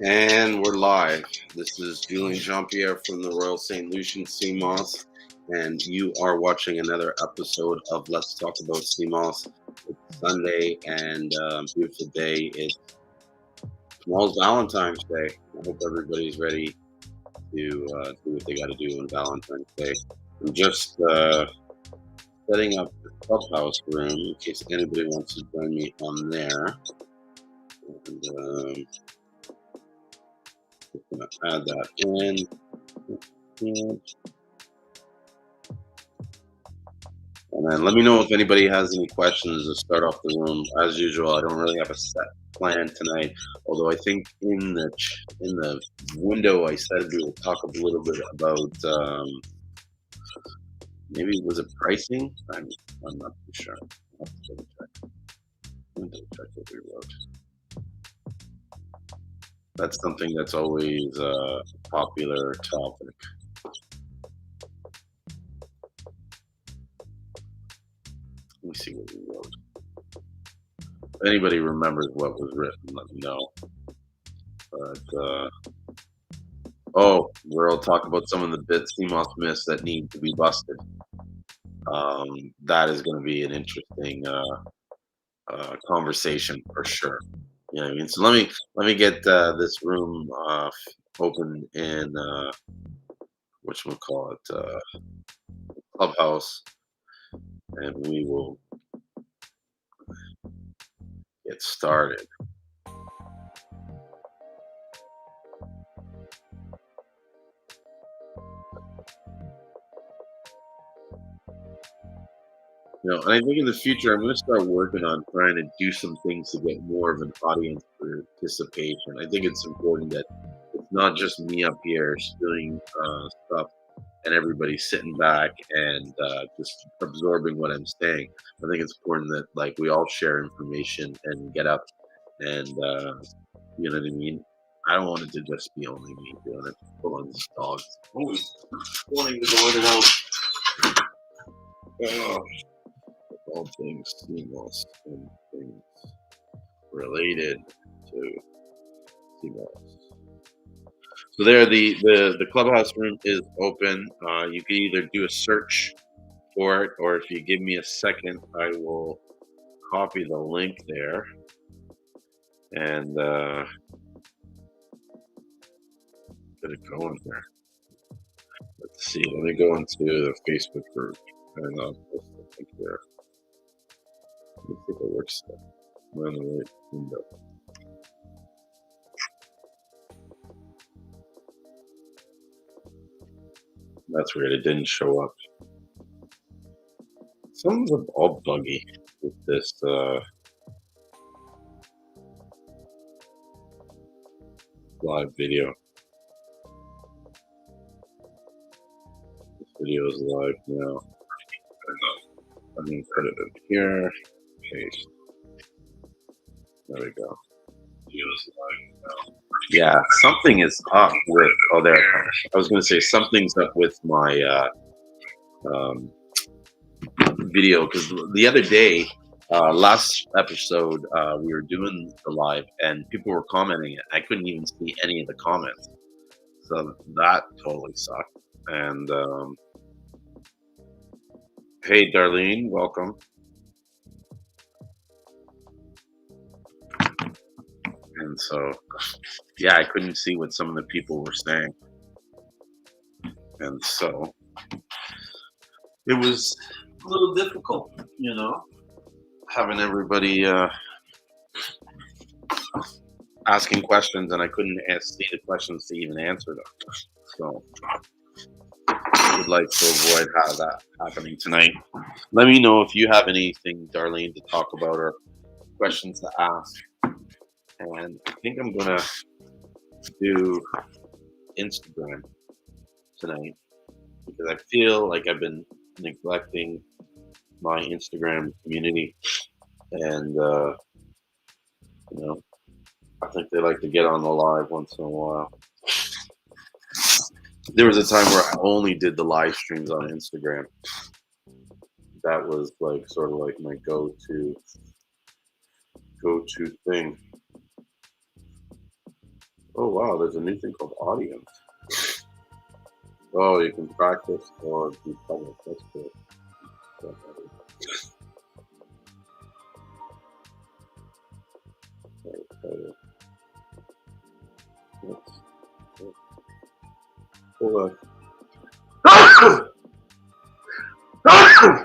And we're live. This is Julien Jean-Pierre from the Royal St. Lucian Seamoss, and you are watching another episode of Let's Talk About Seamoss. It's Sunday and beautiful day. It's tomorrow's Valentine's Day. I hope everybody's ready to do what they got to do on Valentine's Day. I'm just setting up the clubhouse room in case anybody wants to join me on there. And, just gonna add that in. And then let me know if anybody has any questions to start off the room. As usual, I don't really have a set plan tonight. Although I think in the window I said we will talk a little bit about maybe was it pricing? I'm not too sure. I'll have to double check. Let me double check what we wrote. That's something that's always a popular topic. Let me see what we wrote. If anybody remembers what was written, let me know. But we'll talk about some of the Seamoss myths that need to be busted. That is going to be an interesting conversation for sure. You know what I mean? So let me get this room open in whatchamacallit, Clubhouse, and we will get started. You know, and I think in the future, I'm going to start working on trying to do some things to get more of an audience participation. I think it's important that it's not just me up here doing stuff and everybody sitting back and just absorbing what I'm saying. I think it's important that like we all share information and get up and you know what I mean. I don't want it to just be only me doing it. Pull on this dog. Always wanting to go in and out. All things Seamoss and things related to Seamoss. So there, the clubhouse room is open. You can either do a search for it, or if you give me a second, I will copy the link there and get it going here. Let's see. Let me go into the Facebook group and I'll post the link there. Let me see if it works. I'm on the right window. That's weird. It didn't show up. Something's all buggy with this. Live video. This video is live now. I'm going to put it in here. Paste. There we go. Video is live now. Yeah, something is up with. Oh, there. I was going to say something's up with my video because the other day, last episode, we were doing the live and people were commenting it. I couldn't even see any of the comments, so that totally sucked. And hey, Darlene, welcome. And so, yeah, I couldn't see what some of the people were saying, and so it was a little difficult, you know, having everybody asking questions, and I couldn't see the questions to even answer them. So I would like to avoid that happening tonight. Let me know if you have anything, Darlene, to talk about or questions to ask. And I think I'm gonna do Instagram tonight because I feel like I've been neglecting my Instagram community, and you know, I think they like to get on the live once in a while. There was a time where I only did the live streams on Instagram. That was like sort of like my go-to thing. Oh wow, there's a new thing called audience. Oh, you can practice or do public. That's cool. Okay. Hold on.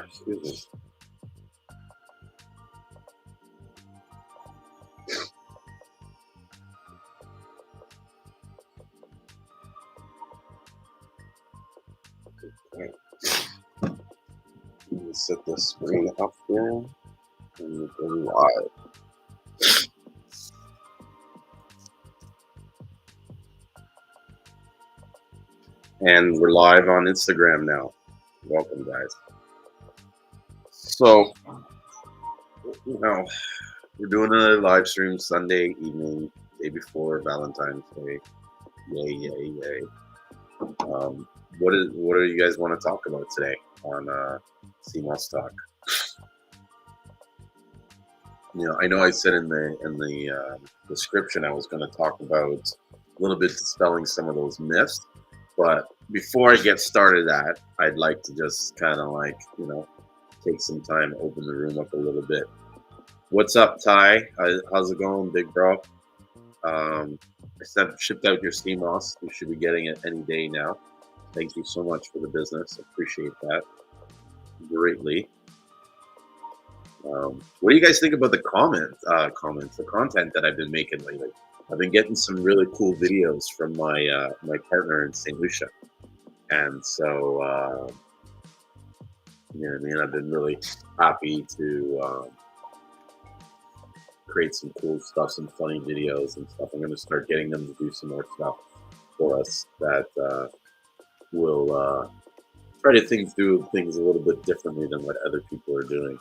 Excuse me. Right. You set the screen up there and you go live. And we're live on Instagram now. Welcome, guys. So, we're doing a live stream Sunday evening, day before Valentine's Day. Yay, yay, yay. What do you guys want to talk about today on Seamoss Talk? I know I said in the description I was going to talk about a little bit dispelling some of those myths, but before I get started, I'd like to just kind of take some time, open the room up a little bit. What's up, Ty? How's it going, big bro? I shipped out your Seamoss. You should be getting it any day now. Thank you so much for the business. Appreciate that greatly. What do you guys think about the the content that I've been making lately? I've been getting some really cool videos from my partner in St. Lucia, and so you know what I mean. I've been really happy to create some cool stuff, some funny videos and stuff. I'm going to start getting them to do some more stuff for us that will try to do things a little bit differently than what other people are doing,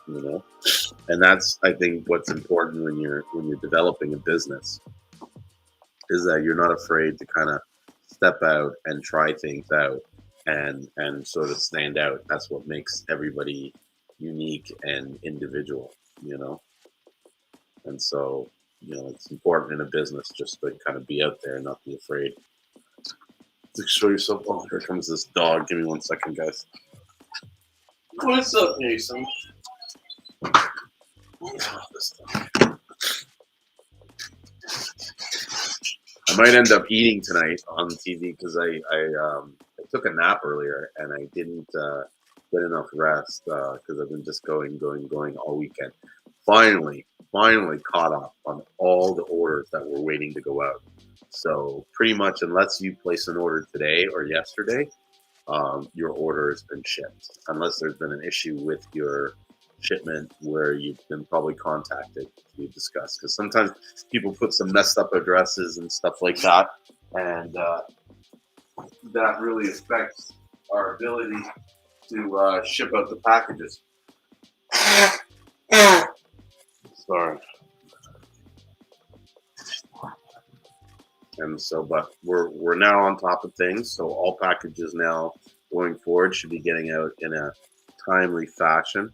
and that's, I think, what's important when you're developing a business, is that you're not afraid to kind of step out and try things out and sort of stand out. That's what makes everybody unique and individual, and so it's important in a business just to kind of be out there and not be afraid to show yourself. Oh, here comes this dog. Give me 1 second, guys. What's up, Mason? I might end up eating tonight on TV because I took a nap earlier and I didn't get enough rest because I've been just going all weekend. Finally caught up on all the orders that were waiting to go out. So pretty much, unless you place an order today or yesterday, your order has been shipped, unless there's been an issue with your shipment where you've been probably contacted to discuss. Because sometimes people put some messed up addresses and stuff like that, and that really affects our ability to ship out the packages. Sorry. And so, but we're now on top of things. So all packages now going forward should be getting out in a timely fashion.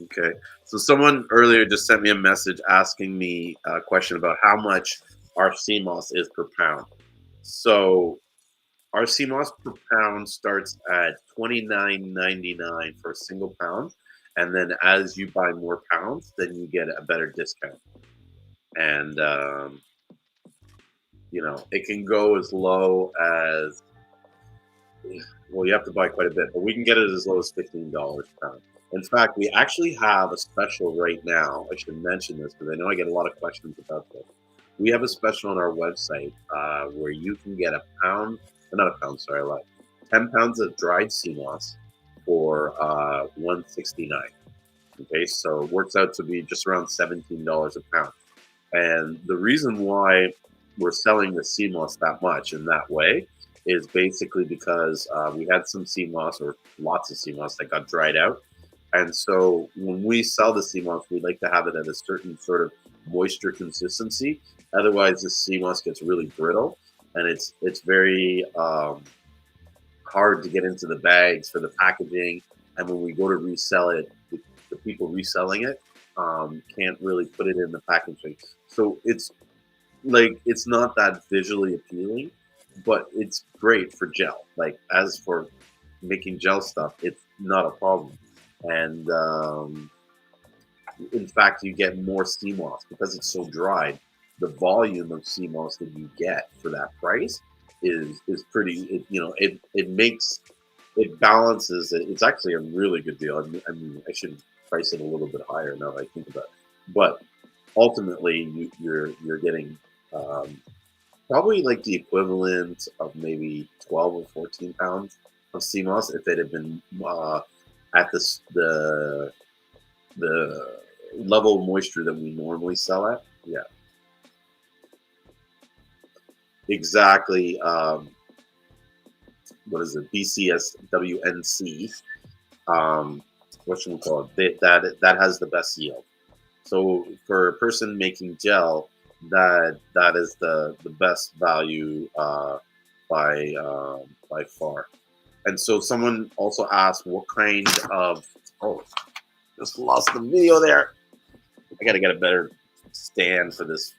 Okay. So someone earlier just sent me a message asking me a question about how much our Seamoss is per pound. So our Seamoss per pound starts at $29.99 for a single pound, and then as you buy more pounds, then you get a better discount. And it can go as low as, well, you have to buy quite a bit, but we can get it as low as $15 per pound. In fact, we actually have a special right now. I should mention this because I know I get a lot of questions about this. We have a special on our website where you can get not a pound, sorry, I lied, 10 pounds of dried Seamoss for $169. Okay, so it works out to be just around $17 a pound. And the reason why we're selling the Seamoss that much in that way is basically because we had some Seamoss, or lots of Seamoss, that got dried out. And so when we sell the Seamoss, we like to have it at a certain sort of moisture consistency. Otherwise, the Seamoss gets really brittle, and it's very hard to get into the bags for the packaging. And when we go to resell it, the people reselling it, can't really put it in the packaging. So it's like it's not that visually appealing, but it's great for gel. Like as for making gel stuff, it's not a problem. And in fact, you get more sea moss because it's so dried. The volume of sea moss that you get for that price is pretty. It makes it balances it. It's actually a really good deal. I mean, I should price it a little bit higher now that I think about it. But ultimately, you're getting um, probably like the equivalent of maybe 12 or 14 pounds of sea moss if it had been at the level of moisture that we normally sell at. Yeah, exactly. What is it? BCSWNC. Um, what should we call it? That has the best yield. So for a person making gel, that is the best value by far. And so someone also asked what kind of oh, just lost the video there. I got to get a better stand for this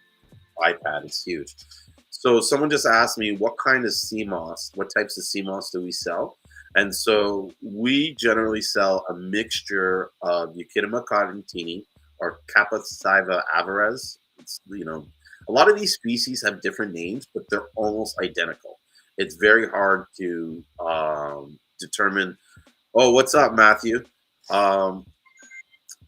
iPad. It's huge. So someone just asked me what kind of CMOS, what types of CMOS do we sell? And so we generally sell a mixture of Euchaetuma cottonini or Capsaicilla averez. A lot of these species have different names, but they're almost identical. It's very hard to determine. Oh, what's up, Matthew? Um,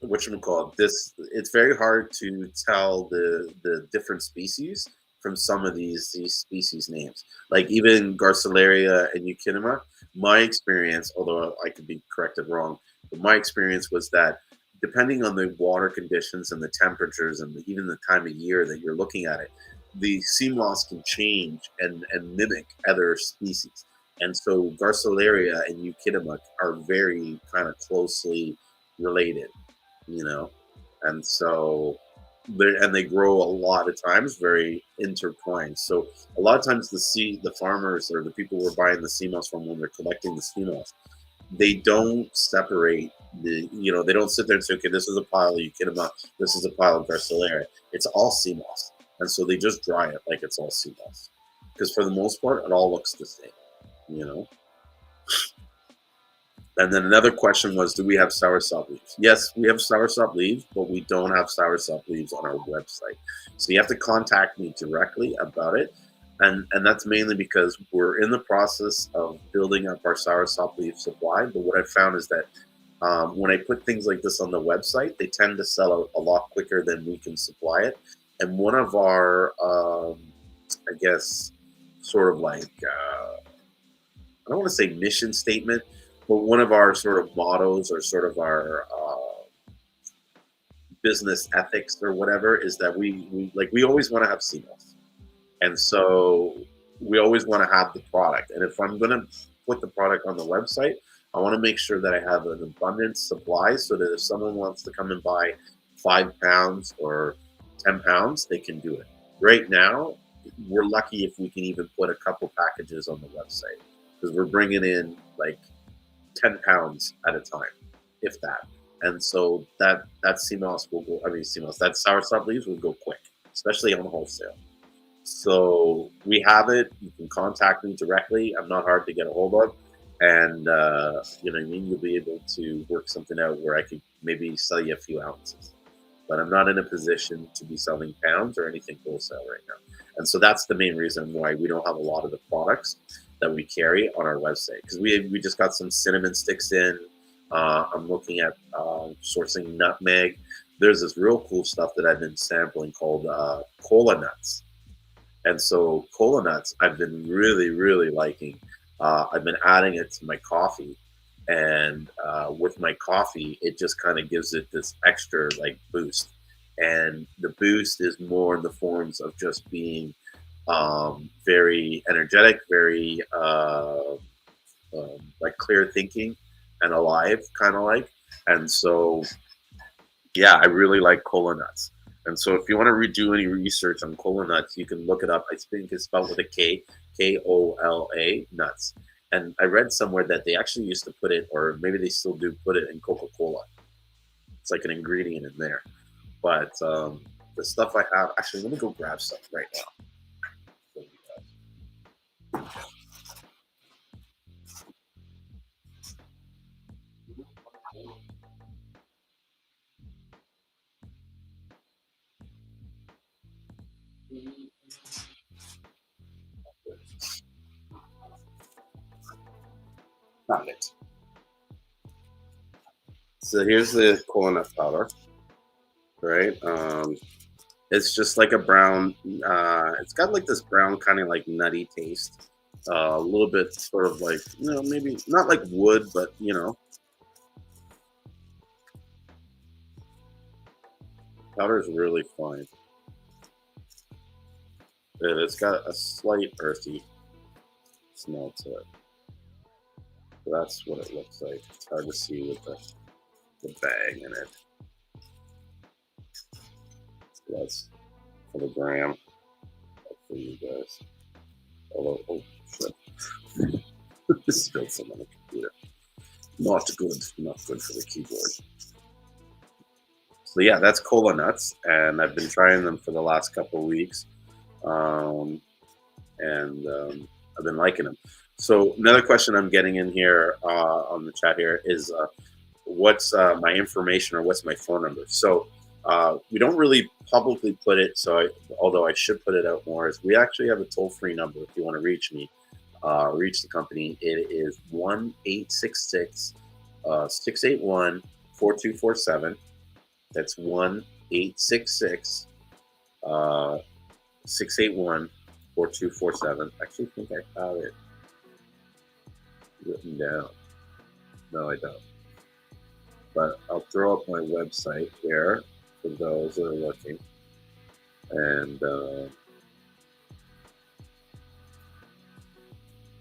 what should we call it? This it's very hard to tell the different species from some of these species names. Like even Garcilaria and Euchaetuma, my experience, although I could be corrected wrong, but my experience was that depending on the water conditions and the temperatures and even the time of year that you're looking at it, the sea moss can change and mimic other species. And so Garcilaria and Euchaetuma are very kind of closely related, you know, and so they grow a lot of times very intertwined. So a lot of times the farmers or the people who are buying the sea moss from when they're collecting the sea moss, they don't separate they don't sit there and say, okay, this is a pile of Euchaetuma, this is a pile of Gracilaria. It's all sea moss, and so they just dry it like it's all sea moss because for the most part it all looks the same, you know. And then another question was, do we have soursop leaves? Yes, we have soursop leaves, but we don't have soursop leaves on our website. So you have to contact me directly about it. And that's mainly because we're in the process of building up our soursop leaf supply. But what I found is that when I put things like this on the website, they tend to sell out a lot quicker than we can supply it. And one of our, I guess, sort of like, I don't want to say mission statement, but one of our sort of mottos or sort of our business ethics or whatever is that we always want to have seamless, and so we always want to have the product. And if I'm going to put the product on the website, I want to make sure that I have an abundant supply so that if someone wants to come and buy 5 pounds or 10 pounds, they can do it. Right now, we're lucky if we can even put a couple packages on the website because we're bringing in like 10 pounds at a time, if that. And so that CMOS will go, I mean, CMOS, that soursop leaves will go quick, especially on wholesale. So we have it. You can contact me directly. I'm not hard to get a hold of. And, you know what I mean? You'll be able to work something out where I could maybe sell you a few ounces. But I'm not in a position to be selling pounds or anything wholesale right now. And so that's the main reason why we don't have a lot of the products that we carry on our website. Because we just got some cinnamon sticks in. I'm looking at sourcing nutmeg. There's this real cool stuff that I've been sampling called cola nuts. And so cola nuts, I've been really, really liking. I've been adding it to my coffee, and with my coffee, it just kind of gives it this extra like boost. And the boost is more in the forms of just being very energetic, very like clear thinking and alive, kind of like. And so yeah, I really like cola nuts. And so if you want to redo any research on cola nuts, you can look it up. I think it's spelled with a K, Kola nuts. And I read somewhere that they actually used to put it, or maybe they still do put it in Coca Cola. It's like an ingredient in there. But the stuff I have, actually, let me go grab stuff right now. Found it. So here's the coconut powder, right? It's just like a brown. It's got like this brown kind of like nutty taste. A little bit sort of like maybe not like wood, but powder is really fine. It's got a slight earthy smell to it. So that's what it looks like. It's hard to see with the bag in it. So that's for the gram. That's for you guys. Although, oh shit. This spilled some on the computer. Not good. Not good for the keyboard. So yeah, that's cola nuts, and I've been trying them for the last couple of weeks, and I've been liking them. So another question I'm getting in here on the chat here is, what's my information or what's my phone number? So we don't really publicly put it. So although I should put it out more, is we actually have a toll-free number if you want to reach me, reach the company. It is 1-866-681-4247. That's 1-866 681-4247. I actually think I have it written down. No, I don't. But I'll throw up my website here for those that are looking. And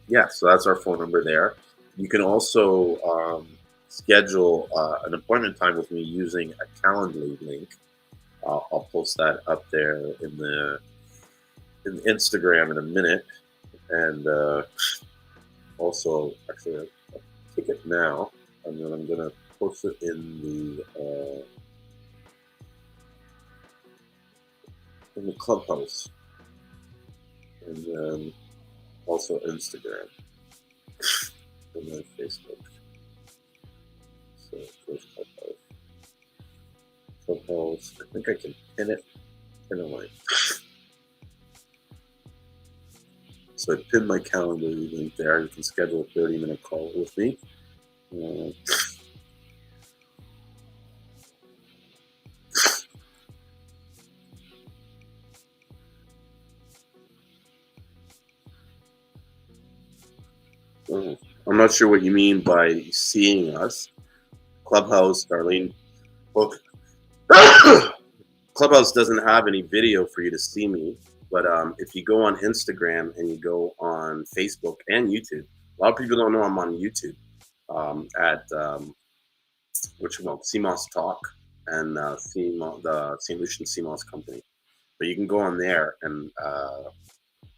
yeah, so that's our phone number there. You can also schedule an appointment time with me using a Calendly link. I'll post that up there in Instagram in a minute. And also, actually, I'll take it now, and then I'm going to post it in the Clubhouse, and then also Instagram, and then Facebook. So there's Clubhouse. Clubhouse. I think I can pin it in a link. So I pinned my calendar link there. You can schedule a 30-minute call with me. I'm not sure what you mean by seeing us. Clubhouse, Darlene. Well, Clubhouse doesn't have any video for you to see me, but if you go on Instagram and you go on Facebook and YouTube, a lot of people don't know I'm on YouTube at Seamoss Talk and the St. Lucian Seamoss Company. But you can go on there and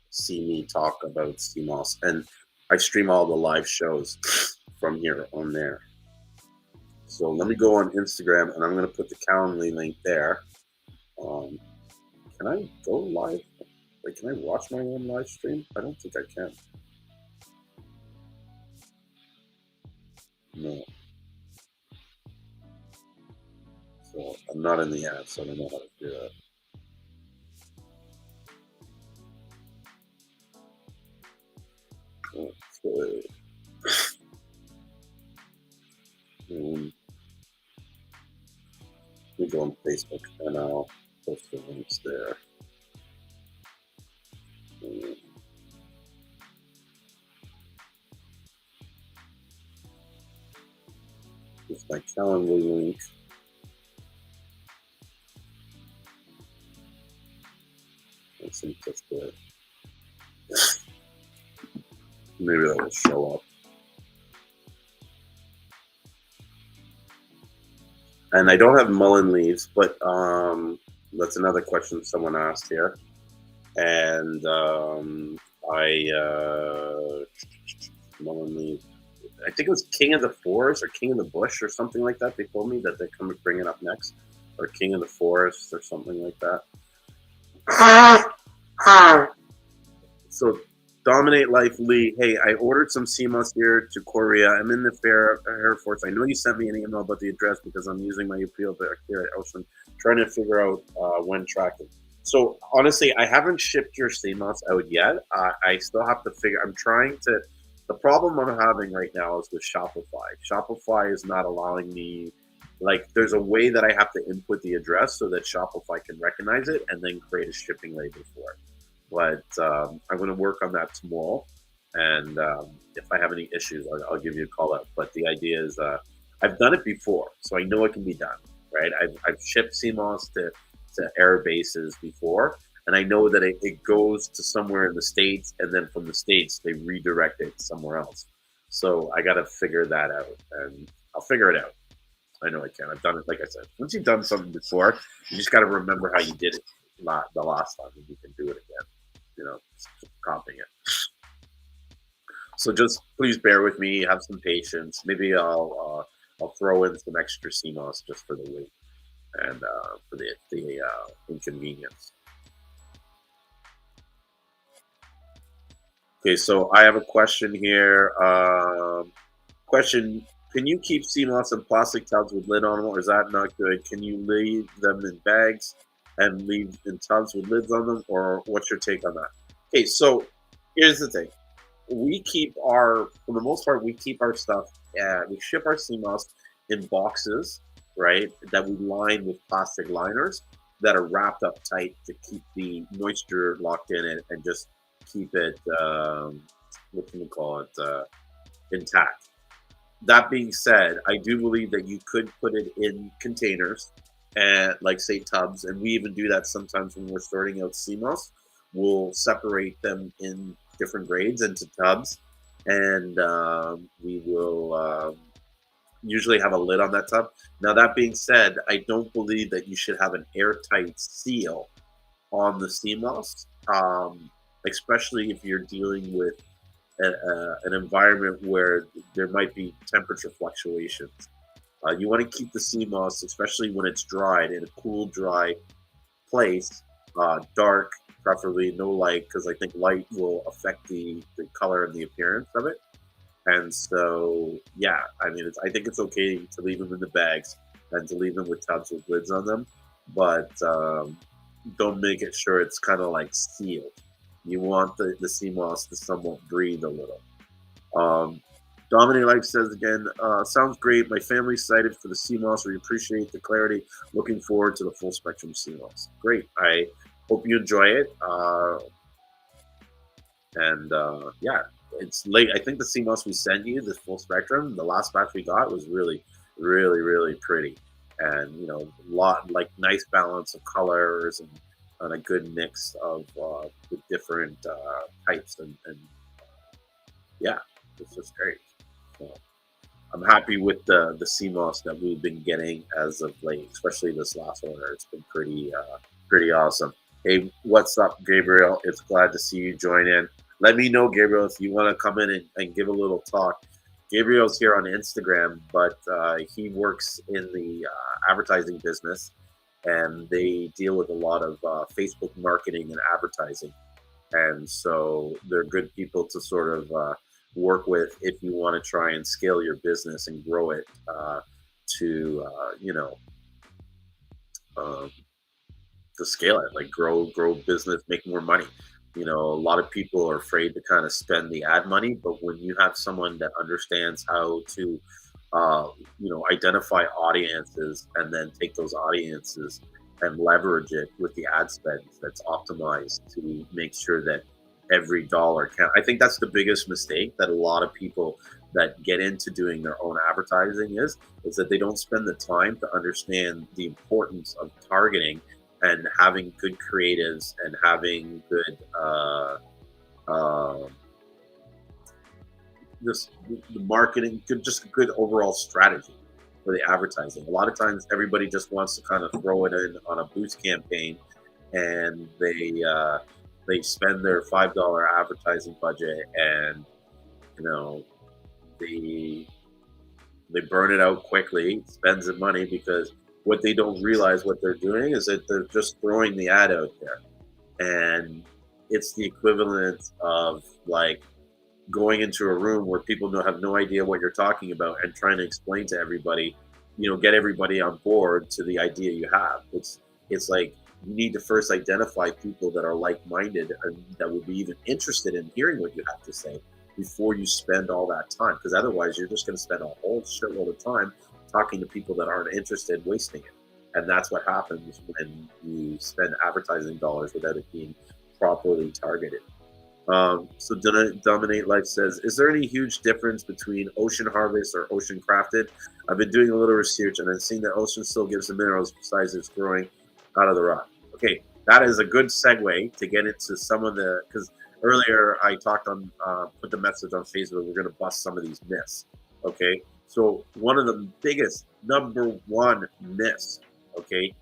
see me talk about Seamoss, and I stream all the live shows from here on there. So let me go on Instagram, and I'm going to put the Calendly link there. Can I go live? Like, can I watch my own live stream? I don't think I can. No. So I'm not in the app, so I don't know how to do that. Okay. We go on Facebook, and I'll post the links there. It's my Calendly link. I think that's good. Maybe that will show up. And I don't have mullein leaves, but that's another question someone asked here. And mullein leaves. I think it was King of the Forest or King of the Bush or something like that. They told me that they're coming to bring it up next. or King of the Forest or something like that. So Dominate Life Lee, hey, I ordered some Seamoss here to Korea. I'm in the Air Force. I know you sent me an email about the address because I'm using my appeal back here at Ocean, trying to figure out when tracking. So honestly, I haven't shipped your Seamoss out yet. I still have to figure. I'm trying to. The problem I'm having right now is with Shopify. Shopify is not allowing me. Like, there's a way that I have to input the address so that Shopify can recognize it and then create a shipping label for it. But I'm going to work on that tomorrow. And if I have any issues, I'll give you a call out. But the idea is I've done it before, so I know it can be done, right? I've shipped Seamoss to air bases before, and I know that it goes to somewhere in the States, and then from the States, they redirect it somewhere else. So I got to figure that out, and I'll figure it out. I know I can. I've done it, like I said. Once you've done something before, you just got to remember how you did it the last time, and you can do it again. Copying it. So just please bear with me. Have some patience. Maybe I'll throw in some extra Seamoss just for the weight and for the inconvenience. Okay, so I have a question here. Question: can you keep Seamoss in plastic tubs with lid on them, or is that not good? Can you leave them in bags and leave in tubs with lids on them, or what's your take on that? Okay, so here's the thing. For the most part, we keep our stuff, we ship our Seamoss in boxes, right, that we line with plastic liners that are wrapped up tight to keep the moisture locked in it and just keep it, what can we call it, intact. That being said, I do believe that you could put it in containers and, like, say, tubs, and we even do that sometimes when we're sorting out Seamoss. We'll separate them in different grades into tubs, and we will usually have a lid on that tub. Now, that being said, I don't believe that you should have an airtight seal on the Seamoss, especially if you're dealing with an environment where there might be temperature fluctuations. You want to keep the Seamoss, especially when it's dried, in a cool, dry place, dark, preferably no light, because I think light will affect the color and the appearance of it. And so, yeah, I mean, I think it's okay to leave them in the bags and to leave them with tubs with lids on them, but don't make it sure it's kind of like sealed. You want the Seamoss to somewhat breathe a little. Dominic Life says again, sounds great. My family's excited for the Seamoss. We appreciate the clarity. Looking forward to the full spectrum Seamoss. Great. I hope you enjoy it. Yeah, it's late. I think the Seamoss we sent you, this full spectrum, the last batch we got was really, really, really pretty. And, like nice balance of colors and a good mix of the different types. And yeah, it's just great. So I'm happy with the Seamoss that we've been getting as of late, especially this last order. It's been pretty awesome. Hey, what's up, Gabriel? It's glad to see you join in. Let me know, Gabriel, if you want to come in and give a little talk. Gabriel's here on Instagram, but he works in the advertising business, and they deal with a lot of Facebook marketing and advertising. And so they're good people to sort of work with if you want to try and scale your business and grow it to scale it, like grow business, make more money. A lot of people are afraid to kind of spend the ad money, but when you have someone that understands how to identify audiences and then take those audiences and leverage it with the ad spend that's optimized to make sure that every dollar count. I think that's the biggest mistake that a lot of people that get into doing their own advertising is that they don't spend the time to understand the importance of targeting and having good creatives and having good just the marketing, just a good overall strategy for the advertising. A lot of times everybody just wants to kind of throw it in on a boost campaign, and they spend their $5 advertising budget, and they burn it out quickly, spends the money because what they don't realize what they're doing is that they're just throwing the ad out there. And it's the equivalent of like going into a room where people have no idea what you're talking about and trying to explain to everybody, get everybody on board to the idea you have. It's like you need to first identify people that are like-minded and that would be even interested in hearing what you have to say before you spend all that time, because otherwise you're just going to spend a whole shitload of time talking to people that aren't interested, wasting it. And that's what happens when you spend advertising dollars without it being properly targeted. So Dominate Life says, is there any huge difference between ocean harvest or ocean crafted? I've been doing a little research and I've seen that ocean still gives the minerals besides it's growing out of the rock. Okay, that is a good segue to get into some of the, because earlier I talked on, put the message on Facebook, we're going to bust some of these myths. Okay, so one of the biggest, number one myths, okay,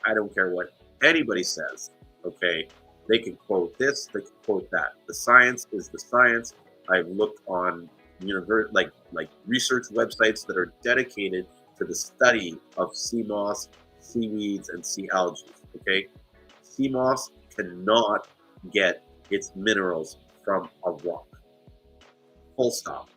I don't care what anybody says, okay, they can quote this, they can quote that. The science is the science. I've looked on like research websites that are dedicated to the study of sea moss, seaweeds, and sea algae. Okay, sea moss cannot get its minerals from a rock. Full stop.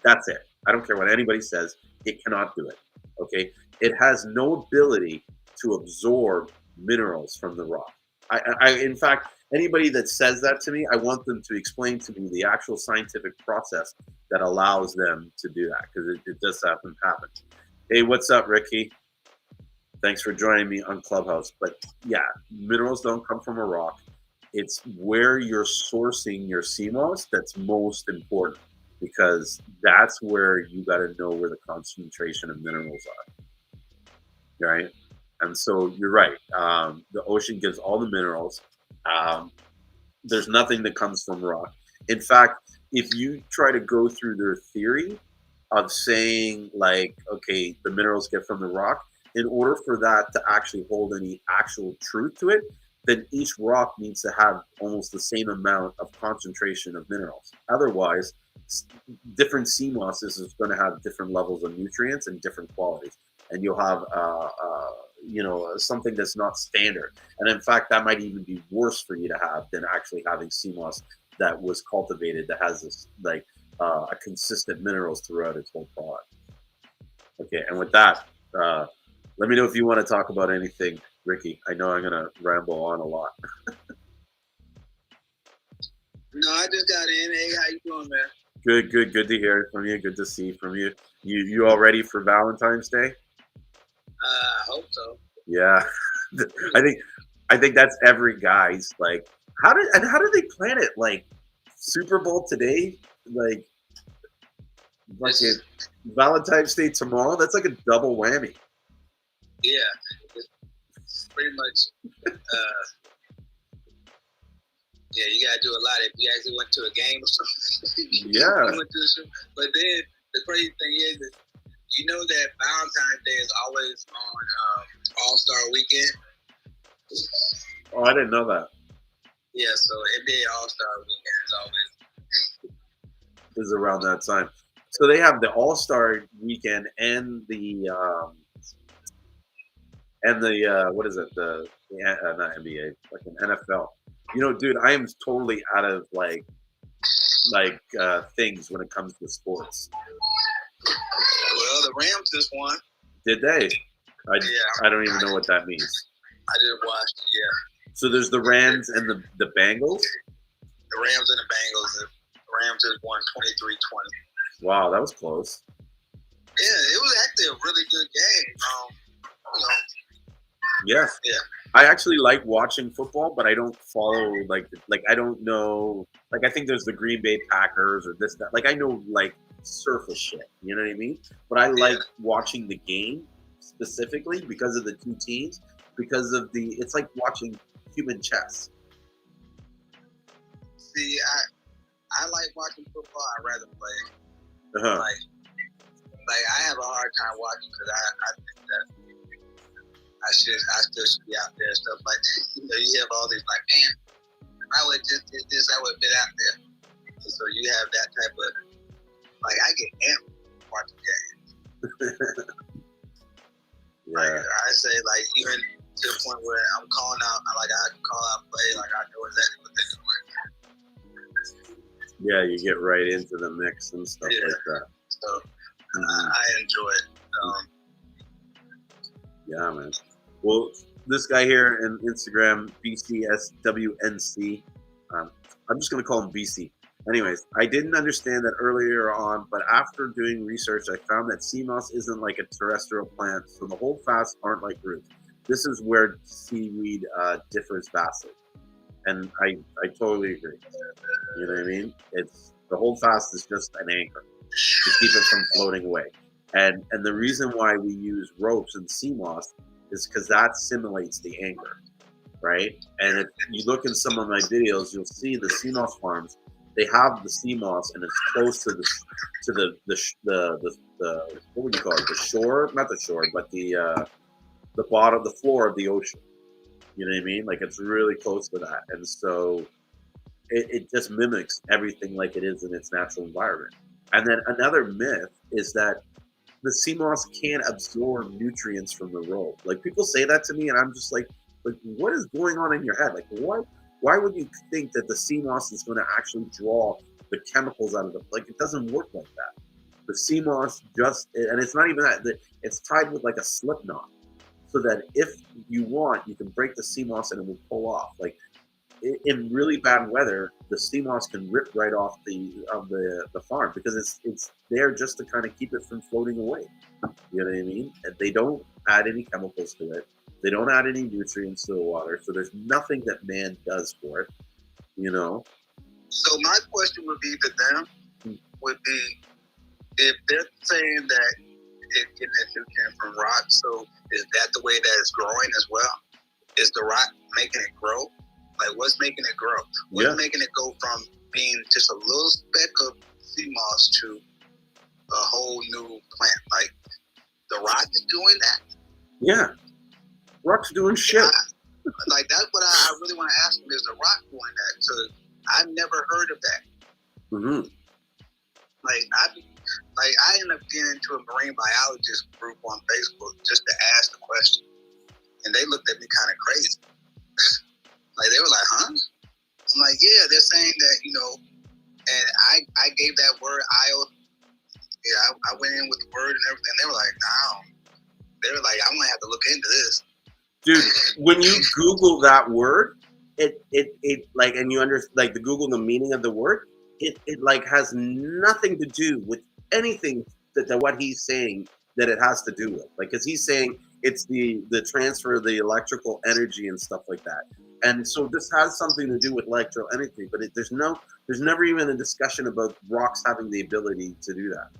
That's it. I don't care what anybody says. It cannot do it. Okay, it has no ability to absorb minerals from the rock. In fact, anybody that says that to me, I want them to explain to me the actual scientific process that allows them to do that, because it does happen. Hey, what's up, Ricky? Thanks for joining me on Clubhouse. But yeah, minerals don't come from a rock. It's where you're sourcing your sea moss that's most important, because that's where you got to know where the concentration of minerals are, right? And so you're right. The ocean gives all the minerals. There's nothing that comes from rock. In fact, if you try to go through their theory of saying, like, okay, the minerals get from the rock, in order for that to actually hold any actual truth to it, then each rock needs to have almost the same amount of concentration of minerals. Otherwise, different sea mosses is going to have different levels of nutrients and different qualities, and you'll have something that's not standard. And in fact, that might even be worse for you to have than actually having sea moss that was cultivated that has this a consistent minerals throughout its whole product. Okay, and with that, let me know if you want to talk about anything, Ricky. I know I'm gonna ramble on a lot. No, I just got in. Hey, how you doing, man? Good to hear from you. Good to see from you. You all ready for Valentine's Day? I hope so. Yeah, I think that's every guy's like. How do they plan it? Like Super Bowl today, like it, Valentine's Day tomorrow. That's like a double whammy. Yeah, it's pretty much. Yeah, you gotta do a lot if you actually went to a game or something. Yeah. But then the crazy thing is you know that Valentine's Day is always on All-Star Weekend. Oh, I didn't know that. Yeah, so NBA All-Star Weekend is around that time. So they have the All-Star Weekend and the what is it? The not NBA, like an NFL. You know, dude, I am totally out of like things when it comes to sports. Well, the Rams just won. Did they? Yeah. I don't even know what that means. I didn't watch it. Yeah. So there's the Rams and the Bengals. The Rams and the Bengals. The Rams just won 23-20. Wow, that was close. Yeah, it was actually a really good game. Yeah. Yeah. I actually like watching football, but I don't follow like I don't know, like I think there's the Green Bay Packers or this, that. Like I know like surface shit, you know what I mean? But I like watching the game specifically because of the two teams, because of it's like watching human chess. See, I like watching football. I'd rather play. Uh-huh. Like I have a hard time watching because I think that I still should be out there and stuff like that. You have all these like, man, I would just did this, I would have been out there. And so you have that type of like I get amped watching games. Like I say, like even to the point where I'm calling out, like I can call out play, like I know exactly what they're doing. Yeah, you get right into the mix and stuff like that. So I enjoy it. Yeah, man. Well, this guy here in Instagram, BCSWNC, I'm just going to call him BC. Anyways, I didn't understand that earlier on, but after doing research, I found that Seamoss isn't like a terrestrial plant, so the holdfasts aren't like roots. This is where seaweed differs vastly. And I totally agree. You know what I mean? It's the holdfast is just an anchor to keep it from floating away. And the reason why we use ropes and Seamoss is because that simulates the anchor, right? And if you look in some of my videos, you'll see the Seamoss farms. They have the Seamoss, and it's close to the what would you call it? The shore, not the shore, but the bottom, the floor of the ocean. You know what I mean? Like it's really close to that, and so it just mimics everything like it is in its natural environment. And then another myth is that the Seamoss can't absorb nutrients from the rope. Like people say that to me, and I'm just like, what is going on in your head? Like, what? Why would you think that the Seamoss is going to actually draw the chemicals out of the? Like, it doesn't work like that. The Seamoss just, and it's not even that. It's tied with like a slip knot, so that if you want, you can break the Seamoss and it will pull off. Like in really bad weather, the Seamoss can rip right off the farm because it's there just to kind of keep it from floating away. You know what I mean? And they don't add any chemicals to it. They don't add any nutrients to the water, so there's nothing that man does for it. You know. So my question would be to them would be if they're saying that it's getting that nutrient from rock, so is that the way that it's growing as well? Is the rock making it grow? Like what's making it grow? What's making it go from being just a little speck of Seamoss to a whole new plant? Like the rock is doing that? Yeah. Rock's doing shit. Like that's what I really want to ask them, is the rock doing that? So I've never heard of that. Mm-hmm. Like I ended up getting into a marine biologist group on Facebook just to ask the question, and they looked at me kind of crazy. Like they were like, "Huh?" I'm like, "Yeah." They're saying that, and I gave that word I went in with the word and everything. They were like, "No." They were like, "I'm gonna have to look into this." Dude, when you Google that word, it like, and you like the Google the meaning of the word, it like has nothing to do with anything that what he's saying that it has to do with. Like, because he's saying it's the transfer of the electrical energy and stuff like that. And so this has something to do with electrical energy, but there's never even a discussion about rocks having the ability to do that.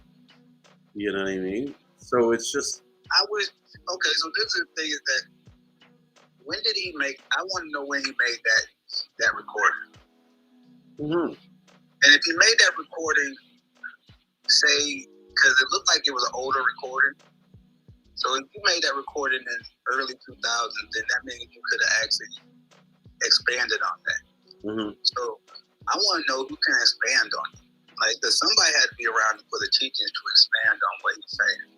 You know what I mean? So it's just. Okay, so this is the thing is that when did he make? I want to know when he made that recording. Mm-hmm. And if he made that recording, say, because it looked like it was an older recording. So if you made that recording in early 2000s, then that means you could have actually expanded on that. Mm-hmm. So I want to know who can expand on it. Like, because somebody had to be around for the teachings to expand on what he's saying.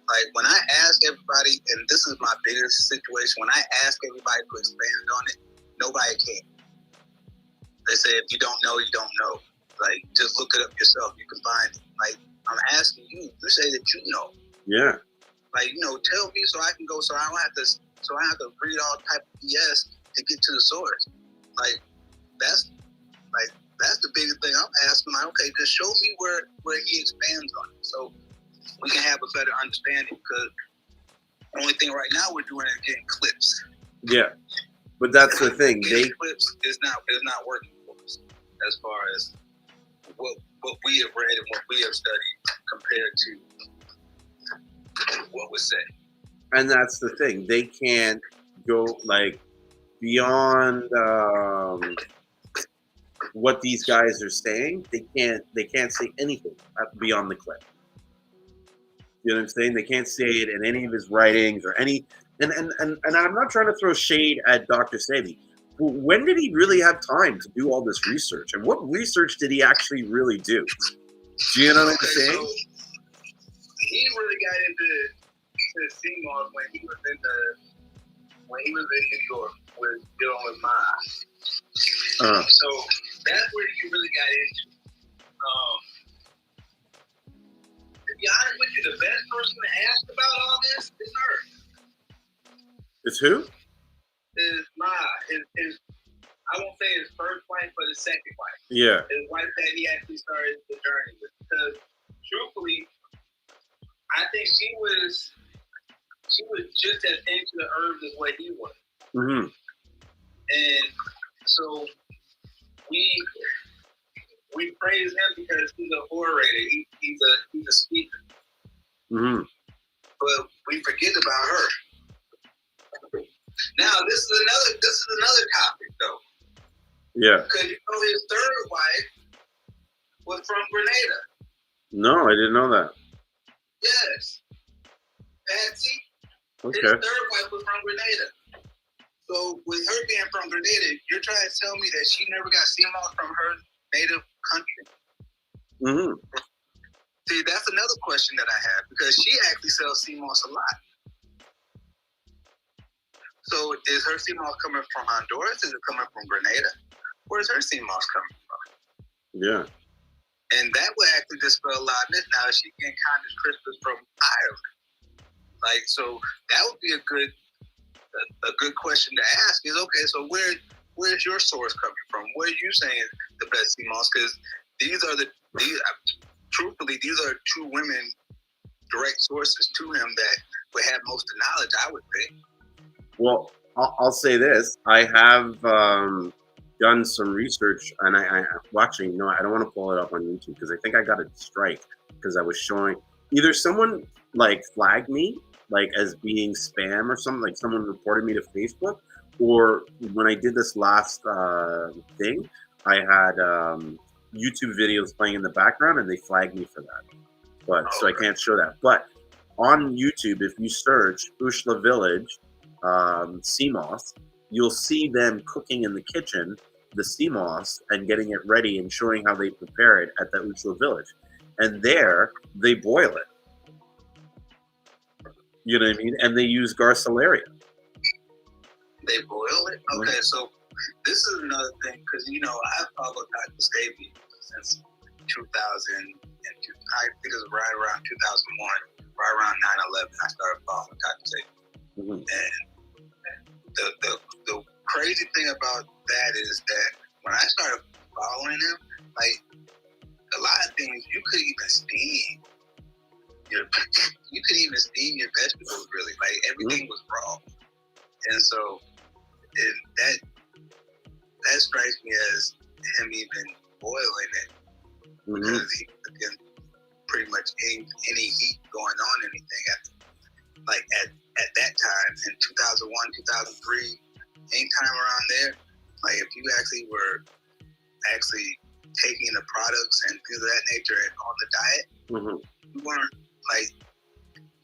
Like, when I ask everybody, and this is my biggest situation, when I ask everybody to expand on it, nobody can. They say, if you don't know, you don't know. Like, just look it up yourself. You can find it. Like, I'm asking you. You say that you know. Yeah. Like, tell me so I can go. So I don't have to read all type of BS to get to the source. Like, that's the biggest thing I'm asking. Like, okay, just show me where he expands on it, so we can have a better understanding. Because the only thing right now we're doing is getting clips. Yeah. But that's the thing. Clips is not working for us as far as what we have read and what we have studied compared to what was said. And that's the thing. They can't go like beyond what these guys are saying. They can't say anything beyond the clip. You know what I'm saying? They can't say it in any of his writings or any. And I'm not trying to throw shade at Dr. Sebi. When did he really have time to do all this research? And what research did he actually really do? Do you know what I'm saying? So he really got into to Seamoss when he was in New York, was dealing with mine. So that's where you really got into. To be honest with you, the best person to ask about all this is her. It's who? Is his I won't say his first wife, but his second wife. Yeah. His wife that he actually started the journey with. Because truthfully, I think she was just as into the herbs as what he was. Mm-hmm. And so we praise him because he's an orator. He's a speaker. Mm-hmm. But we forget about her. Now this is another topic though. Yeah. Because his third wife was from Grenada. No, I didn't know that. Yes. Patsy. Okay. His third wife was from Grenada. So with her being from Grenada, you're trying to tell me that she never got Seamoss from her native country? Mm-hmm. See, that's another question that I have because she actually sells Seamoss a lot. So is her Seamoss coming from Honduras? Is it coming from Grenada? Where's her Seamoss coming from? Yeah. And that would actually dispel a lot of myths. Now she getting Congress Christmas from Ireland. Like, so that would be a good question to ask is, okay, so where's your source coming from? Where are you saying the best Seamoss? Because truthfully, these are two women, direct sources to him that would have most of the knowledge, I would think. Well, I'll say this. I have done some research, and I actually, no, I don't want to pull it up on YouTube because I think I got a strike because I was showing either someone like flagged me like as being spam or something, like someone reported me to Facebook, or when I did this last thing, I had YouTube videos playing in the background and they flagged me for that. But so I can't show that. But on YouTube, if you search Ushla Village Seamoss, you'll see them cooking in the kitchen the Seamoss and getting it ready and showing how they prepare it at the Ushla Village. And there they boil it. You know what I mean? And they use Garcilaria. They boil it? Okay, so this is another thing, because, I've followed Dr. Stavey since 2000, I think it was right around 2001, right around 9/11, I started following Dr. Stavey. Mm-hmm. And the crazy thing about that is that when I started following him, like, a lot of things you could even steam. You could even steam your vegetables, really. Like, everything was raw. And so that strikes me as him even boiling it. Because he can pretty much any heat going on, anything at that time in 2001, 2003, anytime around there, like if you actually were taking the products and things of that nature and on the diet, you weren't like,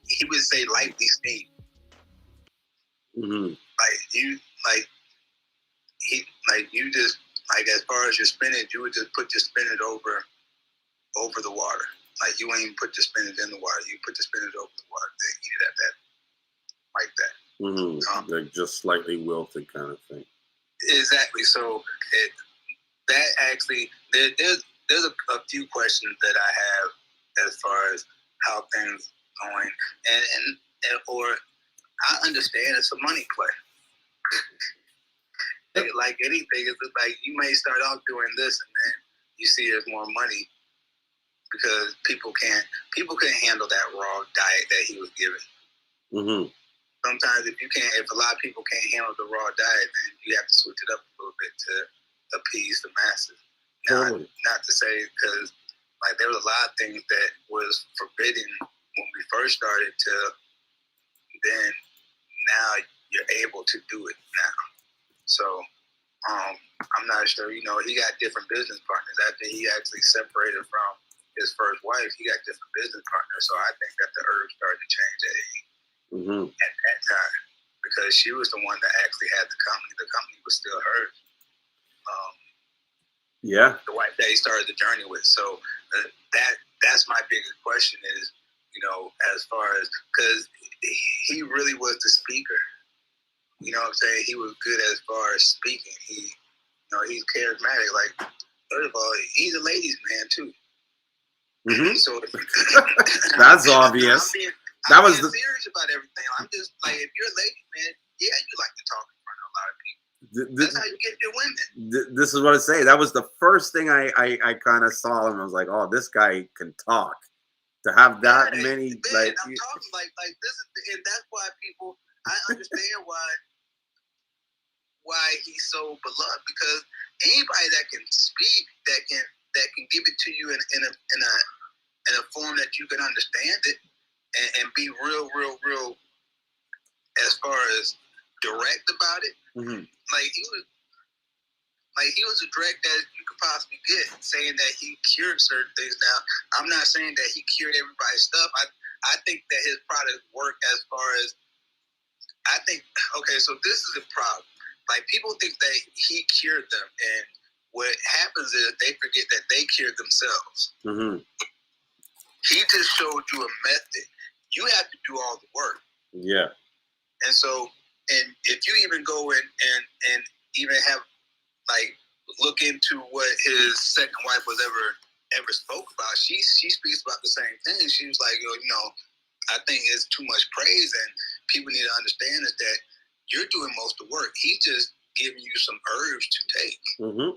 he would say lightly steamed. You just as far as your spinach, you would just put your spinach over the water. Like, you wouldn't even put your spinach in the water. You put the spinach over the water, then eat it like that. Like just slightly wilted kind of thing. Exactly. So there's a few questions that I have as far as how things going, or I understand it's a money play. Like anything, it's like you may start off doing this and then you see there's more money because people can't handle that raw diet that he was given. Sometimes if a lot of people can't handle the raw diet, then you have to switch it up a little bit to appease the masses. Now, not to say, because like there was a lot of things that was forbidden when we first started to then now you're able to do it now. So I'm not sure, he got different business partners. After he actually separated from his first wife, he got different business partners. So I think that the herbs started to change at that time, because she was the one that actually had the company. The company was still hers. The wife that he started the journey with. So that's my biggest question is, as far as, because he really was the speaker. You know what I'm saying? He was good as far as speaking. He's charismatic. Like, first of all, he's a ladies' man too. Mm-hmm. So that's obvious. I'm being serious about everything. I'm just like, if you're a ladies' man, yeah, you like to talk in front of a lot of people. That's how you get your women. This is what I say. That was the first thing I kind of saw, and I was like, "Oh, this guy can talk." To have that many, I'm talking like this is, and that's why people. I understand why he's so beloved, because anybody that can speak, that can give it to you in a form that you can understand it, and be real as far as direct about it. Mm-hmm. He was as direct as you could possibly get, saying that he cured certain things. Now, I'm not saying that he cured everybody's stuff. I think that his product worked as far as, okay, so this is a problem. Like, people think that he cured them, and what happens is they forget that they cured themselves. Mm-hmm. He just showed you a method. You have to do all the work. Yeah. And so, and if you even go in and even have, like, look into what his second wife was ever spoke about, she speaks about the same thing. She was like, I think it's too much praise, and people need to understand is that you're doing most of the work. He's just giving you some herbs to take, mm-hmm.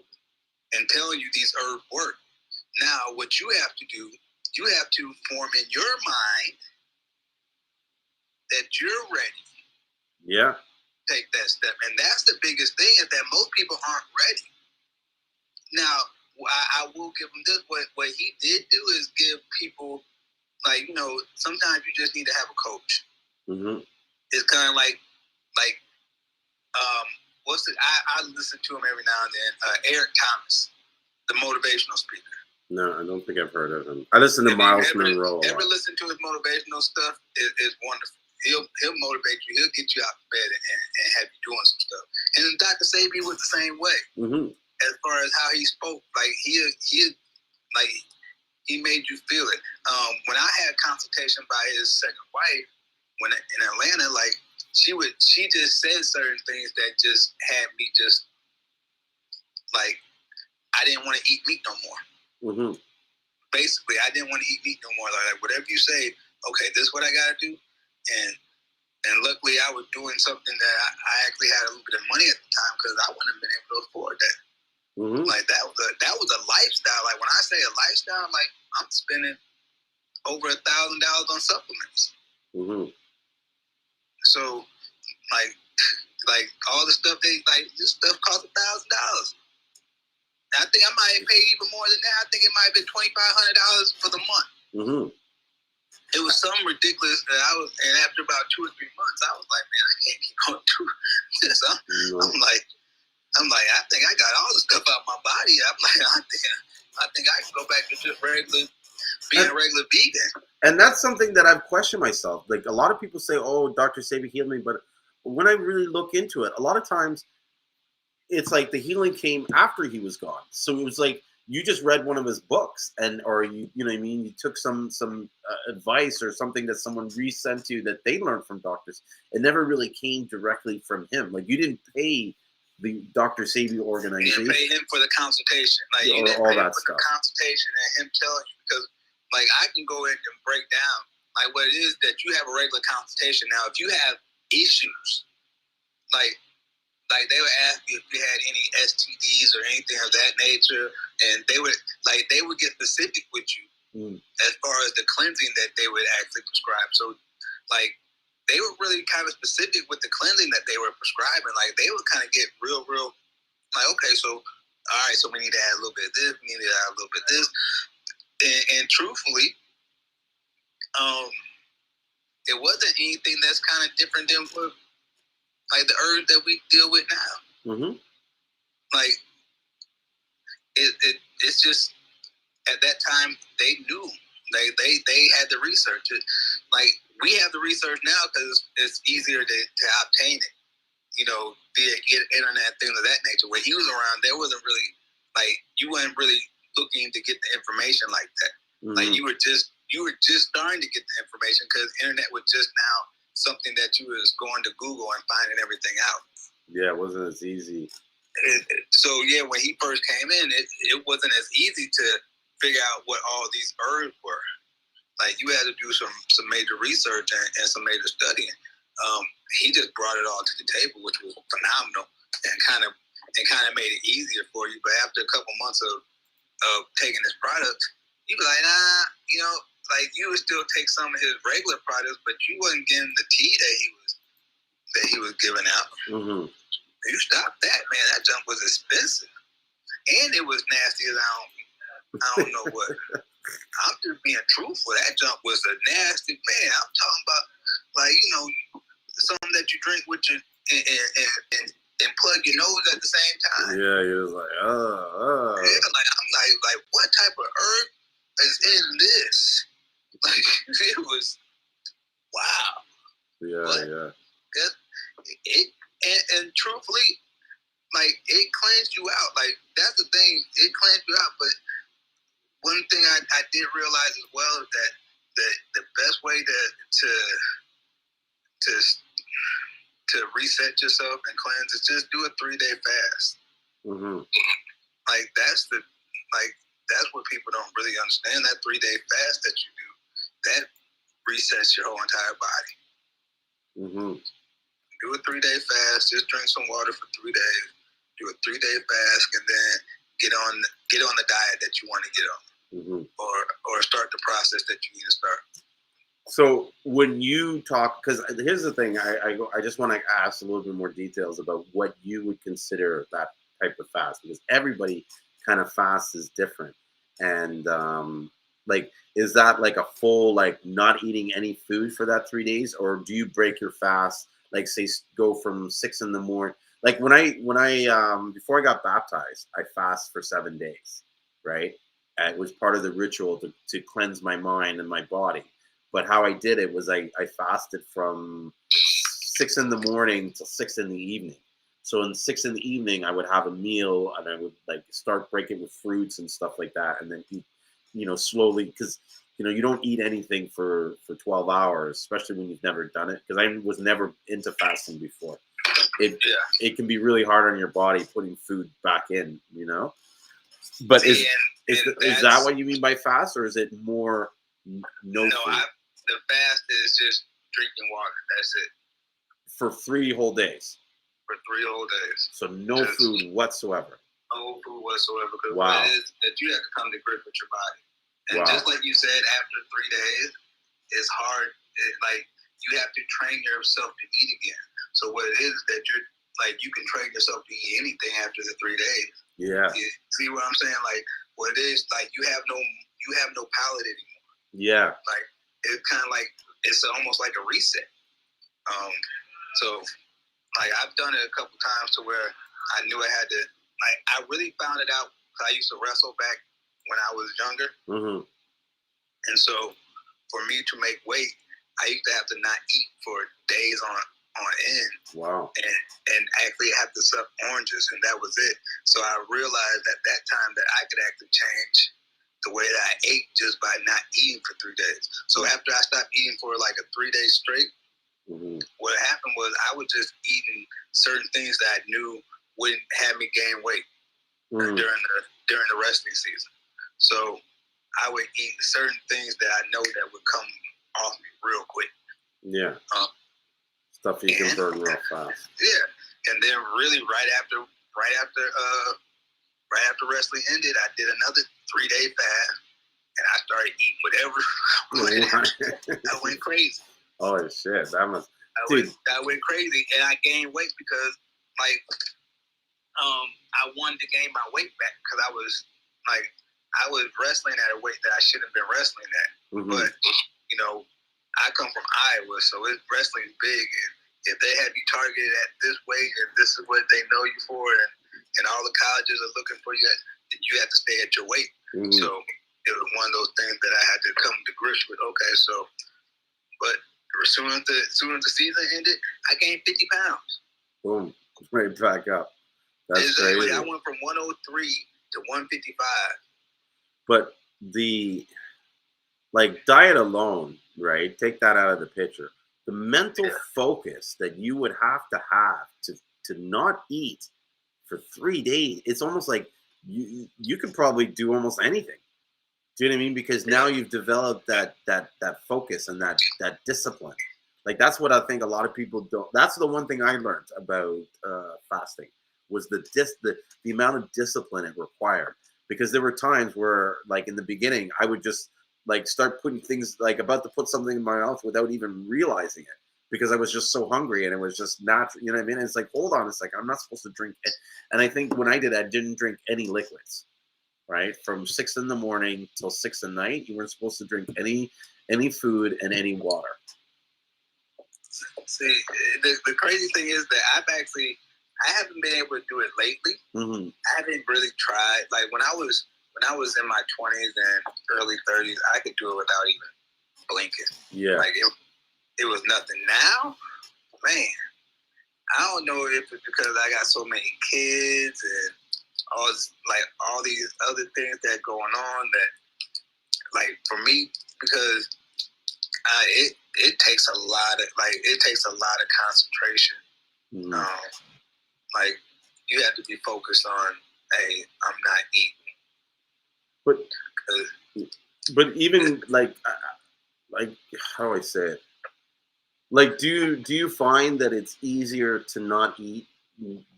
and telling you these herbs work. Now, what you have to do, you have to form in your mind that you're ready. Yeah. Take that step. And that's the biggest thing, is that most people aren't ready. Now, I will give him this. What he did do is give people, like, sometimes you just need to have a coach. Mm-hmm. It's kind of like I listen to him every now and then. Eric Thomas, the motivational speaker. No, I don't think I've heard of him. I listen to Miles Monroe. Ever listen to his motivational stuff? Is wonderful. He'll motivate you. He'll get you out of bed and have you doing some stuff. And then Dr. Sebi was the same way. Mm-hmm. As far as how he spoke, like he made you feel it. When I had consultation by his second wife, when in Atlanta, like, she just said certain things that just had me just like, I didn't want to eat meat no more. Mm-hmm. Basically, I didn't want to eat meat no more. Like, whatever you say, okay, this is what I gotta do. And luckily, I was doing something that I actually had a little bit of money at the time, because I wouldn't have been able to afford that. Mm-hmm. Like, that was a lifestyle. Like, when I say a lifestyle, like, I'm spending over $1,000 on supplements. Mm-hmm. So, like all the stuff this stuff costs $1,000. I think I might have paid even more than that. I think it might have been $2,500 for the month. Mm-hmm. It was something ridiculous that and after about 2 or 3 months, I was like, man, I can't keep going through this. I'm like, I think I got all the stuff out of my body. I'm like, I think I can go back to just being a regular vegan. And that's something that I've questioned myself. Like, a lot of people say, "Oh, Dr. Sebi healed me," but when I really look into it, a lot of times it's like the healing came after he was gone. So it was like you just read one of his books, or you know what I mean, you took some advice or something that someone resent to you that they learned from doctors. It never really came directly from him. Like, you didn't pay the Dr. Sebi organization. You didn't pay him for the consultation. Like, you didn't pay him for the consultation and him telling you, because, like, I can go in and break down, like, what it is that you have a regular consultation. Now, if you have issues, like they would ask you if you had any STDs or anything of that nature, and they would get specific with you as far as the cleansing that they would actually prescribe. So, like, they were really kind of specific with the cleansing that they were prescribing. Like, they would kind of get real, like, okay, so, all right, so we need to add a little bit of this, we need to add a little bit of this. And truthfully, it wasn't anything that's kind of different than what, like, the herbs that we deal with now. Mm-hmm. Like, it's just, at that time, they knew. They had the research. Like, we have the research now because it's easier to obtain it, via internet, things of that nature. When he was around, there wasn't really, like, you weren't really looking to get the information like that. Mm-hmm. Like, you were just you were just starting to get the information because internet was just now something that you was going to Google and finding everything out. Yeah, it wasn't as easy. So yeah, when he first came in, it wasn't as easy to figure out what all these herbs were. Like you had to do some major research and some major studying. He just brought it all to the table, which was phenomenal, and kind of made it easier for you. But after a couple months of taking his products, you be like, nah, you know, like you would still take some of his regular products, but you wasn't getting the tea that he was giving out. Mm-hmm. You stop that, man. That junk was expensive, and it was nasty as I don't know what. I'm just being truthful. That junk was a nasty, man. I'm talking about, like, you know, something that you drink with your and plug your nose at the same time. Yeah, he was like, Yeah, like I'm like, what type of herb is in this? Like, it was wow. Yeah, but yeah. And truthfully, like it cleansed you out. Like that's the thing, it cleansed you out. But one thing I did realize as well is that the best way to reset yourself and cleanse is just do a 3-day fast. Mm-hmm. Like that's what people don't really understand. That 3-day fast that you do, that resets your whole entire body. Mm-hmm. Do a 3-day fast. Just drink some water for 3 days. Do a 3-day fast, and then get on the diet that you want to get on, mm-hmm. or start the process that you need to start. So when you talk, because here's the thing, I just want to ask a little bit more details about what you would consider that type of fast, because everybody kind of fast is different, and like, is that like a full, like, not eating any food for that 3 days, or do you break your fast, like, say, go from 6 in the morning? Like when I before I got baptized, I fast for 7 days, right? And it was part of the ritual to cleanse my mind and my body. But how I did it was I fasted from 6 in the morning till 6 in the evening. So in 6 in the evening, I would have a meal, and I would like start breaking with fruits and stuff like that, and then eat, you know, slowly, because you don't eat anything for 12 hours, especially when you've never done it. Because I was never into fasting before. It can be really hard on your body putting food back in, you know. But is that what you mean by fast, or is it more no food? The fast is just drinking water. That's it. For 3 whole days. For 3 whole days. So no food whatsoever. No food whatsoever. Because wow. What it is that you have to come to grip with your body. And just like you said, after 3 days, it's hard. Like you have to train yourself to eat again. So what it is that you're like, you can train yourself to eat anything after the 3 days. Yeah. You see what I'm saying? Like what it is, like you have no palate anymore. Yeah. Like it's kind of like it's almost like a reset. So like I've done it a couple times to where I knew I had to. Like I really found it out because I used to wrestle back when I was younger. Mm-hmm. And so for me to make weight, I used to have to not eat for days on end. Wow. And actually have to suck oranges, and that was it. So I realized at that time that I could actually change the way that I ate just by not eating for 3 days. So after I stopped eating for like a 3 days straight, mm-hmm. what happened was I was just eating certain things that I knew wouldn't have me gain weight during the wrestling season. So I would eat certain things that I know that would come off me real quick. Yeah. Stuff you can burn real fast. Yeah. And then really right after wrestling ended, I did another 3-day fast, and I started eating whatever. I went crazy. Oh shit, that must. I went crazy, and I gained weight because, like, I wanted to gain my weight back because I was wrestling at a weight that I shouldn't have been wrestling at. Mm-hmm. But you know, I come from Iowa, so wrestling's big, and if they have you targeted at this weight and this is what they know you for, and all the colleges are looking for you, then you have to stay at your weight. Mm-hmm. So it was one of those things that I had to come to grips with. Okay, so, but as soon as the season ended, I gained 50 pounds. Boom, right back up. That's exactly. crazy. I went from 103 to 155. But Like diet alone, right? Take that out of the picture. The mental Yeah. focus that you would have to not eat for 3 days, it's almost like you could probably do almost anything. Do you know what I mean? Because now Yeah. you've developed that focus and that discipline. Like that's what I think a lot of people don't. That's the one thing I learned about fasting was the amount of discipline it required. Because there were times where, like in the beginning, I would just like start putting things like about to put something in my mouth without even realizing it because I was just so hungry and it was just natural. You know what I mean? And it's like, hold on, it's like I'm not supposed to drink it. And I think when I did, I didn't drink any liquids, right? From 6 in the morning till 6 at night, you weren't supposed to drink any food and any water. See, the crazy thing is that I haven't been able to do it lately. Mm-hmm. I haven't really tried. Like when I was in my 20s and early 30s, I could do it without even blinking. Yeah. Like it was nothing. Now, man, I don't know if it's because I got so many kids and all these other things that going on that, like for me, because it takes a lot of concentration. Mm-hmm. Like you have to be focused on, hey, I'm not eating. But even like how do I say it? Like, do you find that it's easier to not eat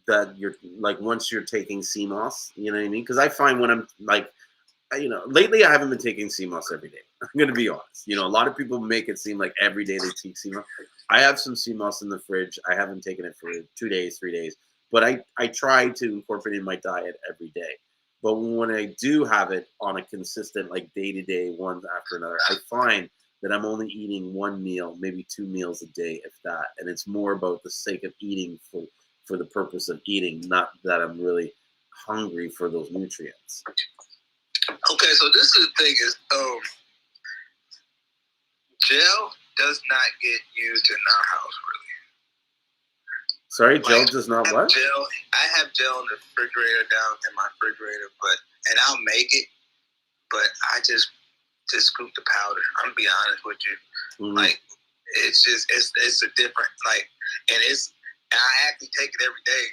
that you're like once you're taking CMOS? You know what I mean? Because I find when I'm like, lately I haven't been taking CMOS every day. I'm gonna be honest. A lot of people make it seem like every day they take CMOS. I have some CMOS in the fridge. I haven't taken it for 2 days, 3 days, but I try to incorporate it in my diet every day. But when I do have it on a consistent, like day to day, one after another, I find that I'm only eating one meal, maybe 2 meals a day, if that. And it's more about the sake of eating for the purpose of eating, not that I'm really hungry for those nutrients. Okay, so this is the thing is, gel does not get used in our house really. Sorry, gel does not what? I have gel in the refrigerator down in my refrigerator, and I'll make it, but I just scoop the powder. I'm gonna be honest with you. Mm-hmm. Like it's a different and I actually take it every day,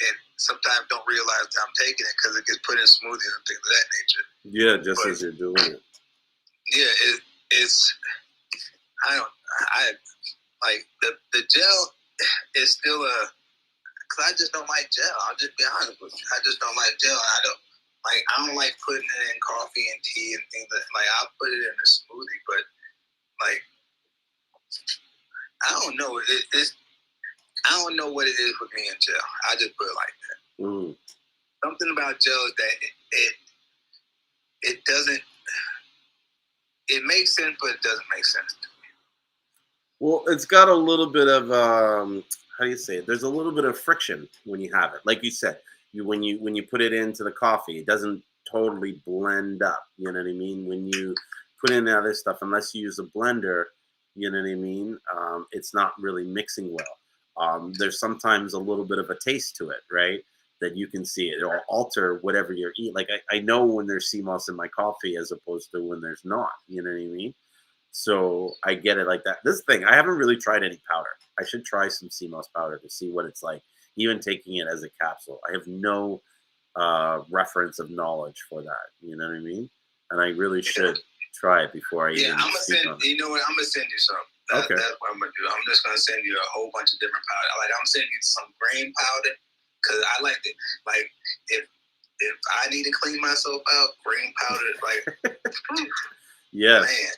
and sometimes don't realize that I'm taking it because it gets put in smoothies and things of that nature. Yeah, just as you're doing it. Yeah, it's the gel is still because I just don't like gel. I'll just be honest with you. I just don't like gel. I don't like putting it in coffee and tea and things I'll put it in a smoothie, but I don't know. I don't know what it is with me and gel. I just put it like that. Mm. Something about gel is that it doesn't. It makes sense, but it doesn't make sense to me. Well, it's got a little bit of how do you say it? There's a little bit of friction when you have it. Like you said, when you put it into the coffee, it doesn't totally blend up. You know what I mean? When you put in other stuff, unless you use a blender, you know what I mean? It's not really mixing well. There's sometimes a little bit of a taste to it, right? That you can see it. It'll alter whatever you're eating. Like I know when there's CMOS in my coffee as opposed to when there's not. You know what I mean? So I get it like that. This thing, I haven't really tried any powder. I should try some CMOS powder to see what it's like, even taking it as a capsule. I have no reference of knowledge for that. You know what I mean? And I really should try it before I even speak on it. You know what? I'm going to send you some. Okay. That's what I'm going to do. I'm just going to send you a whole bunch of different powder. I'm sending you some green powder because I like it. Like, if I need to clean myself out, green powder, yes. Man.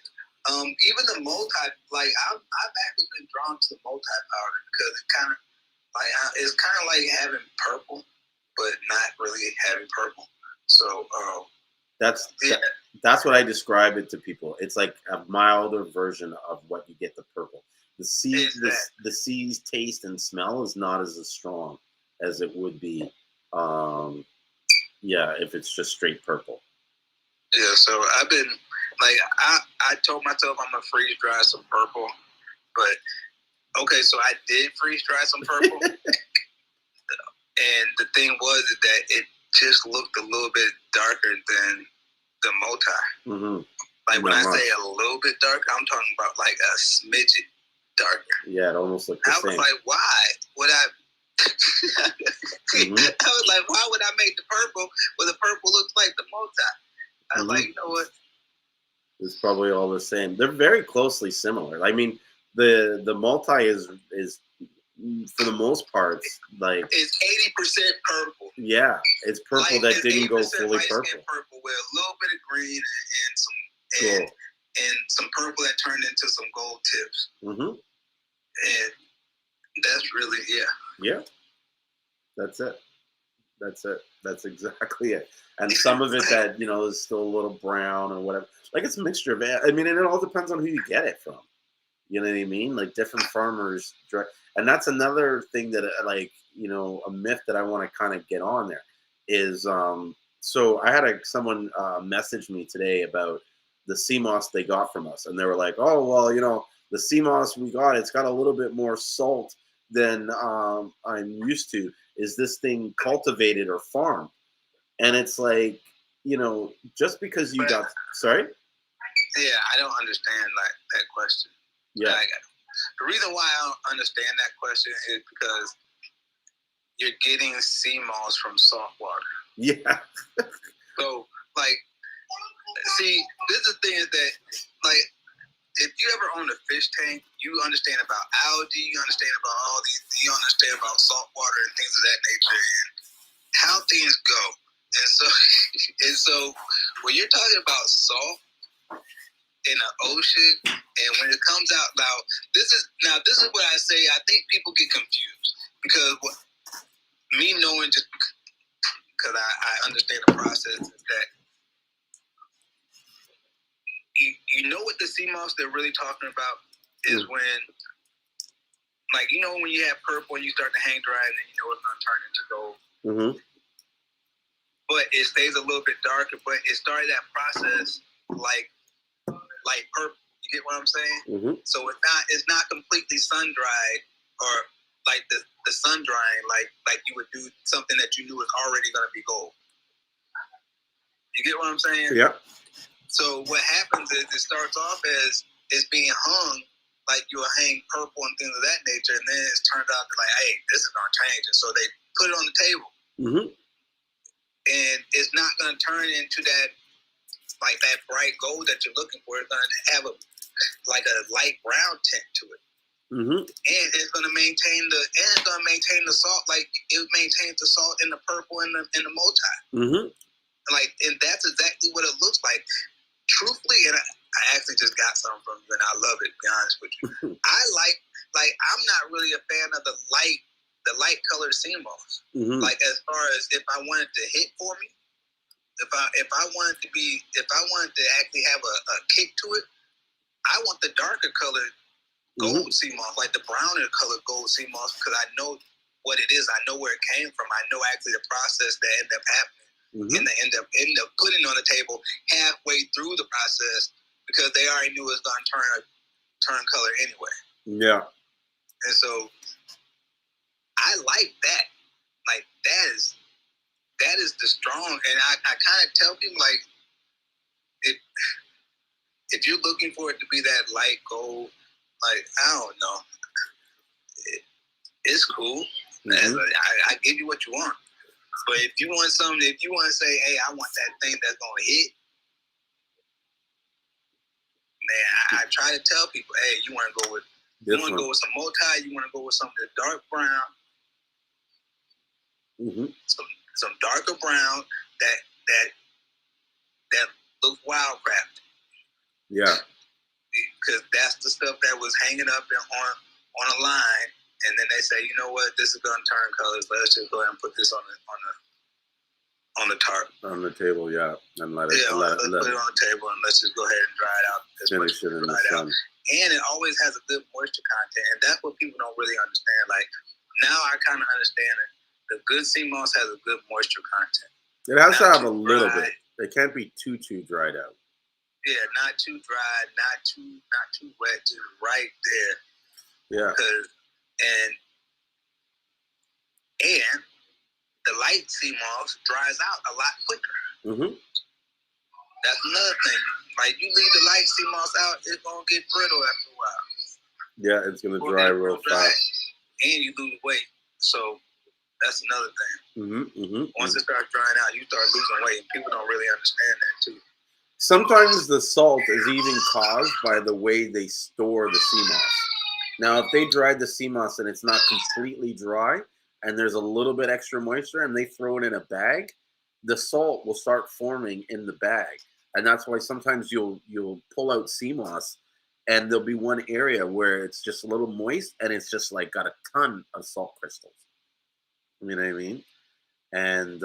Even the multi, I've actually been drawn to the multi powder because it's kind of like having purple, but not really having purple. So that's what I describe it to people. It's like a milder version of what you get the purple. The seed's taste and smell is not as strong as it would be, if it's just straight purple. Yeah, so I've been I told myself I'm gonna freeze dry some purple, but okay, so I did freeze dry some purple, and the thing was that it just looked a little bit darker than the multi. Mm-hmm. Like when I say a little bit darker, I'm talking about like a smidget darker. Yeah, it almost looked the same. I was like, why would I? I was like, why would I make the purple where the purple looks like the multi? I was like, you know what? It's probably all the same. They're very closely similar. I mean, the multi is for the most part like it's 80% purple. Yeah, it's purple that didn't go fully purple. Purple with a little bit of green and some purple that turned into some gold tips. And that's really Yeah. That's it. That's exactly it. And some of it that, is still a little brown or whatever. Like it's a mixture of it. I mean, and it all depends on who you get it from. You know what I mean? Like different farmers. And that's another thing that a myth that I want to kind of get on there is, so I had someone message me today about the Seamoss they got from us. And they were like, oh, well, the Seamoss we got, it's got a little bit more salt than I'm used to. Is this thing cultivated or farmed? And it's like, just because you got, sorry? Yeah, I don't understand that question. Yeah. The reason why I don't understand that question is because you're getting sea moss from salt water. Yeah. So, see, this is the thing is that, if you ever own a fish tank, you understand about algae, you understand about all these, you understand about salt water and things of that nature, and how things go. And so, when you're talking about salt in the ocean, and when it comes out, this is what I say. I think people get confused because me knowing just because I understand the process is that you know what the sea moss they're really talking about is when, when you have purple and you start to hang dry and then it's going to turn into gold. But it stays a little bit darker, but it started that process like purple. You get what I'm saying? So it's not completely sun dried or like the sun drying like you would do something that you knew was already going to be gold. You get what I'm saying? Yeah. So what happens is it starts off as it's being hung like you'll hang purple and things of that nature, and then it's turned out to hey, this is going to change. And so they put it on the table. And it's not going to turn into that bright gold that you're looking for. It's going to have a light brown tint to it. And it's going to maintain the salt like it maintains the salt in the purple and the multi. And that's exactly what it looks like. Truthfully, and I actually just got some from you, and I love it. To be honest with you, I'm not really a fan of the light colored sea moss. As far as if I wanted to hit for me, if I wanted to actually have a kick to it, I want the darker colored gold sea moss, like the browner colored gold sea moss, because I know what it is. I know where it came from. I know actually the process that ended up happening. And they end up putting on the table halfway through the process because they already knew it was going to turn color anyway. Yeah. And so I like that. That is the strong. And I kind of tell people if you're looking for it to be that light gold, I don't know, it's cool. I give you what you want. But if you want to say, hey, I want that thing that's going to hit, man, I try to tell people, hey, you want to go with some multi, you want to go with something that's dark brown, some darker brown that looks wildcraft. Yeah. Because that's the stuff that was hanging up on a line. And then they say, you know what, this is going to turn colors. Let's just go ahead and put this on the tarp. On the table, yeah. And let it put it on the table and let's just go ahead and dry it out. Finish it in the sun. And it always has a good moisture content. And that's what people don't really understand. Now I kind of understand it. The good sea moss has a good moisture content. It has to have a little bit. It can't be too dried out. Yeah, not too dry, not too wet, just right there. Yeah. And the light sea moss dries out a lot quicker. That's another thing. Like you leave the light sea moss out, it's gonna get brittle after a while. Yeah, it's gonna dry real fast. And you lose weight. So that's another thing. Once it starts drying out, you start losing weight. And people don't really understand that too. Sometimes the salt is even caused by the way they store the sea moss. Now, if they dried the sea moss and it's not completely dry and there's a little bit extra moisture and they throw it in a bag, the salt will start forming in the bag. And that's why sometimes you'll pull out sea moss and there'll be one area where it's just a little moist and it's just like got a ton of salt crystals. You know what I mean? And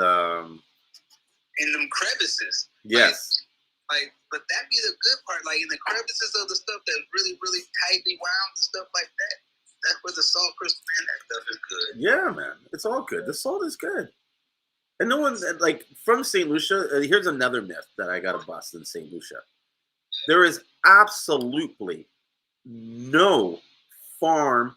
in them crevices. Yes. But that'd be the good part. Like in the crevices of the stuff that's really, really tightly wound and stuff like that. That's where the salt crystal and that stuff is good. Yeah, man. It's all good. The salt is good. And no one, like, from St. Lucia, here's another myth that I got to bust in St. Lucia. There is absolutely no farm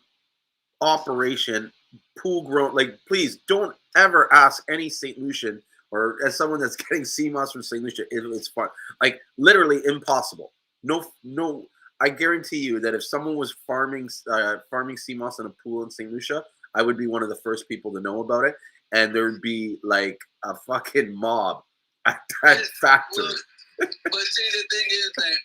operation, pool grown. Like, please don't ever ask any St. Lucian or as someone that's getting sea moss from St. Lucia, it's fun. Like, literally impossible. No. I guarantee you that if someone was farming sea moss in a pool in St. Lucia, I would be one of the first people to know about it. And there'd be like a fucking mob at that factory. But see, the thing is that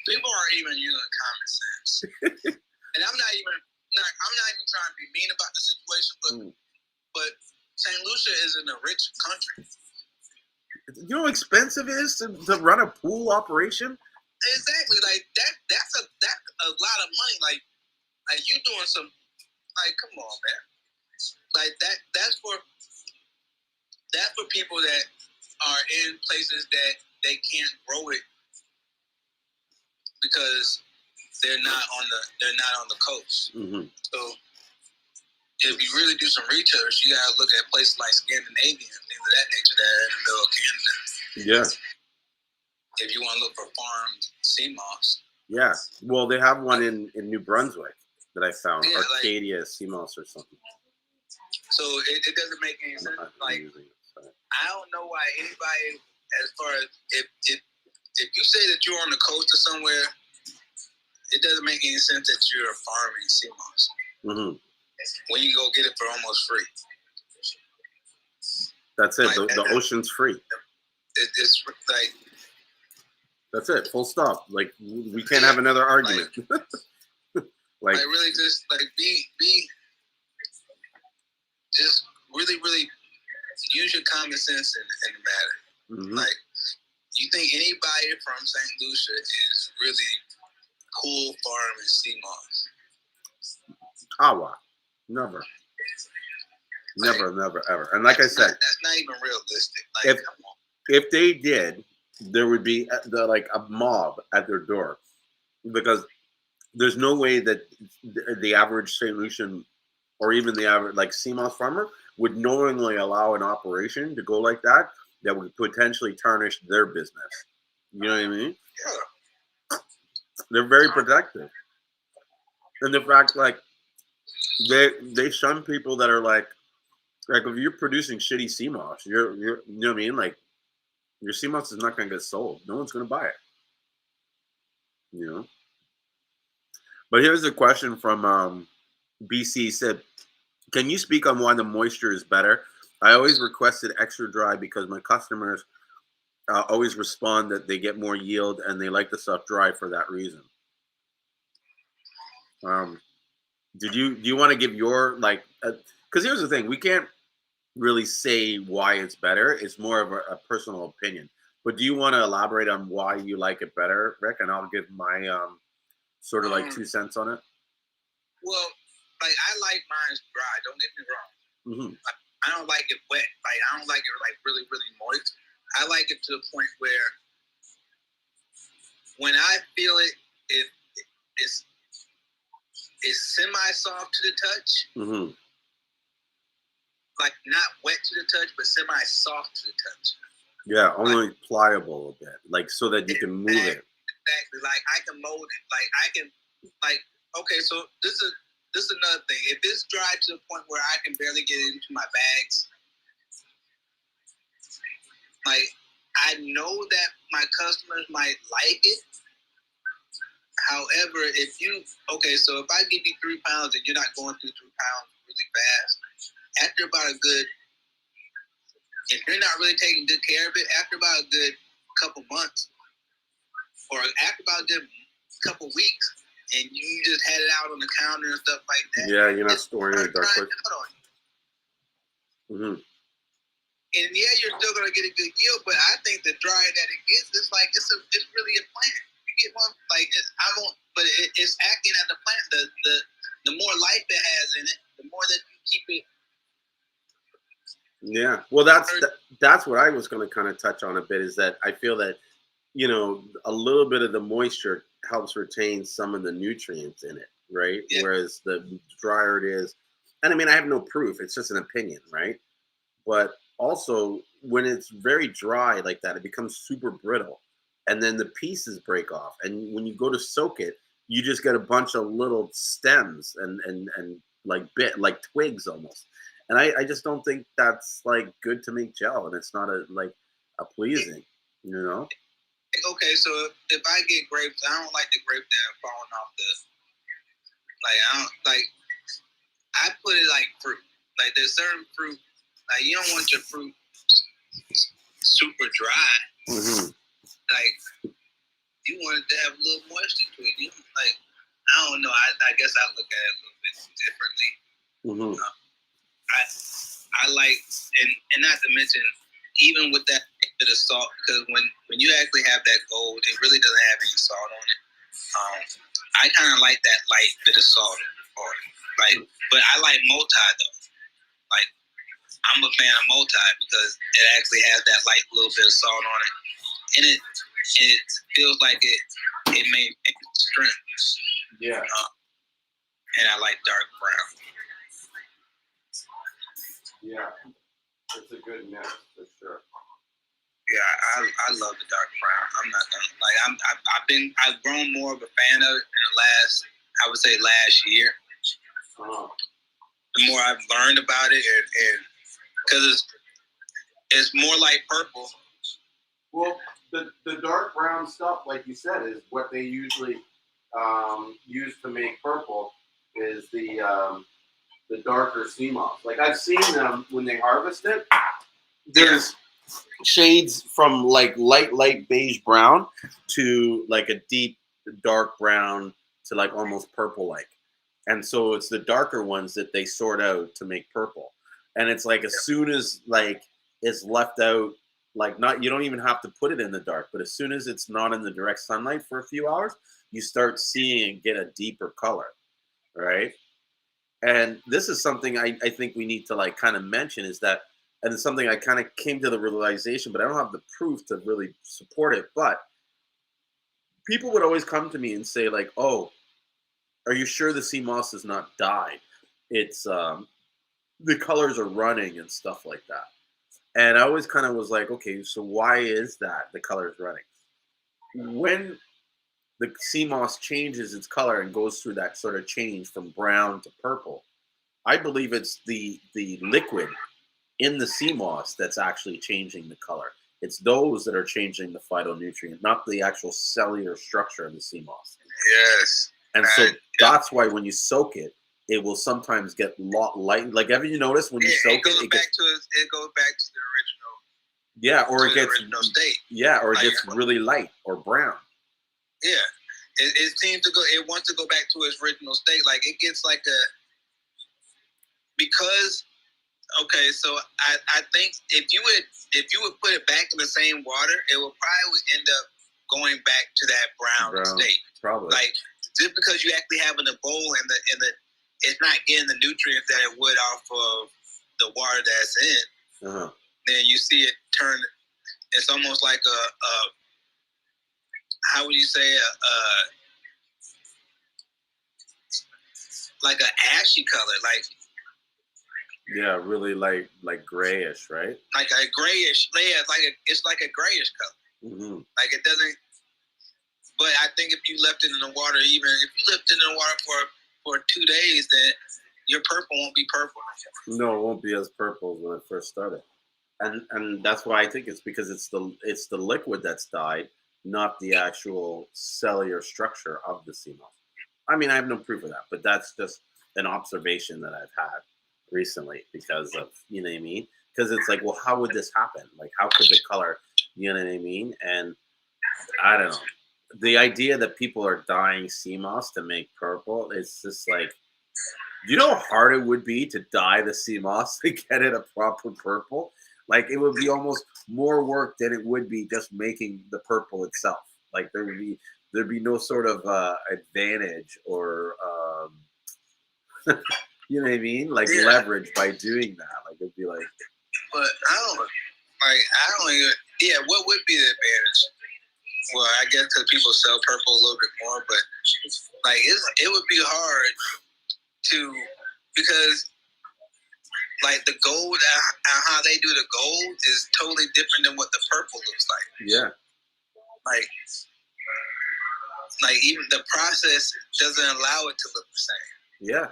people aren't even using common sense. And I'm not even trying to be mean about the situation, but St. Lucia isn't a rich country. You know how expensive it is to run a pool operation? Exactly. Like that's a lot of money. Like you doing some, like, come on, man. Like that's for people that are in places that they can't grow it because they're not on the coast. So if you really do some research, you gotta look at places like Scandinavia and things of that nature that are in the middle of Canada. Yeah. If you want to look for farmed sea moss. Yeah. Well, they have one in New Brunswick that I found. Yeah, Arcadia sea moss or something. So it doesn't make any sense. Like, I don't know why anybody, as far as if you say that you're on the coast or somewhere, it doesn't make any sense that you're farming sea moss. When you can go get it for almost free. That's it. Like, the ocean's free. It's like. That's it. Full stop. Like, we can't have another argument. Like really just like be just really, really use your common sense in the matter. Like, you think anybody from St. Lucia is really cool farming sea moss? Awa. Never. Never, ever. And like I said, that's not even realistic. Like, if they did, there would be a mob at their door, because there's no way that the average St. Lucian or even the average sea moss farmer would knowingly allow an operation to go like that would potentially tarnish their business. You know what I mean? Yeah. They're very protective. And the fact, like, they shun people that are like if you're producing shitty sea moss, you're you know what I mean? Like, your sea moss is not going to get sold. No one's going to buy it. You know? But here's a question from BC. Said, can you speak on why the moisture is better? I always requested extra dry because my customers always respond that they get more yield and they like the stuff dry for that reason. Do you want to give your, like, because here's the thing, we can't really say why it's better. It's more of a personal opinion. But do you want to elaborate on why you like it better, Rick? And I'll give my sort of like 2 cents on it. Well, like, I like mine dry. Don't get me wrong. I don't like it wet. Like, I don't like it like really, really moist. I like it to the point where when I feel it, it's semi-soft to the touch. Like, not wet to the touch, but semi-soft to the touch. Yeah, only pliable a bit, like, so that you can move it. Exactly. Like, I can mold it. Like, I can, like, okay, so this is another thing. If it's dry to the point where I can barely get it into my bags, like, I I know that my customers might like it. However, if I give you 3 pounds and you're not going through 3 pounds really fast, after about a good, if you're not really taking good care of it, after about a good couple months, or after about a good couple weeks, and you just had it out on the counter and stuff like that. Yeah, you're not storing it in dark place. And yeah, you're still gonna get a good yield, but I think the drier that it gets, it's really a plant. You get one it's acting as a plant. The more life it has in it, the more that you keep it. Yeah, well, that's what I was going to kind of touch on a bit, is that I feel that, you know, a little bit of the moisture helps retain some of the nutrients in it, right? Yeah. Whereas the drier it is, and I mean, I have no proof, it's just an opinion, right? But also, when it's very dry like that, it becomes super brittle, and then the pieces break off. And when you go to soak it, you just get a bunch of little stems and like twigs almost. And I just don't think that's like good to make gel, and it's not a pleasing, you know. Okay, so if I get grapes, I don't like the grape that are falling off I put it like fruit. Like there's certain fruit, like you don't want your fruit super dry. Mm-hmm. Like you want it to have a little moisture to it. I don't know. I guess I look at it a little bit differently. Mm-hmm. I like, and not to mention, even with that bit of salt, because when you actually have that gold, it really doesn't have any salt on it. I kind of like that light bit of salt on it. But I like multi though. Like, I'm a fan of multi because it actually has that light little bit of salt on it, and it feels like it maintains strength. Yeah. And I like dark brown. Yeah, it's a good mix for sure. Yeah, I love the dark brown. I'm not gonna I've grown more of a fan of it in last year. The more I've learned about it, and because it's more like purple. Well, the dark brown stuff, like you said, is what they usually use to make purple. Is the darker Seamoss. Like I've seen them when they harvest it. There's shades from like light beige brown to like a deep dark brown to like almost purple like. And so it's the darker ones that they sort out to make purple. And it's like as soon as like it's left out, like not, you don't even have to put it in the dark, but as soon as it's not in the direct sunlight for a few hours, you start seeing it get a deeper color, right? And this is something I think we need to like kind of mention, is that, and it's something I kind of came to the realization, but I don't have the proof to really support it. But people would always come to me and say like, "Oh, are you sure the Seamoss is not dyed? It's the colors are running and stuff like that." And I always kind of was like, "Okay, so why is that the color is running?" When the Seamoss changes its color and goes through that sort of change from brown to purple, I believe it's the liquid in the Seamoss that's actually changing the color. It's those that are changing the phytonutrient, not the actual cellular structure of the Seamoss. Yes. And so that's why when you soak it, it will sometimes get light. Like, ever you notice when you soak it goes back to the original. Yeah, or it gets original state. Yeah, or it gets really light or brown. Yeah, it seems to go. It wants to go back to its original state. Like it gets like because. Okay, so I think if you would put it back in the same water, it will probably end up going back to that brown state. Probably. Like just because you actually have in the bowl and the it's not getting the nutrients that it would off of the water that's in. Then you see it turn. It's almost like a how would you say like an ashy color, like. Yeah, really like grayish, right? Like a grayish, yeah, it's like a grayish color. Mm-hmm. Like it doesn't. But I think if you left it in the water, even if you left it in the water for 2 days, then your purple won't be purple. No, it won't be as purple as when it first started. And that's why I think it's because it's the liquid that's dyed, not the actual cellular structure of the sea moss. I mean, I have no proof of that, but that's just an observation that I've had recently because of, you know what I mean? Because it's like, well, how would this happen? Like, how could the color, you know what I mean? And I don't know. The idea that people are dyeing sea moss to make purple, it's just like, do you know how hard it would be to dye the sea moss to get it a proper purple? Like, it would be almost more work than it would be just making the purple itself. Like, there'd be no sort of advantage or you know what I mean? Like leverage by doing that. Like, it'd be like, but I don't even. Yeah, what would be the advantage? Well, I guess because people sell purple a little bit more, but like it would be hard to, because like the gold, how they do the gold is totally different than what the purple looks like. yeah, like even the process doesn't allow it to look the same. yeah.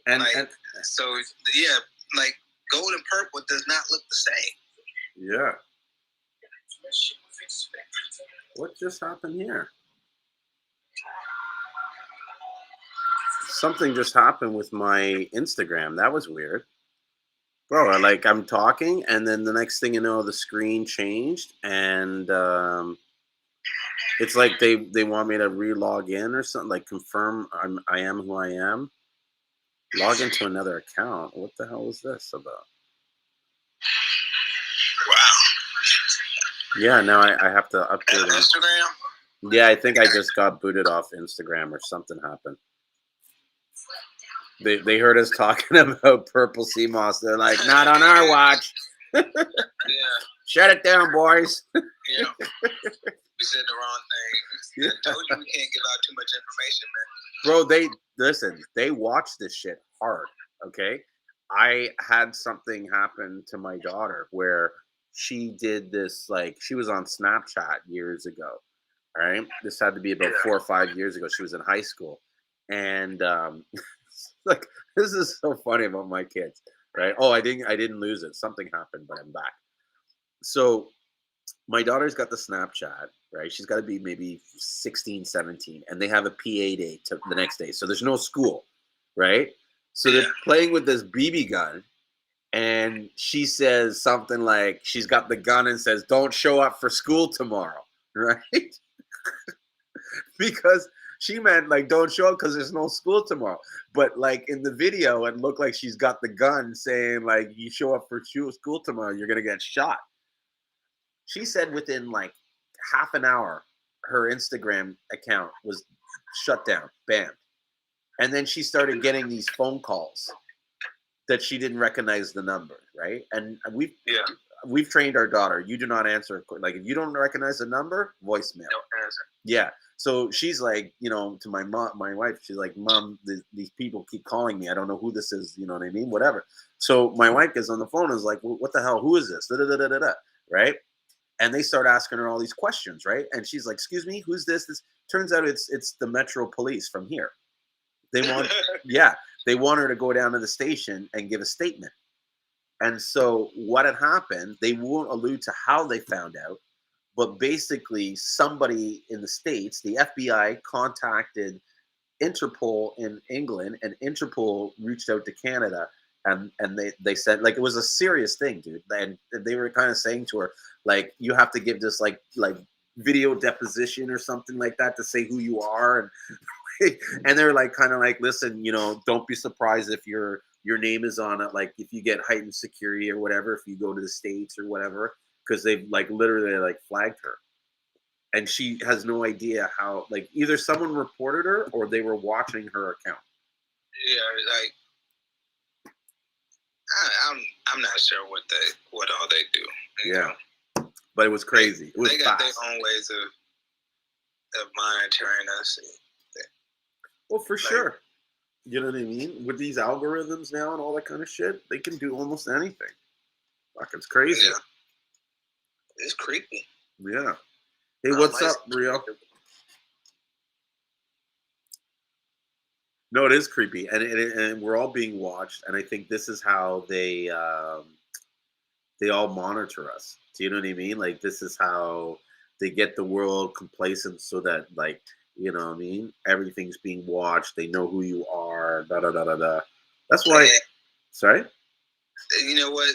And, like, and so yeah, like gold and purple does not look the same. yeah. What just happened here? Something just happened with my Instagram. That was weird. Bro, like I'm talking, and then the next thing you know, the screen changed, and it's like they want me to re-log in or something, like confirm I am who I am. Log into another account. What the hell is this about? Wow. Yeah, now I have to update it. Instagram? Yeah, I think I just got booted off Instagram or something happened. They heard us talking about purple sea moss. They're like, not on our watch. Yeah. Shut it down, boys. Yeah. We said the wrong thing. I told you we can't give out too much information, man. Bro, they watch this shit hard. Okay. I had something happen to my daughter where she did this, like, she was on Snapchat years ago. All right. This had to be about 4 or 5 years ago. She was in high school. And like, this is so funny about my kids, right? Oh, I didn't lose it. Something happened, but I'm back. So my daughter's got the Snapchat, right? She's got to be maybe 16, 17, and they have a PA day the next day. So there's no school, right? So they're playing with this BB gun, and she says something like, she's got the gun and says, don't show up for school tomorrow, right? Because she meant like, don't show up because there's no school tomorrow. But like in the video, it looked like she's got the gun saying like, you show up for school tomorrow, you're going to get shot. She said within like half an hour, her Instagram account was shut down, banned. And then she started getting these phone calls that she didn't recognize the number, right? And we've trained our daughter. You do not answer. Like, if you don't recognize the number, voicemail. Don't answer. Yeah. So she's like, you know, to my mom, my wife, she's like, Mom, these people keep calling me. I don't know who this is. You know what I mean? Whatever. So my wife gets on the phone and is like, well, what the hell? Who is this? Da, da, da, da, da, right? And they start asking her all these questions, right? And she's like, excuse me, who's this? This turns out it's the Metro Police from here. They want, they want her to go down to the station and give a statement. And so what had happened, they won't allude to how they found out, but basically somebody in the States, the FBI contacted Interpol in England, and Interpol reached out to Canada, and they said, like, it was a serious thing, dude. And they were kind of saying to her, like, you have to give this like video deposition or something like that to say who you are. And and they're like, kind of like, listen, you know, don't be surprised if your name is on it, like if you get heightened security or whatever, if you go to the States or whatever, because they've like literally like flagged her. And she has no idea how, like, either someone reported her or they were watching her account. Yeah, like I'm not sure what all they do. Yeah, but it was crazy. It was they got fast. their own ways of monitoring us. Well, for sure. You know what I mean? With these algorithms now and all that kind of shit, they can do almost anything. Fuck, it's crazy. Yeah. It's creepy. Yeah. Hey, what's up, Rio? No, it is creepy, and we're all being watched. And I think this is how they they all monitor us. Do you know what I mean? Like this is how they get the world complacent so that like, you know what I mean? Everything's being watched. They know who you are. Da da da da da. That's why. Sorry. You know what?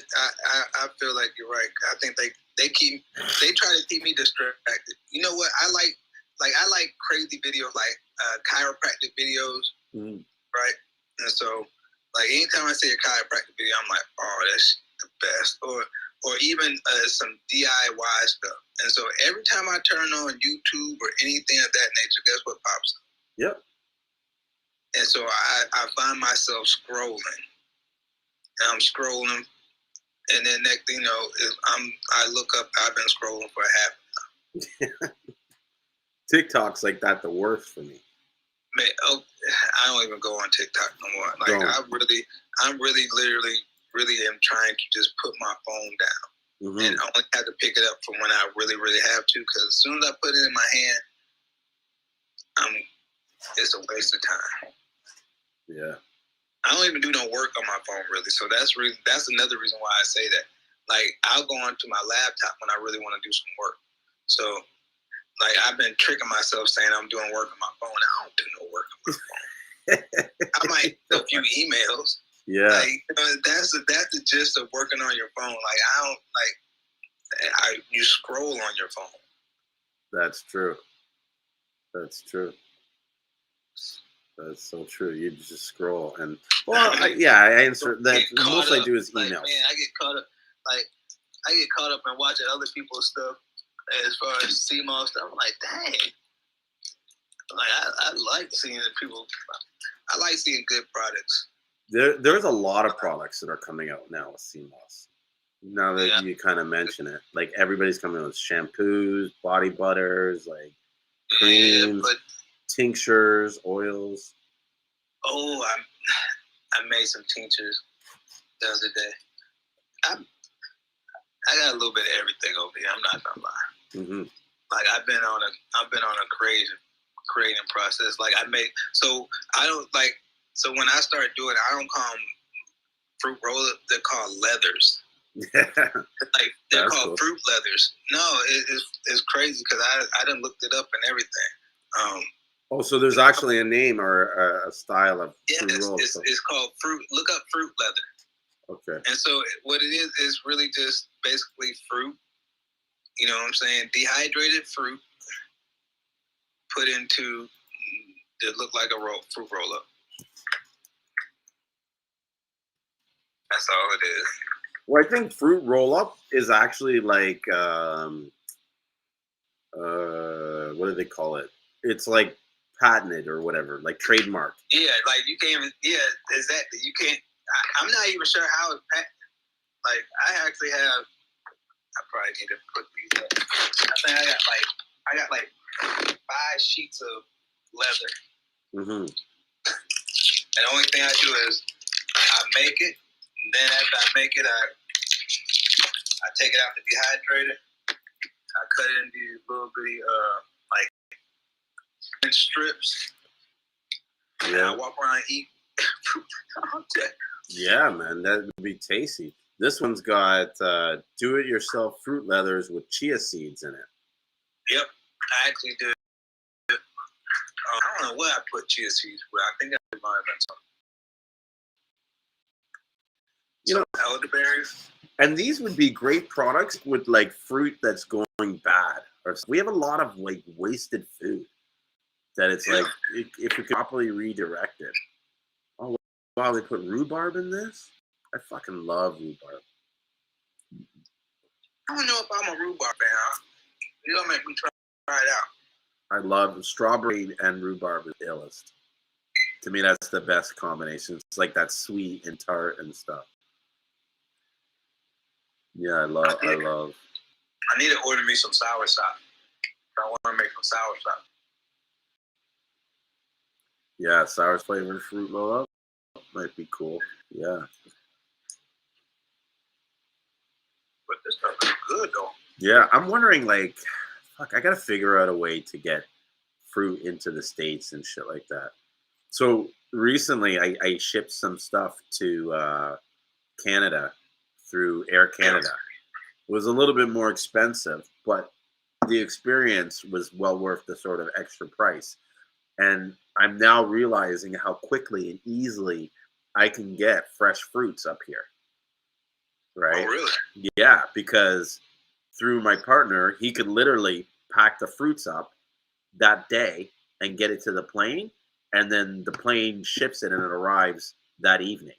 I feel like you're right. I think they try to keep me distracted. You know what? I like crazy videos like chiropractic videos, right? And so like anytime I see a chiropractic video, I'm like, oh, that's the best. Or even some DIY stuff. And so every time I turn on YouTube or anything of that nature, guess what pops up? Yep. And so I find myself scrolling. And I'm scrolling, and then next thing you know, I look up. I've been scrolling for half an hour. TikTok's like that the worst for me. Man, I don't even go on TikTok no more. Like I'm really, literally, really am trying to just put my phone down, and I only have to pick it up from when I really, really have to. Because as soon as I put it in my hand, it's a waste of time. Yeah. I don't even do no work on my phone really, so that's another reason why I say that. Like I'll go onto my laptop when I really want to do some work. So, like I've been tricking myself saying I'm doing work on my phone. I don't do no work on my phone. I might do a few emails. Yeah. Like that's the gist of working on your phone. Like I don't like you scroll on your phone. That's true. That's true. That's so true. You just scroll and I answer that. Most I do is emails. Like, man, I get caught up in watching other people's stuff as far as Seamoss stuff. I'm like, dang. Like I like seeing people. I like seeing good products. There's a lot of products that are coming out now with Seamoss. Now that you kind of mention it, like everybody's coming out with shampoos, body butters, like creams, tinctures, oils. Oh, I made some tinctures the other day. I got a little bit of everything over here. I'm not gonna lie. Like I've been on a creating process. Like so when I start doing it, I don't call them fruit roll up. They're called leathers. Like they're called fruit leathers. No, it's crazy because I done looked it up and everything. So there's actually a name or a style of fruit roll. It's called fruit. Look up fruit leather. Okay. And so what it is really just basically fruit. You know what I'm saying? Dehydrated fruit put into it look like a fruit roll up. That's all it is. Well, I think fruit roll up is actually like what do they call it? It's like patented or whatever, like trademark. Yeah, like you can't even. Yeah, exactly. You can't. I'm not even sure how it's patented. Like I actually have. I probably need to put these up. I think I got like 5 sheets of leather. And the only thing I do is I make it, and then after I make it, I take it out the dehydrator. I cut it into little bitty like strips. Yeah. And I walk around and eat fruit all day. Yeah, man, that would be tasty. This one's got do-it-yourself fruit leathers with chia seeds in it. Yep, I actually did. I don't know what I put chia seeds with. I think I might have been something. Elderberries. And these would be great products with like fruit that's going bad. We have a lot of like wasted food that it's like if we could properly redirect it. Oh wow, they put rhubarb in this? I fucking love rhubarb. I don't know if I'm a rhubarb fan. You don't make me try it out. I love strawberry and rhubarb is illest. To me, that's the best combination. It's like that sweet and tart and stuff. Yeah, I love. I need to order me some soursop. I want to make some soursop. Yeah, sour flavored fruit roll up might be cool. Yeah. But this stuff is good though. Yeah, I'm wondering like, fuck, I gotta figure out a way to get fruit into the States and shit like that. So recently, I shipped some stuff to Canada through Air Canada. It was a little bit more expensive, but the experience was well worth the sort of extra price. And I'm now realizing how quickly and easily I can get fresh fruits up here. Oh, Right? really? Yeah, because through my partner, he could literally pack the fruits up that day and get it to the plane, and then the plane ships it and it arrives that evening.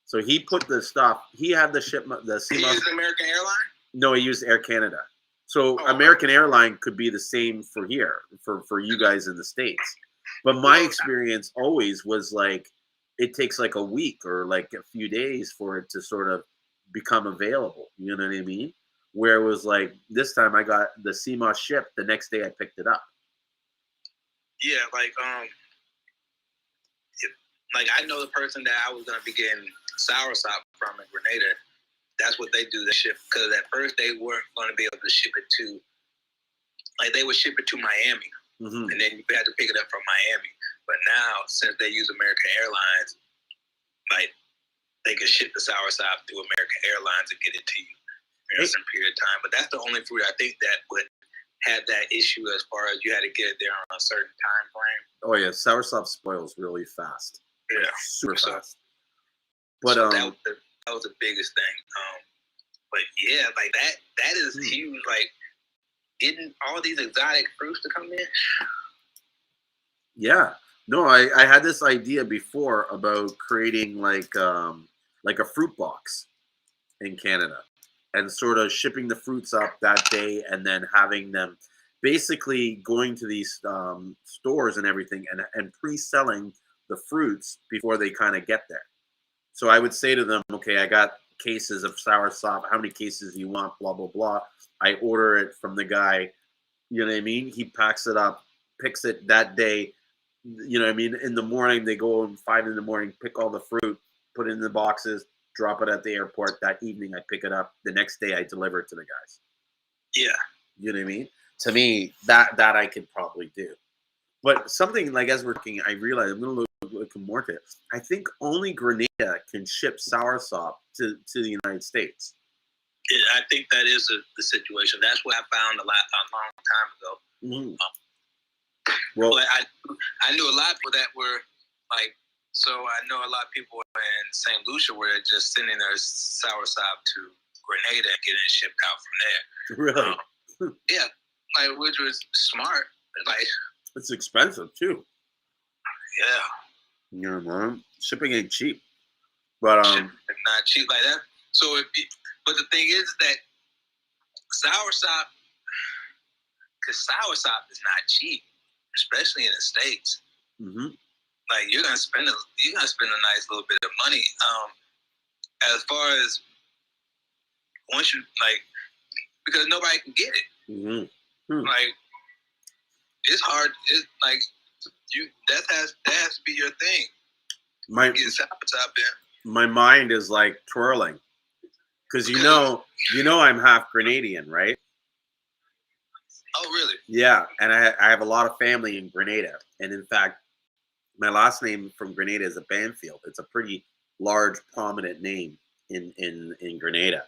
So he put the stuff. He had the shipment. The He Seamoss. used American Airlines? No, he used Air Canada. So Oh, American Airline could be the same for here for you guys in the States. But my experience always was like it takes like a week or like a few days for it to sort of become available. You know what I mean? Where it was like this time I got the Seamoss ship, the next day I picked it up. yeah, like I know the person that I was gonna be getting soursop from in Grenada. That's what they do. They ship because at first they weren't going to be able to ship it to, like they would ship it to Miami, and then you had to pick it up from Miami. But now, since they use American Airlines, like they can ship the soursop through American Airlines and get it to you in a certain period of time. But that's the only fruit I think that would have that issue as far as you had to get it there on a certain time frame. Oh yeah, soursop spoils really fast. Yeah, like, super fast. But so that was the biggest thing. But yeah, like that is huge. Like getting all these exotic fruits to come in. Yeah. No, I had this idea before about creating like a fruit box in Canada and sort of shipping the fruits up that day and then having them basically going to these stores and everything and pre-selling the fruits before they kind of get there. So I would say to them, okay, I got cases of soursop. How many cases do you want? Blah, blah, blah. I order it from the guy. You know what I mean? He packs it up, picks it that day. You know what I mean? In the morning, they go in 5 in the morning, pick all the fruit, put it in the boxes, drop it at the airport. That evening, I pick it up. The next day, I deliver it to the guys. Yeah. You know what I mean? To me, that I could probably do. But something like as we're working, I realized I'm going to look more to it. I think only Grenada can ship soursop to the United States. I think that is the situation. That's what I found a long time ago. Well, but I knew a lot of people that were like, so I know a lot of people in St. Lucia were just sending their soursop to Grenada and getting it shipped out from there. Really? Yeah, like which was smart. Like it's expensive too. Yeah. You know, man, shipping ain't cheap. But not cheap like that. So but the thing is that soursop, because soursop is not cheap, especially in the States. Like you're gonna spend a nice little bit of money. As far as once you like, because nobody can get it. Like it's hard. It's like that has to be your thing. Get soursop in. My mind is like twirling because you know I'm half Grenadian, right? Oh, really? Yeah, and I have a lot of family in Grenada, and in fact, my last name from Grenada is a Banfield. It's a pretty large, prominent name in Grenada,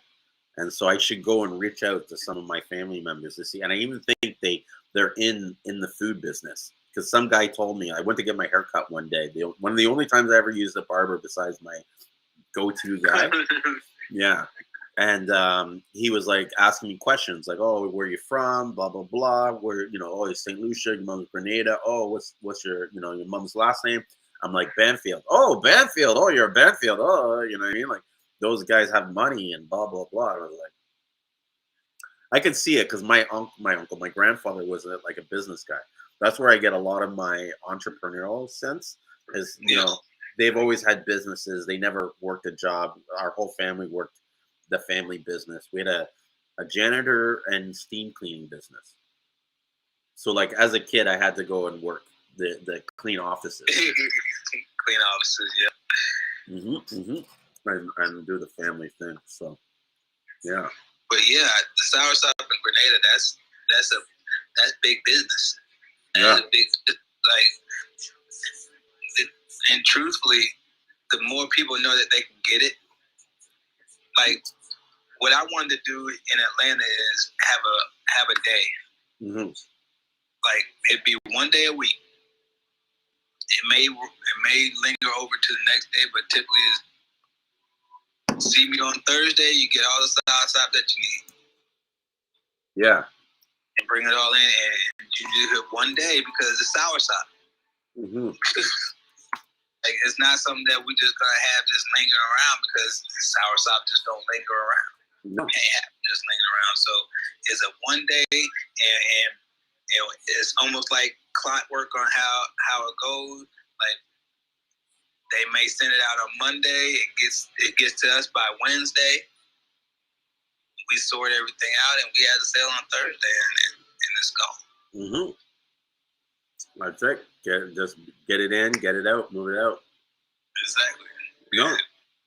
and so I should go and reach out to some of my family members to see. And I even think they're in the food business because some guy told me I went to get my hair cut one day. One of the only times I ever used a barber besides my go-to guy. Yeah. And he was like asking me questions like, "Oh, where are you from? Blah blah blah. Where oh, it's St. Lucia. Your mom's Grenada. Oh, what's your your mom's last name?" I'm like Banfield. Oh, Banfield. Oh, you're a Banfield. Oh, you know what I mean? Like those guys have money and blah blah blah. And I was like, I could see it because my grandfather was like a business guy. That's where I get a lot of my entrepreneurial sense. Is they've always had businesses. They never worked a job. Our whole family worked the family business. We had a janitor and steam cleaning business. So like as a kid, I had to go and work the clean offices. Clean offices, yeah. And do the family thing. So yeah. But yeah, the soursop in Grenada, that's big business. That's a big, and truthfully, the more people know that they can get it, like what I wanted to do in Atlanta is have a day. Mm-hmm. Like it'd be one day a week. It may linger over to the next day, but typically is see me on Thursday. You get all the soursop that you need. Yeah. And bring it all in, and you do it one day because it's soursop. Mm-hmm. Like it's not something that we just gonna have just lingering around because soursop just don't linger around. No. You can't have it just lingering around. So it's a one day, and it's almost like clockwork on how it goes. Like they may send it out on Monday. It gets to us by Wednesday. We sort everything out, and we have to sell on Thursday, and it's gone. Mm-hmm. That's it. Just get it in, get it out, move it out. Exactly. No.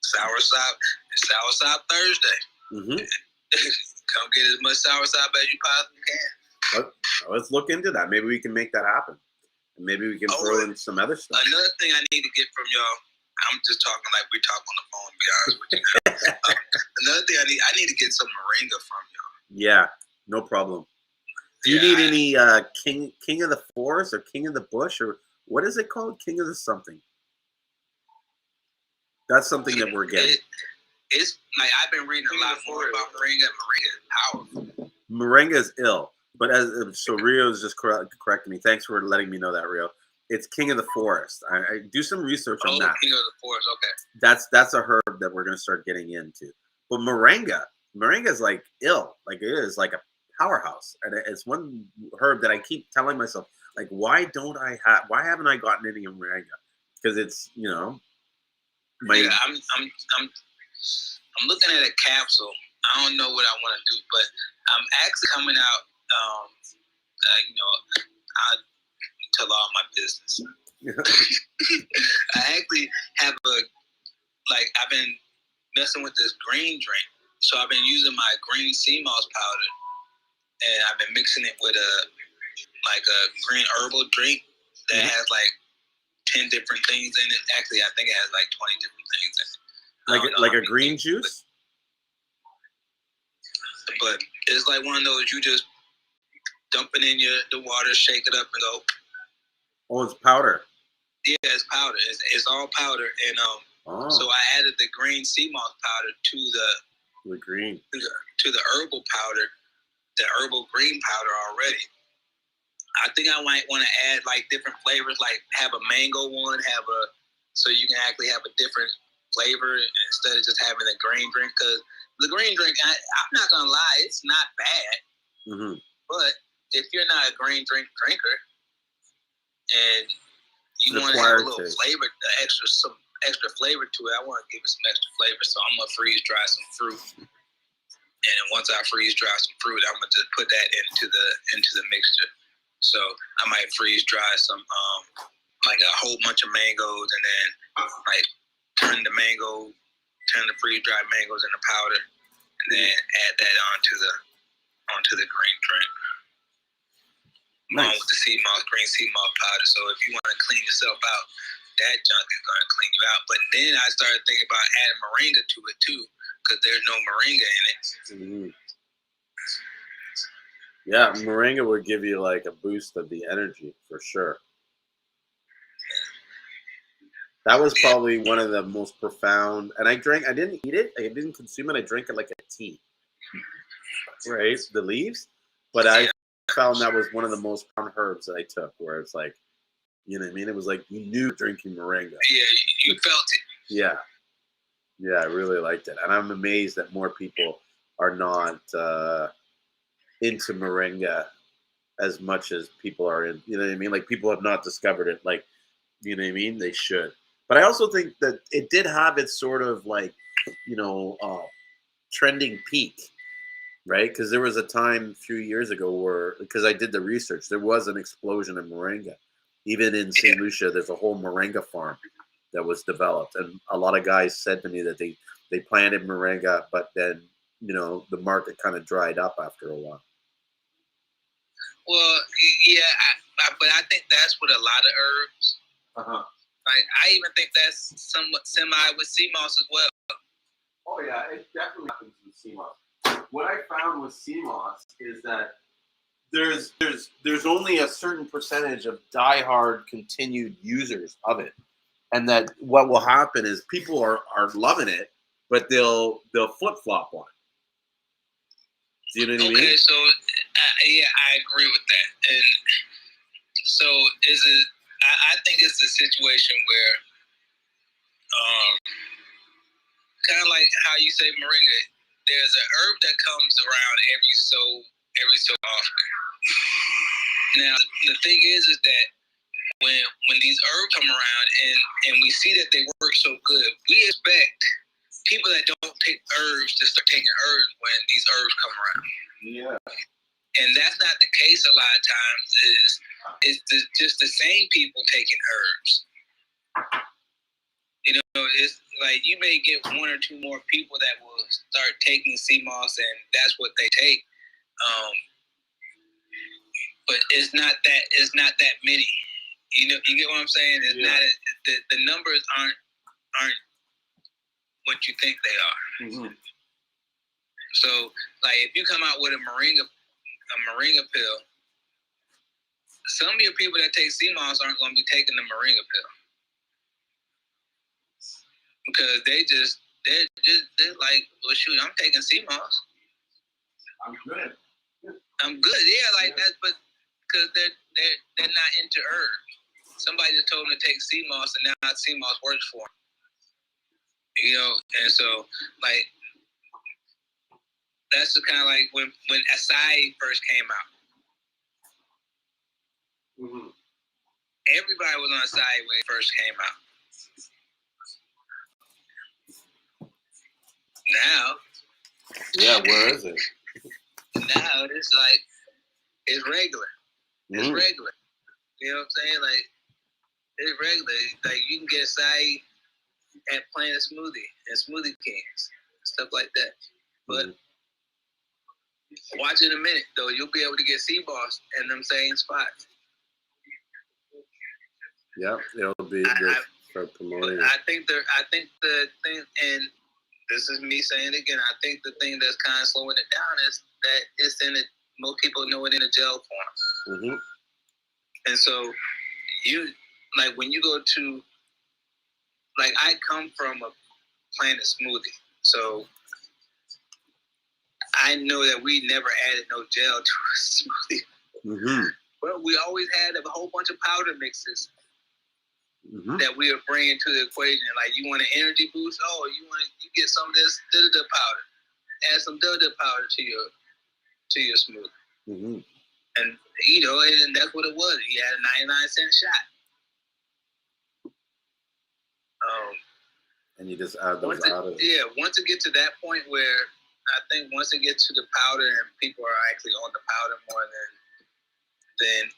Soursop Thursday. Mm-hmm. Come get as much soursop as you possibly can. Let's look into that. Maybe we can make that happen. Maybe we can throw in some other stuff. Another thing I need to get from y'all, I'm just talking like we talk on the phone, to be honest with you. Another thing I need to get some moringa from y'all. Yeah, no problem. Do you need any king of the forest or king of the bush or what is it called? King of the something. That's something that we're getting. It's like I've been reading a lot more about moringa. Moringa is powerful. Moringa is ill, but so Rio's just correcting me. Thanks for letting me know that, Rio. It's king of the forest. I do some research on that. King of the forest. Okay. That's a herb that we're gonna start getting into. But moringa is like ill. Like it is like a powerhouse, and it's one herb that I keep telling myself, like, why haven't I gotten any moringa? Because it's I'm looking at a capsule. I don't know what I want to do, but I'm actually coming out. I'll tell all my business. I actually have I've been messing with this green drink, so I've been using my green sea moss powder, and I've been mixing it with a green herbal drink that has 10 different things in it. Actually, I think it has 20 different things in it. Like a green juice? But it's like one of those, you just dump it in the water, shake it up, and go. Oh, it's powder. Yeah, it's powder. It's all powder, and so I added the green sea moss powder to the green to the herbal powder, the herbal green powder already. I think I might want to add different flavors, like have a mango one, so you can actually have a different flavor instead of just having a green drink. Because the green drink, I'm not gonna lie, it's not bad. Mm-hmm. But if you're not a green drink drinker and you want to have a little flavor, some extra flavor to it, I want to give it some extra flavor. So I'm gonna freeze dry some fruit, and then once I freeze dry some fruit, I'm gonna just put that into the mixture. So I might freeze dry some a whole bunch of mangoes, and then turn the freeze dried mangoes into powder, and then add that onto the green drink. Nice. Along with the green sea moss powder. So if you want to clean yourself out, that junk is going to clean you out. But then I started thinking about adding moringa to it too, because there's no moringa in it. Mm-hmm. Yeah, moringa would give you a boost of the energy for sure. That was probably one of the most profound. And I didn't eat it. I didn't consume it. I drank it like a tea. Right? The leaves. But I found that was one of the most profound herbs that I took, where it's you know what I mean? It was like you knew drinking moringa. Yeah, you felt it. Yeah. Yeah, I really liked it. And I'm amazed that more people are not into moringa as much as people are in, you know what I mean? People have not discovered it you know what I mean? They should. But I also think that it did have its sort of trending peak, right? Because there was a time a few years ago where, because I did the research, there was an explosion in moringa. Even in St. Lucia, there's a whole moringa farm that was developed. And a lot of guys said to me that they planted moringa, but then, the market kind of dried up after a while. Well, yeah, but I think that's with a lot of herbs. Uh-huh. I even think that's somewhat semi with sea moss as well. Oh yeah, it definitely happens in Seamoss. What I found with Seamoss is that there's only a certain percentage of diehard continued users of it, and that what will happen is people are loving it, but they'll flip flop on it. Do you know what I mean? Okay, so yeah, I agree with that, and so I think it's a situation where, kind of like how you say moringa, there's an herb that comes around every so often. Now the thing is that when these herbs come around and we see that they work so good, we expect people that don't take herbs to start taking herbs when these herbs come around. Yeah. And that's not the case a lot of times. It's just the same people taking herbs. You know, it's like you may get one or two more people that will start taking Seamoss, and that's what they take. But it's not that many. You know, you get what I'm saying? It's not the numbers aren't what you think they are. Mm-hmm. So, like, if you come out with a moringa pill, some of your people that take Seamoss aren't going to be taking the moringa pill because they're like, well, shoot, I'm taking Seamoss. I'm good. Yeah, like that, but because they're not into herbs. Somebody just told them to take Seamoss, and now Seamoss works for them. You know, and so like that's just kind of like when acai first came out. Mm-hmm. Everybody was on acai when it first came out. Now, yeah, where is it? Now it's like it's regular. It's regular. You know what I'm saying? Like it's regular. Like you can get acai at Planet Smoothie and Smoothie Kings, stuff like that. But watch in a minute though, you'll be able to get Seamoss in them same spots. Yeah, it'll be for promoting. I think the thing, and this is me saying it again, I think the thing that's kind of slowing it down is that it's in it. Most people know it in a gel form. Mm-hmm. And so you, like when you go to, like I come from a Planet Smoothie, so I know that we never added no gel to a smoothie. Mm-hmm. But we always had a whole bunch of powder mixes that we would bring into the equation. Like you want an energy boost? Oh, you get some of this da-da-da powder. Add some da-da-da powder to your smoothie. Mm-hmm. And you know, and that's what it was. You had a 99-cent shot. And you just add those out of it. Yeah, once it gets to that point where I think once it gets to the powder and people are actually on the powder more then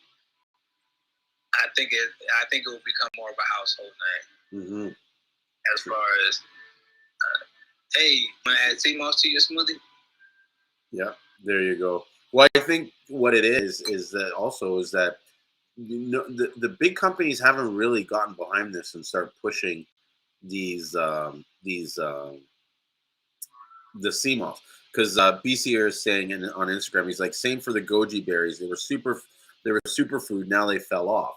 I think it will become more of a household name. Mm-hmm. As far as hey, you want to add Seamoss to your smoothie? Yeah, there you go. Well, I think what it is that the big companies haven't really gotten behind this and start pushing the Seamoss, because BC is saying on Instagram, he's like, same for the goji berries. They were superfood. Now they fell off.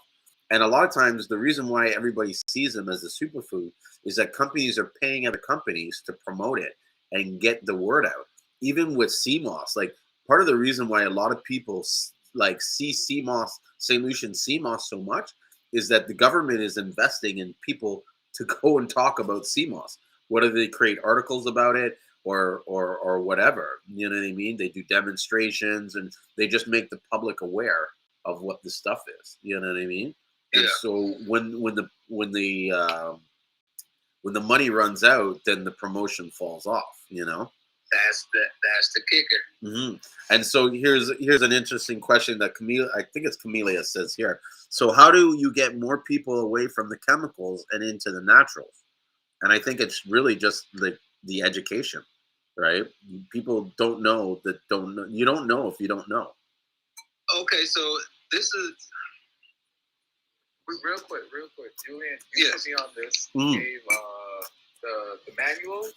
And a lot of times the reason why everybody sees them as a superfood is that companies are paying other companies to promote it and get the word out. Even with Seamoss, like part of the reason why a lot of people like see Seamoss, St. Lucian Seamoss so much is that the government is investing in people to go and talk about Seamoss. Whether they create articles about it or whatever, you know what I mean? They do demonstrations and they just make the public aware of what the stuff is. You know what I mean? And so when the money runs out, then the promotion falls off. You know. That's the kicker. Mm-hmm. And so here's an interesting question that I think it's Camellia says here. So how do you get more people away from the chemicals and into the naturals? And I think it's really just the education, right? People don't know that don't know. You don't know if you don't know. Okay, so this is real quick. Julien, you put me on this. Gave the manual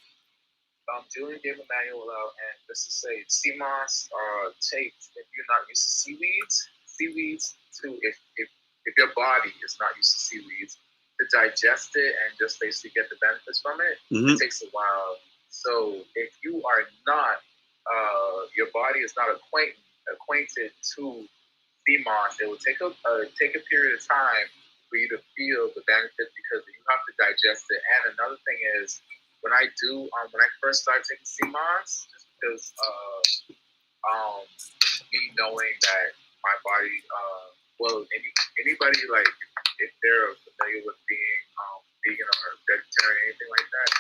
Julien gave a manual out, and this is say Seamoss takes if you're not used to seaweeds to if your body is not used to seaweeds to digest it and just basically get the benefits from it. It takes a while. So if you are not your body is not acquainted to Seamoss, it will take a period of time for you to feel the benefits because you have to digest it. And another thing is when I first started taking Seamoss, just because me knowing that my body, anybody like if they're familiar with being vegan or vegetarian, anything like that,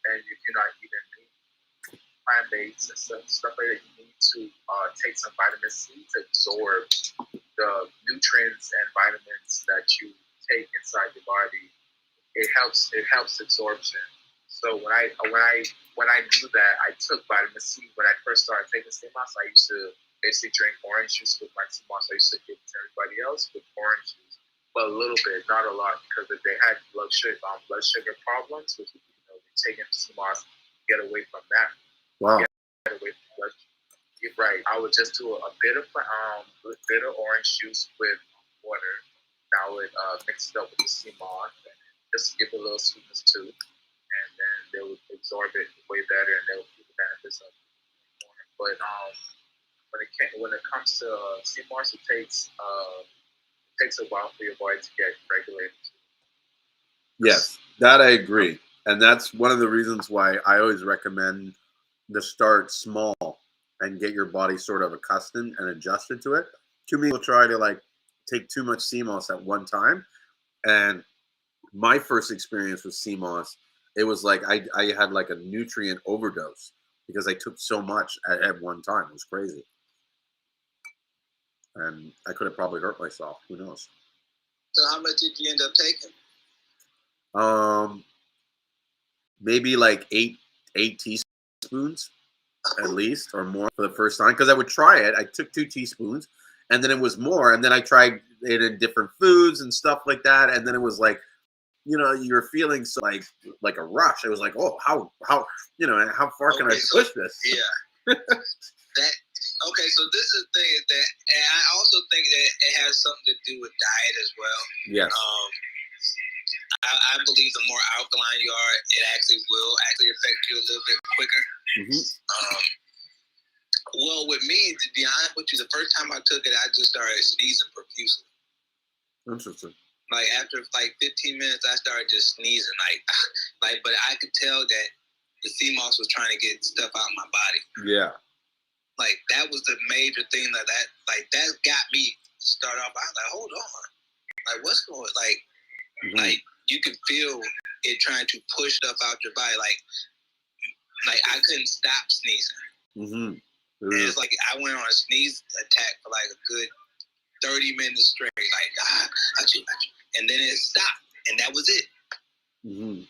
and if you're not eating meat, plant-based and stuff like that, you need to take some vitamin C to absorb the nutrients and vitamins that you take inside your body. It helps absorption. So when I knew that, I took vitamin C when I first started taking Seamoss. I used to basically drink orange juice with my Seamoss. I used to give it to everybody else with orange juice, but a little bit, not a lot, because if they had blood sugar problems, which taking Seamoss, get away from that. Wow. Get away from blood sugar. You're right. I would just do a bit of orange juice with water. I would mix it up with the Seamoss and just give a little sweetness too. And then they would absorb it way better, and they would feel the benefits of it more. But when it comes to Seamoss, it takes a while for your body to get regulated. Yes, that I agree, and that's one of the reasons why I always recommend to start small and get your body sort of accustomed and adjusted to it. Too many people try to like take too much Seamoss at one time, and my first experience with Seamoss, it was like I had like a nutrient overdose because I took so much at one time. It was crazy. And I could have probably hurt myself. Who knows? So how much did you end up taking? Maybe like eight teaspoons at least or more for the first time because I would try it. I took 2 teaspoons and then it was more. And then I tried it in different foods and stuff like that. And then it was like, you're feeling so like a rush. It was like, oh, how how far can I push this? Yeah. Okay, so this is the thing that, and I also think that it has something to do with diet as well. Yes. I believe the more alkaline you are, it will affect you a little bit quicker. Well, with me, to be honest with you, the first time I took it, I just started sneezing profusely. Interesting. Like after 15 minutes, I started just sneezing, but I could tell that the Seamoss was trying to get stuff out of my body. Yeah. Like that was the major thing that got me to start off. I was like, hold on, like what's going on? Like you can feel it trying to push stuff out your body. Like I couldn't stop sneezing. And it's like I went on a sneeze attack for like a good 30 minutes straight. Like achoo. And then it stopped, and that was it. And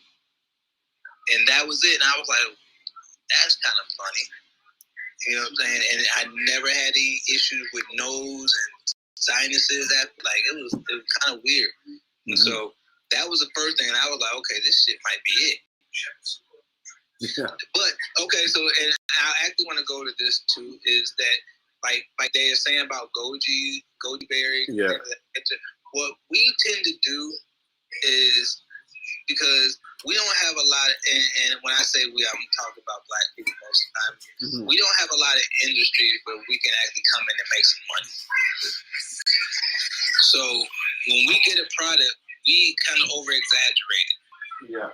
that was it. And I was like, that's kind of funny. You know what I'm saying? And I never had any issues with nose and sinuses. It was kind of weird. And so that was the first thing, and I was like, okay, this shit might be it. Yeah. But okay, so and I actually want to go to this too. Is that like they are saying about goji berry? Yeah. What we tend to do is because we don't have a lot of, and when I say we, I'm talking about Black people most of the time. We don't have a lot of industry where we can actually come in and make some money. So when we get a product, we kind of over exaggerate it. Yeah.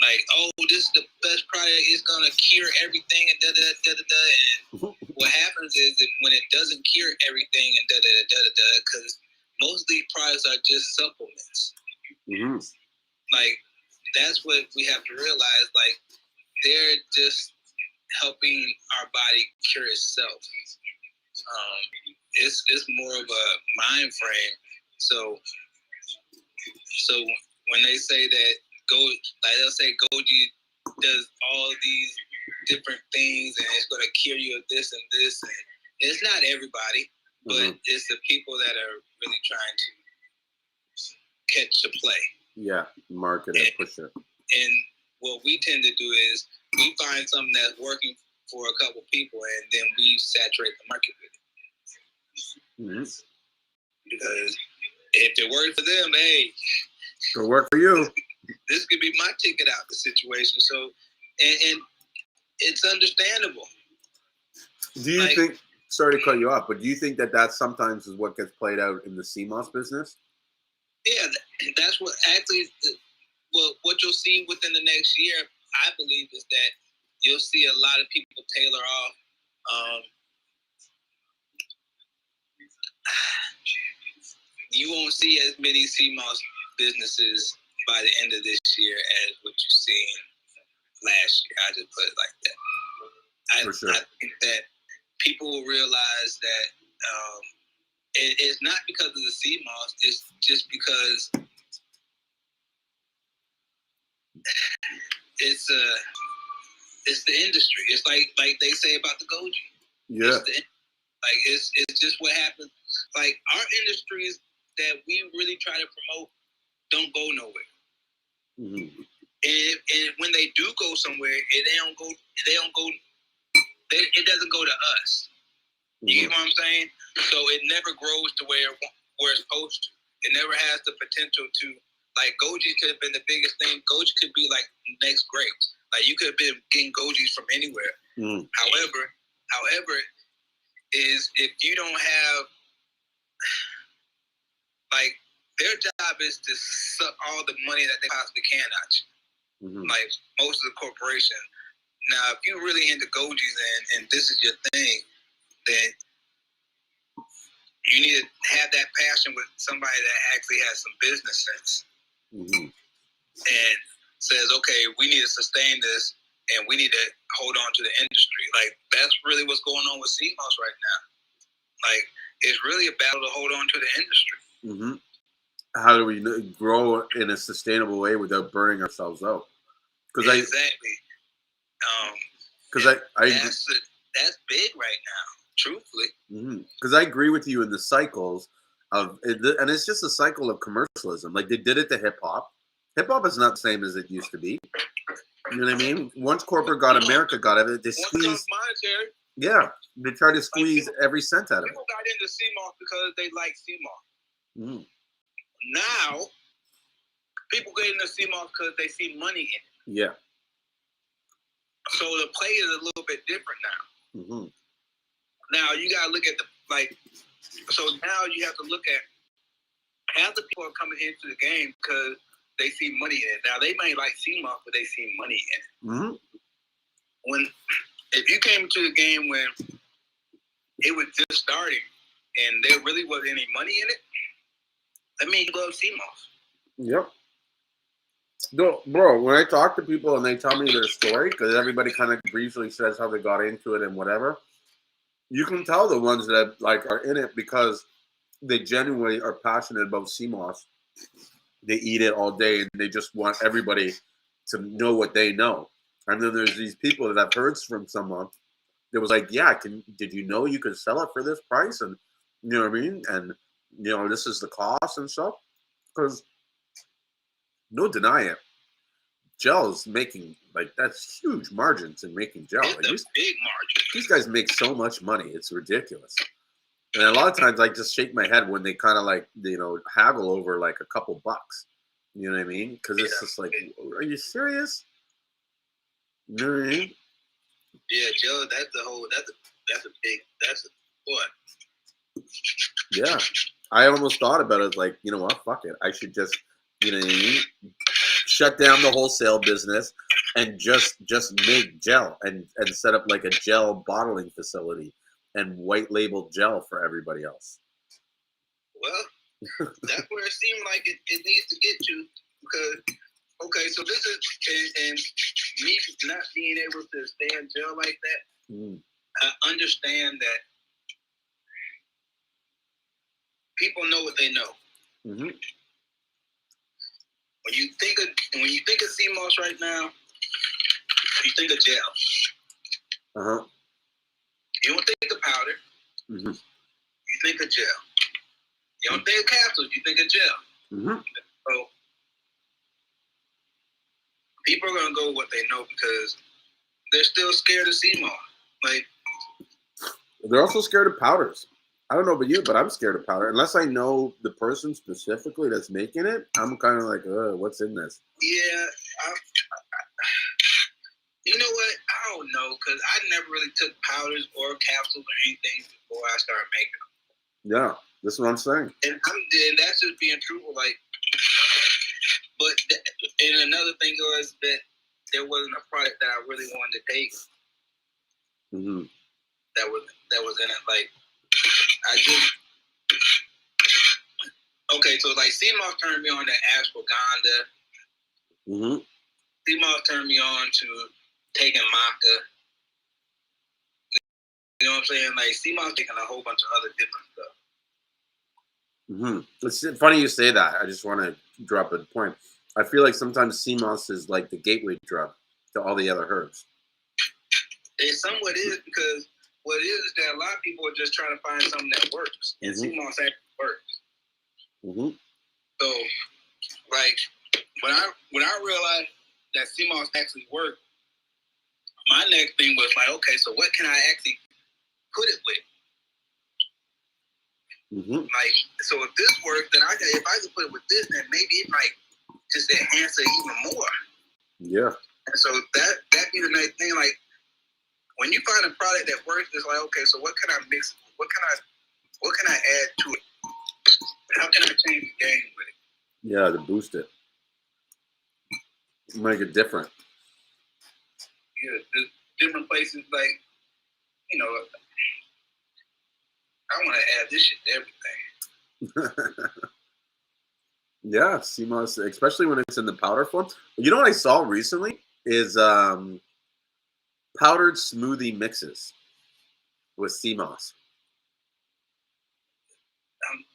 Like, oh, this is the best product. It's gonna cure everything and da da da da da. And what happens is that when it doesn't cure everything and da da da da da, because most of these products are just supplements. Like that's what we have to realize. Like they're just helping our body cure itself. It's more of a mind frame. So when they say that they'll say goji does all these different things and it's going to cure you of this and this, and it's not everybody, but it's the people that are really trying to catch the play. Yeah, market it, push it. And what we tend to do is we find something that's working for a couple people, and then we saturate the market with it. Mm-hmm. Because if it works for them, hey, it'll work for you. This could be my ticket out the situation. So, and it's understandable. Do you think? Sorry to cut you off, but do you think that sometimes is what gets played out in the Seamoss business? Yeah, that's what actually. Well, what you'll see within the next year, I believe, is that you'll see a lot of people tailor off. You won't see as many Seamoss businesses by the end of this year as what you seen last year. I just put it like that. For sure. I think that people will realize that it's not because of the Seamoss. It's just because it's the industry. It's like they say about the Goji. Yeah. It's just what happens. Like our industries that we really try to promote don't go nowhere. Mm-hmm. And when they do go somewhere, it doesn't go to us. You get what I'm saying? So it never grows to where it's supposed to. It never has the potential to, like, Goji could have been the biggest thing. Goji could be like next grapes. Like, you could have been getting Gojis from anywhere. Mm. However, is if you don't have, like, their job is to suck all the money that they possibly can out you. Mm-hmm. Like most of the corporations. Now, if you're really into Gojis and this is your thing, then you need to have that passion with somebody that actually has some business sense. Mm-hmm. And says, okay, we need to sustain this and we need to hold on to the industry. Like, that's really what's going on with Seamoss right now. Like, it's really a battle to hold on to the industry. Mm-hmm. How do we grow in a sustainable way without burning ourselves out? Exactly. Because that's big right now, truthfully. Because I agree with you in the cycles of, and it's just a cycle of commercialism. Like, they did it to hip hop. Hip hop is not the same as it used to be. You know what I mean? Once corporate got America got it, they squeezed. Monetary. Yeah, they tried to squeeze every cent out of it. People got into Seamoss because they like Seamoss. Mm. Now, people get into Seamoss because they see money in it. Yeah. So the play is a little bit different now. Mm-hmm. Now you gotta look at so now you have to look at half the people are coming into the game because they see money in it. Now they may like Seamoss, but they see money in it. Mm-hmm. If you came to the game when it was just starting and there really wasn't any money in it, that means you love Seamoss. Yep. No, bro, when I talk to people and they tell me their story, because everybody kind of briefly says how they got into it and whatever, you can tell the ones that are in it because they genuinely are passionate about Seamoss. They eat it all day and they just want everybody to know what they know. And then there's these people that I've heard from someone that was like, yeah, did you know you could sell it for this price? And you know what I mean? And this is the cost and stuff. Because no deny it, gel's making that's huge margins in making gel. It's a big margin. These guys make so much money, it's ridiculous. And a lot of times I just shake my head when they kind of haggle over a couple bucks. You know what I mean? Because it's just like, are you serious? You know what I mean? Yeah, Joe, that's what? Yeah. I almost thought about it like, you know what, fuck it. I should just, you know what I mean? Shut down the wholesale business and just make gel and set up a gel bottling facility and white label gel for everybody else. Well, that's where it seemed like it needs to get to because, okay, so this is, and me not being able to stay in gel like that, I understand that people know what they know. Mm-hmm. When you think of Seamoss right now, you think of gel. Uh-huh. You don't think of powder. Mm-hmm. You think of gel. You don't think of capsules. You think of gel. Mm-hmm. So people are gonna go with what they know because they're still scared of Seamoss. Like, they're also scared of powders. I don't know about you, but I'm scared of powder. Unless I know the person specifically that's making it, I'm kind of like, what's in this? Yeah, you know what? I don't know, because I never really took powders or capsules or anything before I started making them. Yeah, this is what I'm saying. And that's just being truthful. Like, but and another thing was that there wasn't a product that I really wanted to take. Mm-hmm. That was in it. Like, I just okay. So like, Seamoss turned me on to ashwagandha. Mm-hmm. Seamoss turned me on to taking maca. You know what I'm saying? Like, Seamoss taking a whole bunch of other different stuff. Mm-hmm. It's funny you say that. I just want to drop a point. I feel like sometimes Seamoss is like the gateway drug to all the other herbs. It somewhat is, because what it is that a lot of people are just trying to find something that works, and Seamoss actually works. Mm-hmm. So, like, when I realized that Seamoss actually worked, my next thing was like, okay, so what can I actually put it with? Mm-hmm. Like, so if this works, then if I could put it with this, then maybe it might just enhance it even more. Yeah. And so that be the nice thing. Like, when you find a product that works, it's like, okay, so what can I mix? What can I add to it? How can I change the game with it? Yeah, to boost it. Make it different. Yeah, there's different places, like, you know, I want to add this shit to everything. Yeah, Seamoss, especially when it's in the powder form. You know what I saw recently is powdered smoothie mixes with Seamoss.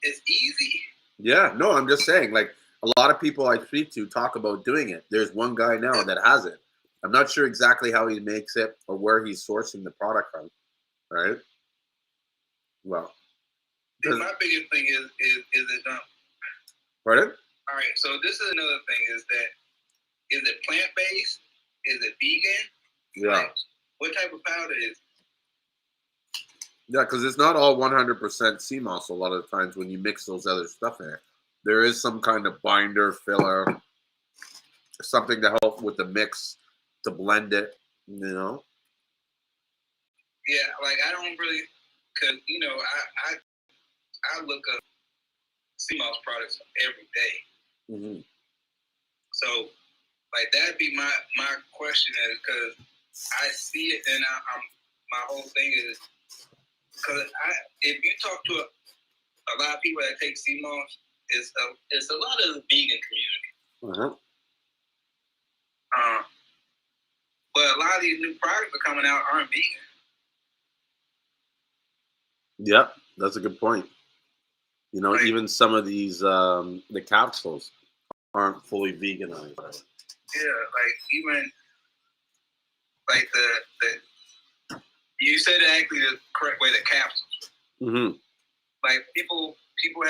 It's easy. Yeah, no, I'm just saying, like, a lot of people I speak to talk about doing it. There's one guy now that has it. I'm not sure exactly how he makes it or where he's sourcing the product from, right? Well, my biggest thing is it done. Pardon? All right, so this is another thing, is it plant-based? Is it vegan? Yeah. Like, what type of powder is it? Yeah, because it's not all 100% Seamoss a lot of the times when you mix those other stuff in it. There is some kind of binder, filler, something to help with the mix, to blend it, you know? Yeah, like, I don't really, because, you know, I look up Seamoss products every day. Mm-hmm. So, like, that'd be my question, is because I see it, and my whole thing is, because if you talk to a lot of people that take Seamoss, it's a lot of the vegan community. Uh-huh. But a lot of these new products that are coming out aren't vegan. Yep, that's a good point. You know, Like, even some of these, the capsules aren't fully veganized. Yeah, like, even, like, the you said it actually the correct way, the capsules. Mm-hmm. Like, people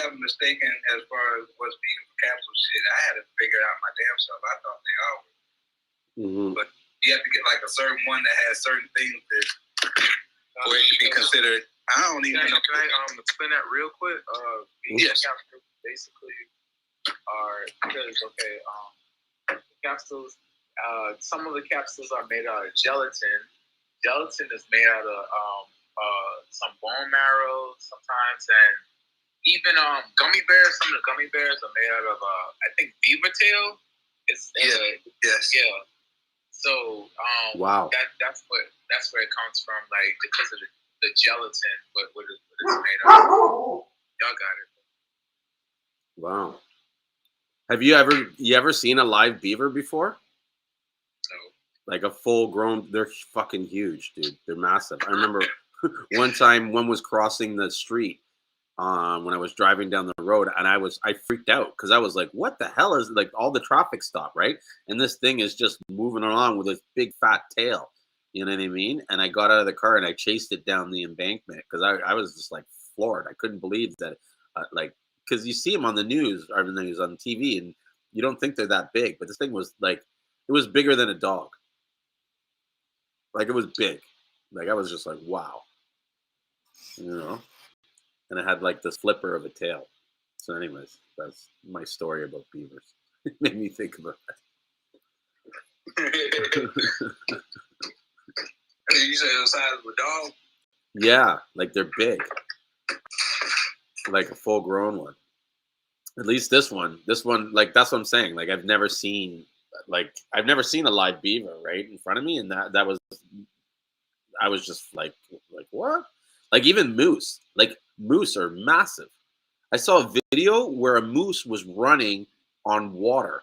have mistaken as far as what's vegan for capsule shit. I had to figure it out my damn self. I thought they all were. Mm-hmm. But you have to get, like, a certain one that has certain things that for it to be considered. I don't even know. Can I explain that real quick? Vegan capsules basically are because capsules. Some of the capsules are made out of gelatin. Gelatin is made out of some bone marrow sometimes, and even gummy bears. Some of the gummy bears are made out of I think beaver tail. Yes. Yeah. So Wow. That's where it comes from, like, because of the gelatin, what it's made out of. Y'all got it. Wow. Have you ever seen a live beaver before? No. Like a full grown, they're fucking huge, dude. They're massive. I remember one time one was crossing the street when I was driving down the road, and I freaked out because I was like, what the hell is, like, all the traffic stopped, right? And this thing is just moving along with this big fat tail. You know what I mean? And I got out of the car and I chased it down the embankment because I was just like floored. I couldn't believe that, like, because you see them on the news or the news on TV and you don't think they're that big, but this thing was like, it was bigger than a dog. Like it was big. Like I was just like, wow, And it had like this flipper of a tail. So, anyways, that's my story about beavers. It made me think about that. And you say the size of a dog? Yeah, like they're big, like a full-grown one. At least this one, like that's what I'm saying. Like I've never seen a live beaver right in front of me, and that was I was just like what? Like even moose, like moose are massive. I saw a video where a moose was running on water.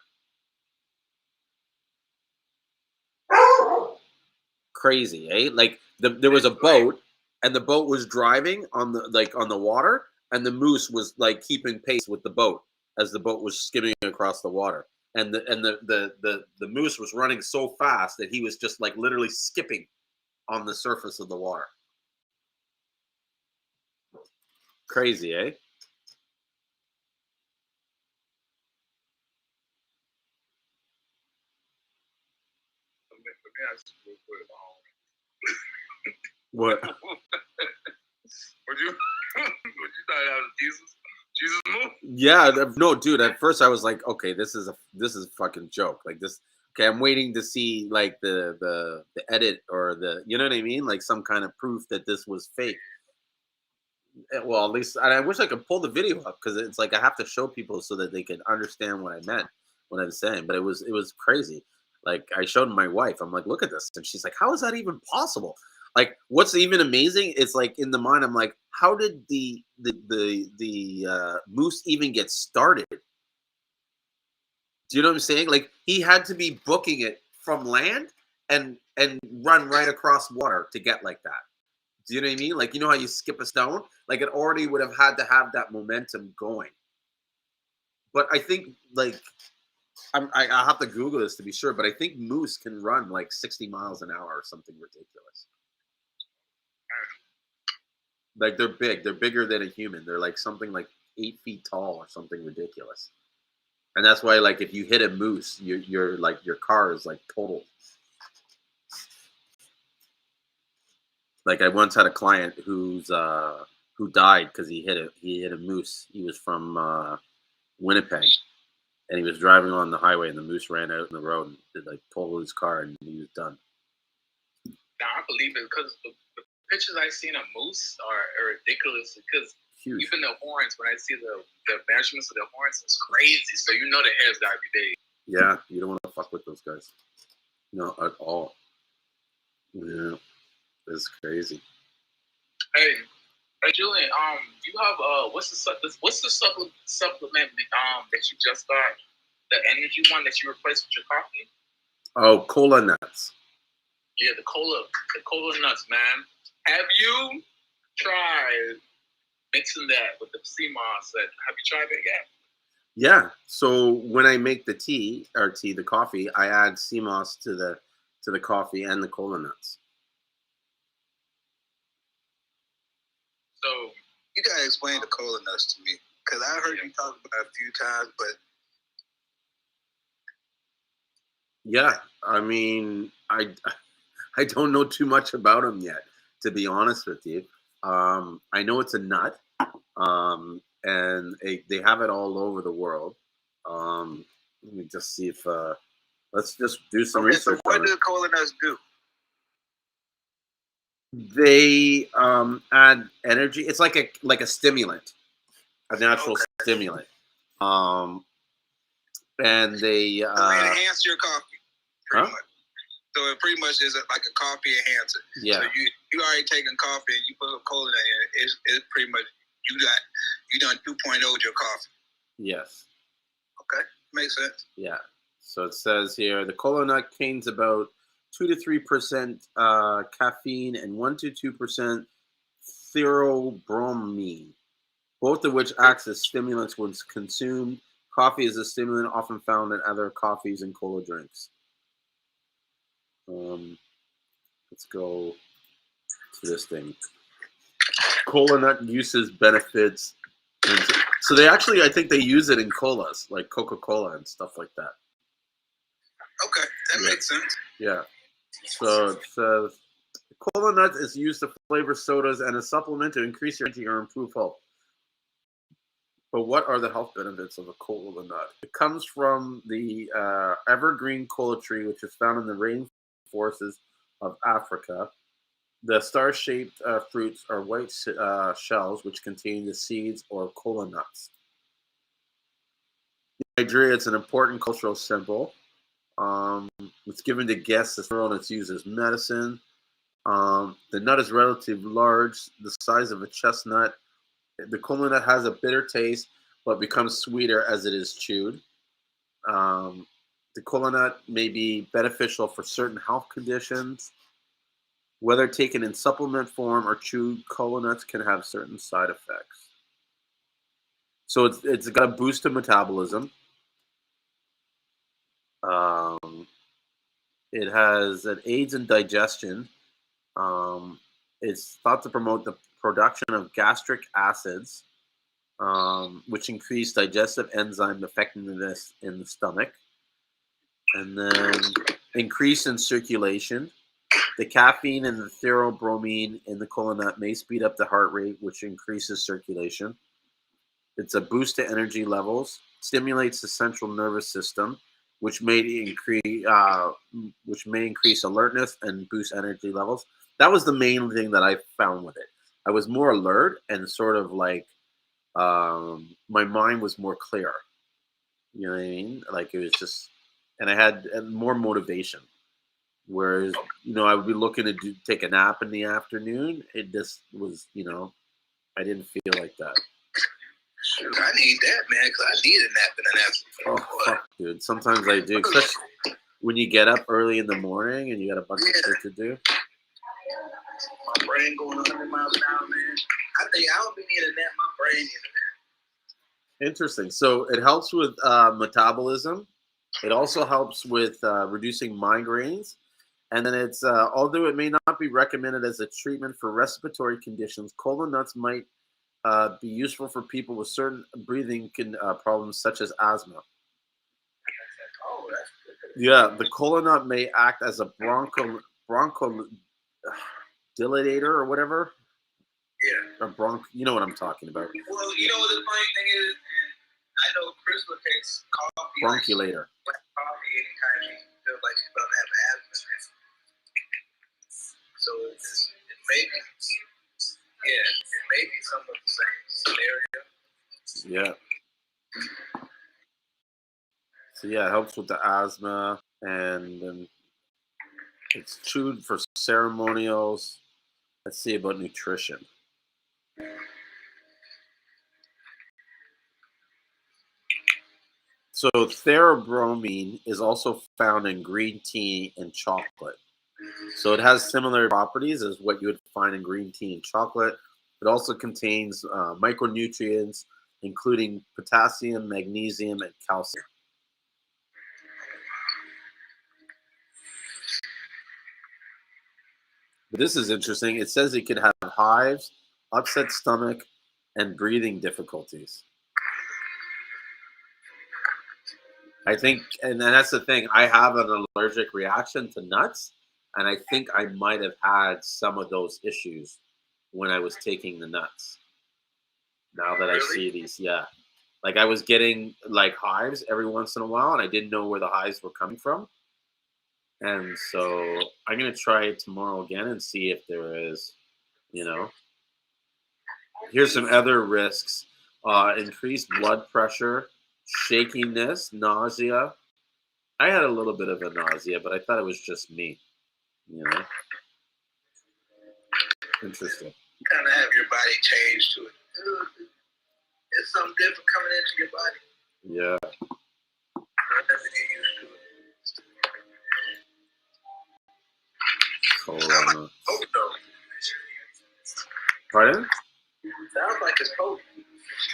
Crazy, eh? Like there was a boat, and the boat was driving on the water, and the moose was like keeping pace with the boat as the boat was skimming across the water. And the moose was running so fast that he was just like literally skipping on the surface of the water. Crazy, eh? Let me ask you real quick. What? Would you thought that was Jesus? Jesus move? Yeah, no, dude. At first, I was like, okay, this is a fucking joke. Like this. Okay, I'm waiting to see like the edit or the, you know what I mean, like some kind of proof that this was fake. Well, at least I wish I could pull the video up because it's like I have to show people so that they can understand what I meant, what I'm saying. But it was crazy. Like I showed my wife. I'm like, look at this, and she's like, how is that even possible? Like, what's even amazing is like in the mind, I'm like, how did the moose even get started? Do you know what I'm saying? Like he had to be booking it from land and run right across water to get like that. Do you know what I mean? Like, you know how you skip a stone? Like it already would have had to have that momentum going. But I think like I have to Google this to be sure, but I think moose can run like 60 miles an hour or something ridiculous. Like they're big. They're bigger than a human. They're like something like 8 feet tall or something ridiculous. And that's why, like, if you hit a moose, you're like your car is like totaled. Like I once had a client who died because he hit a moose. He was from Winnipeg, and he was driving on the highway, and the moose ran out in the road and did like totaled his car, and he was done. Now I believe it because the pictures I've seen of moose are ridiculous because Huge. even the horns, when I see the measurements of the horns, it's crazy. So you know the hair's gotta be big. Yeah, you don't want to fuck with those guys. No, at all. Yeah, it's crazy. Hey, Julien, you have what's the supplement that you just got? The energy one that you replaced with your coffee? Oh, cola nuts. Yeah, the cola nuts, man. Have you tried mixing that with the Seamoss? Have you tried that yet? Yeah. So when I make the the coffee, I add Seamoss to the coffee and the cola nuts. So you gotta explain the cola nuts to me, because I heard you talk about it a few times, but yeah, I mean, I don't know too much about them yet, to be honest with you. I know it's a nut, and they have it all over the world. Let me just see if let's just do some research. So what do cola nuts do? They add energy. It's like a stimulant, a natural stimulant. And they enhance your coffee, pretty much. So it pretty much is like a coffee enhancer. Yeah. So you already taking coffee and you put a cola in it. It's pretty much you done 2.0 your coffee. Yes. Okay, makes sense. Yeah. So it says here the cola nut contains about 2 to 3% caffeine and 1 to 2% theobromine, both of which acts as stimulants when consumed. Coffee is a stimulant often found in other coffees and cola drinks. Let's go to this thing. Cola nut uses benefits. So they actually, I think they use it in colas, like Coca-Cola and stuff like that. Okay, that makes sense. Yeah. So it says cola nut is used to flavor sodas and a supplement to increase your energy or improve health. But what are the health benefits of a cola nut? It comes from the evergreen cola tree, which is found in the rainforests of Africa. The star-shaped fruits are white shells, which contain the seeds or cola nuts. In Nigeria, it's an important cultural symbol. It's given to guests as well, and it's used as medicine. The nut is relatively large, the size of a chestnut. The cola nut has a bitter taste, but becomes sweeter as it is chewed. Um, the cola nut may be beneficial for certain health conditions. Whether taken in supplement form or chewed, cola nuts can have certain side effects. So it's got a boost to metabolism. Um, it has an aids in digestion. Um, it's thought to promote the production of gastric acids, which increase digestive enzyme effectiveness in the stomach, and then increase in circulation. The caffeine and the theobromine in the cola nut may speed up the heart rate, which increases circulation. It's a boost to energy levels, stimulates the central nervous system, which may increase alertness and boost energy levels. That was the main thing that I found with it. I was more alert and sort of like my mind was more clear. You know what I mean? Like it was just, and I had more motivation. Whereas, I would be looking to take a nap in the afternoon. It just was, I didn't feel like that. Shoot, I need that, man, because I need a nap in the afternoon. Oh, fuck, dude. Sometimes I do, especially when you get up early in the morning and you got a bunch of shit to do. My brain going 100 miles an hour, man. I think I don't be needing a nap. My brain needs a nap. Interesting. So it helps with metabolism. It also helps with reducing migraines. And then it's, although it may not be recommended as a treatment for respiratory conditions, cola nuts might be useful for people with certain breathing problems such as asthma. Oh, that's good. Yeah, the cola nut may act as a bronchodilatator or whatever. Yeah. Or you know what I'm talking about. Well, you know what the funny thing is? I know Crystal takes coffee. Bronchulator. Like coffee anytime she feels like she's about to have asthma. So it may be, it may be some of the same scenario. Yeah. So yeah, it helps with the asthma, and it's chewed for ceremonials. Let's see about nutrition. So theobromine is also found in green tea and chocolate. So it has similar properties as what you would find in green tea and chocolate. It also contains micronutrients, including potassium, magnesium, and calcium. But this is interesting. It says it could have hives, upset stomach, and breathing difficulties. I think, and that's the thing, I have an allergic reaction to nuts, and I think I might have had some of those issues when I was taking the nuts. Now that I see these, yeah. Like I was getting like hives every once in a while, and I didn't know where the hives were coming from. And so I'm going to try it tomorrow again and see if there is, Here's some other risks. Increased blood pressure, shakiness, nausea. I had a little bit of a nausea, but I thought it was just me. Interesting. You kind of have your body change to it. It's something different coming into your body. Yeah. Nothing you used to. Pardon? Sounds like it's potent.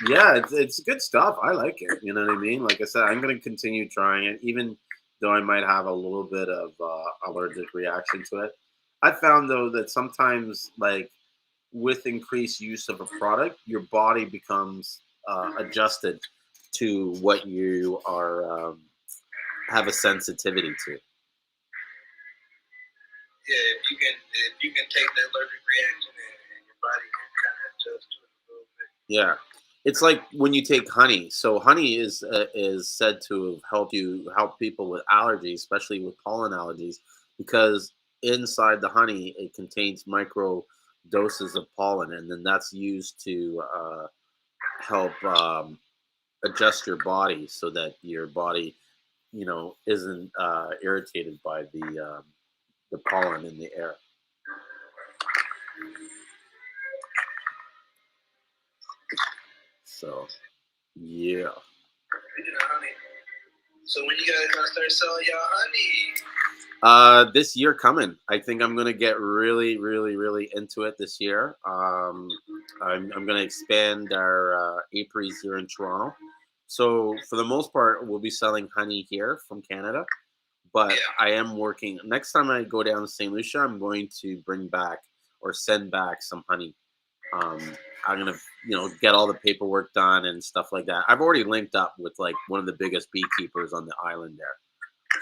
Yeah, it's good stuff. I like it. You know what I mean? Like I said, I'm going to continue trying it, even though I might have a little bit of allergic reaction to it. I found, though, that sometimes, like, with increased use of a product, your body becomes adjusted to what you are have a sensitivity to. Yeah, if you can take the allergic reaction and your body can kind of adjust to it a little bit. Yeah, it's like when you take honey. So honey is said to help people with allergies, especially with pollen allergies, because inside the honey it contains micro doses of pollen, and then that's used to help adjust your body so that your body, isn't irritated by the pollen in the air. So, yeah. Honey. So when you guys gonna start selling y'all honey? This year coming, I think I'm gonna get really, really, really into it this year. I'm gonna expand our apiaries here in Toronto. So for the most part, we'll be selling honey here from Canada. But Yeah. I am working. Next time I go down to St. Lucia, I'm going to bring back or send back some honey. I'm gonna, get all the paperwork done and stuff like that. I've already linked up with like one of the biggest beekeepers on the island there.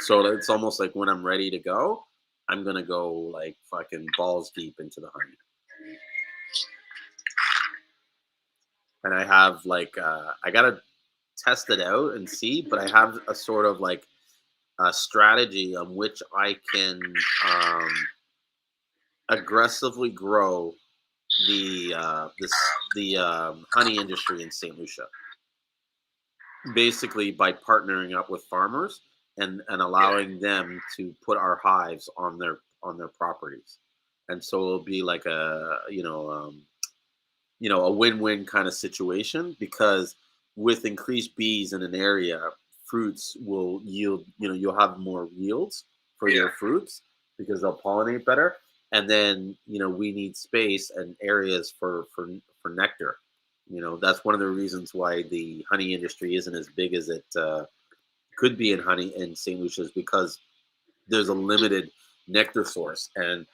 So it's almost like when I'm ready to go, I'm gonna go like fucking balls deep into the honey. And I have like I gotta test it out and see, but I have a sort of like a strategy on which I can aggressively grow the honey industry in St. Lucia. Basically, by partnering up with farmers and allowing them to put our hives on their properties, and so it'll be like a win-win kind of situation because with increased bees in an area, fruits will yield. You'll have more yields for your fruits because they'll pollinate better. And then we need space and areas for nectar. That's one of the reasons why the honey industry isn't as big as it could be in honey in St. Lucia is because there's a limited nectar source. And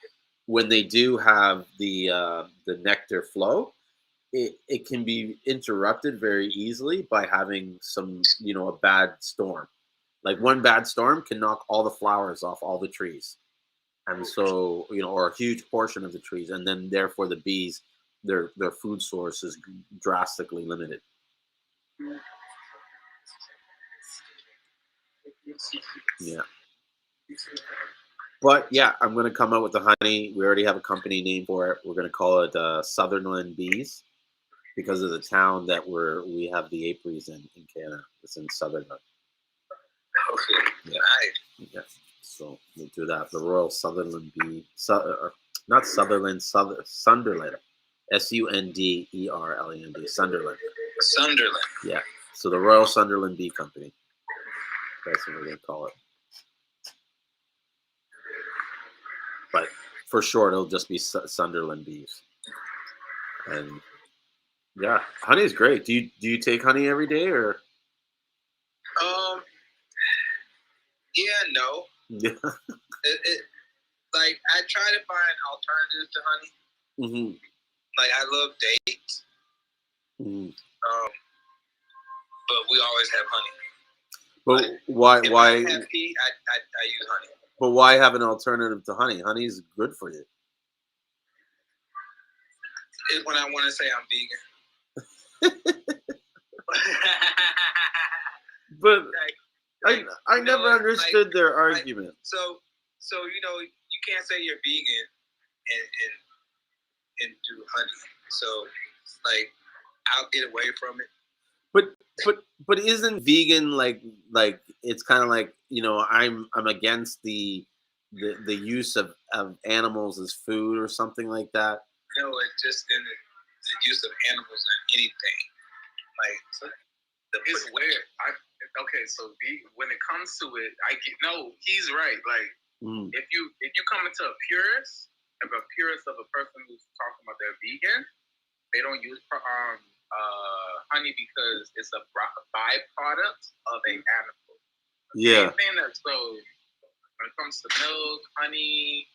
when they do have the nectar flow, it can be interrupted very easily by having a bad storm. Like one bad storm can knock all the flowers off all the trees. And so, or a huge portion of the trees. And then therefore the bees, their food source is drastically limited. Yeah. But yeah, I'm going to come out with the honey. We already have a company name for it. We're going to call it Sutherland Bees because of the town that we have the apiaries in Canada. It's in Sutherland. Okay. Yeah. Nice. Yeah. So we'll do that. The Royal Sutherland Bee, not Sutherland, Sunderland. Sunderland. Sunderland. Sunderland. Yeah. So the Royal Sunderland Bee Company. That's what we're going to call it. But for short, it'll just be Sunderland Bees. And yeah, honey is great. Do you take honey every day or? Yeah, no. Yeah. Like I try to find alternatives to honey. Mm-hmm. Like I love dates. Mm-hmm. But we always have honey. But like, why? If I have tea, I use honey. But why have an alternative to honey? Honey is good for you. It's when I want to say I'm vegan. But I never understood their argument. So you can't say you're vegan and do honey. So like I'll get away from it. But isn't vegan like it's kind of like I'm against the use of animals as food or something like that. No, it's just in the use of animals in anything. Like it's weird. Okay, so when it comes to it, he's right. Like if you come into a purist of a person who's talking about they're vegan, they don't use honey because it's a byproduct of an animal. Yeah. So when it comes to milk, honey,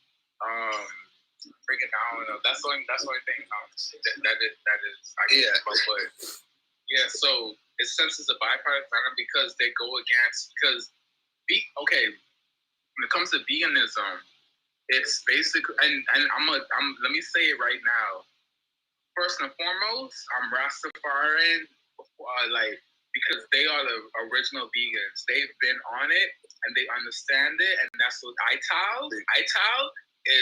breaking down, that's the only thing that is but yeah. So it since it's a byproduct of animal because they go against when it comes to veganism, It's basically, and let me say it right now. First and foremost, I'm Rastafarian, because they are the original vegans. They've been on it and they understand it, and that's what ITAL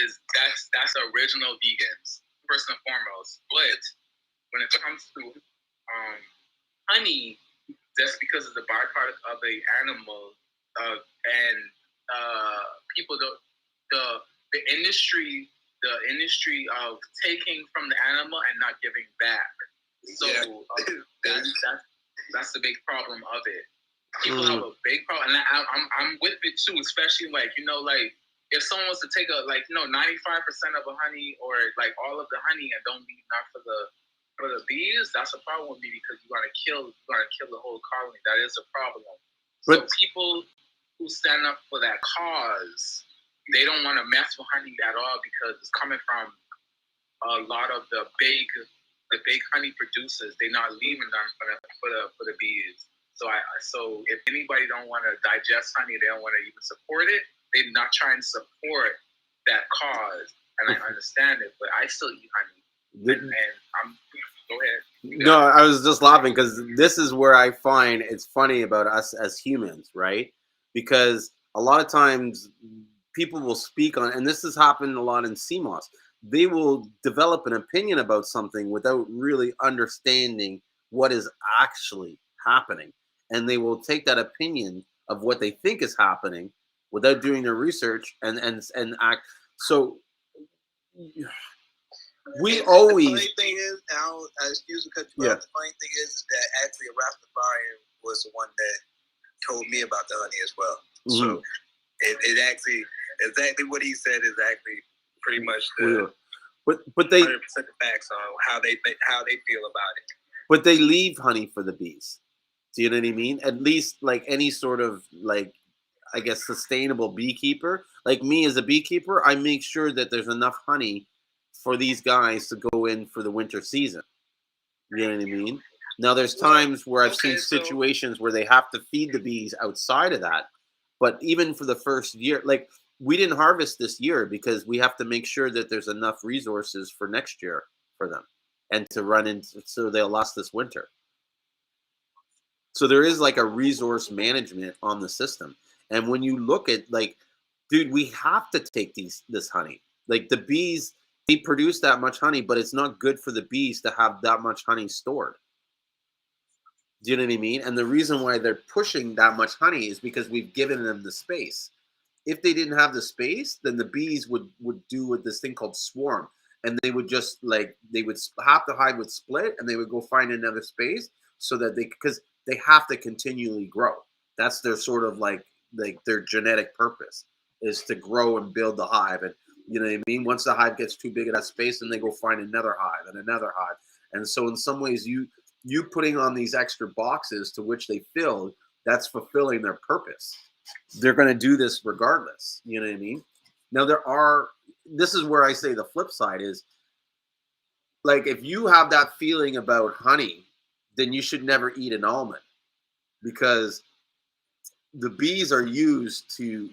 is. That's original vegans first and foremost. But when it comes to honey, just because of the byproduct of the animal, and people the industry of taking from the animal and not giving back. So that's the big problem of it. People have a big problem, and I'm with it too. Especially like if someone was to take 95% of a honey or like all of the honey and don't leave enough for the bees, that's a problem with me because you're gonna kill the whole colony. That is a problem. So people who stand up for that cause, they don't want to mess with honey at all because it's coming from a lot of the big honey producers. They're not leaving them for the bees. So if anybody don't want to digest honey, they don't want to even support it. They're not trying to support that cause, and I understand it, but I still eat honey. And I'm go ahead. No, I was just laughing because this is where I find it's funny about us as humans, right? Because a lot of times people will speak on, and this has happened a lot in Seamoss. They will develop an opinion about something without really understanding what is actually happening, and they will take that opinion of what they think is happening without doing their research and act. So we always. The funny thing is, excuse me, cut you off. The funny thing is that actually a Rastafarian was the one that told me about the honey as well. So it actually exactly what he said is actually pretty much the but they 100% the facts on how they feel about it. But they leave honey for the bees. Do you know what I mean? At least like any sort of I guess sustainable beekeeper, like me as a beekeeper, I make sure that there's enough honey for these guys to go in for the winter season. You know what I mean? Now there's times where I've seen situations where they have to feed the bees outside of that. But even for the first year, like we didn't harvest this year because we have to make sure that there's enough resources for next year for them and to run into so they'll last this winter. So there is like a resource management on the system. And when you look at dude, we have to take this honey. Like the bees, they produce that much honey, but it's not good for the bees to have that much honey stored. Do you know what I mean? And the reason why they're pushing that much honey is because we've given them the space. If they didn't have the space, then the bees would do with this thing called swarm. And they would just half the hive would split and they would go find another space so that because they have to continually grow. That's their sort of like their genetic purpose is to grow and build the hive. And you know what I mean? Once the hive gets too big of that space, then they go find another hive and another hive. And so in some ways, you putting on these extra boxes to which they fill, that's fulfilling their purpose. They're going to do this regardless. You know what I mean? Now this is where I say the flip side is, like, if you have that feeling about honey, then you should never eat an almond because the bees are used to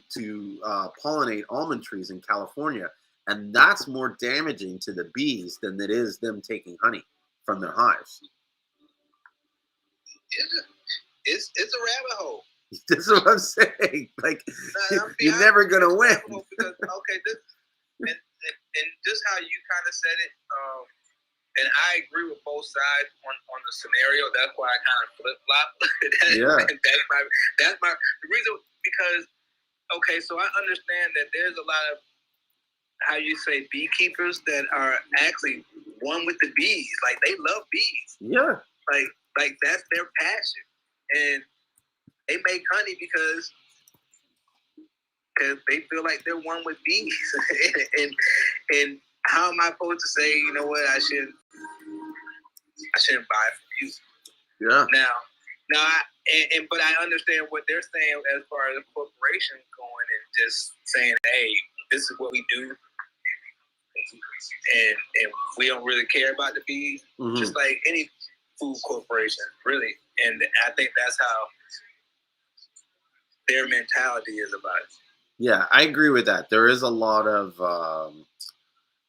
pollinate almond trees in California, and that's more damaging to the bees than it is them taking honey from their hives. Yeah, it's a rabbit hole. This is what I'm saying. Like, you're never gonna win. Because, and just how you kind of said it, and I agree with both sides on the scenario. That's why I kind of flip flop. That's my the reason because so I understand that there's a lot of how you say beekeepers that are actually one with the bees. Like they love bees. Yeah. Like that's their passion, and they make honey because they feel like they're one with bees. and how am I supposed to say, you know what, I shouldn't buy from you? Yeah. Now, but I understand what they're saying as far as the corporation going and just saying, hey, this is what we do, and we don't really care about the bees, just like any food corporation, really. And I think that's how their mentality is about it. Yeah, I agree with that. There is a lot of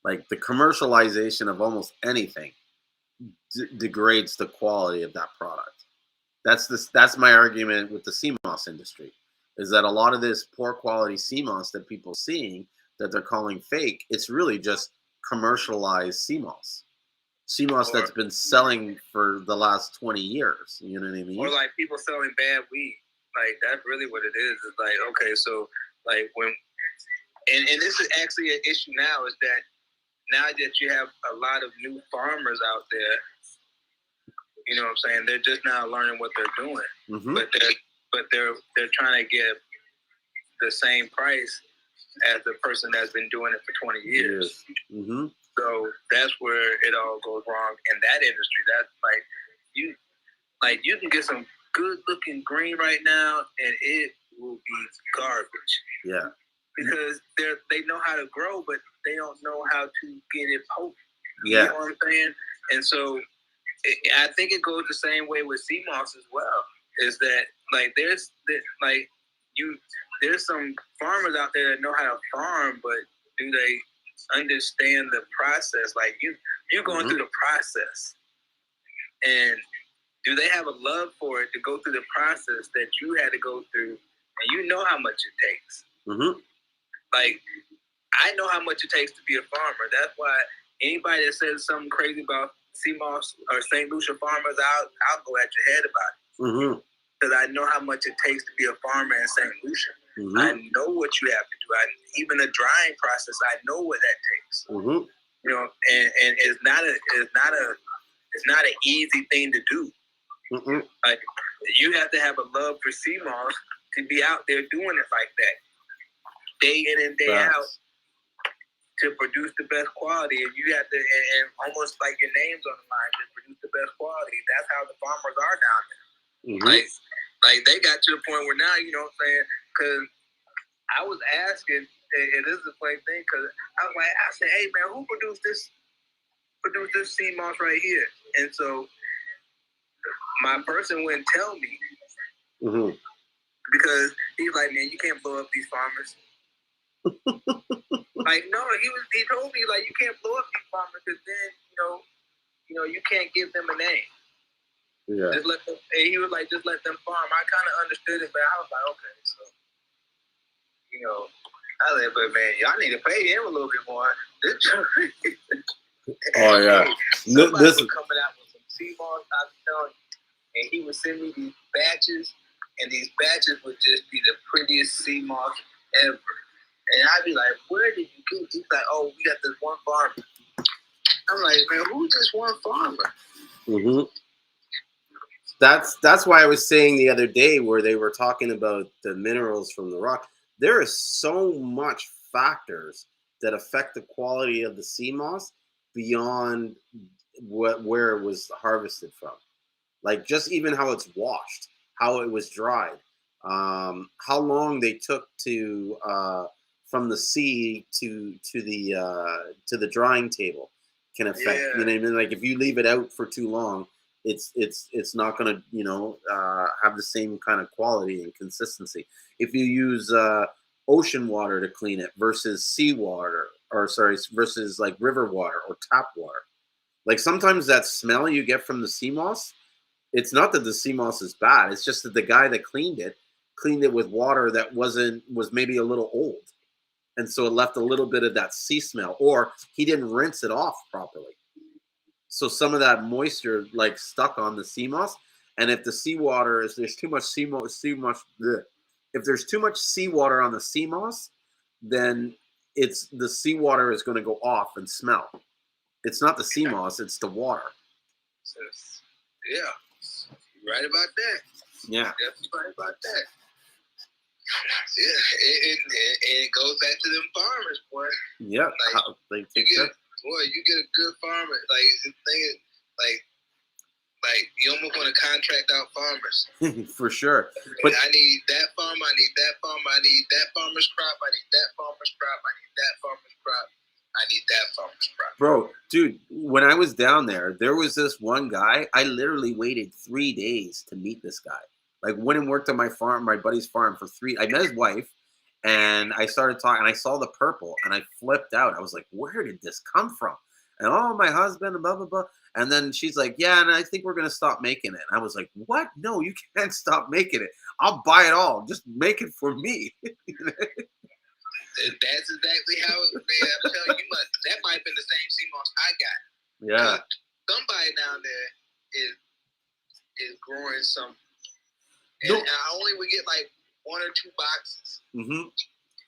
like the commercialization of almost anything degrades the quality of that product. That's my argument with the CMOS industry, is that a lot of this poor quality CMOS that people are seeing that they're calling fake, it's really just commercialized CMOS Or that's been selling for the last 20 years. You know what I mean? or like people selling bad weed. Like that's really what it is. It's like, okay, so like when and this is actually an issue now, is that now that you have a lot of new farmers out there, you know what I'm saying? They're just now learning what they're doing. Mm-hmm. But they're trying to get the same price as the person that's been doing it for 20 years. Mm-hmm. So that's where it all goes wrong in that industry. That's you can get some good looking green right now and it will be garbage. Yeah. Because they know how to grow, but they don't know how to get it potent. Yeah. You know what I'm saying? And so I think it goes the same way with CMOS as well. Is that like there's some farmers out there that know how to farm, but do they understand the process? Like you're going through the process, and do they have a love for it to go through the process that you had to go through, and you know how much it takes. Mm-hmm. Like I know how much it takes to be a farmer. That's why anybody that says something crazy about CMOS or St. Lucia farmers, I'll go at your head about it. Mm-hmm. Because I know how much it takes to be a farmer in St. Lucia. Mm-hmm. I know what you have to do. Even the drying process, I know what that takes. Mm-hmm. You know, and it's not an easy thing to do. Mm-hmm. Like you have to have a love for CMOS to be out there doing it like that, day in and day out, to produce the best quality. And you have to, and almost like your name's on the line, to produce the best quality. That's how the farmers are down there. Mm-hmm. Like they got to the point where now, you know what I'm saying? Because I was asking, and this is a funny thing, because I said, hey man, who produced this CMOS right here? And so my person wouldn't tell me. Mm-hmm. Because he's like, man, you can't blow up these farmers. Like, no, he told me, like, you can't blow up these farmers because then, you know, you can't give them a name. Yeah. Just let them, and he was like, just let them farm. I kind of understood it, but I was like, okay, so, you know, I was like, but man, y'all need to pay him a little bit more. Oh yeah. Somebody was coming out with some CMOS, I was telling you, and he would send me these batches, and these batches would just be the prettiest CMOS ever. And I'd be like, where did you get? He's like, oh, we got this one farmer. I'm like, man, who's this one farmer? Mm-hmm. That's why I was saying the other day where they were talking about the minerals from the rock. There is so much factors that affect the quality of the CMOS beyond where it was harvested from. Like just even how it's washed, how it was dried, how long they took to from the sea to the drying table can affect. Yeah. You know what I mean? Like if you leave it out for too long, it's not going to have the same kind of quality and consistency. If you use ocean water to clean it versus seawater, versus like river water or tap water, like sometimes that smell you get from the CMOS, it's not that the CMOS is bad. It's just that the guy that cleaned it with water that was maybe a little old. And so it left a little bit of that sea smell, or he didn't rinse it off properly. So some of that moisture like stuck on the CMOS. And if the seawater is, there's too much if there's too much seawater on the CMOS, then the seawater is going to go off and smell. It's not the CMOS, it's the water. Yeah, you're right about that. Yeah. Definitely right about that. Yeah, it goes back to them farmers, boy. Yeah, like, you get a good farmer. Like the thing is, like you almost want to contract out farmers. For sure. But I need that farmer. I need that farmer. I need that farmer's crop. I need that farmer's crop. I need that farmer's crop. I need that farmer's crop. Bro, dude, when I was down there was this one guy. I literally waited 3 days to meet this guy. Like went and worked on my farm, my buddy's farm for 3. I met his wife, And I started talking, and I saw the purple, and I flipped out. I was like, "Where did this come from?" And oh, my husband, and blah blah blah. And then she's like, "Yeah, and I think we're gonna stop making it." And I was like, "What? No, you can't stop making it. I'll buy it all. Just make it for me." That's exactly how it, man. I'm telling you, that might have been the same CMOS I got. Yeah. Somebody down there is growing some, No. and I only would get like 1 or 2 boxes. Mm-hmm.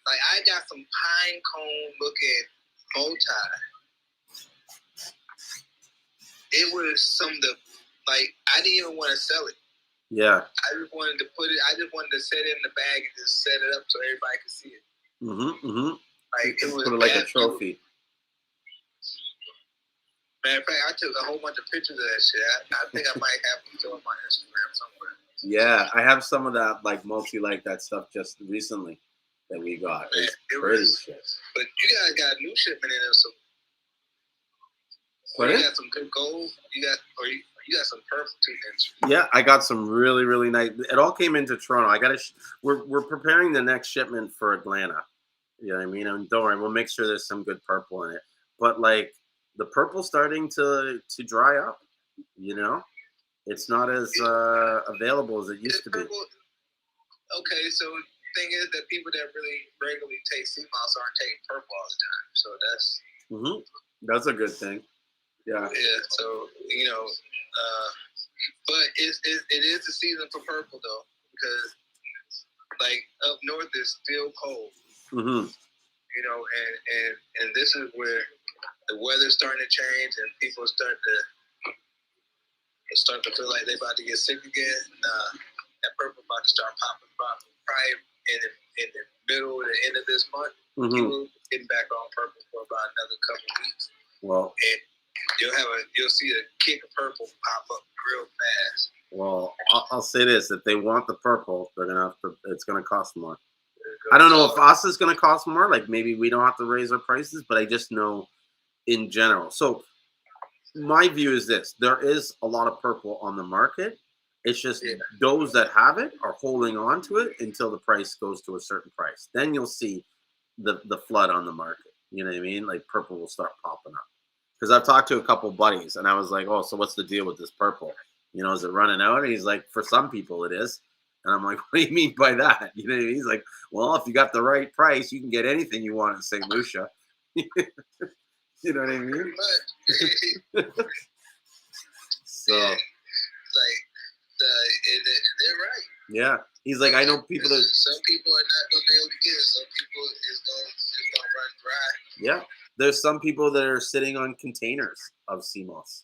Like I got some pine cone looking multi. It was some of the, like, I didn't even want to sell it. Yeah. I just wanted to put it. I just wanted to set it in the bag and just set it up so everybody could see it. Mm-hmm. Mm-hmm. Like it was put it like a trophy. Matter of fact, I took a whole bunch of pictures of that shit. I think I might have them still on my Instagram somewhere. Yeah, I have some of that, like multi, like that stuff just recently that we got. Man, it was shit. But you guys got a new shipment in there, so you got some good gold. You got some purple too. Yeah, I got some really, really nice. It all came into Toronto. I got to. We're preparing the next shipment for Atlanta. You know what I mean? And don't worry, we'll make sure there's some good purple in it. But like the purple's starting to dry up. You know, it's not as available as it used to be. Okay, so the thing is that people that really regularly take CMOS aren't taking purple all the time. So that's that's a good thing. Yeah. Yeah. So but it is the season for purple though, because like up north is still cold. Mm-hmm. You know, and this is where the weather's starting to change and people start to feel like they're about to get sick again. And that purple about to start popping probably in the middle or the end of this month. People getting back on purple for about another couple of weeks. Well, and you'll see a kick of purple pop up real fast. Well, I'll say this: if they want the purple, they're gonna have to. It's gonna cost more. I don't know if us is gonna cost more. Like maybe we don't have to raise our prices, but I just know in general. So my view is this: there is a lot of purple on the market. It's just those that have it are holding on to it until the price goes to a certain price. Then you'll see the flood on the market. You know what I mean? Like purple will start popping up. Because I've talked to a couple buddies and I was like, "Oh, so what's the deal with this purple? You know, is it running out?" And he's like, "For some people it is." And I'm like, "What do you mean by that?" You know what I mean? He's like, "Well, if you got the right price, you can get anything you want in St. Lucia." You know what I mean? So, like, they're right. Yeah, he's like, I know people that. Some people are not gonna be able to get it. Some people it's gonna run dry. Yeah, there's some people that are sitting on containers of CMOS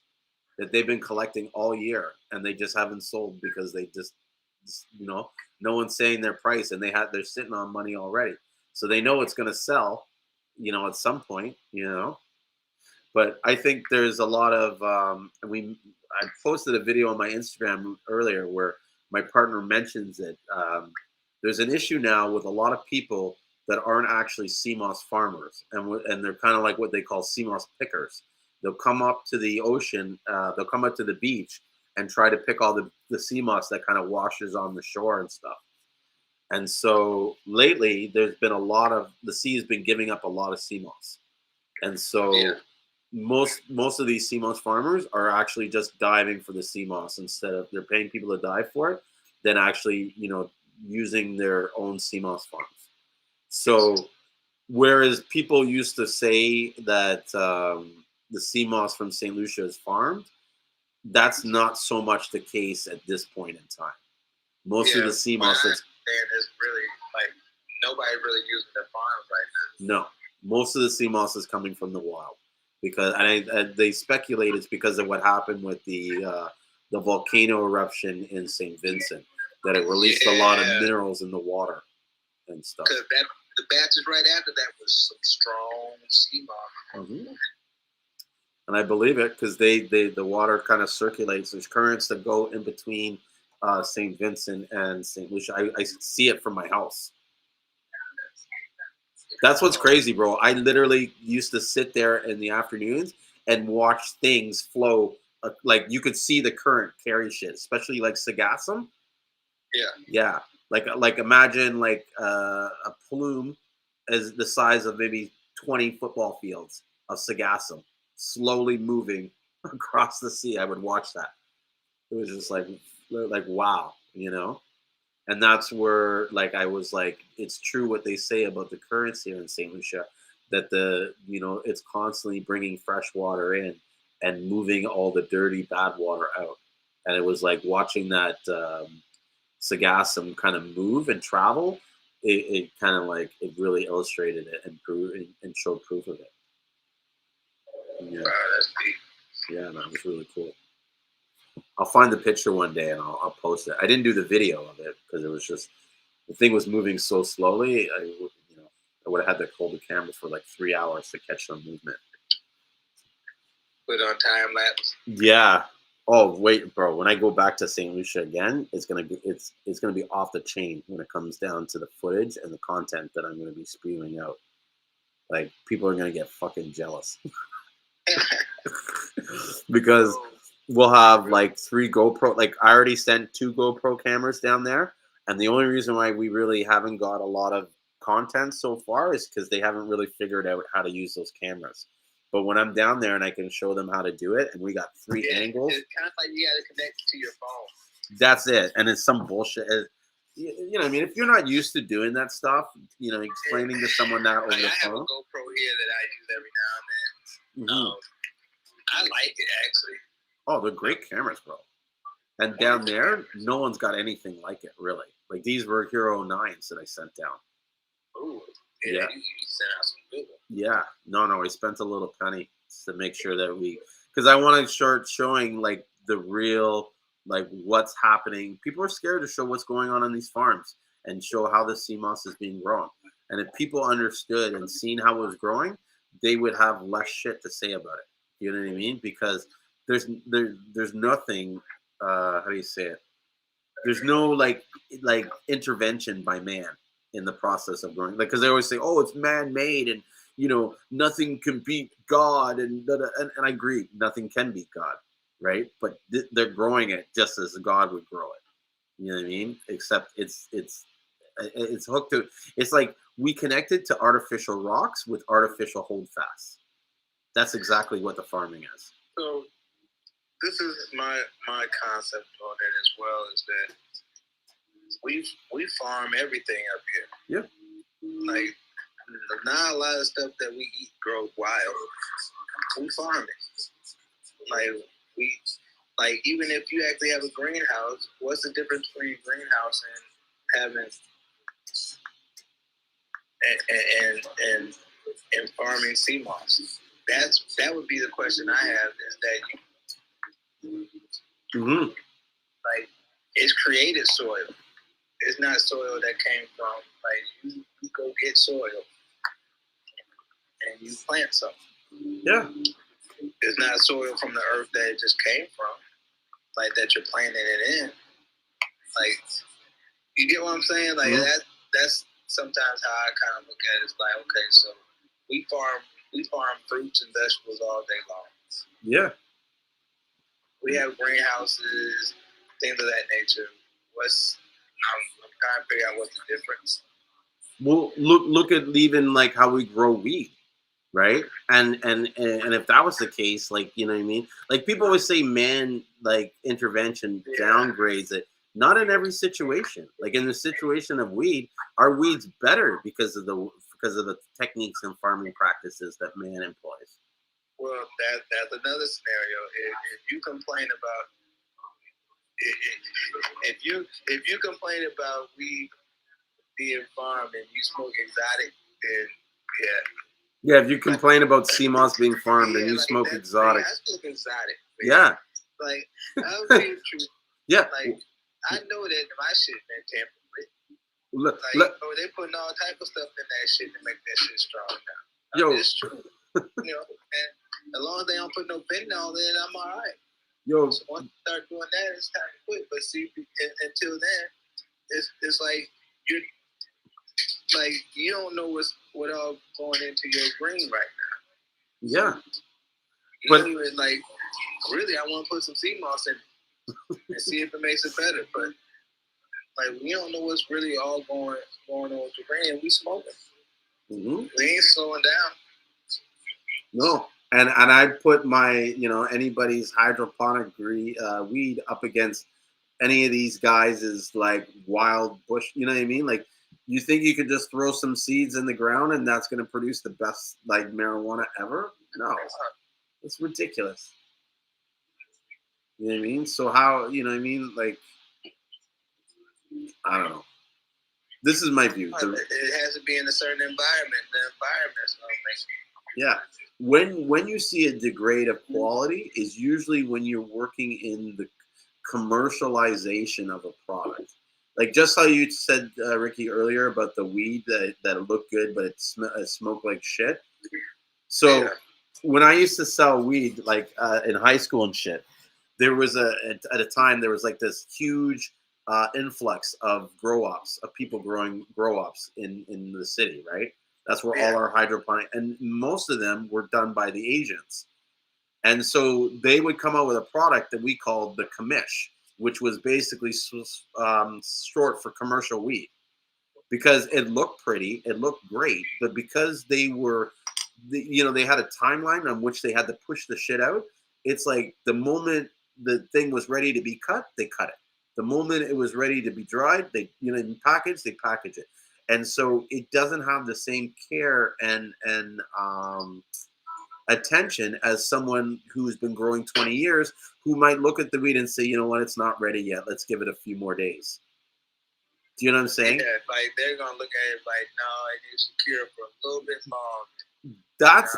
that they've been collecting all year, and they just haven't sold because they just no one's saying their price, and they're sitting on money already, so they know it's gonna sell, at some point, But I think there's a lot of I posted a video on my Instagram earlier where my partner mentions it. There's an issue now with a lot of people that aren't actually CMOS farmers, and they're kind of like what they call CMOS pickers. They'll come up to the ocean, they'll come up to the beach and try to pick all the CMOS that kind of washes on the shore and stuff. And so lately, there's been the sea has been giving up a lot of CMOS, and so. Yeah. Most of these CMOS farmers are actually just diving for the CMOS instead of they're paying people to dive for it, than actually using their own CMOS farms. So whereas people used to say that the CMOS from St. Lucia is farmed, that's not so much the case at this point in time. Most of the CMOS is really like nobody really using their farms right now. No, most of the CMOS is coming from the wild. Because they speculate it's because of what happened with the volcano eruption in St. Vincent, that it released a lot of minerals in the water and stuff. Because the batches right after that was some strong CMOS. Mm-hmm. And I believe it because the water kind of circulates. There's currents that go in between St. Vincent and St. Lucia. I see it from my house. That's what's crazy, bro. I literally used to sit there in the afternoons and watch things flow. Like you could see the current carry shit, especially like Sagassum. Yeah. Yeah. Like imagine like a plume as the size of maybe 20 football fields of sargassum slowly moving across the sea. I would watch that. It was just like wow, you know. And that's where like I was like, it's true what they say about the currents here in St. Lucia, that the it's constantly bringing fresh water in and moving all the dirty bad water out. And it was like watching that sargassum kind of move and travel. It kind of like it really illustrated it and and showed proof of it. Yeah, That's deep. yeah, that was really cool. I'll find the picture one day and I'll post it. I didn't do the video of it because it was just the thing was moving so slowly. I would have had to hold the camera for like 3 hours to catch some movement. Put on time lapse. Yeah. Oh wait, bro. When I go back to St. Lucia again, it's gonna be off the chain when it comes down to the footage and the content that I'm gonna be spewing out. Like people are gonna get fucking jealous because we'll have like 3 GoPro. Like I already sent 2 GoPro cameras down there, and the only reason why we really haven't got a lot of content so far is because they haven't really figured out how to use those cameras. But when I'm down there and I can show them how to do it, and we got 3 angles, it's kind of like you got to connect it to your phone. That's it, and it's some bullshit. You know, I mean, if you're not used to doing that stuff, explaining to someone that over the I have phone. a GoPro here that I use every now and then. Mm-hmm. I like it actually. Oh, they're great cameras, bro. And down there, no one's got anything like it, really. Like these were Hero 9s that I sent down. Ooh, Yeah. You sent out some good ones. Yeah. No, I spent a little penny to make sure that because I want to start showing like the real, like what's happening. People are scared to show what's going on these farms and show how the Seamoss is being grown. And if people understood and seen how it was growing, they would have less shit to say about it. You know what I mean? Because there's nothing. How do you say it? There's no like intervention by man in the process of growing. Like because they always say, "Oh, it's man-made," and nothing can beat God, and I agree, nothing can beat God, right? But they're growing it just as God would grow it. You know what I mean? Except it's hooked to. It's like we connected to artificial rocks with artificial holdfasts. That's exactly what the farming is. So this is my concept on it as well, is that we farm everything up here. Yeah. Like not a lot of stuff that we eat grow wild. We farm it. Like even if you actually have a greenhouse, what's the difference between a greenhouse and having and farming sea moss? That would be the question I have, is that Mm-hmm. like it's created soil. It's not soil that came from like you go get soil and you plant something. Yeah. It's not soil from the earth that it just came from, like that you're planting it in. Like you get what I'm saying? Like that's sometimes how I kind of look at it. It's like, okay, so we farm fruits and vegetables all day long. Yeah. We have greenhouses, things of that nature. I'm trying to figure out what's the difference. Well, look at even like how we grow wheat, right? And if that was the case, like you know what I mean? Like people always say man like intervention downgrades it. Not in every situation. Like in the situation of weed, our weed's better because of the techniques and farming practices that man employs. Well, that's another scenario. If you complain about if you complain about weed being farmed and you smoke exotic, then yeah. If you complain about Seamoss being farmed and you like smoke exotic, I smoke exotic. Yeah. Like I'll tell you the truth. Yeah. Like I know that my shit been tampered with. Look, they putting all type of stuff in that shit to make that shit strong now. Yo. It's true. And as long as they don't put no fentanyl in it, I'm all right. Yo. So once you start doing that, it's time to quit. But see, until then, it's like you don't know what all going into your brain right now. Yeah. But even like, really, I want to put some sea moss in and see if it makes it better. But like, Like we don't know what's really all going on with the brain. We smoking. Mm-hmm. We ain't slowing down. No. And I put my, anybody's hydroponic weed up against any of these guys is like wild bush. You know what I mean? Like, you think you could just throw some seeds in the ground and that's going to produce the best like marijuana ever? No, it's ridiculous. You know what I mean? So how, you know what I mean? Like, I don't know. This is my view. It has to be in a certain environment. The environment's gonna make it. Yeah. When you see a degrade of quality is usually when you're working in the commercialization of a product. Like just how you said, Ricky, earlier about the weed that looked good, but it smoked like shit. So when I used to sell weed, like in high school and shit, there was at a time there was like this huge influx of grow-ops, of people growing grow-ops in the city, right? That's where all our hydroponic, and most of them were done by the agents. And so they would come out with a product that we called the commish, which was basically short for commercial weed, because it looked pretty, it looked great, but because they were, they had a timeline on which they had to push the shit out. It's like the moment the thing was ready to be cut, they cut it. The moment it was ready to be dried, they package it. And so it doesn't have the same care and attention as someone who's been growing 20 years, who might look at the weed and say, you know what, it's not ready yet. Let's give it a few more days. Do you know what I'm saying? Yeah, like they're gonna look at it like, no, it needs to cure for a little bit longer. That's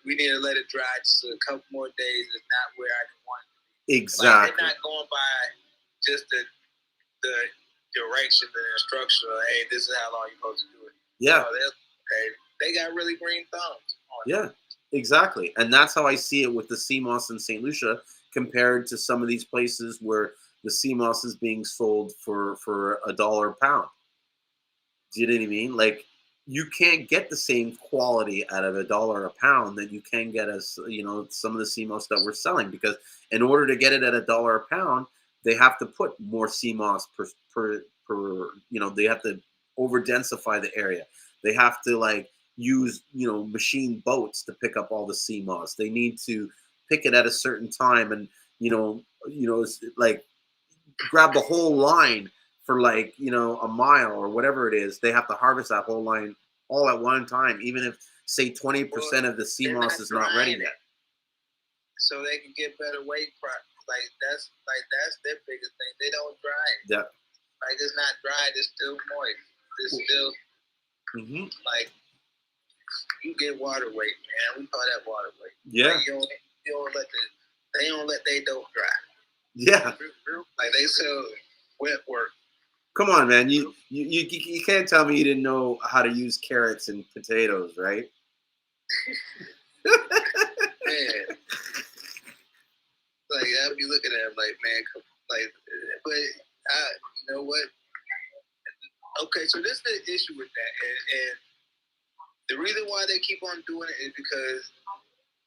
we need to let it dry just a couple more days. It's not where I want it to be. Exactly. Like, they're not going by just the direction, the instruction of, hey, this is how long you're supposed to do it. Yeah. They got really green thumbs on it. Yeah, exactly. And that's how I see it with the Seamoss in St. Lucia compared to some of these places where the Seamoss is being sold for $1 a pound. Do you know what I mean? Like, you can't get the same quality out of $1 a pound that you can get as, some of the Seamoss that we're selling, because in order to get it at $1 a pound, they have to put more Seamoss per they have to over densify the area. They have to use, machine boats to pick up all the Seamoss. They need to pick it at a certain time and, grab the whole line for a mile or whatever it is. They have to harvest that whole line all at one time, even if say 20% of the Seamoss is not ready yet. So they can get better weight products. That's their biggest thing. They don't dry it. Yeah. Like, it's not dried, it's still moist. It's still you get water weight, man. We call that water weight. Yeah. Like, they don't let they dope dry. Yeah. Like, they sell wet work. Come on, man. You can't tell me you didn't know how to use carrots and potatoes, right? Man. Like, I'll be looking at him like, man, but you know what? Okay, so this is the issue with that, and the reason why they keep on doing it is because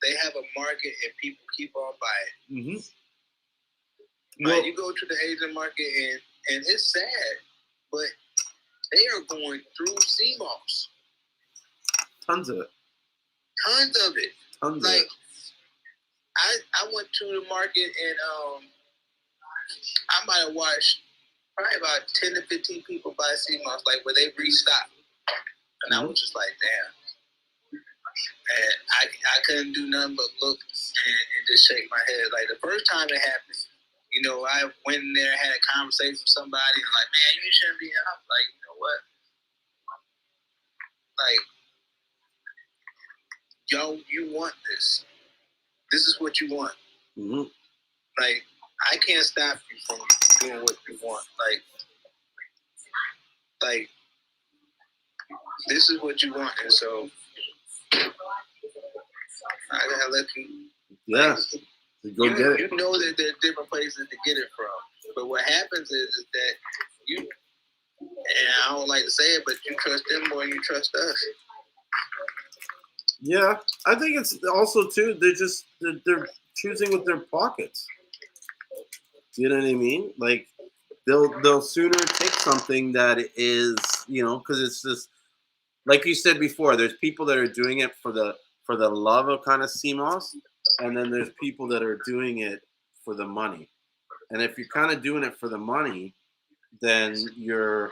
they have a market and people keep on buying. Mm-hmm. Well, you go to the Asian market and it's sad, but they are going through Seamoss. Tons of it. Tons of it. I went to the market and I might have watched probably about 10 to 15 people buy Seamoss, where they restock. And I was just like, damn. And I couldn't do nothing but look and just shake my head. Like, the first time it happened, I went in there, had a conversation with somebody, and like, man, you shouldn't be out. Like, you know what? Like, yo, you want this. This is what you want. Mm-hmm. Like, I can't stop you from doing what you want. Like, this is what you want, and so I gotta let you. Yeah. Go get it. You know that there are different places to get it from, but what happens is that you, and I don't like to say it, but you trust them more than you trust us. Yeah, I think it's also too. They're choosing with their pockets. You know what I mean? Like, they'll sooner take something that is, because it's just like you said before. There's people that are doing it for the love of kind of Seamoss, and then there's people that are doing it for the money. And if you're kind of doing it for the money, then you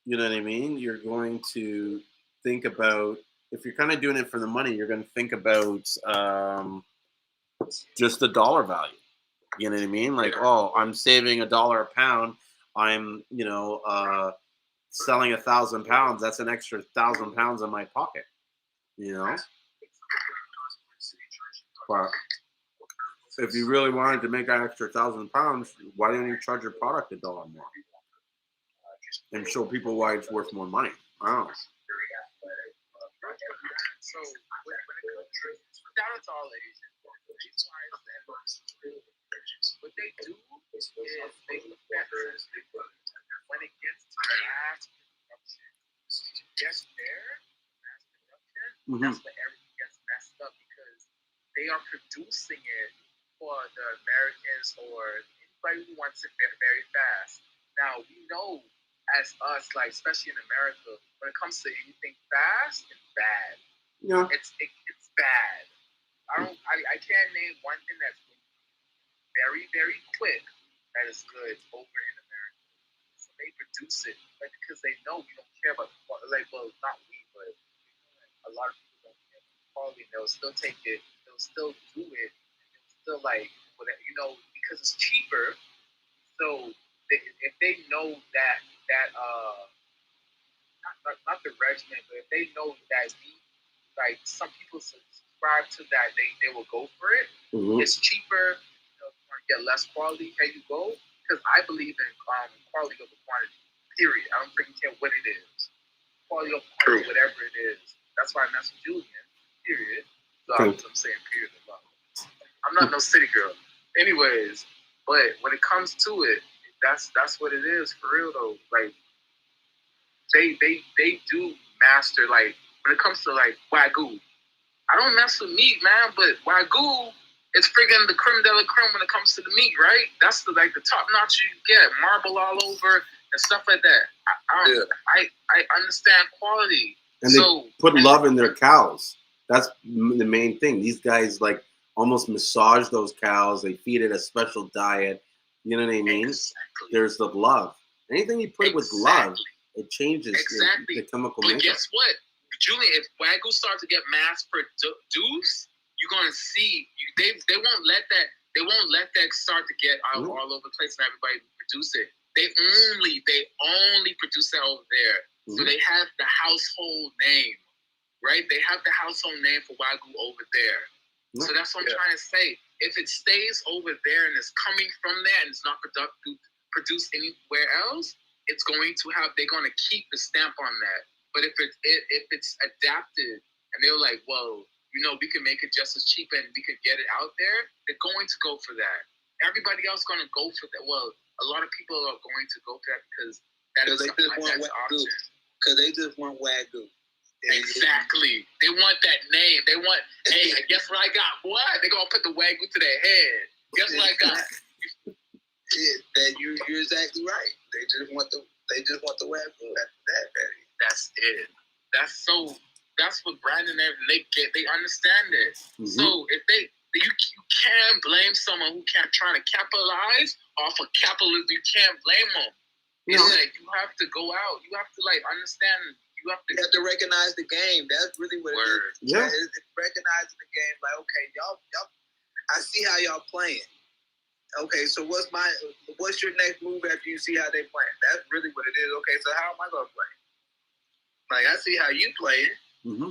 know what I mean? You're going to think about, if you're kind of doing it for the money, you're going to think about just the dollar value. You know what I mean? Like, oh, I'm saving $1 a pound. I'm, selling 1,000 pounds. That's an extra 1,000 pounds in my pocket. But if you really wanted to make that extra 1,000 pounds, why don't you charge your product $1 more and show people why it's worth more money? I don't know. So when it comes to down to all Asian, what they do is they look at when it gets to mass production, just there, mass production, that's when everything gets messed up because they are producing it for the Americans or anybody who wants it very fast. Now we know as us, like especially in America, when it comes to anything fast, it's bad. Yeah. It's bad. I can't name one thing that's very, very quick that is good over in America. So they produce it because they know we don't care about the quality. Like, well, not we, but a lot of people don't care about the quality. They'll still take it. They'll still do it. They'll still because it's cheaper. So if they know that not the regimen, but if they know that like some people subscribe to that, they will go for it. It's cheaper. You want to get less quality. Here you go. Because I believe in quality over quantity. Period. I don't freaking care what it is. Quality over quantity, whatever it is. That's why I mess with Julien. Period. So I'm saying period a lot. I'm not no city girl. Anyways, but when it comes to it, that's what it is for real though. Like they do master, like when it comes to like Wagyu. I don't mess with meat, man, but Wagyu is friggin' the creme de la creme when it comes to the meat, right? That's the top notch you get, marble all over and stuff like that. I understand quality. And they put love in their cows. That's the main thing. These guys like almost massage those cows. They feed it a special diet. You know what I mean? Exactly. There's the love. Anything you put with love, it changes the chemical makeup. But guess what, Julien? If Wagyu starts to get mass produced, you're gonna see they won't let that start to get out all over the place and everybody produce it. They only produce that over there. So they have the household name, right? They have the household name for Wagyu over there. So that's what I'm trying to say. If it stays over there and it's coming from there and it's not produced anywhere else, they're going to keep the stamp on that. But if it's adapted and they're like, well, we can make it just as cheap and we could get it out there, they're going to go for that. Everybody else going to go for that. Well, a lot of people are going to go for that because that is something like that's option. Because they just want Wagyu. Exactly. They want that name. They want, hey, guess what I got? What? They're going to put the Wagyu to their head. Guess what I got? You're exactly right. They just want the Wagyu. That's it. That's what Brandon and they understand it. So if you can't blame someone who can't try to capitalize off of capitalism. You can't blame them. It's like you have to go out. You have to understand. You have to recognize the game. That's really what it is. Yeah. It's recognizing the game. Like, okay, y'all, I see how y'all playing. Okay, so what's your next move after you see how they playing? That's really what it is. Okay, so how am I gonna play? Like, I see how you playing.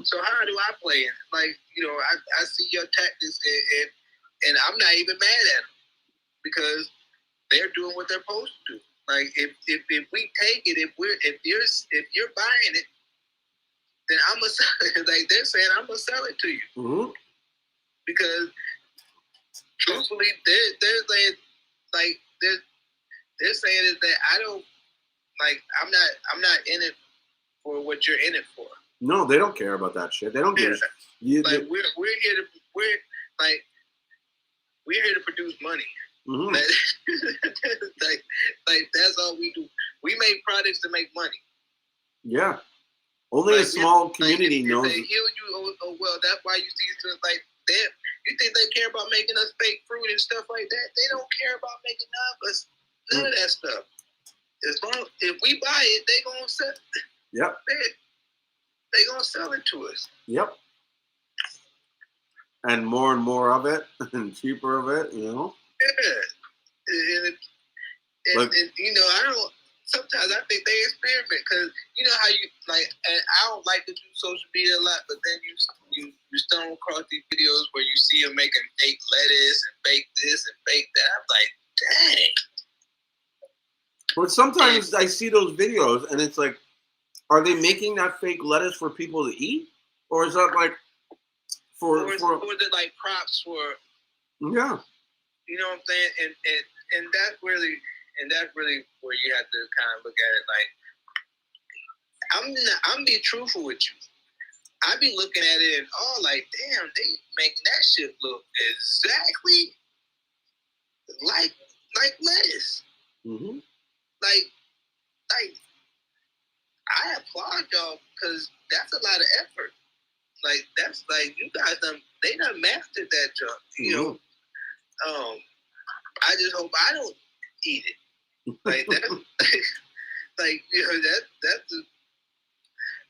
So how do I play? Like, I see your tactics, and I'm not even mad at them because they're doing what they're supposed to do. Like, if we take it, if you're buying it, then I'm gonna sell it. Like they're saying, I'm gonna sell it to you because truthfully, they're saying that I don't like. I'm not in it for what you're in it for. No, they don't care about that shit. They don't care. We're here to produce money. Mm-hmm. like that's all we do. We make products to make money. Yeah. Only a small community if knows. they heal you, well, that's why you see stuff like that. You think they care about making us fake fruit and stuff like that? They don't care about making none of that stuff. As long if we buy it, they gonna sell. Yep. They gonna sell it to us. Yep. And more of it, and cheaper of it, you know. Yeah. And you know, I don't. Sometimes I think they experiment because you know how you like. And I don't like to do social media a lot, but then you stumble across these videos where you see them making fake lettuce and fake this and fake that. I'm like, dang. But sometimes I see those videos and it's like, are they making that fake lettuce for people to eat, or is that like for the like props for? Yeah. You know what I'm saying? And that's really where you have to kind of look at it. Like, I'm being truthful with you. I be looking at it and like, damn, they making that shit look exactly like lettuce. Mm-hmm. Like I applaud y'all because that's a lot of effort. Like that's like you guys they done mastered that job. You know. I just hope I don't eat it. Like that. Like you know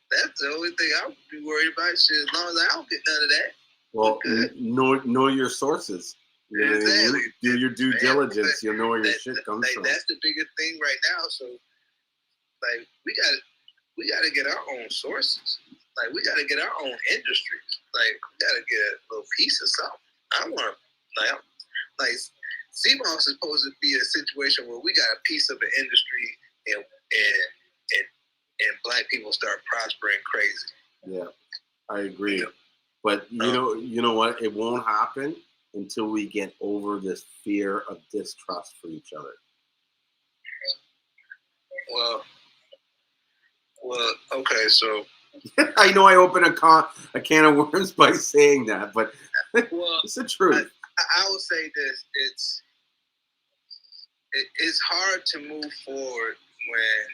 that's the only thing I would be worried about. Shit, as long as I don't get none of that. Well, know your sources. You know, exactly. Do your due diligence. You'll know where your shit comes from. That's the biggest thing right now. So, like, we gotta get our own sources. Like, we gotta get our own industry. Like, we gotta get a little piece of something. I want like Seamoss is supposed to be a situation where we got a piece of an industry and black people start prospering crazy. Yeah, I agree. Yeah. But you know what? It won't happen until we get over this fear of distrust for each other. Well, okay, so I know I opened a can of worms by saying that, but it's the truth. I will say this: it's hard to move forward when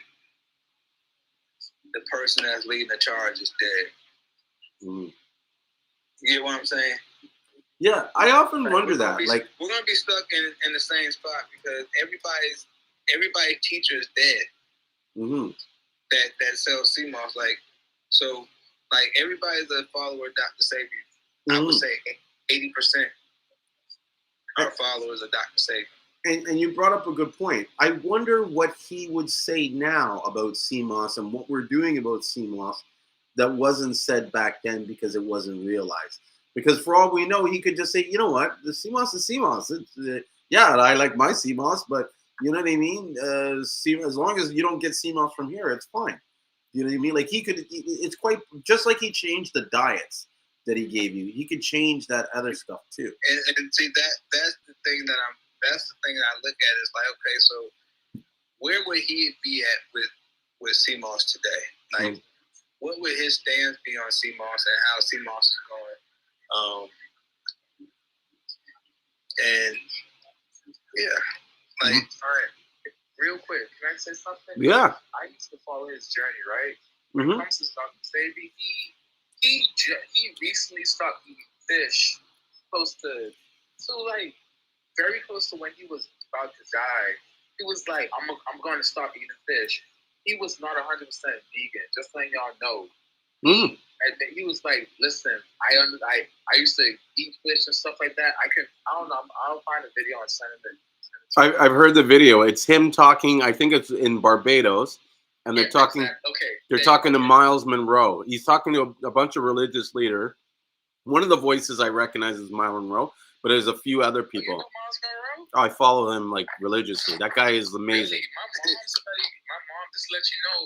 the person that's leading the charge is dead. Mm-hmm. You get what I'm saying? Yeah, I often wonder that. We're gonna be stuck in the same spot because everybody's teacher is dead. Mm-hmm. That sells Seamoss. Like everybody's a follower of Dr. Savior. Mm-hmm. I would say 80% are followers of Dr. Savior. And you brought up a good point. I wonder what he would say now about Seamoss and what we're doing about Seamoss that wasn't said back then because it wasn't realized. Because for all we know, he could just say, you know what, the Seamoss is Seamoss. Yeah, I like my Seamoss, but you know what I mean? As long as you don't get Seamoss from here, it's fine. You know what I mean? Like it's quite, just like he changed the diets that he gave you, he could change that other stuff too. And see, that's the thing that I look at is like, okay, so where would he be at with Seamoss today? Like, what would his stance be on Seamoss and how Seamoss is going? And yeah, like, all right, real quick, can I say something? Yeah. I used to follow his journey, right? When it comes to Dr. Sabi, he recently stopped eating fish, close to like very close to when he was about to die. He was like, I'm going to stop eating fish. He was not 100% vegan, just letting y'all know. And he was like, listen, I used to eat fish and stuff like that. I don't know, I'll find a video and send it. I've heard the video. It's him talking, I think it's in Barbados, and they're talking. Exactly. Okay. They're talking to Miles Monroe. He's talking to a bunch of religious leaders. One of the voices I recognize is Miles Monroe, but there's a few other people. You know Miles Monroe? Oh, I follow him like religiously. That guy is amazing. Really? My mom just let you know,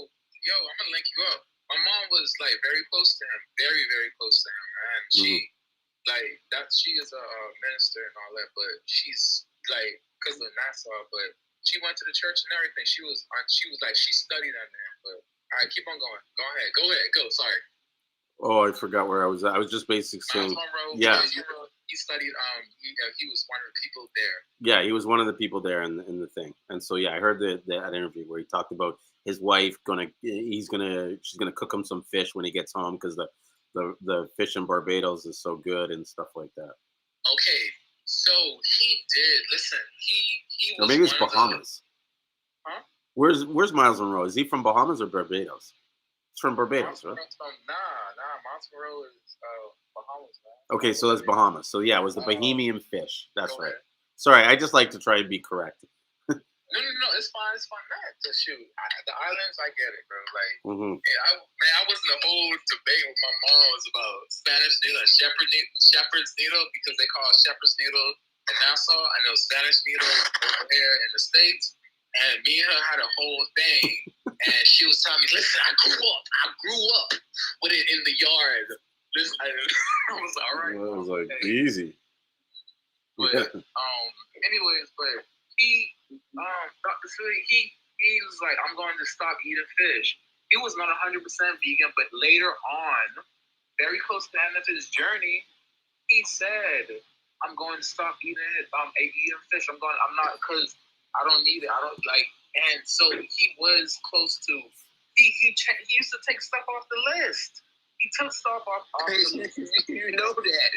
yo, I'm gonna link you up. My mom was like very close to him, very, very close to him, man. She is a minister and all that, but she's like, because of Nassau, but she went to the church and everything. She was like, she studied on there. But all right, keep on going. Go ahead. Sorry. Oh, I forgot where I was at. I was just basically saying, Monroe, yeah. You he studied. He was one of the people there. Yeah, he was one of the people there in the thing. And so yeah, I heard that interview where he talked about his wife she's gonna cook him some fish when he gets home because the fish in Barbados is so good and stuff like that. Okay, so he did. Listen, he was. Or maybe it's Bahamas. Huh? Where's Miles Monroe? Is he from Bahamas or Barbados? It's from Barbados, right? Miles Monroe is Bahamas, man. Okay, so that's Bahamas. So yeah, it was the Bahamian fish. That's right. Sorry, I just like to try and be correct. No, it's fine. Man, shoot, the islands, I get it, bro. Like, Mm-hmm. yeah, I was in a whole debate with my mom was about Spanish needle and shepherd's needle because they call it shepherd's needle in Nassau. I know Spanish needle over here in the States. And me and her had a whole thing, and she was telling me, "Listen, I grew up with it in the yard." I was all right. Well, it was like easy. But anyways, but he, Dr. Philly, he was like, "I'm going to stop eating fish." He was not 100% vegan, but later on, very close to the end of his journey, he said, "I'm going to stop eating fish. I'm not because I don't need it. I don't like." And so he was close to. He used to take stuff off the list. He took stuff off the list. You know that,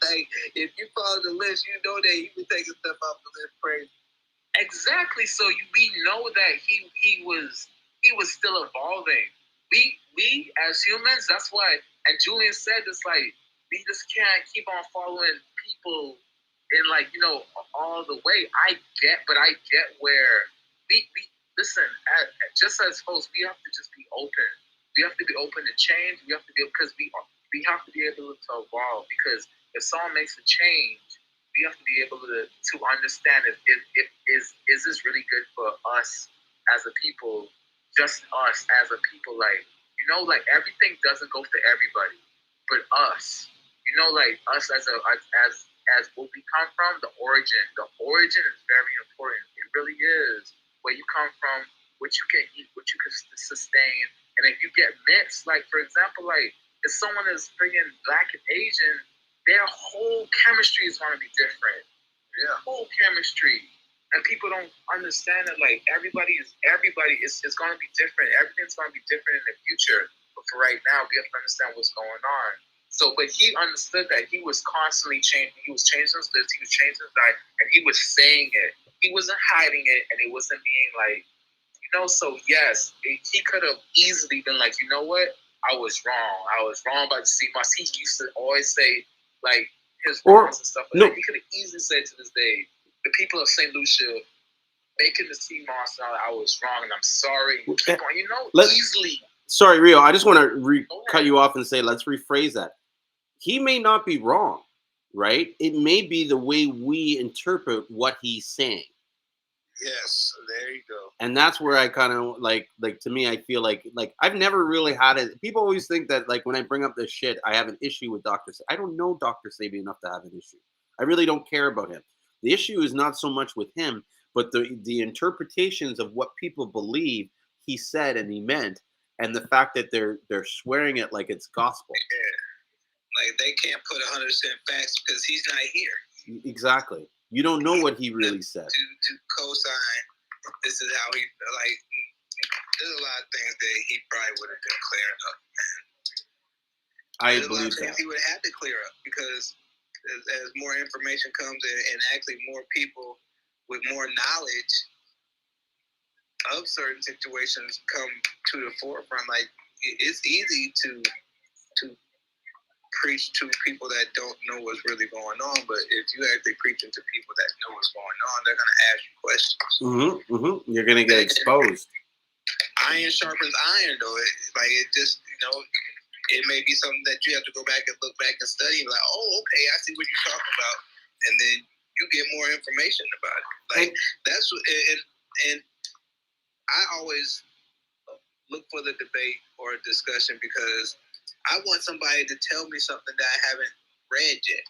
like if you follow the list, you know that he was taking stuff off the list. Crazy. Exactly. So we know that he was still evolving. We as humans, that's why. And Julien said this, like, we just can't keep on following people in, like, all the way. I get where we listen. Just as hosts, we have to just be open. We have to be open to change. We have to be because we have to be able to evolve. Because if someone makes a change, we have to be able to understand if is this really good for us as a people, just us as a people, like. Like everything doesn't go for everybody, but us. Like us as where we come from, the origin. The origin is very important. It really is. Where you come from, what you can eat, what you can sustain, and if you get mixed, like for example, like if someone is friggin' Black and Asian, their whole chemistry is going to be different. Yeah, whole chemistry. And people don't understand that, like, everybody is going to be different. Everything's going to be different in the future. But for right now, we have to understand what's going on. So, but he understood that he was constantly changing. He was changing his list. He was changing his diet. And he was saying it. He wasn't hiding it. And it wasn't being like, so yes, he could have easily been like, you know what? I was wrong. I was wrong about the Seamoss. He used to always say, like, his wrongs and stuff like that. He could have easily said to this day, the people of St. Lucia making the Seamoss, I was wrong and I'm sorry. Keep on, easily. Sorry, Rio. I just want to cut you off and say, let's rephrase that. He may not be wrong, right? It may be the way we interpret what he's saying. Yes, there you go. And that's where I kind of like to me, I feel like I've never really had it. People always think that, like, when I bring up this shit, I have an issue with Dr. I don't know Dr. Sabi enough to have an issue. I really don't care about him. The issue is not so much with him, but the interpretations of what people believe he said and he meant, and the fact that they're swearing it like it's gospel. Yeah. Like they can't put 100% facts because he's not here. Exactly. You don't know what he really said. To co-sign, this is how he, like, there's a lot of things that he probably would have been clearing up. I believe that. He would have to clear up because as more information comes in and actually more people with more knowledge of certain situations come to the forefront, like it's easy to preach to people that don't know what's really going on, but if you actually preaching to people that know what's going on, they're going to ask you questions. You're going to get exposed. Iron sharpens iron, though. It just, it may be something that you have to go back and look back and study. Like, oh, okay, I see what you're talking about, and then you get more information about it. Like that's what, and I always look for the debate or a discussion because I want somebody to tell me something that I haven't read yet.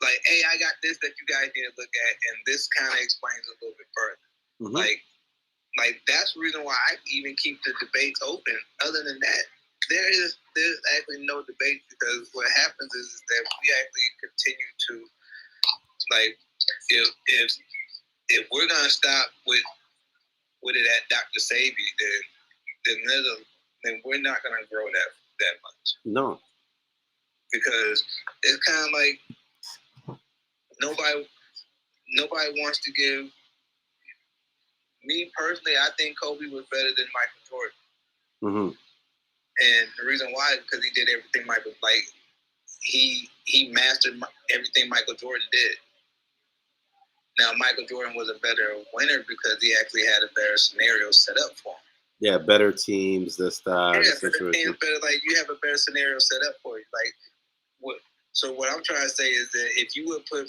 Like, hey, I got this that you guys need to look at, and this kind of explains a little bit further. Like that's the reason why I even keep the debates open. Other than that, there's actually no debate because what happens is that we actually continue to like if we're gonna stop with it at Dr. Sabi, then we're not gonna grow that much. No, because it's kind of like nobody wants to give. Me personally, I think Kobe was better than Michael Jordan. Mm-hmm. And the reason why is because he did everything Michael, like, he mastered everything Michael Jordan did. Now, Michael Jordan was a better winner because he actually had a better scenario set up for him. Yeah, better teams, this, that. Yeah, better teams, better, like, you have a better scenario set up for you. Like, so what I'm trying to say is that if you would put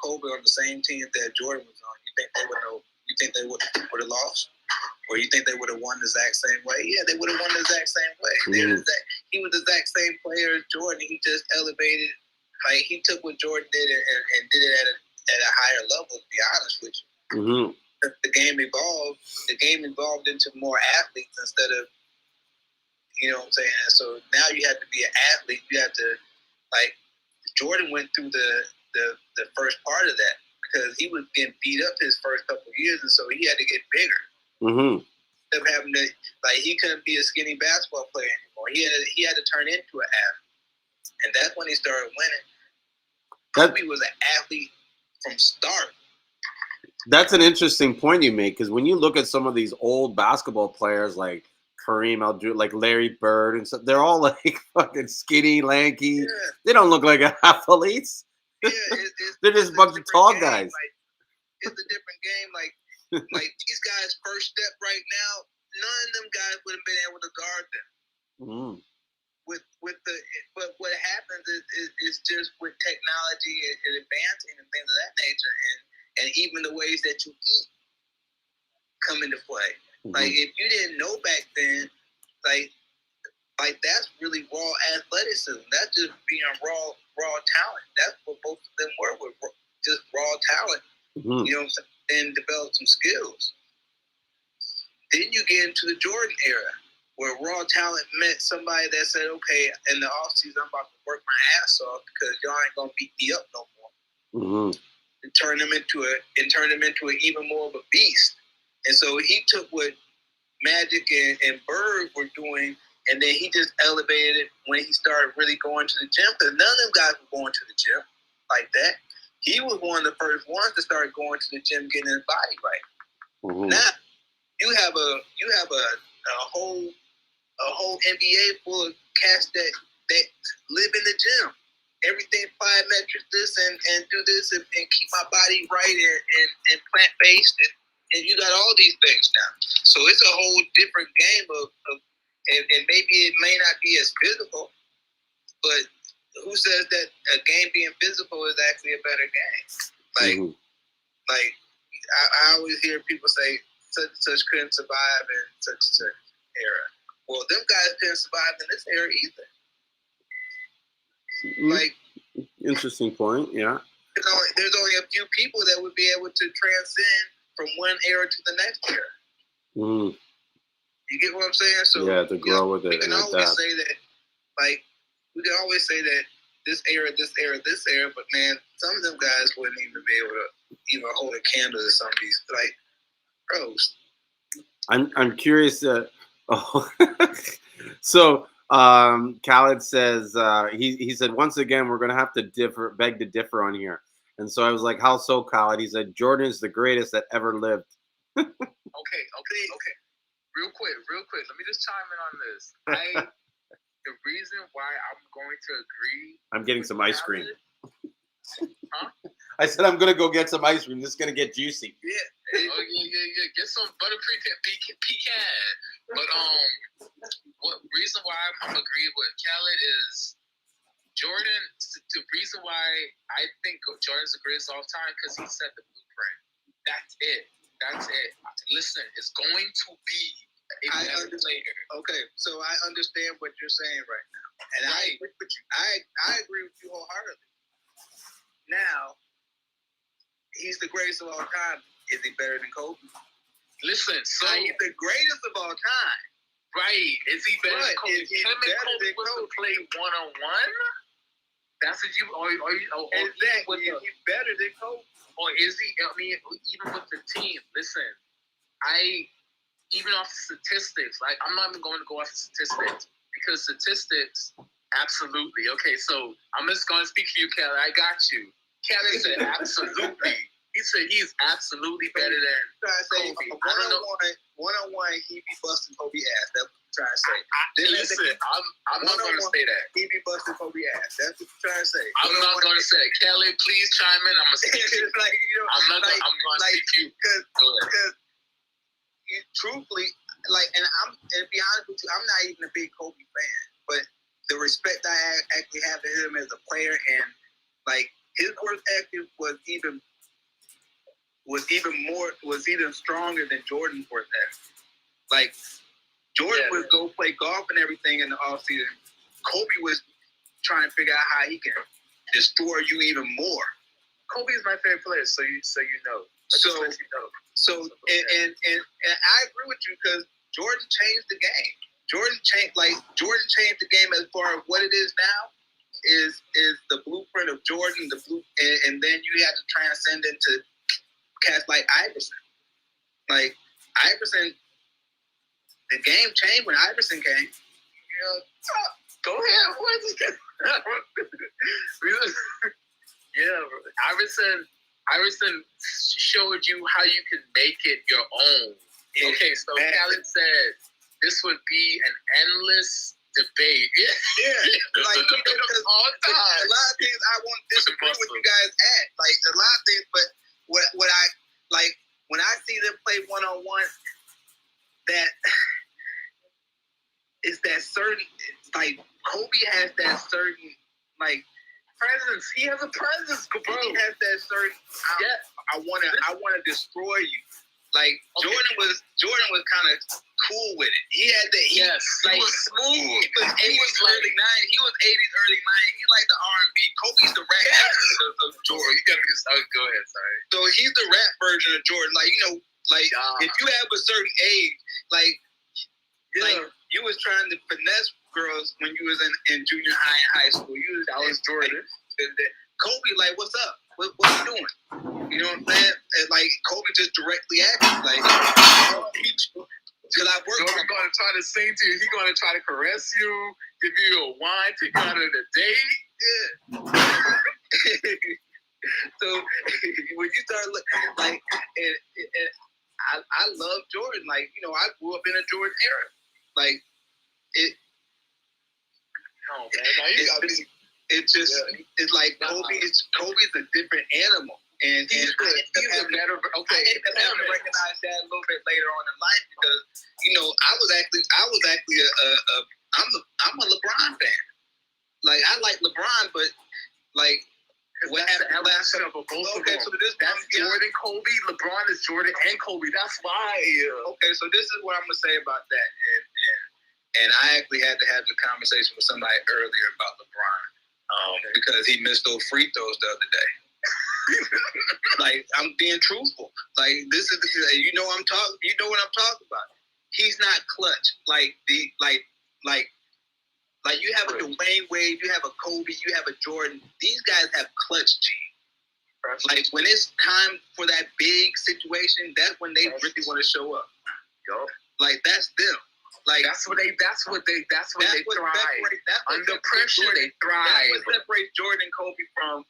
Kobe on the same team that Jordan was on, you think they would have lost? Or you think they would have won the exact same way? Yeah, they would have won the exact same way. Mm-hmm. He was the exact same player as Jordan. He just elevated, like, he took what Jordan did and did it at a higher level, to be honest with you. Mm-hmm. The game evolved into more athletes instead of, you know what I'm saying? So now you have to be an athlete. You have to, like, Jordan went through the first part of that because he was getting beat up his first couple of years, and so he had to get bigger. Mm-hmm. Instead of having to, like, he couldn't be a skinny basketball player anymore. He had to turn into an athlete, and that's when he started winning. Kobe was an athlete from start. That's an interesting point you make because when you look at some of these old basketball players like Kareem Abdul, like Larry Bird and stuff, they're all like fucking skinny, lanky. Yeah. They don't look like athletes. Yeah, they're just a bunch of tall guys. Like, it's a different game. Like these guys' first step right now, none of them guys would have been able to guard them. Mm. But what happens is just with technology and advancing and things of that nature, and even the ways that you eat come into play. Mm-hmm. Like, if you didn't know back then, like that's really raw athleticism. That's just being raw talent. That's what both of them were, with just raw talent. Mm-hmm. You know what I'm saying? And develop some skills. Then you get into the Jordan era, where raw talent meant somebody that said, okay, in the offseason, I'm about to work my ass off because y'all ain't gonna beat me up no more. Mm-hmm. And turn them into an even more of a beast. And so he took what Magic and Bird were doing, and then he just elevated it when he started really going to the gym. Because none of them guys were going to the gym like that. He was one of the first ones to start going to the gym, getting his body right. Mm-hmm. Now you have a whole NBA full of cats that live in the gym. Everything plyometrics, this and do this and keep my body right and plant based and you got all these things now. So it's a whole different game of and maybe it may not be as physical, but who says that a game being physical is actually a better game? Like, mm-hmm. like I always hear people say such and such couldn't survive in such and such era. Well, them guys couldn't survive in this era either. Mm-hmm. Like, interesting point. Yeah. There's only a few people that would be able to transcend from one era to the next era. Mm-hmm. You get what I'm saying? So yeah, to grow with it. We can always say that, like, we can always say that this era, but man, some of them guys wouldn't even be able to even hold a candle to some of these, like, pros. I'm curious. So Khaled says he said once again we're gonna have to beg to differ on here, and so I was like, how so, Khaled? He said Jordan is the greatest that ever lived. Okay. Real quick. Let me just chime in on this. The reason why I'm going to agree. I'm getting some ice cream. Huh? I said I'm gonna go get some ice cream. This is gonna get juicy. Yeah. Get some buttercream pecan. But what reason why I'm agreeing with Khaled is Jordan. The reason why I think Jordan's the greatest of all time because he set the blueprint. That's it. Listen, it's going to be a better player. Okay, so I understand what you're saying right now, and right. I agree with you. I agree with you wholeheartedly. Now, he's the greatest of all time. Is he better than Kobe? Listen, so he's the greatest of all time. Right. Is he better than But Kobe? is he Him and better Kobe than was to Kobe? play one-on-one? That's what you or Exactly. Is he better than Kobe? or is he? I mean, even with the team. Listen, even off statistics, like I'm not even going to go off statistics because statistics, absolutely. Okay, so I'm just going to speak for you, Kelly. I got you. Kelly said absolutely. He said he's absolutely better than Trying to say Kobe. one-on-one, he be busting Kobe ass. That's what I'm trying to say. Listen, I'm not going to say that. He be busting Kobe ass. That's what I'm trying to say. I'm not going to say that. Kelly, please chime in. I'm going to speak to you. Like, you know, I'm going to speak to you. Because truthfully, like, and be honest with you, I'm not even a big Kobe fan, but the respect I actually have for him as a player, and like his work ethic was even stronger than Jordan's work ethic. Like Jordan would go play golf and everything in the offseason. Kobe was trying to figure out how he can destroy you even more. Kobe is my favorite player, so you know. So and I agree with you because Jordan changed the game. Jordan changed the game as far as what it is now. Is the blueprint of Jordan, and then you have to transcend into cats like Iverson. Like Iverson, the game changed when Iverson came. You know, go ahead. What is it? Yeah, Iverson showed you how you can make it your own. Okay, so Khaled said this would be an endless debate. Yeah. Like, all time. A lot of things I won't disagree with you guys at. Like a lot of things, but what I like when I see them play one-on-one, that is that certain, like Kobe has that certain like presence. He has a presence, bro. He has that certain. I wanna destroy you. Like okay. Jordan was kind of cool with it. He had that. He was smooth. He was early 90s. He was 80s, early 90s. He like the R&B. Kobe's the rap version of Jordan. You gotta just go ahead. Sorry. So he's the rap version of Jordan. Like if you have a certain age, like you was trying to finesse girls when you was in junior high and high school. That was Jordan. Kobe, like, what's up? What you doing? You know what I'm saying? And like Kobe just directly asked me, like, till I work. Jordan gonna try to sing to you. He gonna try to caress you, give you a wine, take you out on a date. Yeah. So when you start looking like, and I love Jordan. Like, you know, I grew up in a Jordan era. Like it. No, man. Now you got me. It's just it's like Kobe's a different animal, and I ended up having to recognize that a little bit later on in life because you know I was actually I'm a LeBron fan. Like I like LeBron, but like what happened last summer? Okay, so that's Jordan, Kobe. LeBron is Jordan and Kobe. That's why. Okay, so this is what I'm gonna say about that, and I actually had to have the conversation with somebody earlier about LeBron. Because he missed those free throws the other day. Like I'm being truthful. Like this is you know what I'm talking about. He's not clutch. Like you have a Dwayne Wade, you have a Kobe, you have a Jordan. These guys have clutch gene. Like when it's time for that big situation, that's when they really want to show up. Like that's them. Like that's what they thrive. Under pressure, they thrive. That's what separates Jordan and Kobe from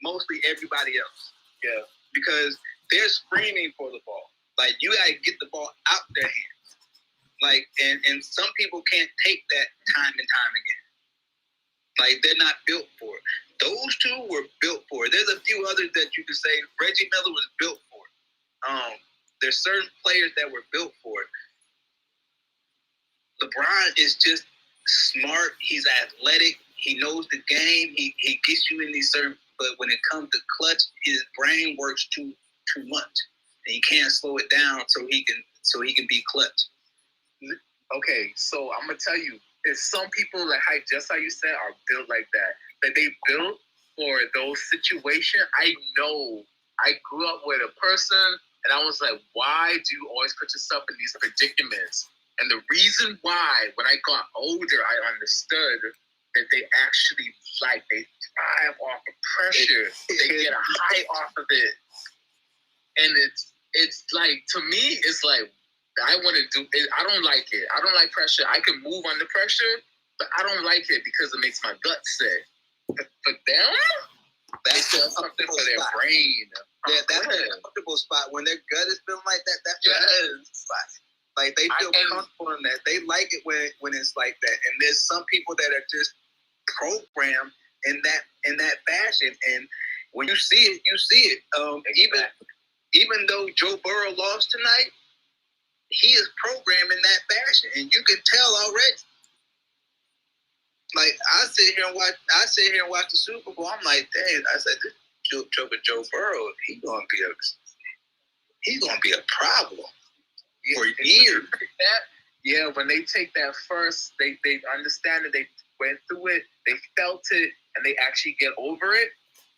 mostly everybody else. Yeah. Because they're screaming for the ball. Like you gotta get the ball out their hands. Like and some people can't take that time and time again. Like they're not built for it. Those two were built for it. There's a few others that you could say Reggie Miller was built for it. There's certain players that were built for it. LeBron is just smart. He's athletic. He knows the game. He gets you in these certain. But when it comes to clutch, his brain works too much, and he can't slow it down so he can be clutch. Okay, so I'm gonna tell you, there's some people that just how you said are built like that. That they built for those situations. I know. I grew up with a person, and I was like, why do you always put yourself in these predicaments? And the reason why, when I got older, I understood that they actually they thrive off of pressure. They get a high off of it, and it's like, to me, it's like, I want to do it. I don't like it. I don't like pressure. I can move under pressure, but I don't like it because it makes my gut sick. For them, that's something for their brain. Yeah, that's a comfortable spot. When their gut is feeling like that, that's a spot. Like, they feel comfortable in that. They like it when it's like that. And there's some people that are just programmed in that fashion. And when you see it, you see it. Even though Joe Burrow lost tonight, he is programmed in that fashion, and you can tell already. Like, I sit here and watch the Super Bowl. I'm like, dang, I said, this Joe Burrow, he's gonna be a problem for years. When they take that first, they understand that they went through it, they felt it, and they actually get over it.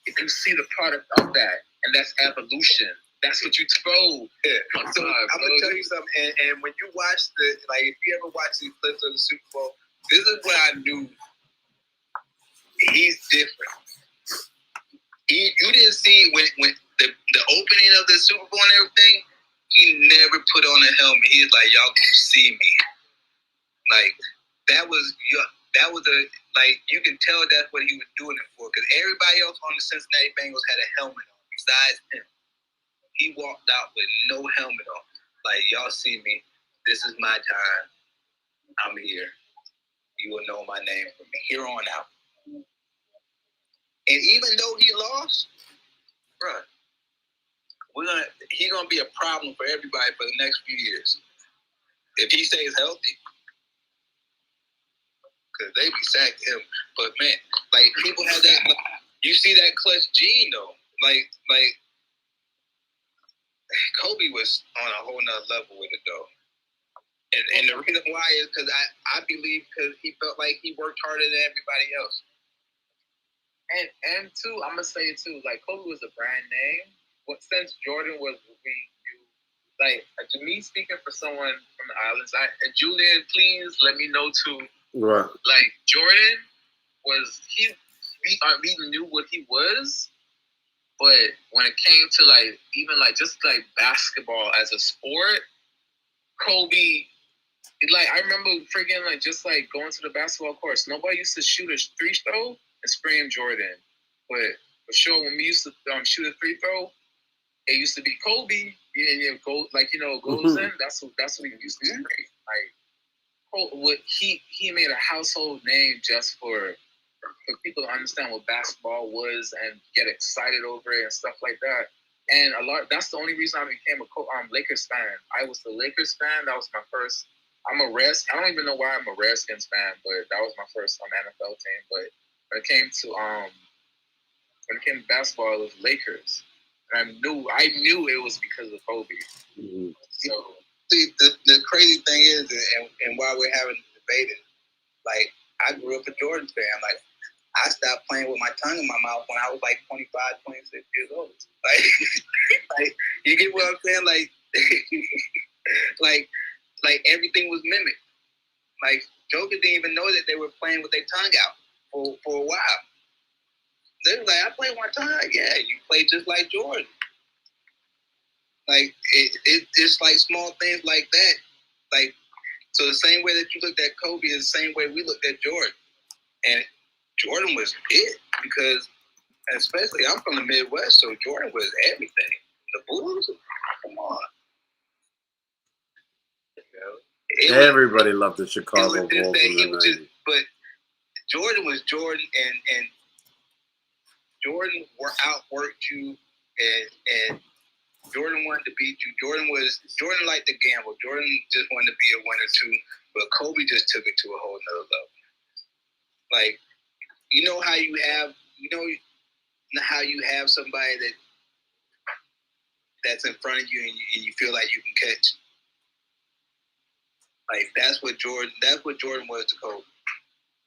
You can see the product of that, and that's evolution. That's what you throw. Yeah. So I'm gonna tell you something. And when you watch if you ever watch these clips of the Super Bowl, this is what I knew. He's different. You didn't see when the opening of the Super Bowl and everything. He never put on a helmet. He was like, "Y'all gonna see me." Like, that was you can tell that's what he was doing it for. Because everybody else on the Cincinnati Bengals had a helmet on besides him. He walked out with no helmet on. Like, y'all see me. This is my time. I'm here. You will know my name from here on out. And even though he lost, bruh, he's gonna be a problem for everybody for the next few years if he stays healthy. Because they be sacking him. But man, like, people have that. You see that clutch gene though. Like Kobe was on a whole nother level with it though. And the reason why is because I believe because he felt like he worked harder than everybody else. And too, I'm gonna say it too. Like, Kobe was a brand name. Since Jordan was to me, speaking for someone from the islands, Julien, please let me know too. Right. Like, Jordan we knew what he was, but when it came to even just basketball as a sport, Kobe. I remember freaking just going to the basketball course. Nobody used to shoot a free throw and scream Jordan, but for sure when we used to shoot a free throw, it used to be Kobe. And goes in. That's what we used to scream. He made a household name just for people to understand what basketball was and get excited over it and stuff like that. And that's the only reason I became a Lakers fan. I was the Lakers fan. That was my first. I don't even know why I'm a Redskins fan, but that was my first NFL team. But when it came to basketball, it was Lakers, and I knew it was because of Kobe. Mm-hmm. So, see, the crazy thing is, and why we're having a debate is, like, I grew up a Jordan fan. Like, I stopped playing with my tongue in my mouth when I was 25, 26 years old. Like, you get what I'm saying? Like everything was mimicked. Like, Joker didn't even know that they were playing with their tongue out for a while. They were like, I play with my tongue. Yeah, you play just like Jordan. Like, it's like small things like that. Like, so the same way that you looked at Kobe is the same way we looked at Jordan. And Jordan was it because, especially, I'm from the Midwest, so Jordan was everything. The Bulls, come on. Everybody loved the Chicago Bulls in the 90s. But Jordan was Jordan, and Jordan outworked you, and Jordan wanted to beat you. Jordan liked to gamble. Jordan just wanted to be a winner too. But Kobe just took it to a whole nother level. Like, you know how you have somebody that's in front of you and you feel like you can catch. Like, that's what Jordan was to Kobe.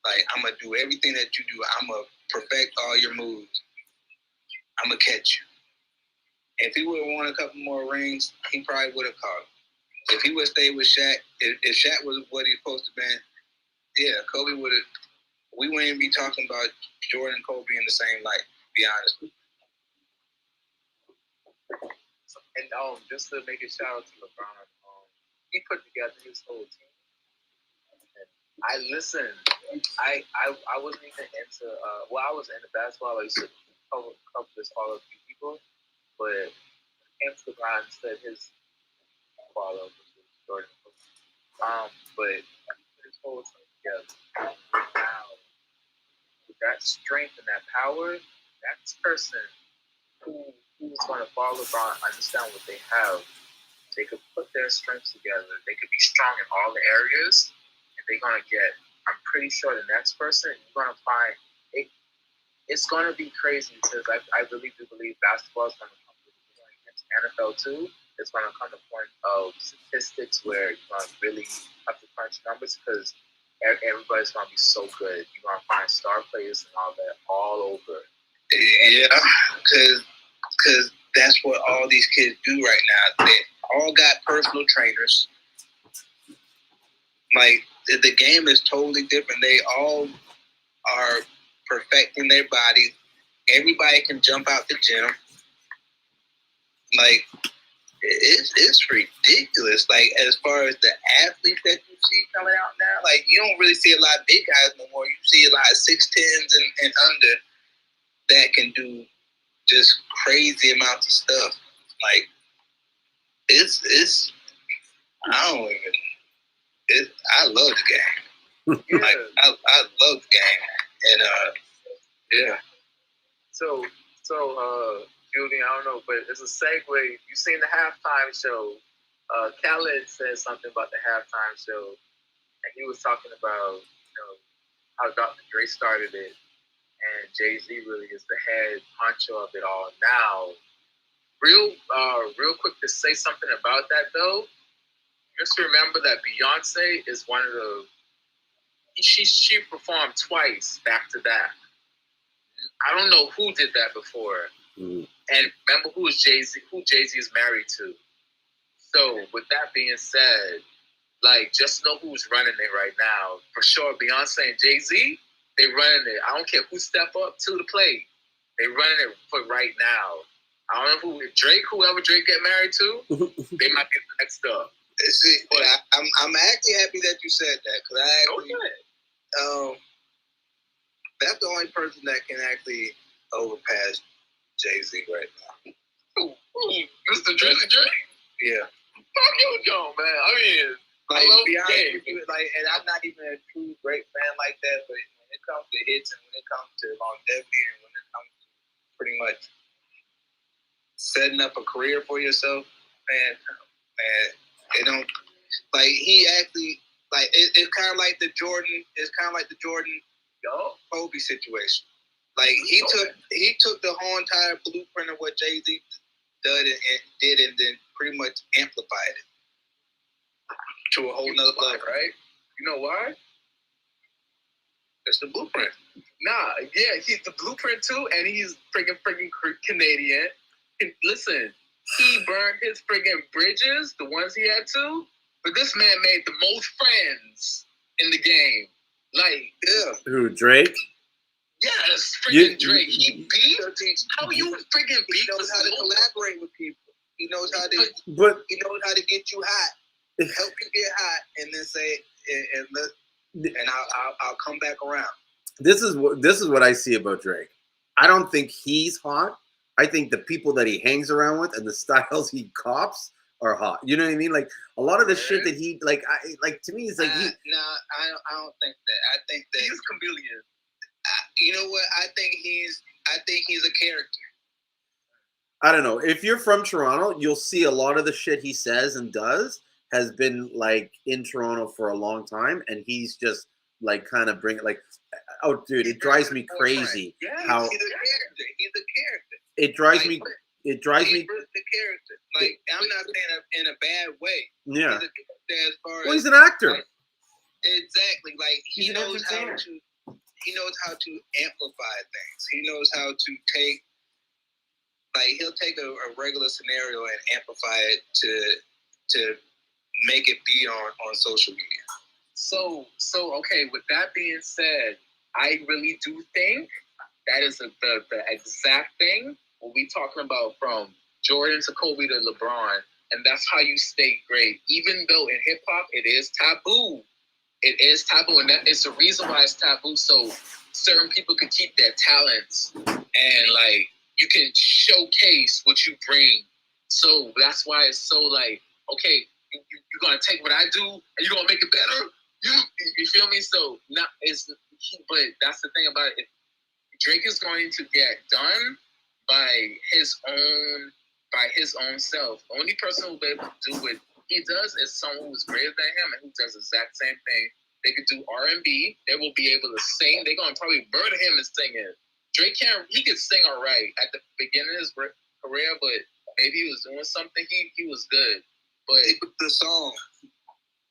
Like, I'm gonna do everything that you do. I'm gonna perfect all your moves. I'm gonna catch you. If he would have won a couple more rings, he probably would have caught him. If he would have stayed with Shaq, if Shaq was what he's supposed to be, yeah, Kobe would have. We wouldn't even be talking about Jordan and Kobe in the same light. To be honest. And just to make a shout out to LeBron, he put together his whole team. And I listened. I wasn't even into. I was into basketball. I used to cover this all of few people, but James LeBron said his follow Jordan. But his whole team together. Now, with that strength and that power, that person who's going to follow LeBron understand what they have. They could put their strengths together. They could be strong in all the areas, and they're going to get. I'm pretty sure the next person you're going to find it. It's going to be crazy because I really do believe basketball is going to come to the point into NFL too. It's going to come to the point of statistics where you're going to really have to crunch numbers because everybody's going to be so good. You're going to find star players and all that all over. Yeah, because that's what all these kids do right now. They all got personal trainers. Like, the game is totally different. They all are perfecting their bodies. Everybody can jump out the gym. Like, it's ridiculous. Like, as far as the athletes that you see coming out now, like, you don't really see a lot of big guys no more. You see a lot of 6'10s and under that can do just crazy amounts of stuff. Like, it's I don't even. I love the game. Yeah. Like, I love the game, and yeah. So, Julien, I don't know, but it's a segue. You seen the halftime show? Khaled said something about the halftime show, and he was talking about how Dr. Dre started it, and Jay-Z really is the head honcho of it all now. Real quick to say something about that though. Just remember that Beyonce is one of the. She performed twice back to back. I don't know who did that before. Mm-hmm. And remember who Jay-Z is married to. So with that being said, like, just know who's running it right now. For sure, Beyonce and Jay-Z, they running it. I don't care who step up to the plate. They running it for right now. I don't know whoever Drake get married to, they might be next up. See, but I'm actually happy that you said that because I actually, that's the only person that can actually overpass Jay-Z right now. Mr. Drizzy Drake? Yeah. Fuck you, John, man. I mean, like, I love be honest game. with you, like, and I'm not even a true Drake fan like that, but when it comes to hits and when it comes to longevity and when it comes to pretty much setting up a career for yourself, man, it don't, like, he actually, like, it's kind of like the Jordan Kobe situation. Like, he took the whole entire blueprint of what Jay-Z did and then pretty much amplified it to a whole nother level, right? You know why? It's the blueprint. Nah, yeah, he's the blueprint too, and he's friggin' Canadian. And listen, he burned his friggin' bridges, the ones he had to, but this man made the most friends in the game. Like, yeah. Who, Drake? Yes, friggin' Drake. He beat. How you friggin' beat? He knows how to collaborate with people. He knows how to. But he knows how to get you hot, help you get hot, and then say, and I'll come back around. This is what I see about Drake. I don't think he's hot. I think the people that he hangs around with and the styles he cops are hot. You know what I mean? Like, a lot of the shit that he like to me is like I don't think that. I think that he's a chameleon. You know what? I think he's a character. I don't know. If you're from Toronto, you'll see a lot of the shit he says and does has been like in Toronto for a long time, and he's just like kind of bring it like, oh, dude, it drives me crazy. Yeah, how he's a character. He's a character. It drives me. He's the character. Like, I'm not saying in a bad way. Yeah. He's a character as far as, he's an actor. Like, exactly. Like, he knows how to amplify things. He knows how to take, like, he'll take a regular scenario and amplify it to make it be on social media. So okay. With that being said, I really do think that is the exact thing. When we talking about from Jordan to Kobe to LeBron, and that's how you stay great. Even though in hip hop it is taboo. It is taboo, and that is the reason why it's taboo. So certain people can keep their talents, and like you can showcase what you bring. So that's why it's so like, okay, you're gonna take what I do and you're gonna make it better. You feel me? So not it's, but that's the thing about it. Drake is going to get done by his own self. The only person who will be able to do what he does is someone who's greater than him and who does the exact same thing. They could do R&B. They will be able to sing. They're gonna probably murder him and sing it. Drake can't. He could sing all right at the beginning of his career, but maybe he was doing something. He was good, but the song.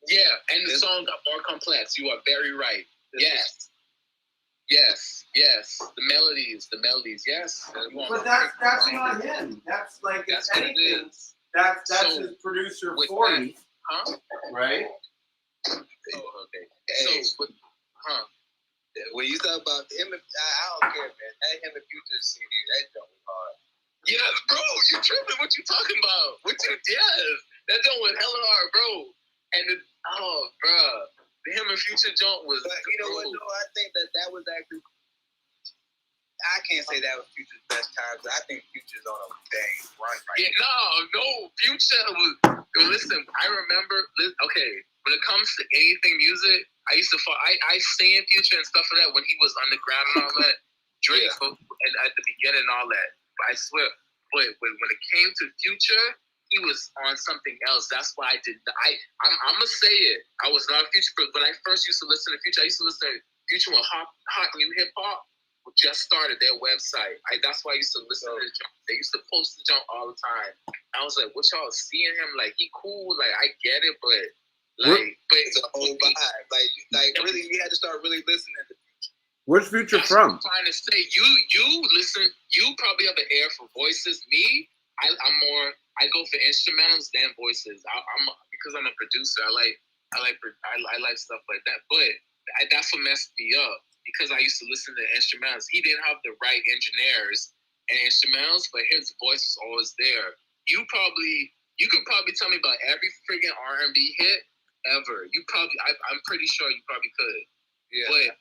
Yeah, and the song got more complex. You are very right. Yes. The melodies. Yes. But that's not him. That's like That's if what it anything. is. That's So, his producer with 40, that, huh? right? Oh, okay. Hey, So, when you talk about him, I don't care, man. That him and Future CD, that joint was hard. yeah, bro, you tripping? What you talking about? That joint was hella hard, bro. And him and Future joint was. But you know what? No, I think that was actually. I can't say that was Future's best time, but I think Future's on a dang run right now. No, Future was. Listen, I remember. Okay, when it comes to anything music, I used to. I seen Future and stuff like that when he was underground and all that. Drake and at the beginning and all that. But I swear, but when it came to Future, he was on something else. That's why I did. I'm gonna say it. I was not a Future, but when I first used to listen to Future, I used to listen to Future with hot new hip hop. Just started their website. That's why I used to listen to the jump. They used to post the jump all the time. I was like, what y'all seeing him? Like, he cool. Like, I get it, but but it's a whole vibe. Like really, we had to start really listening to Future. Where's Future from? I'm trying to say, you listen. You probably have an ear for voices. Me, I'm more. I go for instrumentals than voices. I'm because I'm a producer. I like stuff like that. But that's what messed me up. Because I used to listen to instrumentals. He didn't have the right engineers and instrumentals, but his voice was always there. You could probably tell me about every friggin' R&B hit ever. I'm pretty sure you probably could. Yeah. But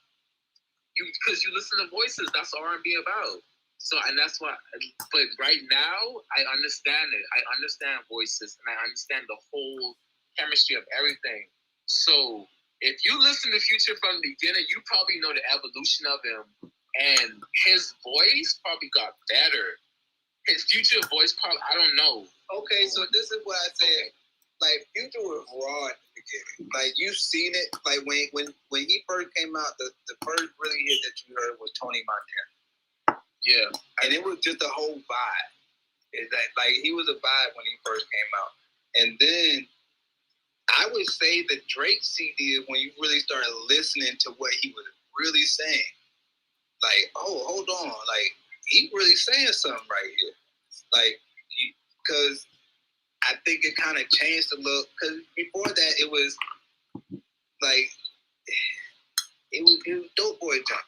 because you listen to voices, that's R&B about. So, and that's why, but right now, I understand it. I understand voices, and I understand the whole chemistry of everything. So, if you listen to Future from the beginning, you probably know the evolution of him, and his voice probably got better. His Future voice probably, I don't know. Okay, so this is what I said. Like, Future was raw at the beginning. Like, you've seen it. Like, when he first came out, the first really hit that you heard was Tony Montana. Yeah. And it was just a whole vibe. It's like he was a vibe when he first came out. And then I would say the Drake CD is when you really started listening to what he was really saying. Like, oh, hold on. Like, he really saying something right here. Like, because I think it kind of changed a little. Because before that, it was like, it was Dope Boy Jump.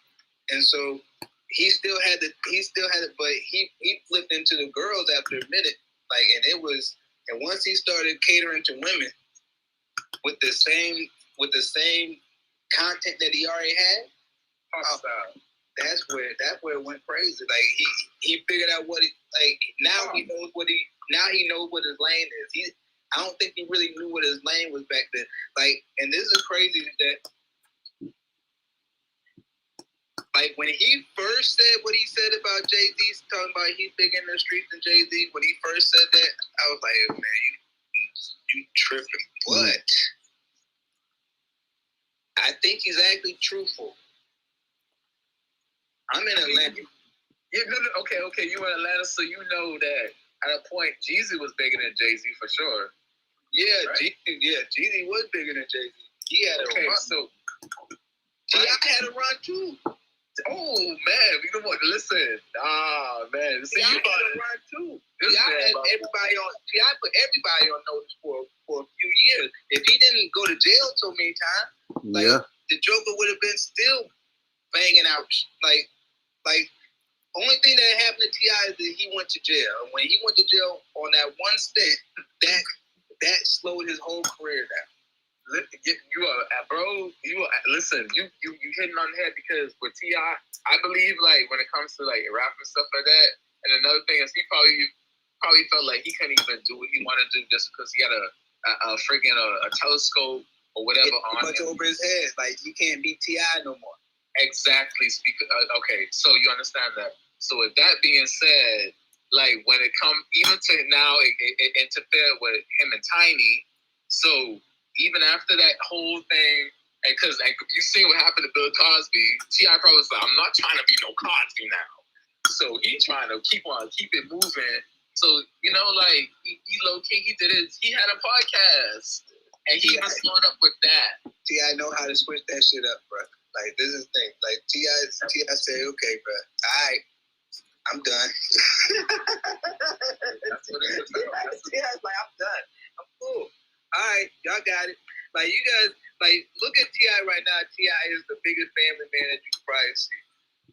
And so he still had it, but he flipped into the girls after a minute. Like, and once he started catering to women, with the same content that he already had, that's where it went crazy. Like he figured out what he like. Now he knows what his lane is. I don't think he really knew what his lane was back then. Like, and this is crazy that like when he first said what he said about Jay-Z, talking about he's bigger in the streets than Jay-Z. When he first said that, I was like, oh, man, you tripping. But I think he's actually truthful. I'm in Atlanta. Okay. You in Atlanta, so you know that at a point, Jeezy was bigger than Jay-Z for sure. Yeah, right? Jeezy was bigger than Jay-Z. He had a run. So T.I. had a run too. Oh man, we don't want to listen. Man, see, you about to run too. Everybody on T.I. put everybody on notice for a few years. If he didn't go to jail so many times, the Joker would have been still banging out. Like only thing that happened to T.I. is that he went to jail. And when he went to jail on that one stint, that slowed his whole career down. You are, bro. Listen. You hitting on the head because with T.I., I believe like when it comes to like rap and stuff like that. And another thing is he probably felt like he couldn't even do what he wanted to do just because he had a freaking a telescope or whatever on him. Over his head, like you can't beat T.I. no more. Exactly. Okay, so you understand that. So with that being said, like when it comes even to now, it interfered with him and Tiny. So even after that whole thing, and because you seen what happened to Bill Cosby, T.I. probably was like, I'm not trying to be no Cosby now. So he trying to keep it moving. So, like he low key, he did it. He had a podcast, and he even slowed up with that. T.I. know how to switch that shit up, bro. Like this is the thing. Like T.I. said, okay, bro, all right, I'm done. That's what it is. T.I.'s like, I'm done. I'm cool. All right, y'all got it. Like you guys, like look at T.I. right now. T.I. is the biggest family man that you can probably see.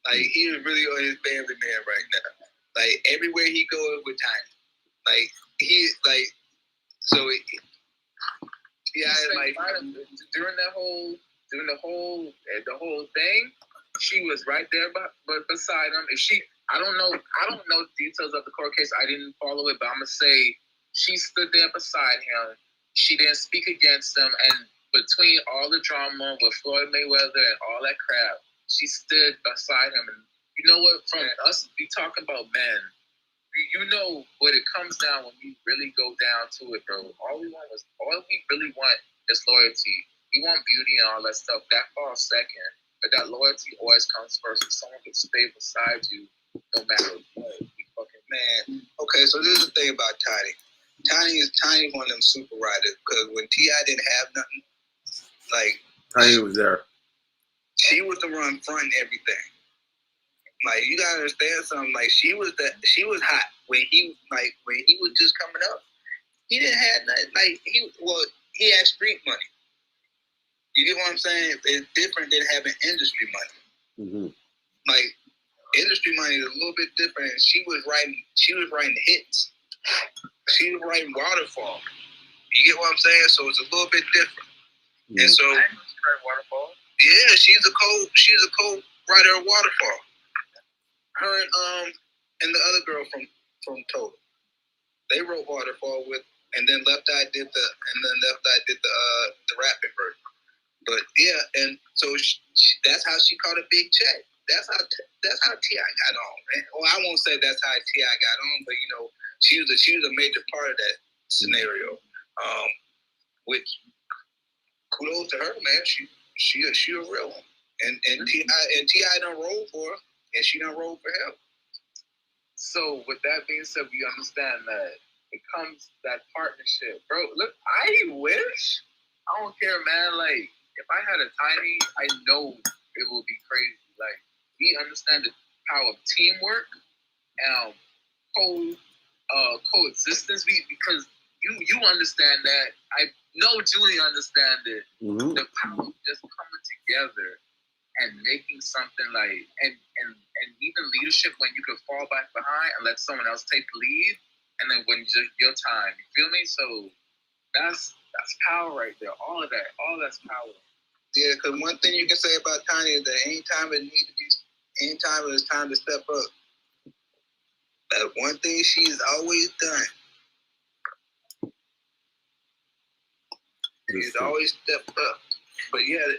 Like he is really on his family man right now. Like everywhere he goes with Tiny. Like he like so. T.I. like during the whole thing, she was right there, but beside him. I don't know details of the court case. I didn't follow it, but I'm gonna say she stood there beside him. She didn't speak against him, and between all the drama with Floyd Mayweather and all that crap, she stood beside him. And you know what? From us, we talking about men. You know what it comes down when we really go down to it, bro. All we really want is loyalty. We want beauty and all that stuff. That falls second, but that loyalty always comes first. If someone can stay beside you, no matter what, we fucking man. Okay, so this is the thing about Tiny. Tiny one of them super riders because when T.I. didn't have nothing, like Tiny was there. She was the one fronting everything. Like you gotta understand something. Like she was hot when he was just coming up. He didn't have nothing. Like he had street money. You get what I'm saying? It's different than having industry money. Mm-hmm. Like industry money is a little bit different. She was writing hits. She was writing Waterfall. You get what I'm saying? So it's a little bit different. Mm-hmm. And so Waterfall. Yeah, she's a co-writer of Waterfall. Her and the other girl from Total. They wrote Waterfall and then Left Eye did the rapping version. But yeah, and so that's how she caught a big check. That's how T.I. got on, man. Well, I won't say that's how T.I. got on, but she was a major part of that scenario. Which kudos to her, man. She a real one. And T.I. done roll for her, and she done roll for him. So with that being said, we understand that it comes that partnership, bro. Look, I wish, I don't care, man. Like if I had a Tiny, I know it will be crazy. Like we understand the power of teamwork and coexistence. Because you understand that. I know Julien understand it. Mm-hmm. The power of just coming together and making something like and even leadership when you can fall back behind and let someone else take the lead, and then when your time, you feel me? So that's power right there. All that's power. Yeah, because one thing you can say about Tiny is that anytime it's time to step up, that one thing she's always done. She's always stepped up. But yeah,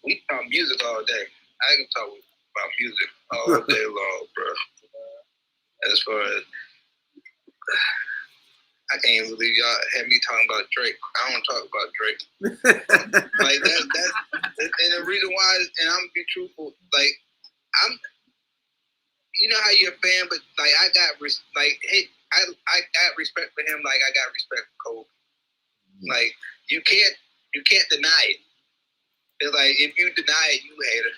we talk music all day. I can talk about music all day long, bro. As far as I can't even believe y'all had me talking about Drake. I don't talk about Drake. Like that's and the reason why, and I'm gonna be truthful. Like you know how you're a fan, but like I got respect for him. Like I got respect for Kobe. Like you can't deny it. It's like if you deny it, you a hater.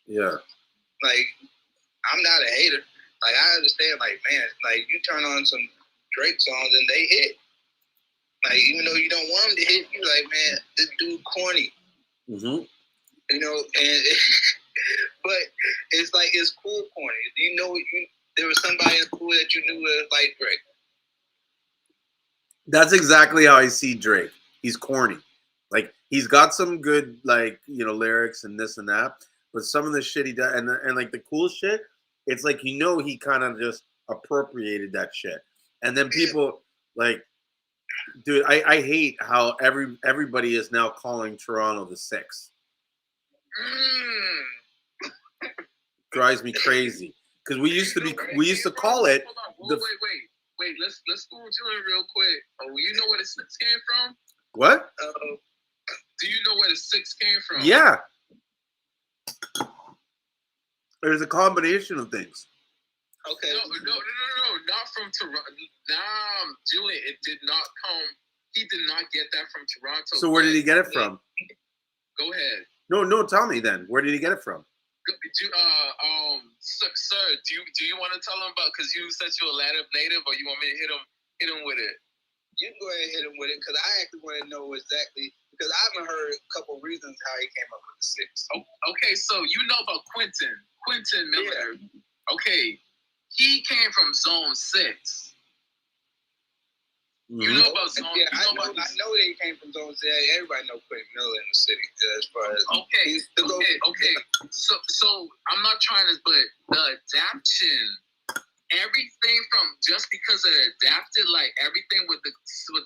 Yeah. Like I'm not a hater. Like I understand. Like man, like you turn on some Drake songs and they hit. Like even though you don't want them to hit, you like man, this dude corny. Mm-hmm. You know, and but it's like it's cool corny. You know, there was somebody in school that you knew was like Drake. That's exactly how I see Drake. He's corny. Like he's got some good like lyrics and this and that, but some of the shit he does and like the cool shit, it's like he kind of just appropriated that shit, and then people like, dude, I hate how everybody is now calling Toronto the Six. Drives me crazy because we used to call it Hold on. Wait. Let's go Julien real quick. Oh, you know where the six came from? What? Do you know where the six came from? Yeah. There's a combination of things. Okay. No, not from Toronto. Nah, Julien, it did not come. He did not get that from Toronto. So where did he get it from? Go ahead. No, tell me then. Where did he get it from? Sir, do you want to tell him about? Because you said you're a native, or you want me to hit him with it? You can go ahead and hit him with it because I actually want to know exactly because I haven't heard a couple reasons how he came up with the six. Okay, so you know about Quentin Miller. Yeah. Okay, he came from Zone 6. You know about Zone? Yeah, I know that he came from Zone 6. Everybody knows Quentin Miller in the city as far as okay. So I'm not trying to, but the adaptation, everything from just because it adapted, like everything with the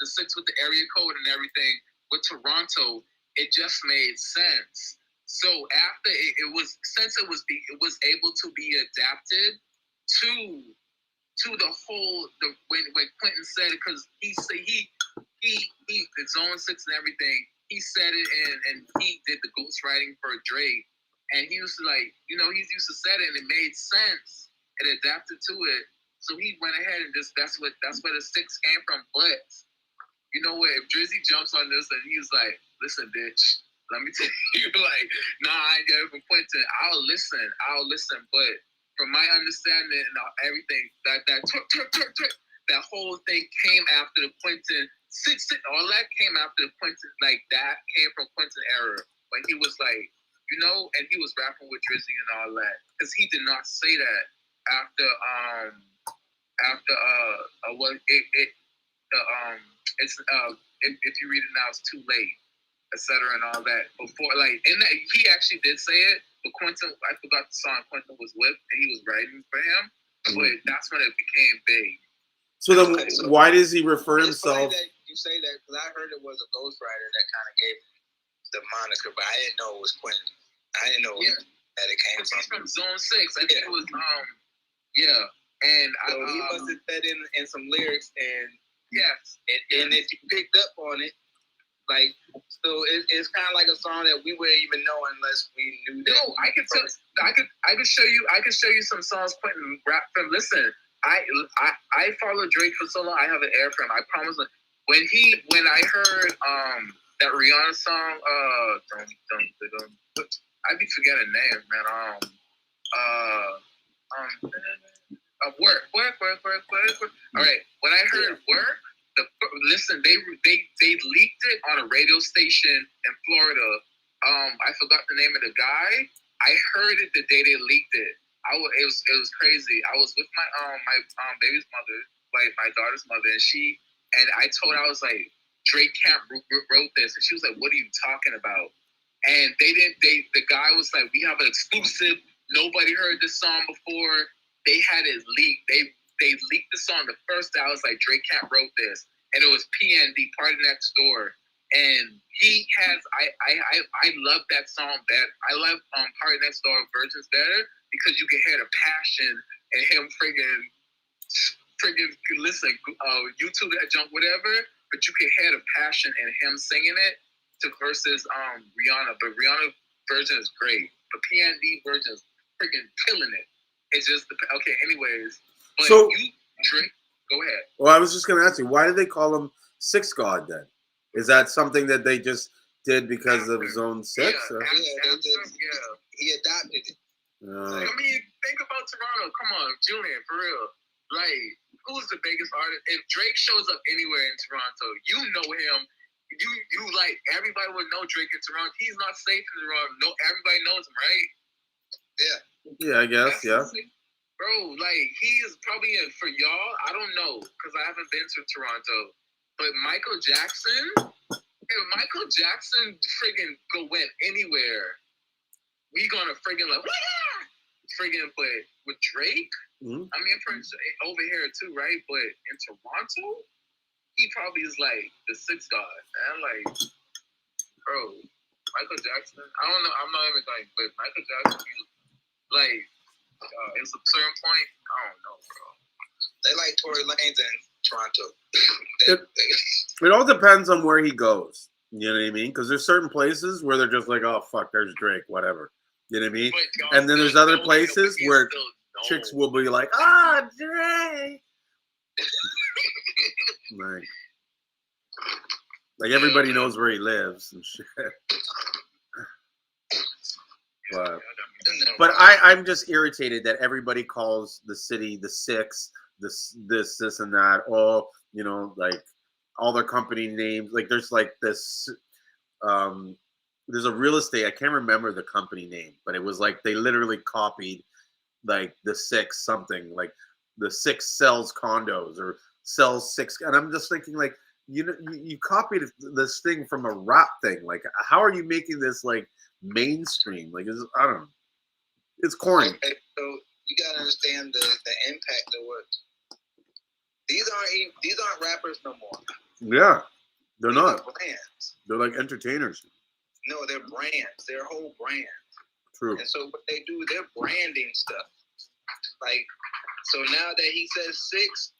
six with the area code and everything with Toronto, it just made sense. So after it was able to be adapted to the whole when Quentin said it, because he it's Zone 6 and everything. He said it and he did the ghostwriting for Drake, and he used to he used to say it and it made sense. It adapted to it, so he went ahead and that's where the six came from. But you know what? If Drizzy jumps on this and he's like, "Listen, bitch, let me tell you," like, "Nah, I ain't got it from Quentin." I'll listen, but from my understanding and everything, that whole thing came after the Quentin six. All that came after the Quentin, like that came from Quentin era when he was like, and he was rapping with Drizzy and all that, because he did not say that after if you read it now, it's too late, etc. and all that. Before, like, in that he actually did say it, but Quentin, I forgot the song Quentin was with, and he was writing for him. But that's when it became big. So then, why does he refer himself? You say that because I heard it was a ghostwriter that kind of gave the moniker, but I didn't know it was Quentin. I didn't know that it came from. He's from Zone 6. I think it was and so he must have said in some lyrics, and yes, and if you picked up on it, like, so it's kind of like a song that we wouldn't even know unless we knew that. No, I could show you some songs Quentin rap from. Listen, I follow Drake for so long. I have an air from him. I promise. When I heard that Rihanna song, I be forgetting names, man. Work. All right. When I heard Work, they leaked it on a radio station in Florida. I forgot the name of the guy. I heard it the day they leaked it. It was crazy. I was with my baby's mother, like my daughter's mother, and I told her, I was like, Drake Camp wrote this, and she was like, "What are you talking about?" And the guy was like, "We have an exclusive. Nobody heard this song before." They had it leaked. They leaked the song the first day. I was like, Drake Camp wrote this, and it was PND, Party Next Door. And he has, I love that song better. I love Party Next Door versions better because you can hear the passion and him friggin' listen, YouTube that jump, whatever, but you can hear the passion and him singing it to versus Rihanna. But Rihanna version is great. The PND version is friggin' killing it. It's just okay. Anyways, but so you Drake, go ahead. Well, I was just going to ask you, why did they call him Six God then? Is that something that they just did because of Zone 6? Yeah, Or? He adopted it. I mean, think about Toronto. Come on, Julien, for real. Like, who's the biggest artist? If Drake shows up anywhere in Toronto, you know him. You like everybody would know Drake in Toronto. He's not safe in Toronto. No, everybody knows him, right? Yeah. Yeah, I guess. Yeah. Bro, like he is probably for y'all. I don't know because I haven't been to Toronto. But Michael Jackson, if Michael Jackson friggin' went anywhere, we gonna friggin' like friggin'. But with Drake, I mean, over here too, right? But in Toronto, he probably is like the sixth guy, man. Like, bro, Michael Jackson. I don't know. I'm not even like, but Michael Jackson, like, it's a certain point. I don't know, bro. They like Tory Lanez in Toronto. It all depends on where he goes. You know what I mean? Because there's certain places where they're just like, oh, fuck, there's Drake, whatever. You know what I mean? And then there's other places where chicks will be like, ah, Drake. like everybody knows where he lives and shit. But I'm just irritated that everybody calls the city the Six, this, and that. All, you know, like all their company names. Like there's like this, there's a real estate. I can't remember the company name, but it was like they literally copied like the Six something, like the Six sells condos or sells six. And I'm just thinking like, you copied this thing from a rap thing. Like, how are you making this like mainstream? Like, I don't know. It's corny. Okay, so you gotta understand the impact of what these aren't rappers no more. Yeah, they're These not are brands. They're like entertainers. No, they're brands. They're whole brands. True. And so what they do, they're branding stuff. Like, so now that he says Six,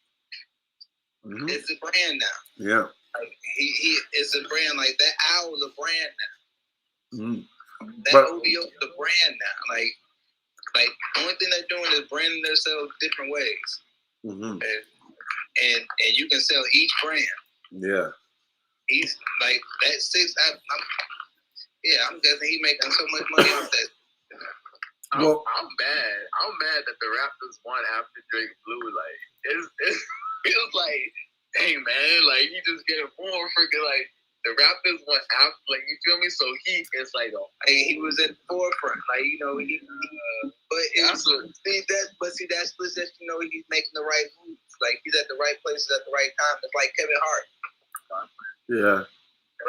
it's a brand now. Yeah. Like he it's a brand. Like that owl's a brand now. That OVO is a brand now. Like the only thing they're doing is branding themselves different ways. And you can sell each brand. Yeah. He's like that Six. I'm guessing he making so much money off that. Well, I'm mad. I'm mad that the Raptors won after Drake blew. Like it was like, dang man, like he just getting more freaking like the Raptors won after. Like you feel me? So he is like, he was at the forefront. Like that's just you know he's making the right moves. Like he's at the right places at the right time. It's like Kevin Hart. Yeah.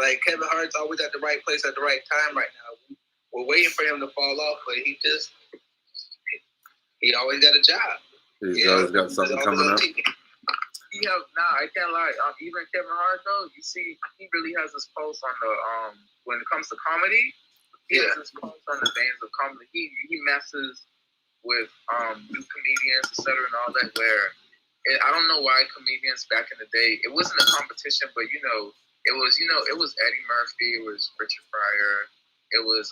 Like Kevin Hart's always at the right place at the right time right now. We're waiting for him to fall off, but he always got a job. He's always got something coming up. I can't lie. Even Kevin Hart though, you see, he really has his pulse on the when it comes to comedy. He has his pulse on the veins of comedy. He messes with new comedians, etc. and all that. I don't know why comedians back in the day, it wasn't a competition, but it was Eddie Murphy, it was Richard Pryor, it was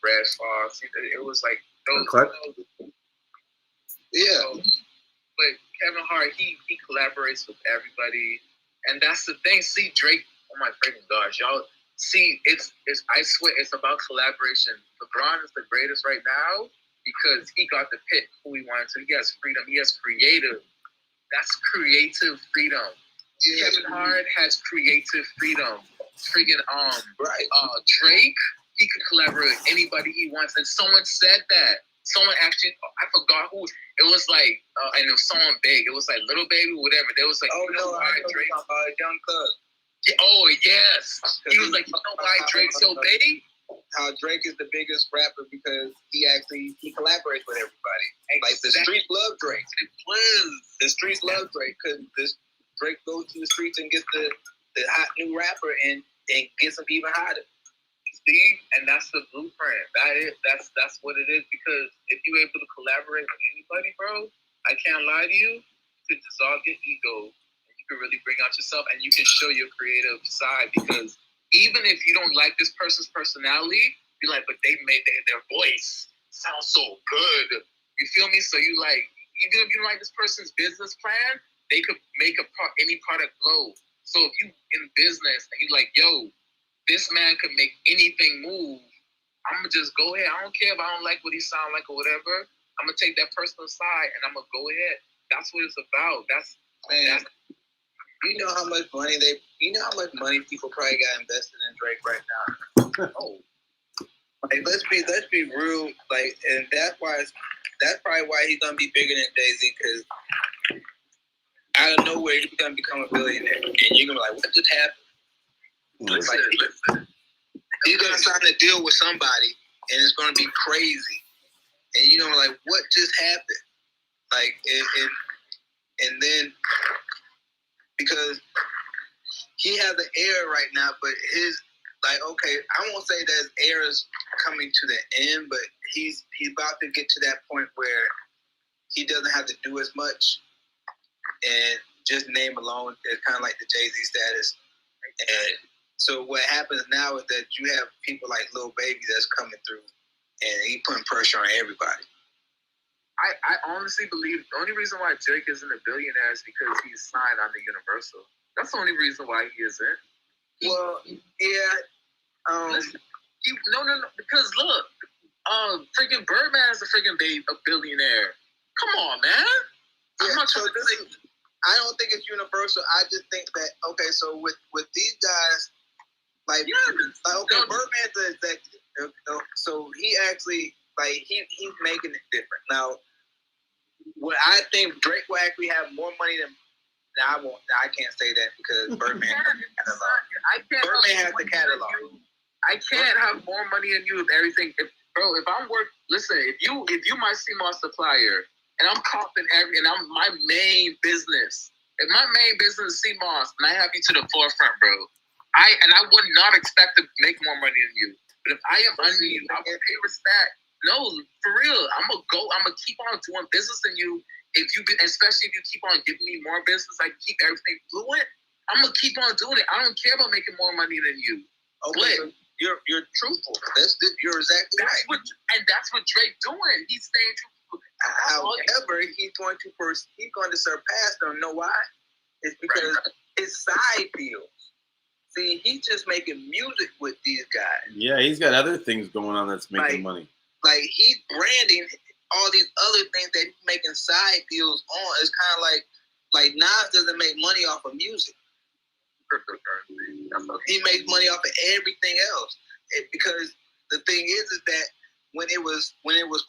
Red Fox. It was like those. Yeah. But Kevin Hart, he collaborates with everybody, and that's the thing. See, Drake, oh my freaking gosh, y'all. See, it's I swear it's about collaboration. LeBron is the greatest right now because he got to pick who he wanted to. He has freedom. He has creative. That's creative freedom. Yeah. Kevin Hart has creative freedom. Freaking Drake, he could collaborate with anybody he wants. And someone said that. Someone actually, I forgot who. It was like, and it was someone big. It was like Little Baby, whatever. They was like, why Drake? Young Thug. Yeah, oh yes. He was like, you know why Drake's so big? How Drake is the biggest rapper because he collaborates with everybody. Like the streets love Drake. The streets love Drake because Drake goes to the streets and gets the hot new rapper and gets them even hotter. See, and that's the blueprint. That's what it is. Because if you're able to collaborate with anybody, bro, I can't lie to you. You could dissolve your ego, and you can really bring out yourself, and you can show your creative side. Because even if you don't like this person's personality, you're like, but they made their voice sound so good. You feel me? So you like, even if you don't like this person's business plan, they could make any product blow. So if you in business and you like, yo, this man could make anything move. I'm gonna just go ahead. I don't care if I don't like what he sound like or whatever. I'm gonna take that person aside and I'm gonna go ahead. That's what it's about. You know how much money people probably got invested in Drake right now. Oh, like let's be real. Like, and that's probably why he's gonna be bigger than Jay-Z, because out of nowhere he's gonna become a billionaire, and you're gonna be like, what just happened? listen. He's gonna sign a deal with somebody, and it's gonna be crazy, and you know, like, what just happened? Like, and then because he has an era right now, but his, like, okay, I won't say that his era is coming to the end, but he's about to get to that point where he doesn't have to do as much, and just name alone is kind of like the Jay-Z status. And so what happens now is that you have people like Lil Baby that's coming through, and he putting pressure on everybody. I honestly believe the only reason why Drake isn't a billionaire is because he's signed on the Universal. That's the only reason why he isn't. Well, yeah. No, because look, freaking Birdman is a billionaire. Come on, man. Yeah, I don't think it's universal. I just think that, okay, so with these guys, like, Birdman's the executive, so he actually, like, he's making it different. Now, what I think Drake will actually have more money than. Now, I can't say that because Birdman has the catalog. Birdman has the catalog. I can't have more money than you if everything. If I'm listen, if you my Seamoss supplier and I'm copping and I'm my main business. If my main business is Seamoss and I have you to the forefront, bro, I would not expect to make more money than you. But if I am under you, I will pay respect. No, for real, I'm gonna keep on doing business than you. Especially if you keep on giving me more business, I keep everything fluent. I'm gonna keep on doing it. I don't care about making more money than you. Okay, so you're truthful. You're exactly right. That's what Drake doing. He's staying truthful. However, he's going to surpass them. Know why? It's because his side deals. See, he's just making music with these guys. Yeah, he's got other things going on that's making money. Like, he's branding all these other things that he's making side deals on. It's kind of like Nas doesn't make money off of music. He makes money off of everything else. Because the thing is that when it was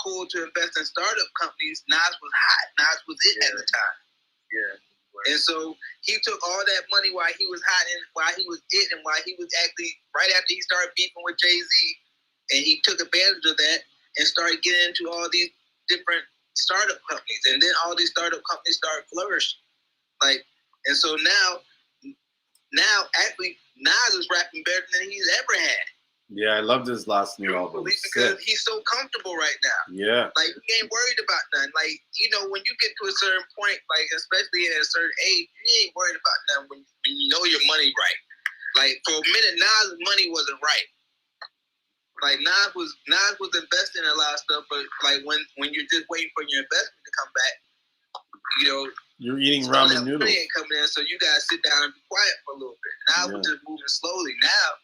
cool to invest in startup companies, Nas was hot. Nas was it at the time. Yeah. And so he took all that money while he was hot and while he was it, and while he was actually right after he started beefing with Jay-Z, and he took advantage of that and started getting into all these different startup companies, and then all these startup companies started flourishing. Like, and so now actually Nas is rapping better than he's ever had. Yeah, I loved his last new album. Because he's so comfortable right now. Yeah. Like, he ain't worried about nothing. Like, you know, when you get to a certain point, like, especially at a certain age, you ain't worried about nothing when you know your money right. Like, for a minute, Nas' money wasn't right. Like, Nas was investing in a lot of stuff, but, like, when you're just waiting for your investment to come back, you know, you're eating ramen noodles. Money ain't coming in, so you gotta sit down and be quiet for a little bit. Now we're just moving slowly. Now,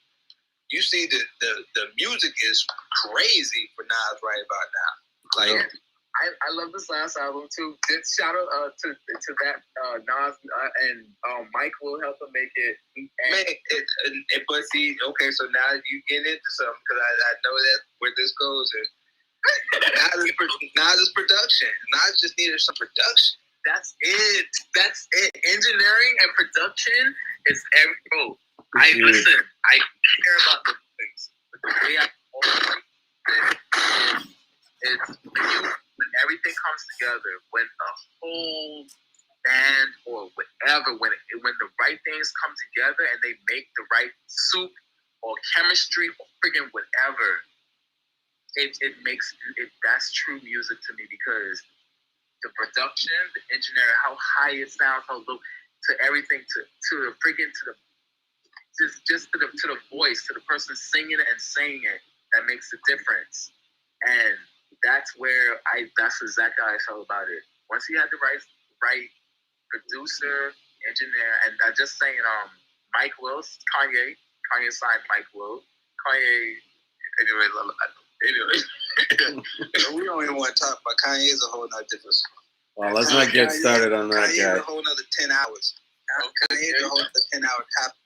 you see the music is crazy for Nas right about now. Like, I love this last album too. Just shout out to that Nas and Mike will help him make it. But see, okay, so now you get into something because I know that where this goes is Nas' production. Nas just needed some production. That's it. Engineering and production is bro. I care about the things. The way I it's when everything comes together, when the whole band or whatever, when the right things come together and they make the right soup or chemistry or friggin' whatever, it makes it. That's true music to me, because the production, the engineering, how high it sounds, how low, to everything, to the friggin' to the just to the voice, to the person singing it and saying it, that makes a difference. And that's exactly how I felt about it. Once he had the right producer, engineer, and I'm just saying, Mike Wills, Kanye Kanye signed Mike Will. Kanye, anyway, we don't even want to talk about Kanye. Is a whole nother different story. Well, let's not get started on that Kanye guy. is a whole nother 10 hours. Kanye is a whole other 10-hour topic.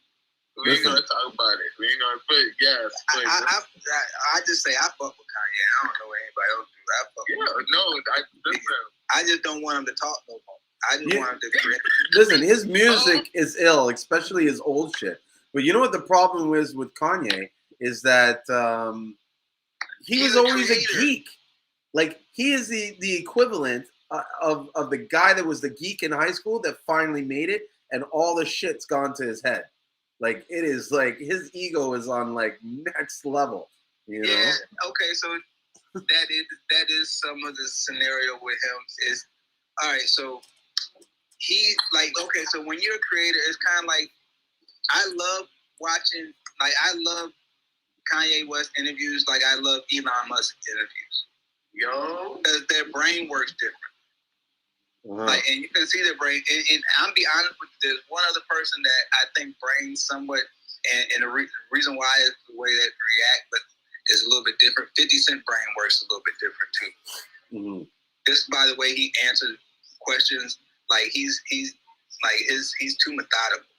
We ain't gonna talk about it. We ain't gonna put yes. I just say I fuck with Kanye. I don't know what anybody else do. I fuck with him. I just don't want him to talk no more. I just want him to create. Listen, his music is ill, especially his old shit. But you know what the problem is with Kanye is that he was always a geek. Like he is the equivalent of the guy that was the geek in high school that finally made it, and all the shit's gone to his head. Like it is like his ego is on like next level. You know? Yeah. Okay. So that is some of the scenario with him. Is all right. So he like okay. So when you're a creator, it's kind of like I love watching. Like I love Kanye West interviews. Like I love Elon Musk interviews. Because their brain works different. Like, and you can see their brain. And I'm be honest with you, there's one other person that I think brains somewhat, and the reason why is the way that react, but is a little bit different. 50 Cent brain works a little bit different too. Mm-hmm. Just by the way he answers questions, like he's too methodical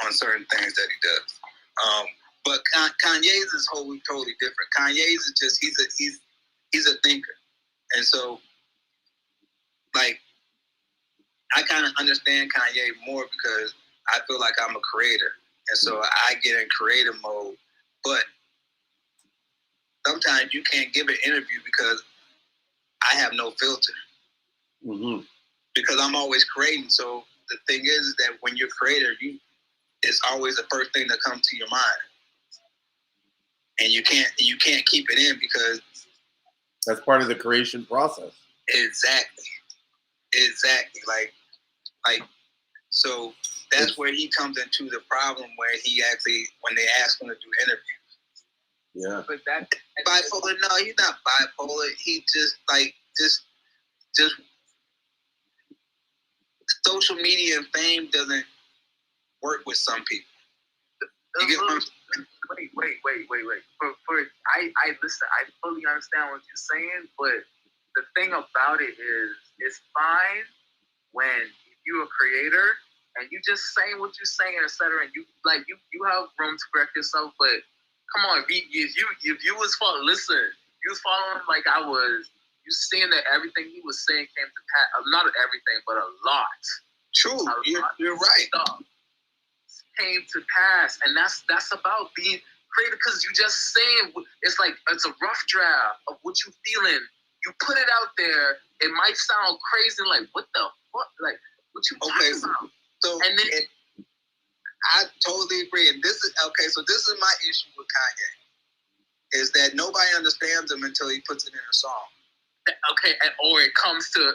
on certain things that he does. But Kanye's is totally different. Kanye's is just he's a thinker, and so like. I kind of understand Kanye more because I feel like I'm a creator. And so I get in creative mode. But sometimes you can't give an interview because I have no filter. Mm-hmm. Because I'm always creating. So the thing is that when you're a creator, it's always the first thing that comes to your mind. And you can't keep it in because that's part of the creation process. Exactly. Like, so that's where he comes into the problem where he actually, when they ask him to do interviews. Yeah. But that bipolar, no, he's not bipolar. He just social media and fame doesn't work with some people. You get what I'm saying? Wait. I listen, I fully understand what you're saying, but the thing about it is, it's fine when you're a creator and you just saying what you're saying, etc. And you have room to correct yourself. But come on, if you was following, listen, you was following like I was. You seeing that everything he was saying came to pass. Not everything, but a lot. True, you're right. Stuff came to pass, and that's about being creative. Because you just saying it's like it's a rough draft of what you feeling. You put it out there. It might sound crazy, like what the fuck, like. What you talking about? So and then I totally agree. And this is okay. So this is my issue with Kanye, is that nobody understands him until he puts it in a song. Okay, or it comes to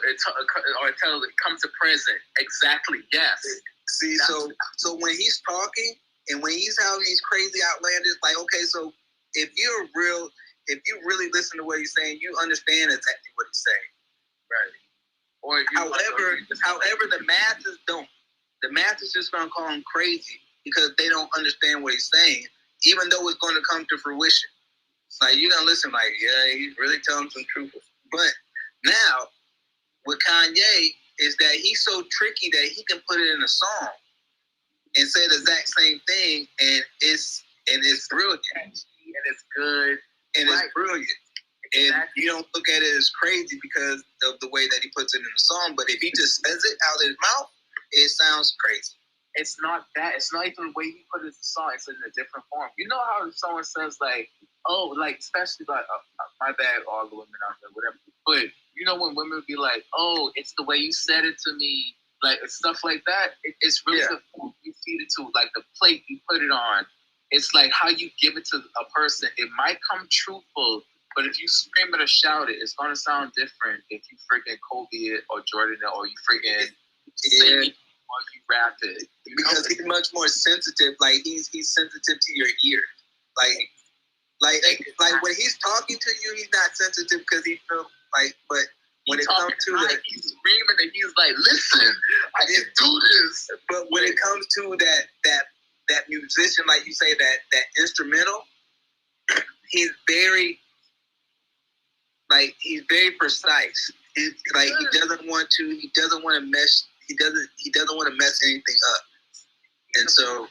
present. Exactly. Yes. See, so when he's talking and when he's having these crazy outlandish, like okay, so if you really listen to what he's saying, you understand exactly what he's saying, right? However, the masses don't. The masses just gonna call him crazy because they don't understand what he's saying, even though it's gonna come to fruition. Like you're gonna listen, like yeah, he's really telling some truth. But now with Kanye is that he's so tricky that he can put it in a song and say the exact same thing, and it's brilliant, and it's good, and it's brilliant. And you don't look at it as crazy because of the way that he puts it in the song. But if he just says it out of his mouth, it sounds crazy. It's not that. It's not even the way he put it in the song. It's in a different form. You know how someone says like, oh, like especially like, my bad, all the women out there, whatever. But you know when women be like, oh, it's the way you said it to me, like stuff like that. It's really the form you feed it to, like the plate you put it on. It's like how you give it to a person. It might come truthful. But if you scream it or shout it, it's gonna sound different if you freaking Kobe it or Jordan it or you freaking sing it or you rap it. Because he's much more sensitive. Like he's sensitive to your ear. Like when he's talking to you, he's not sensitive because he feels like. But when it comes to he's screaming and he's like, "Listen, I can do this." But when it comes to that that musician, like you say, that instrumental, he's very precise. He doesn't want to mess. He doesn't want to mess anything up. And so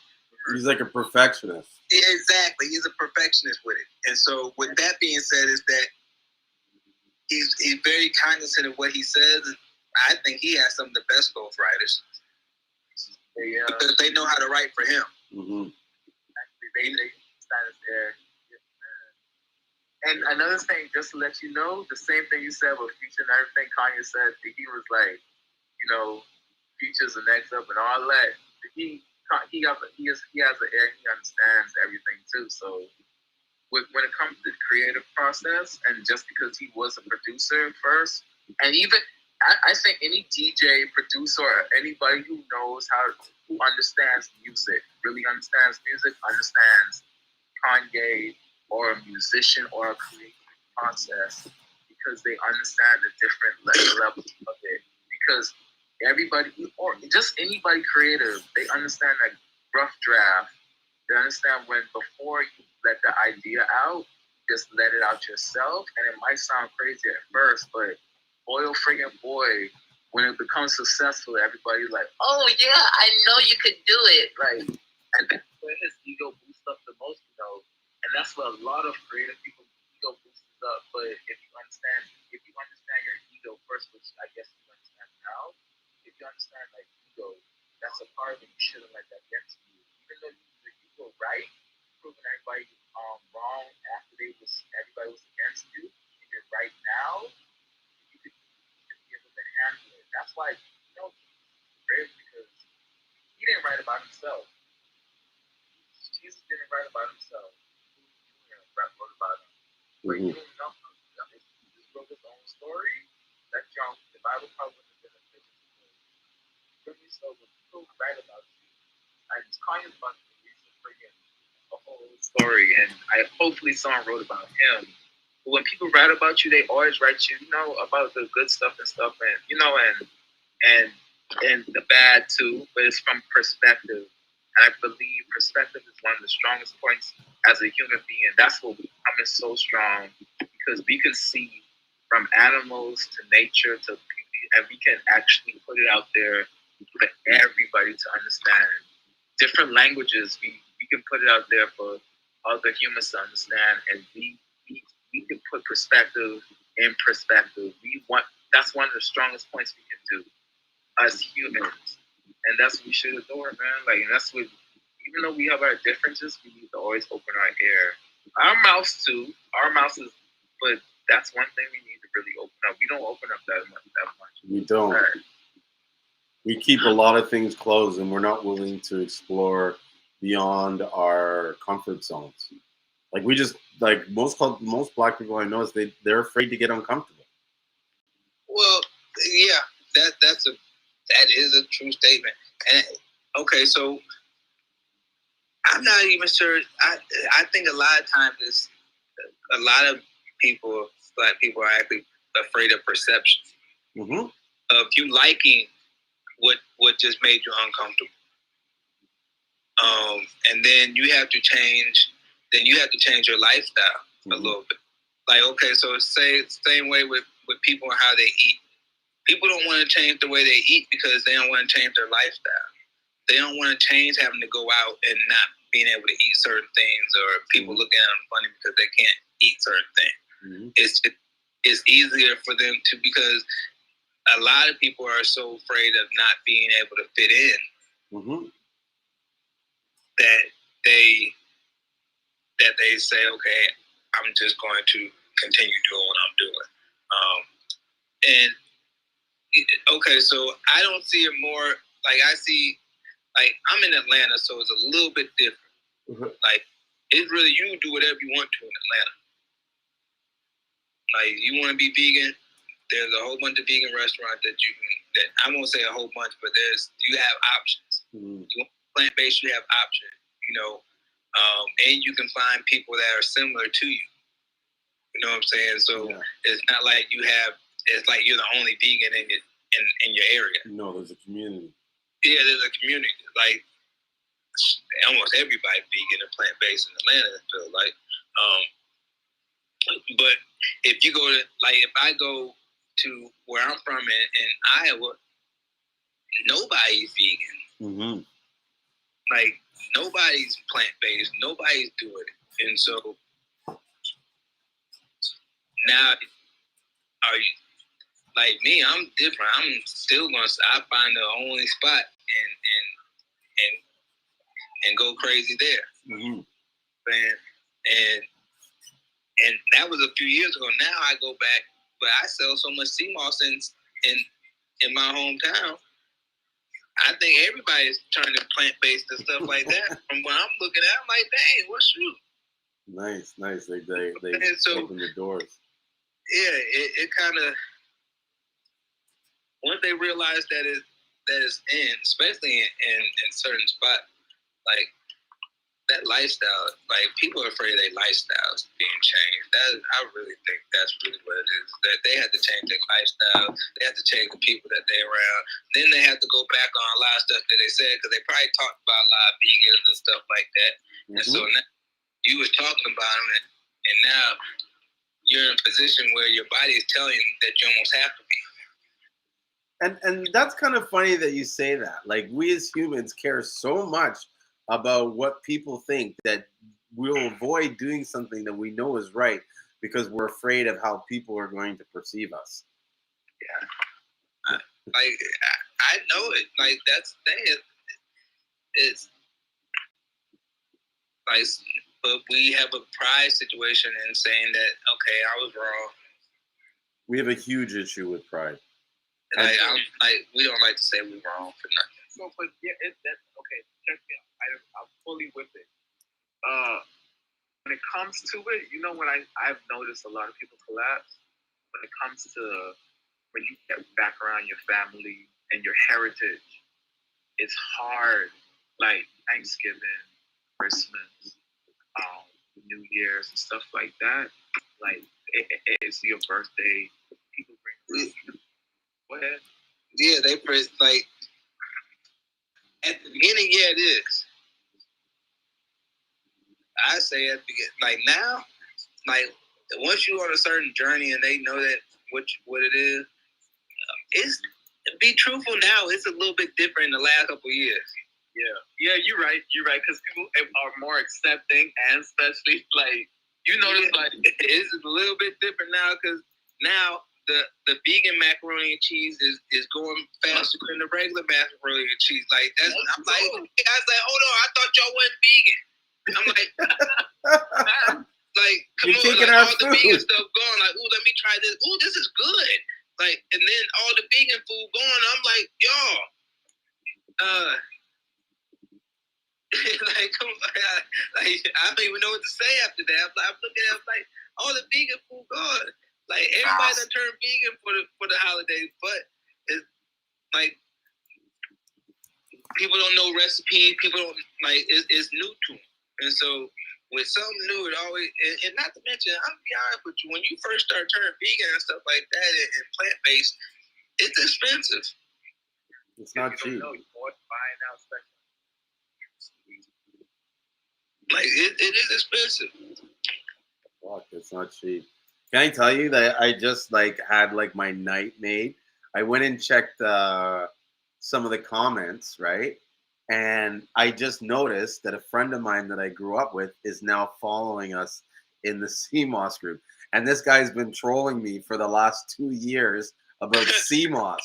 he's like a perfectionist. Yeah, exactly. He's a perfectionist with it. And so with that being said, is that he's very cognizant of what he says. And I think he has some of the best ghostwriters. Because they know how to write for him. Mm-hmm. They stand there. And another thing, just to let you know, the same thing you said with Future and everything Kanye said, he was like, Future's the next up and all that. He has an ear, he understands everything too. So when it comes to the creative process, and just because he was a producer first, and even I think any DJ, producer, or anybody who understands music, really understands music, understands Kanye or a musician or a creative process, because they understand the different levels of it. Because everybody, or just anybody creative, they understand that rough draft. They understand when before you let the idea out, just let it out yourself. And it might sound crazy at first, but boy, oh friggin' boy, when it becomes successful, everybody's like, oh yeah, I know you could do it. Right. And that's where his ego boosts up the most, And that's what a lot of creative people ego boosts up. But if you understand your ego first, which I guess you understand now, if you understand like ego, that's a part of it. You shouldn't let that get to you. Even though you were right, proving everybody wrong after everybody was against you, and you're right now, you could be able to handle it. That's why great, because he didn't write about himself. Jesus didn't write about himself. Julien wrote about him. But you don't know. Jesus wrote his own story. That the Bible probably wouldn't have been a fiction story. So when people write about you, and Kanye's about to release a whole story, and hopefully someone wrote about him. But when people write about you, they always write you, about the good stuff and stuff, and the bad too. But it's from perspective. And I believe perspective is one of the strongest points as a human being. That's what becoming so strong, because we can see from animals to nature to beauty, and we can actually put it out there for everybody to understand. Different languages, we can put it out there for other humans to understand, and we can put perspective in perspective. That's one of the strongest points we can do as humans. And that's what we should adore, man. And that's what, even though we have our differences, we need to always open our ear. Our mouths too. Our mouths is, but that's one thing we need to really open up. We don't open up that much. We don't. Right. We keep a lot of things closed, and we're not willing to explore beyond our comfort zones. We just most black people I know is they're afraid to get uncomfortable. Well, yeah, that is a true statement. And okay, so I'm not even sure. I think a lot of times a lot of people, black people, are actually afraid of perception, of you liking what just made you uncomfortable. And then you have to change. Then you have to change your lifestyle a little bit. Okay, so say same way with people and how they eat. People don't want to change the way they eat because they don't want to change their lifestyle. They don't want to change having to go out and not being able to eat certain things, or people looking at them funny because they can't eat certain things. It's easier for them to, because a lot of people are so afraid of not being able to fit in that they say, okay, I'm just going to continue doing what I'm doing. And okay, so I don't see it more I see, I'm in Atlanta, so it's a little bit different. It's really, you can do whatever you want to in Atlanta. You want to be vegan, there's a whole bunch of vegan restaurants that I won't say a whole bunch, but you have options. You want plant-based, you have options, and you can find people that are similar to you. You know what I'm saying? So it's not like it's like you're the only vegan in your area. No, there's a community. Yeah, there's a community. almost everybody vegan and plant based in Atlanta. I feel like, but if you go to if I go to where I'm from in Iowa, nobody's vegan. Mm-hmm. Like nobody's plant based. Nobody's doing it, and so now are you? Like me, I'm different. I'm still gonna. I find the only spot and go crazy there. Mm-hmm. And that was a few years ago. Now I go back, but I sell so much Seamoss in my hometown. I think everybody's turning plant based and stuff like that. From what I'm looking at, I'm like, dang, what's true? Nice. They so, open the doors. Yeah, it kind of once they realize that it's in, especially in certain spots, like that lifestyle, like people are afraid their lifestyles being changed. I really think that's really what it is. That they have to change their lifestyle. They have to change the people that they're around. Then they have to go back on a lot of stuff that they said because they probably talked about a lot of vegans and stuff like that. Mm-hmm. And so now you was talking about them, and now you're in a position where your body is telling you that you almost have to be. And that's kind of funny that you say that. Like we as humans care so much about what people think that we'll avoid doing something that we know is right because we're afraid of how people are going to perceive us. Yeah. I know it. Like that's the thing. It's like, but we have a pride situation in saying that, okay, I was wrong. We have a huge issue with pride. We don't like to say we're wrong for nothing. So, but yeah, that's okay. Check me out. I'm fully with it. When it comes to it, you know, when I've noticed a lot of people collapse when it comes to when you get back around your family and your heritage. It's hard, like Thanksgiving, Christmas, New Year's, and stuff like that. Like it's your birthday. People bring. Go ahead. Yeah, they like at the beginning. Yeah, it is. I say at the beginning, like now, like once you're on a certain journey and they know that what it is, it's be truthful now. It's a little bit different in the last couple of years. Yeah, you're right. Because people are more accepting, and especially like you notice, like it's a little bit different now because now the vegan macaroni and cheese is going faster than the regular macaroni and cheese. Like that's, I'm like, I was like, hold on, I thought y'all wasn't vegan. I'm like, like come You're on, like all food. the vegan stuff gone. Like, ooh, let me try this. Ooh, this is good. Like, and then all the vegan food gone. I'm like, y'all, like, come on, like I don't even know what to say after that. I'm looking at it, like all the vegan food gone. Like everybody done turned vegan for the holidays, but it's like people don't know recipes. People don't like it's new to them, and so with something new, it always and not to mention, I'm gonna be honest with you, when you first start turning vegan and stuff like that and plant based, it's expensive. It's not cheap. Like it is expensive. Fuck, it's not cheap. Can I tell you that I just like had like my night made? I went and checked some of the comments, right? And I just noticed that a friend of mine that I grew up with is now following us in the Seamoss group. And this guy's been trolling me for the last 2 years about Seamoss.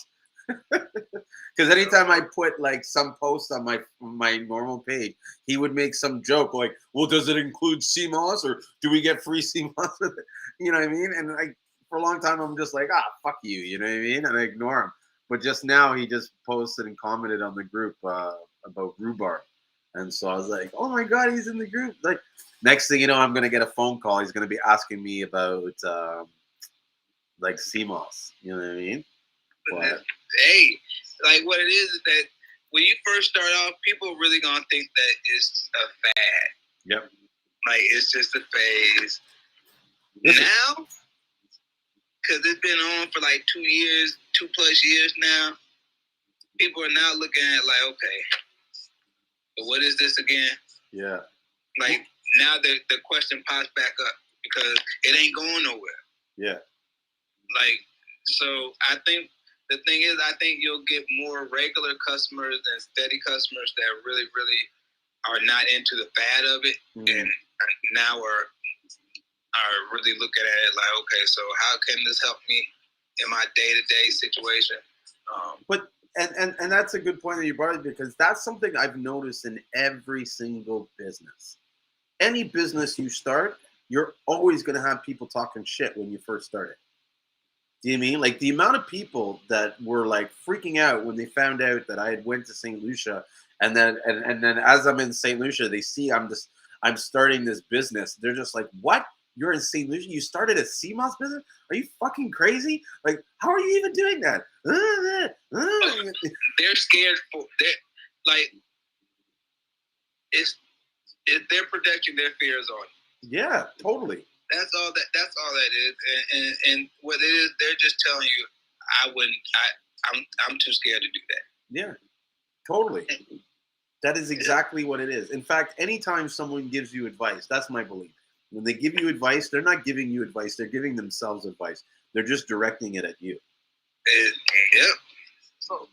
Because anytime I put like some post on my normal page, he would make some joke like, well, does it include Seamoss or do we get free Seamoss with it? You know what I mean? And like for a long time, I'm just like, fuck you. You know what I mean? And I ignore him. But just now he just posted and commented on the group about rhubarb. And so I was like, oh my God, he's in the group. Like next thing you know, I'm going to get a phone call. He's going to be asking me about like Seamoss. You know what I mean? But, hey, like what it is that when you first start off, people are really going to think that it's a fad. Yep. Like it's just a phase. Now, because it's been on for like 2 years, 2+ years now, people are now looking at like, okay, but what is this again? Yeah. Like now the question pops back up because it ain't going nowhere. Yeah. Like, so I think the thing is, I think you'll get more regular customers and steady customers that really, really are not into the fad of it, and now are really looking at it like, okay, so how can this help me in my day-to-day situation? But and that's a good point that you brought up, because that's something I've noticed in every single business. Any business you start, you're always going to have people talking shit when you first start it. Do you mean like the amount of people that were like freaking out when they found out that I had went to St. Lucia, and then as I'm in St. Lucia, they see I'm starting this business. They're just like, "What? You're in St. Lucia? You started a Seamoss business? Are you fucking crazy? Like, how are you even doing that?" They're scared for like they're projecting their fears on you. Yeah, totally. That's all that is, and what it is, they're just telling you, I'm too scared to do that. Yeah, totally. That is exactly what it is. In fact, anytime someone gives you advice, that's my belief. When they give you advice, they're not giving you advice; they're giving themselves advice. They're just directing it at you. Yeah. So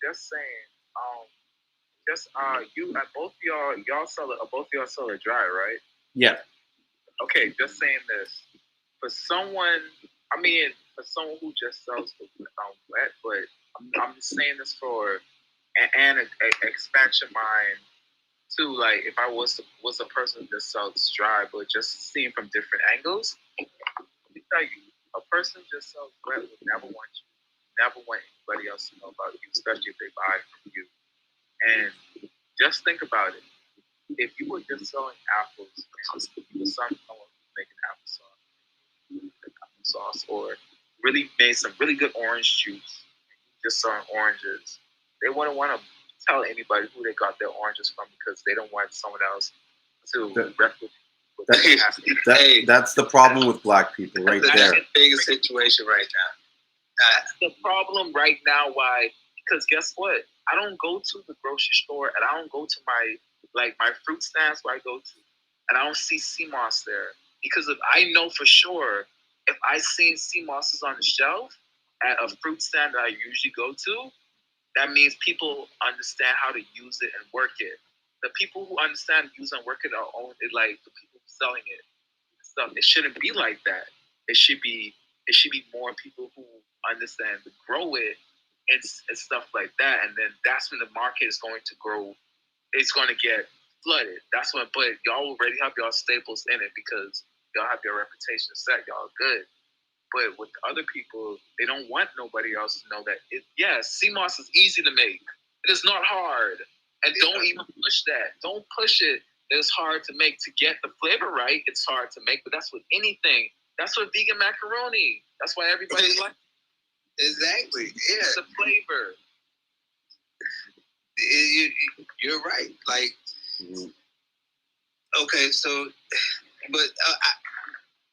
just saying, you and both y'all sell it, both y'all sell it dry, right? Yeah. Okay, just saying this for someone. I mean, for someone who just sells the wet, but I'm just saying this for an expansion mind too. Like if I was a person who just sells dry, but just seeing from different angles. Let me tell you, a person just sells wet would never want you, never want anybody else to know about you, especially if they buy from you. And just think about it. If you were just selling apples, you were someone making applesauce, or really made some really good orange juice, just selling oranges, they wouldn't want to tell anybody who they got their oranges from because they don't want someone else to replicate. That's the problem with black people right there. That's the biggest situation right now. That's the problem right now. Why? Because guess what? I don't go to the grocery store, and I don't go to my fruit stands where I go to, and I don't see Seamoss there. Because if I know for sure, if I seen Seamosses on the shelf at a fruit stand that I usually go to, that means people understand how to use it and work it. The people who understand use and work it are only like the people selling it. Stuff. It shouldn't be like that. It should be more people who understand to grow it and stuff like that. And then that's when the market is going to grow. It's going to get flooded. That's when. But y'all already have y'all staples in it because y'all have your reputation set. Y'all good. But with other people, they don't want nobody else to know that. Seamoss is easy to make. It is not hard. And don't even push that. Don't push it. It's hard to make. To get the flavor right, it's hard to make. But that's with anything. That's with vegan macaroni. That's why everybody likes it. Exactly. Yeah. It's the flavor. You're right. Like, okay, so, but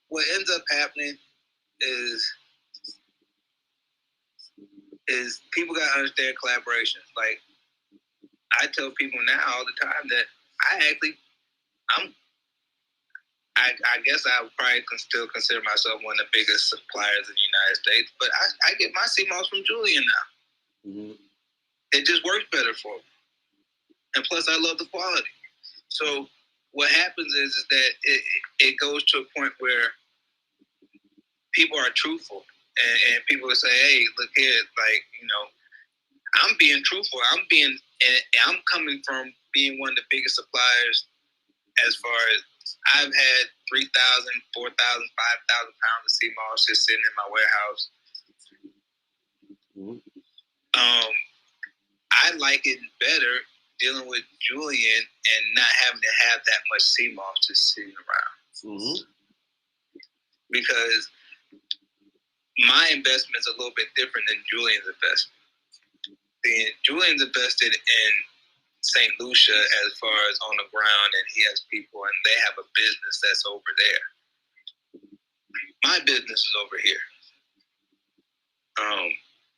what ends up happening is people got to understand collaboration. Like, I tell people now all the time that I guess I would probably still consider myself one of the biggest suppliers in the United States, but I get my Seamoss from Julien now. Mm-hmm. It just works better for me. And plus, I love the quality. So what happens is that it goes to a point where people are truthful. And people will say, hey, look here, like, I'm being truthful. I'm coming from being one of the biggest suppliers as far as I've had 3,000, 4,000, 5,000 pounds of Seamoss just sitting in my warehouse. Mm-hmm. I like it better dealing with Julien and not having to have that much Seamoss just sitting around. Mm-hmm. Because my investment's a little bit different than Julien's investment. Julien's invested in St. Lucia as far as on the ground, and he has people, and they have a business that's over there. My business is over here.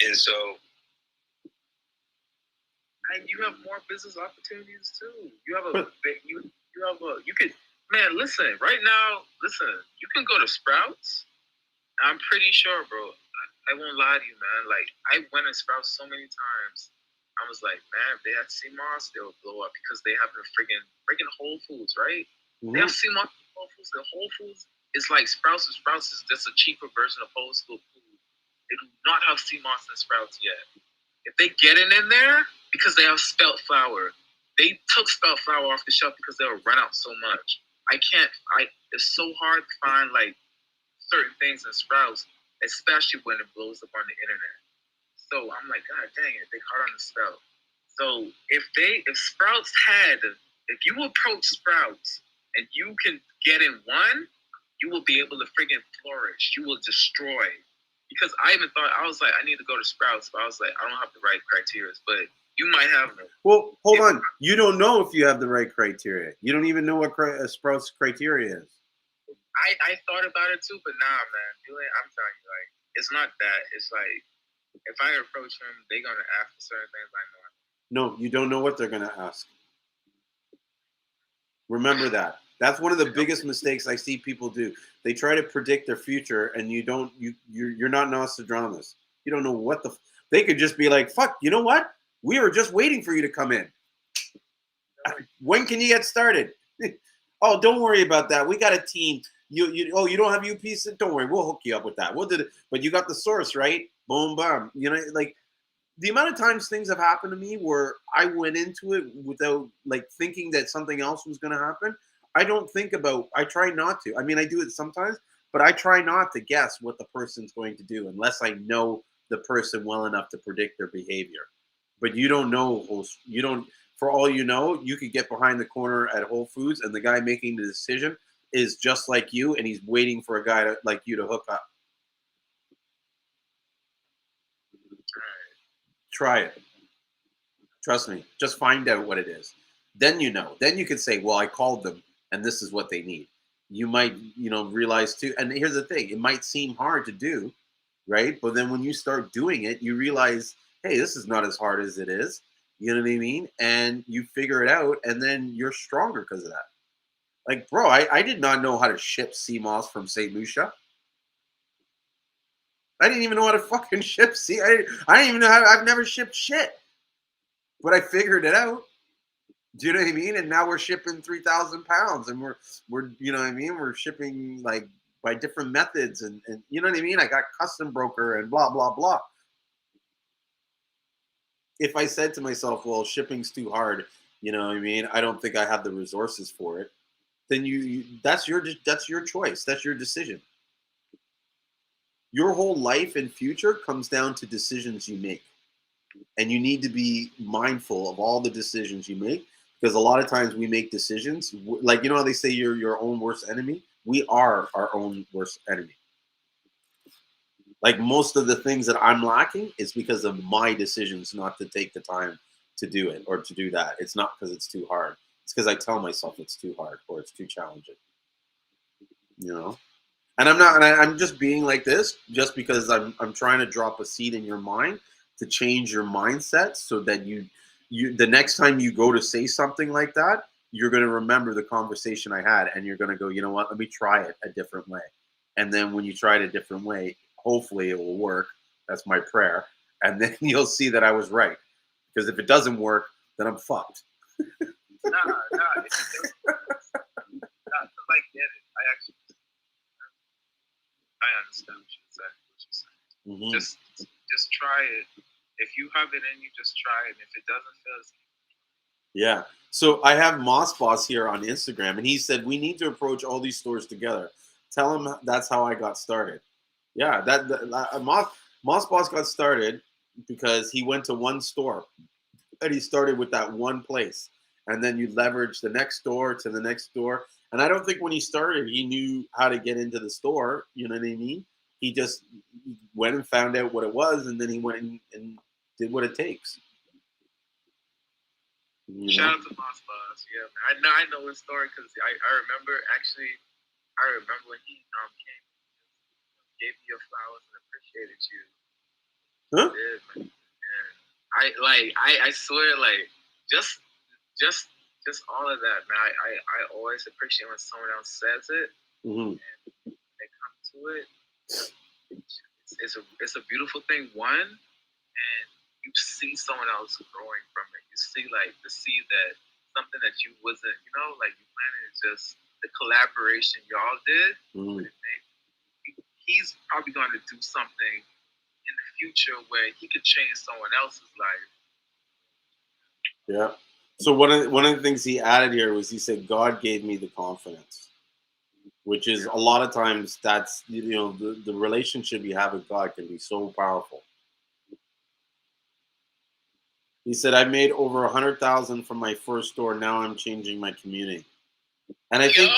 And so and you have more business opportunities too. You have a you could, man, listen, right now, listen, you can go to Sprouts. I'm pretty sure, bro. I won't lie to you, man. Like, I went to Sprouts so many times. I was like, man, if they had Seamoss, they would blow up because they have the friggin' Whole Foods, right? They have Seamoss in Whole Foods. The Whole Foods is like Sprouts, and Sprouts is just a cheaper version of old school food. They do not have Seamoss and Sprouts yet. If they get it in there, because they have spelt flour, they took spelt flour off the shelf because they would run out so much. It's so hard to find like certain things in Sprouts, especially when it blows up on the internet. So I'm like, God dang it, they hard on the spell. So if Sprouts if you approach Sprouts and you can get in one, you will be able to friggin' flourish. You will destroy. Because I even thought, I was like, I need to go to Sprouts, but I was like, I don't have the right criteria. But you might have them. Well, hold on. You don't know if you have the right criteria. You don't even know what Sprouts criteria is. I thought about it too, but nah, man. Julien, I'm telling you, like, it's not that. It's like, if I approach them, they're going to ask for certain things I know. No, you don't know what they're going to ask. Remember that. That's one of the biggest mistakes I see people do. They try to predict their future, and you're not Nostradamus. You don't know what they could just be like, fuck, you know what? We were just waiting for you to come in. When can you get started? Oh, don't worry about that. We got a team. You don't have UPC? Don't worry, we'll hook you up with that. We'll do it. But you got the source, right? Boom, boom. You know, like the amount of times things have happened to me where I went into it without like thinking that something else was going to happen. I try not to. I mean, I do it sometimes, but I try not to guess what the person's going to do unless I know the person well enough to predict their behavior. But you don't know. For all you know, you could get behind the corner at Whole Foods and the guy making the decision is just like you and he's waiting for a guy like you to hook up. Try it. Trust me. Just find out what it is. Then you know. Then you can say, well, I called them and this is what they need. You might, realize too. And here's the thing. It might seem hard to do, right? But then when you start doing it, you realize, hey, this is not as hard as it is. You know what I mean? And you figure it out and then you're stronger because of that. Like, bro, I did not know how to ship Seamoss from St. Lucia. I didn't even know how to fucking ship I didn't even know I've never shipped shit. But I figured it out. Do you know what I mean? And now we're shipping 3,000 pounds and we're you know what I mean? We're shipping like by different methods and you know what I mean? I got custom broker and blah, blah, blah. If I said to myself, well, shipping's too hard, you know what I mean? I don't think I have the resources for it. Then that's your choice. That's your decision. Your whole life and future comes down to decisions you make. And you need to be mindful of all the decisions you make because a lot of times we make decisions like, how they say you're your own worst enemy? We are our own worst enemy. Like most of the things that I'm lacking is because of my decisions not to take the time to do it or to do that. It's not because it's too hard. It's because I tell myself it's too hard or it's too challenging. And I'm just being like this just because I'm trying to drop a seed in your mind to change your mindset so that you the next time you go to say something like that, you're going to remember the conversation I had and you're going to go, you know what, let me try it a different way. And then when you try it a different way, hopefully it will work. That's my prayer. And then you'll see that I was right. Because if it doesn't work, then I'm fucked. Nah, I get it. I understand what you're saying. Mm-hmm. Just try it. If you have it in you, just try it. If it doesn't feel, yeah. So I have Moss Boss here on Instagram, and he said we need to approach all these stores together. Tell him that's how I got started. Yeah, Moss Boss got started because he went to one store, and he started with that one place, and then you leverage the next store to the next store. And I don't think when he started, he knew how to get into the store. You know what I mean? He just went and found out what it was, and then he went and did what it takes. Shout out to Moss Boss. Yeah, man. I know his story because I remember when he came, gave you your flowers and appreciated you. Huh? He did, man. And I swear, like, just just all of that, man. I always appreciate when someone else says it. Mm-hmm. And they come to it. It's a beautiful thing. One, and you see someone else growing from it. You see, like, the seed that something that you wasn't, like, you planted. Is just the collaboration y'all did. Mm-hmm. He's probably going to do something in the future where he could change someone else's life. Yeah. So one of the things he added here was he said, God gave me the confidence, which is a lot of times that's, the relationship you have with God can be so powerful. He said, I made over 100,000 from my first store. Now I'm changing my community. And I think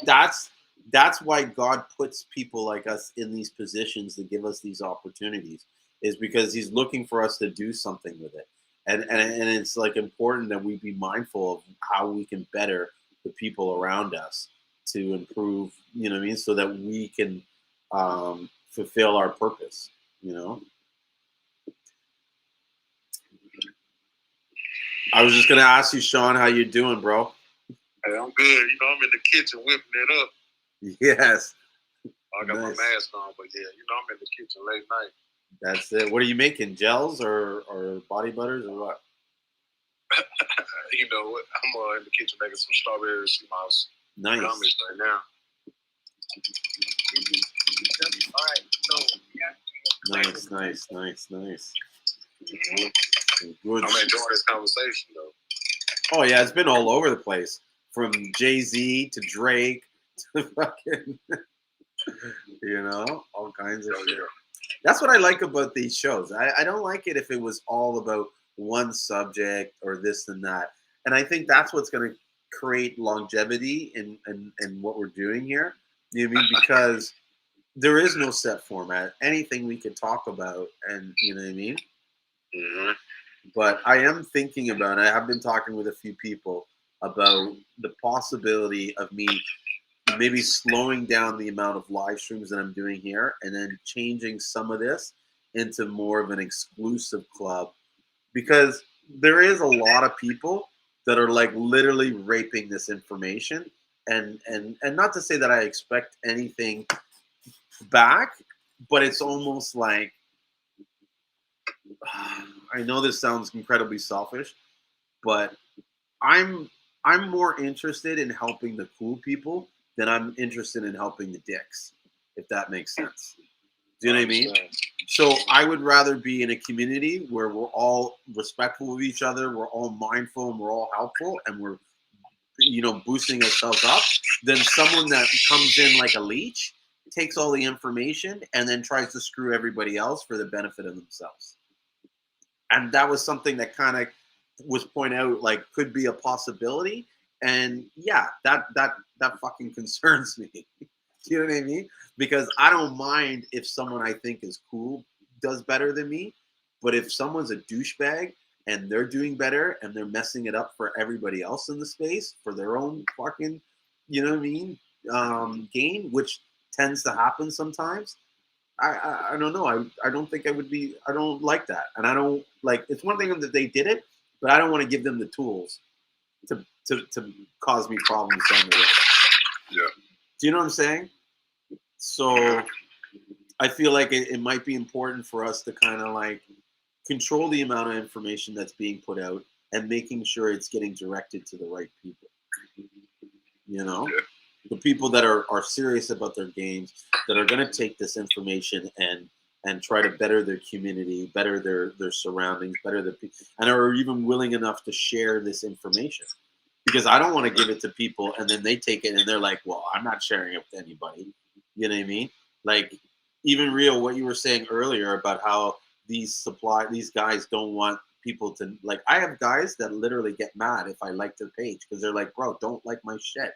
that's why God puts people like us in these positions to give us these opportunities, is because he's looking for us to do something with it. And it's like important that we be mindful of how we can better the people around us to improve, you know what I mean, so that we can fulfill our purpose, I was just gonna ask you, Sean, how you doing, bro? Hey, I'm good. I'm in the kitchen whipping it up. Yes. I got my mask on, but yeah, I'm in the kitchen late night. That's it. What are you making? Gels or body butters or what? You know what? I'm in the kitchen making some strawberry seamoss. Nice. Gummies right now. All right. So Nice. Mm-hmm. Good. I'm enjoying this conversation though. Oh yeah, it's been all over the place, from Jay-Z to Drake to fucking, all kinds of shit. That's what I like about these shows. I don't like it if it was all about one subject or this and that. And I think that's what's going to create longevity in what we're doing here. You know what I mean? Because there is no set format. Anything we can talk about, and you know what I mean? Mm-hmm. But I am thinking about, I have been talking with a few people about the possibility of me maybe slowing down the amount of live streams that I'm doing here and then changing some of this into more of an exclusive club, because there is a lot of people that are like literally raping this information, and not to say that I expect anything back, but it's almost like, I know this sounds incredibly selfish, but I'm more interested in helping the cool people than I'm interested in helping the dicks, if that makes sense. Do you know what I mean? So I would rather be in a community where we're all respectful of each other, we're all mindful, and we're all helpful, and we're boosting ourselves up, than someone that comes in like a leech, takes all the information, and then tries to screw everybody else for the benefit of themselves. And that was something that kind of was pointed out, like, could be a possibility. And yeah, that fucking concerns me. Do you know what I mean? Because I don't mind if someone I think is cool does better than me, but if someone's a douchebag and they're doing better and they're messing it up for everybody else in the space for their own fucking, you know what I mean, gain, which tends to happen sometimes, I don't know. I don't think I would be. I don't like that, and I don't like. It's one thing that they did it, but I don't want to give them the tools to cause me problems down the road. Yeah. Do you know what I'm saying? So I feel like it might be important for us to kind of like control the amount of information that's being put out and making sure it's getting directed to the right people. Yeah. The people that are serious about their games, that are going to take this information and try to better their community, better their surroundings, better their people, and are even willing enough to share this information. Because I don't want to give it to people and then they take it and they're like, well, I'm not sharing it with anybody. You know what I mean? Like, even real, what you were saying earlier about how these guys don't want people to, like, I have guys that literally get mad if I like their page because they're like, bro, don't like my shit.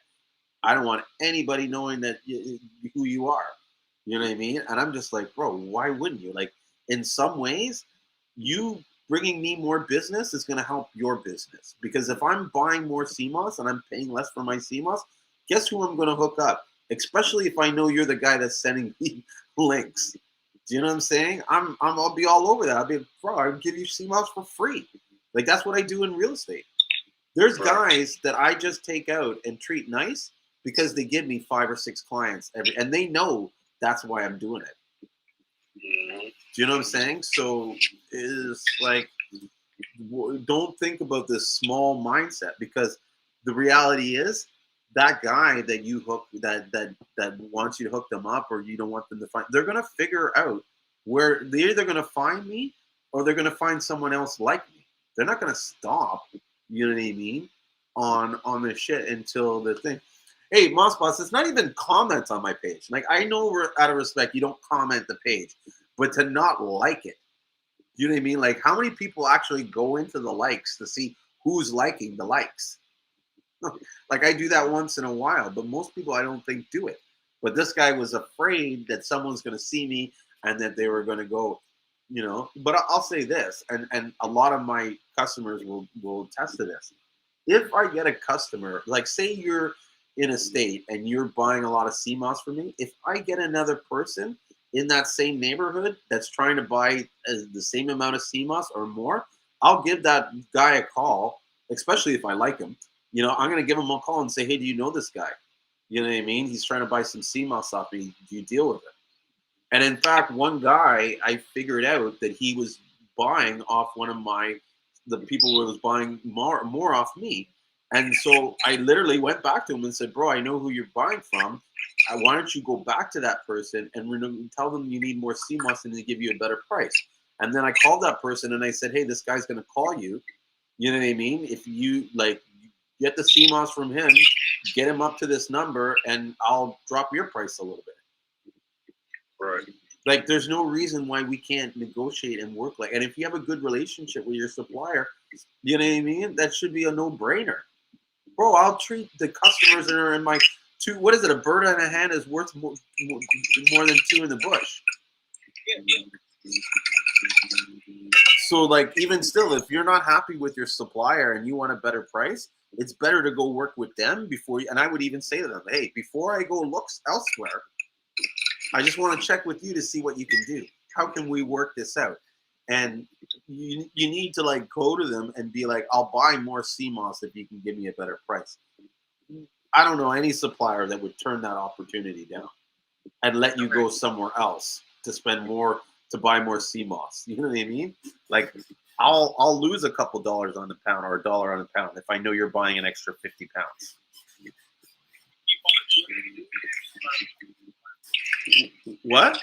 I don't want anybody knowing that who you are. You know what I mean? And I'm just like, bro, why wouldn't you? Like, in some ways, you bringing me more business is going to help your business. Because if I'm buying more Seamoss and I'm paying less for my Seamoss, guess who I'm going to hook up? Especially if I know you're the guy that's sending me links. Do you know what I'm saying? I'll be all over that. I'll be, bro, I'll give you Seamoss for free. Like that's what I do in real estate. There's guys that I just take out and treat nice because they give me 5 or 6 clients and they know that's why I'm doing it. Mhm. Do you know what I'm saying? So it's like, don't think about this small mindset because the reality is that guy that you hook that wants you to hook them up or you don't want them to find, they're gonna figure out where they're either gonna find me or they're gonna find someone else like me. They're not gonna stop. You know what I mean? On this shit until the thing. Hey, Moss Boss, it's not even comments on my page. Like I know out of respect, you don't comment the page, but to not like it. You know what I mean? Like, how many people actually go into the likes to see who's liking the likes? Like, I do that once in a while, but most people I don't think do it. But this guy was afraid that someone's going to see me and that they were going to go, you know. But I'll say this, and a lot of my customers will attest to this. If I get a customer, like say you're in a state and you're buying a lot of CMOS from me, if I get another person in that same neighborhood that's trying to buy the same amount of CMOS or more, I'll give that guy a call, especially if I like him. You know, I'm going to give him a call and say, hey, do you know this guy? You know what I mean? He's trying to buy some CMOS off me. Do you deal with it? And in fact, one guy, I figured out that he was buying off one of the people who was buying more off me. And so I literally went back to him and said, bro, I know who you're buying from. Why don't you go back to that person and tell them you need more CMOS and they give you a better price. And then I called that person and I said, hey, this guy's going to call you. You know what I mean? If you get the CMOS from him, get him up to this number and I'll drop your price a little bit. Right. Like, there's no reason why we can't negotiate and work and if you have a good relationship with your supplier, you know what I mean? That should be a no-brainer. Bro, I'll treat the customers that are in my what is it? A bird in a hand is worth more than 2 in the bush. So, like, even still, if you're not happy with your supplier and you want a better price, it's better to go work with them before you, and I would even say to them, hey, before I go look elsewhere, I just want to check with you to see what you can do. How can we work this out? And you need to go to them and be like, I'll buy more CMOS if you can give me a better price. I don't know any supplier that would turn that opportunity down and let you go somewhere else to spend more, to buy more CMOS. You know what I mean? Like, I'll lose a couple dollars on the pound or $1 on the pound if I know you're buying an extra 50 pounds. What?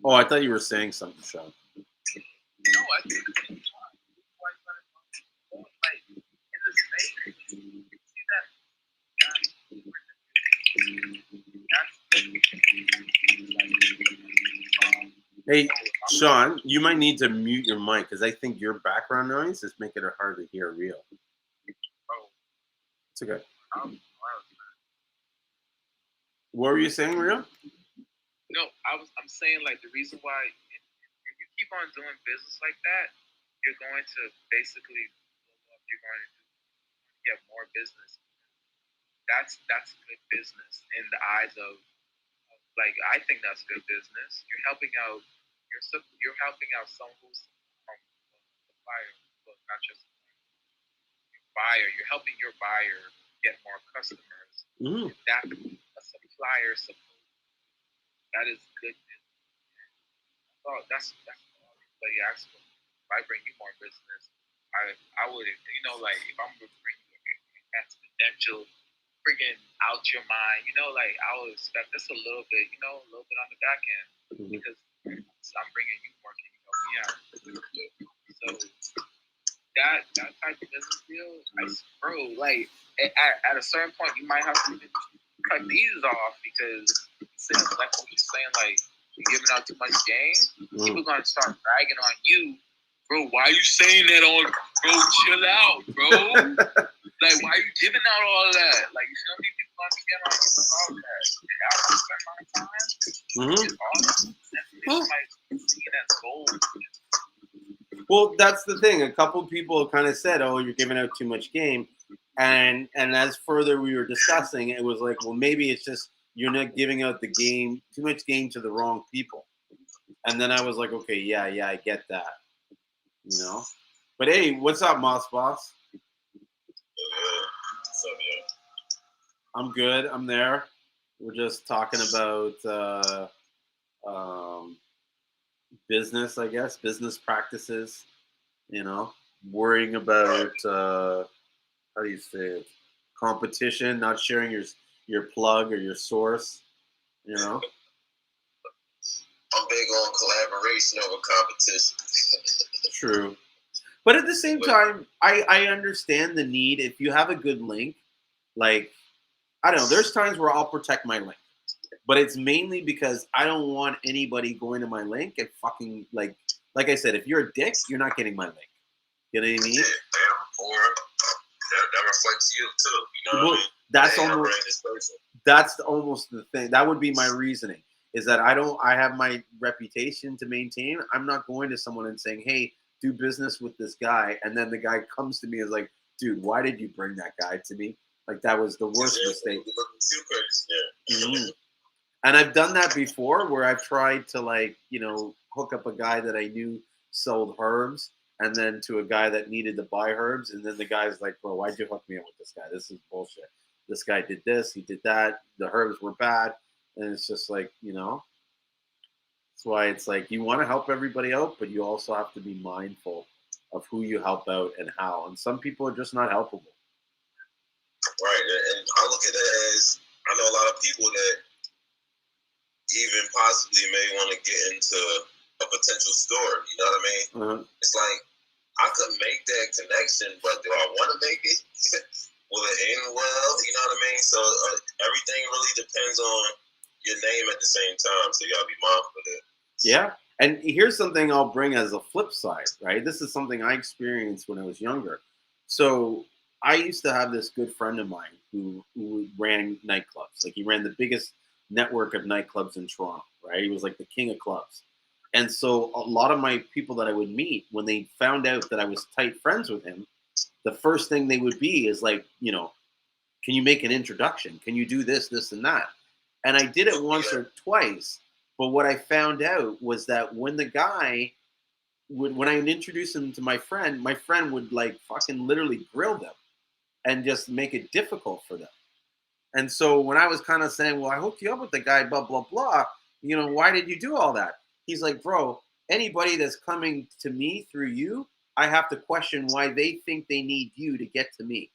Oh, I thought you were saying something, Sean. No, I think it's like in the state, you see that. Hey, Sean, you might need to mute your mic because I think your background noise is making it hard to hear real. Oh, it's okay. What were you saying, Real? No, I'm saying like the reason why if you keep on doing business like that, you're going to basically you're going to get more business. That's good business in the eyes of I think that's good business. You're helping out someone who's a supplier, well, not just your buyer. You're helping your buyer get more customers. Mm-hmm. That a supplier support. That is good business. Oh, that's all everybody asks for. If I bring you more business, I would, if I'm going to bring you an exponential, friggin' out your mind, I would expect this a little bit on the back end because I'm bringing you more, can you help me out? So that type of business deal, at a certain point, you might have to cut these off because like what you're saying, you're giving out too much game. People gonna start bragging on you, bro. Why are you saying that bro? Chill out, bro. Why are you giving out all of that? You feel me? People gonna be getting on you with all of that. I spend my time. It's awesome. And see that's gold. Well, that's the thing. A couple people kind of said, "Oh, you're giving out too much game," and as further we were discussing, it was like, well, maybe it's just you're not giving out the game, too much game to the wrong people. And then I was like, okay, yeah, I get that. You know? But hey, what's up, Moss Boss? So yeah. I'm good. I'm there. We're just talking about business, I guess, business practices, you know, worrying about, how do you say it, competition, not sharing your plug or your source, you know. I'm big on collaboration over competition. True. But at the same time, I understand the need. If you have a good link, like, I don't know, there's times where I'll protect my link. But it's mainly because I don't want anybody going to my link and fucking, like I said, if you're a dick, you're not getting my link. You know what I mean? Yeah, that reflects you too. You know what I mean? That's almost the thing. That would be my reasoning. Is that I have my reputation to maintain. I'm not going to someone and saying, hey, do business with this guy. And then the guy comes to me and is like, dude, why did you bring that guy to me? Like, that was the worst mistake. Mm-hmm. And I've done that before where I've tried to, like, you know, hook up a guy that I knew sold herbs and then to a guy that needed to buy herbs. And then the guy's like, bro, why'd you hook me up with this guy? This is bullshit. This guy did this, he did that. The herbs were bad. And it's just like, you know, that's why it's like you want to help everybody out, but you also have to be mindful of who you help out and how. And some people are just not helpable. Right. And I look at it as, I know a lot of people that even possibly may want to get into a potential store. You know what I mean? Uh-huh. It's like, I could make that connection, but do I want to make it? Will it end well? You know what I mean? So everything really depends on your name at the same time. So you gotta be mindful of that. Yeah. And here's something I'll bring as a flip side, right? This is something I experienced when I was younger. So I used to have this good friend of mine who ran nightclubs. Like, he ran the biggest network of nightclubs in Toronto, right? He was like the king of clubs. And so a lot of my people that I would meet, when they found out that I was tight friends with him, the first thing they would be is like, you know, can you make an introduction? Can you do this, this, and that? And I did it once or twice. But what I found out was that when the guy when I would introduce him to my friend would, like, fucking literally grill them and just make it difficult for them. And so when I was kind of saying, well, I hooked you up with the guy, blah, blah, blah, you know, why did you do all that? He's like, bro, anybody that's coming to me through you, I have to question why they think they need you to get to me.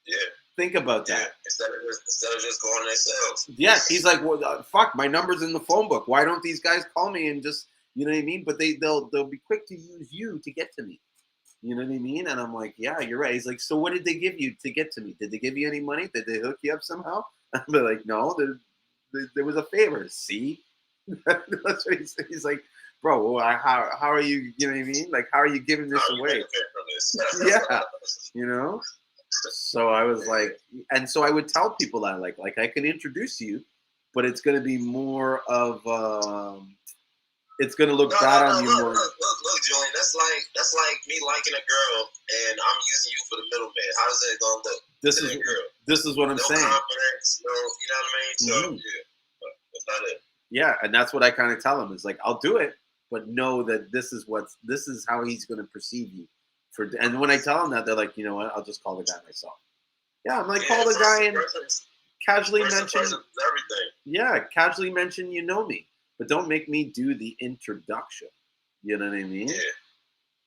Yeah. Think about that. Instead of just going themselves. Yeah, he's like, well, fuck, my number's in the phone book. Why don't these guys call me and just, you know what I mean? But they'll be quick to use you to get to me. You know what I mean? And I'm like, yeah, you're right. He's like, so what did they give you to get to me? Did they give you any money? Did they hook you up somehow? I'm like, no, there was a favor. See? That's what he said. He's like, bro, how are you, you know what I mean? Like, how are you giving this away? Yeah, you know? So I was like, and so I would tell people that, like I can introduce you, but it's going to be more of, it's going to look bad on you more. Look, Julien, that's like me liking a girl and I'm using you for the middleman. How is that going to look? This is what I'm saying. Confidence, you know what I mean? So, yeah, that's not it. Yeah, and that's what I kind of tell him is like, I'll do it, but know that this is how he's going to perceive you. And when I tell them that, they're like, you know what? I'll just call the guy myself. Yeah, I'm like, call the guy and casually mention everything. Yeah, casually mention you know me, but don't make me do the introduction. You know what I mean? Yeah.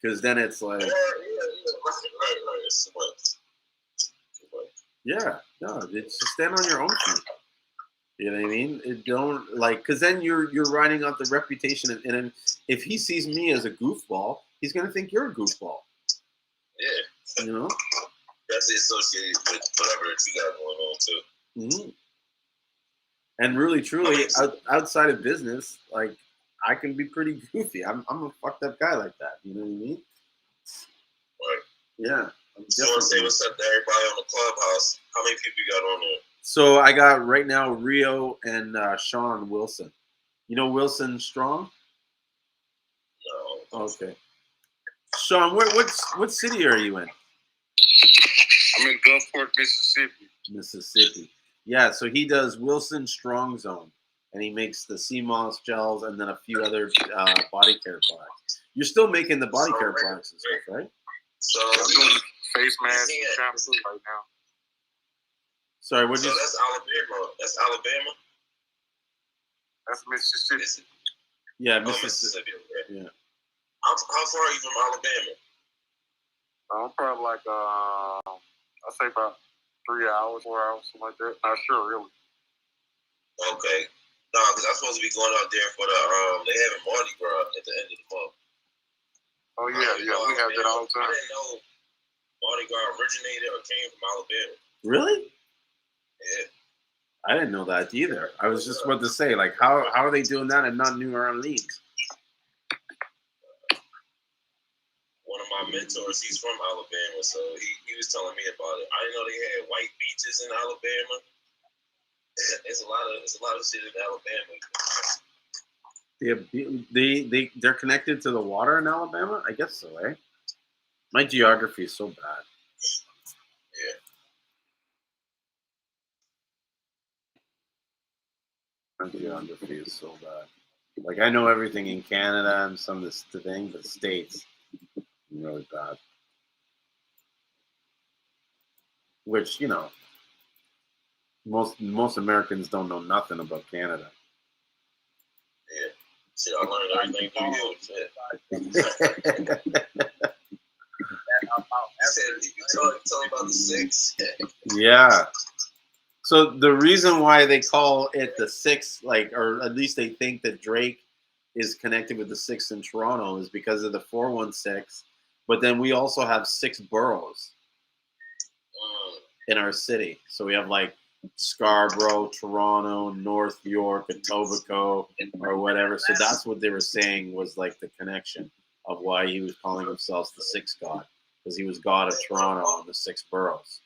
Because then it's like, right. Yeah, no, it's just stand on your own feet. You know what I mean? It don't, like, because then you're riding out the reputation, and if he sees me as a goofball, he's gonna think you're a goofball. Yeah. You know? That's associated with whatever you got going on too. Mm-hmm. And really, truly, outside of business, like, I can be pretty goofy. I'm a fucked up guy like that. You know what I mean? Right. Yeah. So I want to say what's up to everybody on the Clubhouse. How many people you got on there? So I got right now Rio and Sean Wilson. You know Wilson Strong? No. Okay. Sean, what city are you in? I'm in Gulfport, Mississippi. Mississippi. Yeah, so he does Wilson Strong Zone, and he makes the Seamoss gels and then a few other body care products. You're still making the body care products and stuff, right? So I'm doing face masks Yeah. and shampoo right now. Sorry, what so you? that's Alabama. That's Alabama. That's Mississippi. Mississippi. Yeah, Oh, Mississippi. Mississippi. Okay. Yeah. How far are you from Alabama? I'm probably like I'd say about 3 hours, 4 hours, something like that. Not sure really. Okay. No, because I'm supposed to be going out there for the they having Mardi Gras at the end of the month. Oh yeah, we have that all the I time. didn't know Mardi Gras originated or came from Alabama. Really? Yeah. I didn't know that either. I was just about to say, like, how are they doing that and not New Orleans? One of my mentors, he's from Alabama, so he was telling me about it. I didn't know they had white beaches in Alabama. It's a lot of shit in Alabama. They're connected to the water in Alabama? I guess so, eh? My geography is so bad. Yeah. My geography is so bad. Like, I know everything in Canada and some of the thing, but States, I'm really bad. Which, you know, most Americans don't know nothing about Canada. Yeah. Shit, I learned everything through you. Shit. I said, you talking about the six? Yeah. So the reason why they call it the six, like, or at least they think that Drake is connected with the six in Toronto, is because of the 416. But then we also have 6 boroughs in our city. So we have like Scarborough, Toronto, North York, Etobicoke, or whatever. So that's what they were saying was like the connection of why he was calling himself the sixth god, because he was god of Toronto and the 6 boroughs.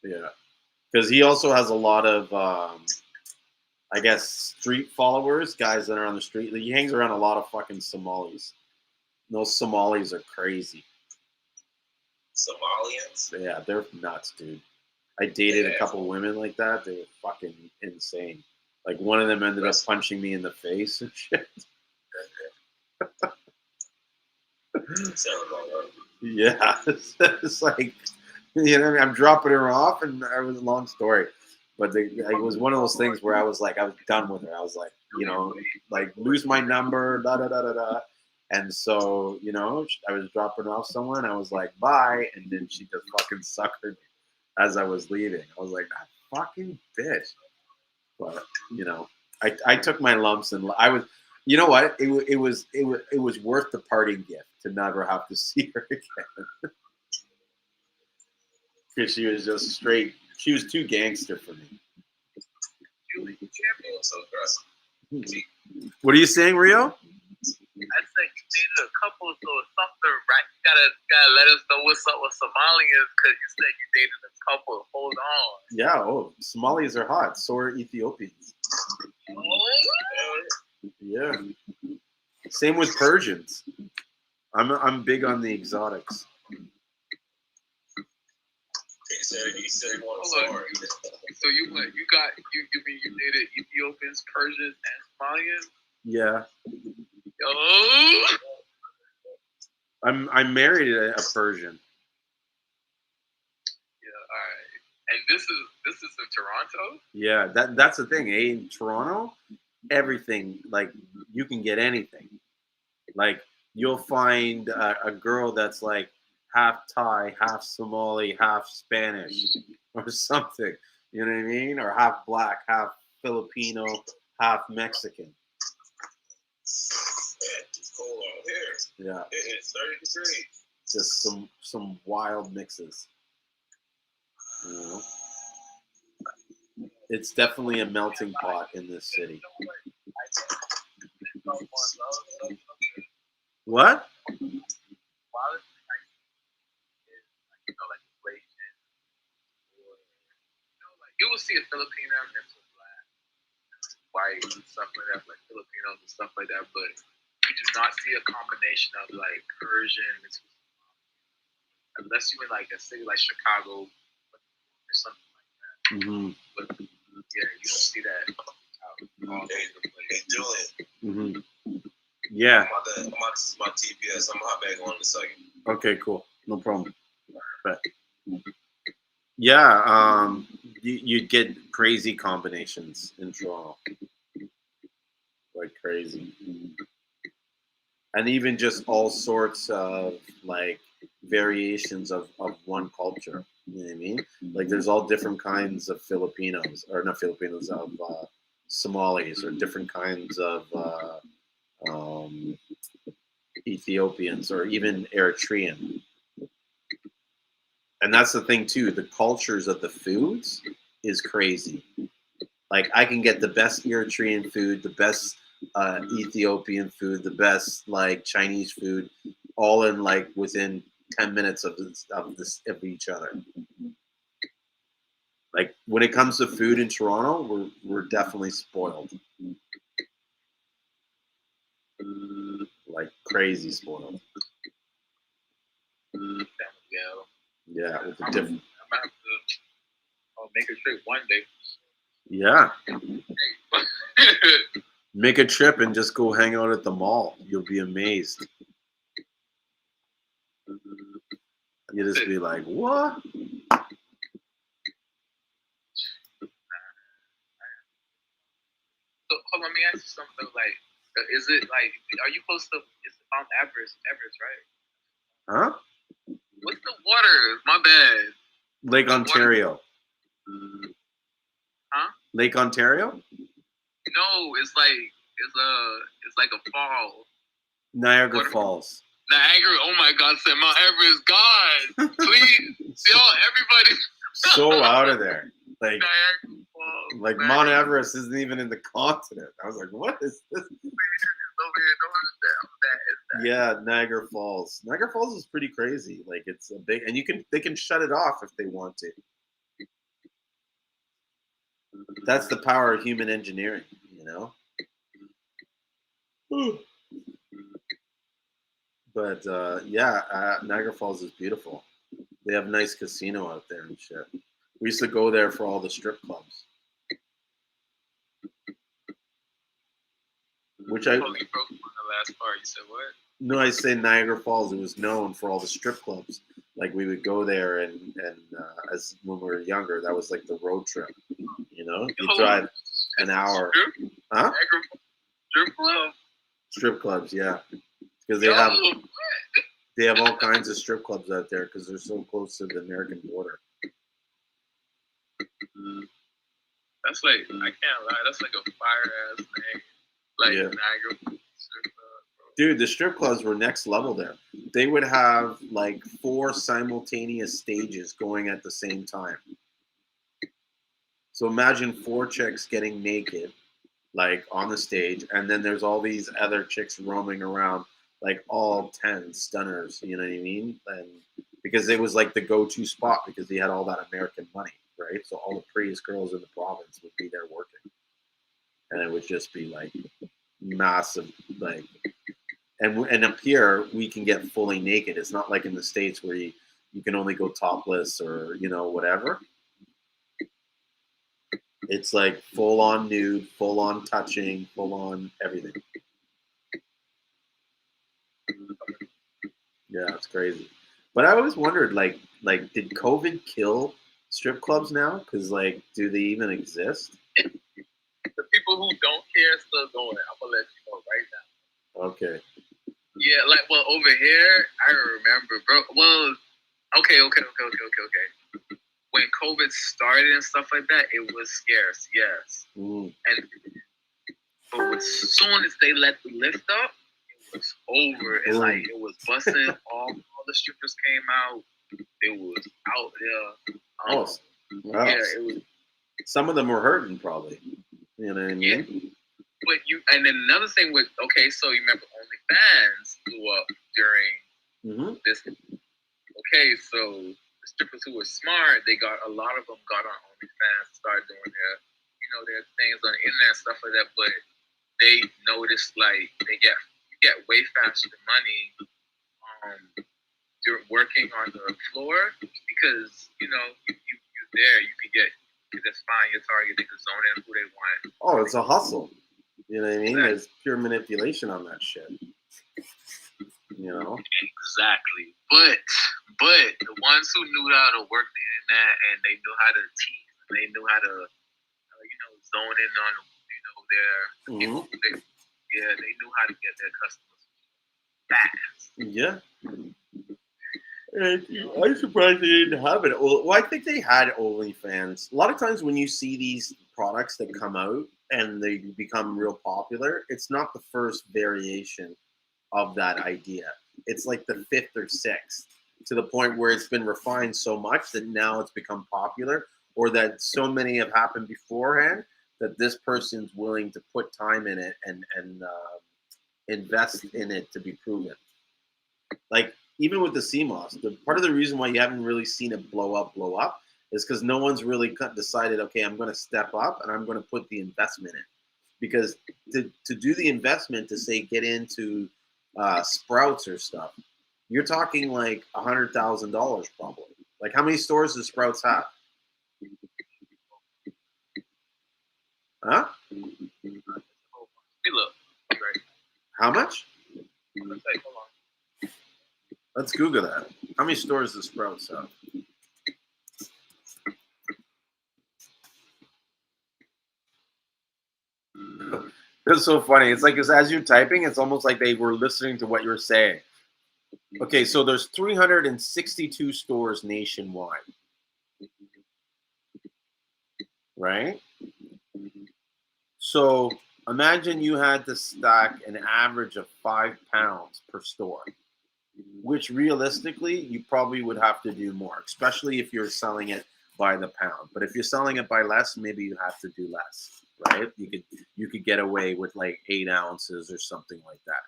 Yeah, because he also has a lot of, I guess, street followers, guys that are on the street. He hangs around a lot of fucking Somalis. Those Somalis are crazy. Somalians? Yeah, they're nuts, dude. I dated a couple women like that. They were fucking insane. Like, one of them ended up punching me in the face and shit. Yeah, it's like, you know, I'm dropping her off, and it was a long story, but it was one of those things where I was done with her. I was like, you know, like, lose my number, da da da da da. And so, you know, I was dropping off somewhere, and I was like, bye, and then she just fucking suckered me as I was leaving. I was like, that fucking bitch. But, you know, I took my lumps, and I was, you know what? It was worth the parting gift to never have to see her again. Because she was just straight. She was too gangster for me. What are you saying, Rio? I said you dated a couple, so it's something, right? You gotta let us know what's up with Somalians, because you said you dated a couple. Hold on. Yeah. Oh, Somalis are hot. So are Ethiopians. Yeah. Same with Persians. I'm big on the exotics. He said he wanted sorry. So you dated Ethiopians, Persians, and Somalians? Yeah. Oh. I'm married a Persian. Yeah. All right. And this is in Toronto? Yeah. That's the thing. In Toronto, everything, like, you can get anything. Like, you'll find a girl that's like half Thai, half Somali, half Spanish, or something. You know what I mean? Or half black, half Filipino, half Mexican. It's cold out here. Yeah. It's 30 degrees. Just some wild mixes. You know? It's definitely a melting pot in this city. What? You will see a Filipino mixed with black, white, and stuff like that, like Filipinos and stuff like that, but you do not see a combination of like Persian unless you're in like a city like Chicago or something like Mm-hmm. But yeah, you don't see that out all over the Hey, place. Julien, Mm-hmm. Yeah. I'm about to see my TPS. I'm gonna hop back on in a second. Okay. Cool. No problem. But yeah, you'd get crazy combinations in Toronto, like crazy, and even just all sorts of like variations of one culture. You know what I mean? Like there's all different kinds of Filipinos, or not Filipinos, of Somalis, or different kinds of um, Ethiopians, or even Eritrean. And that's the thing too. The cultures of the foods is crazy. Like I can get the best Eritrean food, the best Ethiopian food, the best like Chinese food, all in like within 10 minutes of each other. Like when it comes to food in Toronto, we're definitely spoiled, like crazy spoiled. Yeah, Yeah, with the I'm different. gonna have to make a trip one day. Yeah, make a trip and just go hang out at the mall. You'll be amazed. You just be like, what? So hold on, let me ask you something. Like, is it like, are you close to? It's Mount Everest, right? Huh? What's the water? My bad. Lake The water- Ontario. Huh? Lake Ontario? No, it's like a fall. Niagara What- Falls. Niagara. Oh my God! Said Mount Everest. God, please, y'all, everybody. So out of there. Like, Niagara Falls. like man. Mount Everest isn't even in the continent. I was like, what is this? Over here, don't understand that. Yeah, Niagara Falls. Niagara Falls is pretty crazy. Like it's a big, and they can shut it off if they want to. That's the power of human engineering, you know. But yeah, Niagara Falls is beautiful. They have a nice casino out there and shit. We used to go there for all the strip clubs. Which I Totally broke on the last part. You said what? no, I say Niagara Falls. It was known for all the strip clubs. Like we would go there, and as when we were younger, that was like the road trip. You know, you drive an hour. Strip? Huh? Niagara Strip club? Strip clubs, yeah, because Yo, they have all kinds of strip clubs out there because they're so close to the American border. that's like, I can't lie, that's like a fire ass name. Like Yeah. Niagara Strip club, bro. Dude, the strip clubs were next level there. They would have like 4 simultaneous stages going at the same time. So imagine 4 chicks getting naked, like on the stage, and then there's all these other chicks roaming around, like all 10 stunners, you know what I mean? And because it was like the go-to spot because they had all that American money, right? So all the prettiest girls in the province would be there working. And it would just be like massive, like, and up here we can get fully naked. It's not like in the States where you can only go topless or, you know, whatever. It's like full on nude, full on touching, full on everything. Yeah, it's crazy. But I always wondered, like, did COVID kill strip clubs now? Because, like, do they even exist? The people who don't care are still going. I'm gonna let you know right now. Okay. Yeah, like, well, over here, I remember, bro. Well, okay. When COVID started and stuff like that, it was scarce, yes. Mm. But as soon as they let the lift up, it was over. And like it was busting. all the strippers came out. It was out there. Oh, wow. Yeah, it was. Some of them were hurting, probably. You know what I mean? Yeah. But and then another thing with, okay, so you remember OnlyFans blew up during this. Okay, so the strippers who were smart, a lot of them got on OnlyFans, started doing their things on the internet and stuff like that. But they noticed like you get way faster money during working on the floor because you're there, you can get You just find your target. They can zone in who they want. Oh, it's a hustle. You know what I mean? There's pure manipulation on that shit. You know? Exactly. But the ones who knew how to work the internet and they knew how to tease, and they knew how to, zone in on, their people. They knew how to get their customers fast. Yeah. And I'm surprised they didn't have it. Well, I think they had OnlyFans. A lot of times when you see these products that come out and they become real popular, it's not the first variation of that idea. It's like the fifth or sixth, to the point where it's been refined so much that now it's become popular, or that so many have happened beforehand that this person's willing to put time in it and invest in it to be proven. Like, even with the Seamoss, part of the reason why you haven't really seen it blow up is because no one's really decided, okay, I'm going to step up and I'm going to put the investment in. Because to do the investment, to say get into Sprouts or stuff, you're talking like $100,000 probably. Like, how many stores does Sprouts have? Huh? Look, right. How much? Hold on. Let's Google that. How many stores does Sprouts have? It's so funny. It's like as you're typing, it's almost like they were listening to what you're saying. Okay, so there's 362 stores nationwide, right? So imagine you had to stack an average of 5 pounds per store, which realistically you probably would have to do more, especially if you're selling it by the pound. But if you're selling it by less, maybe you have to do less, right? You could get away with like 8 ounces or something like that.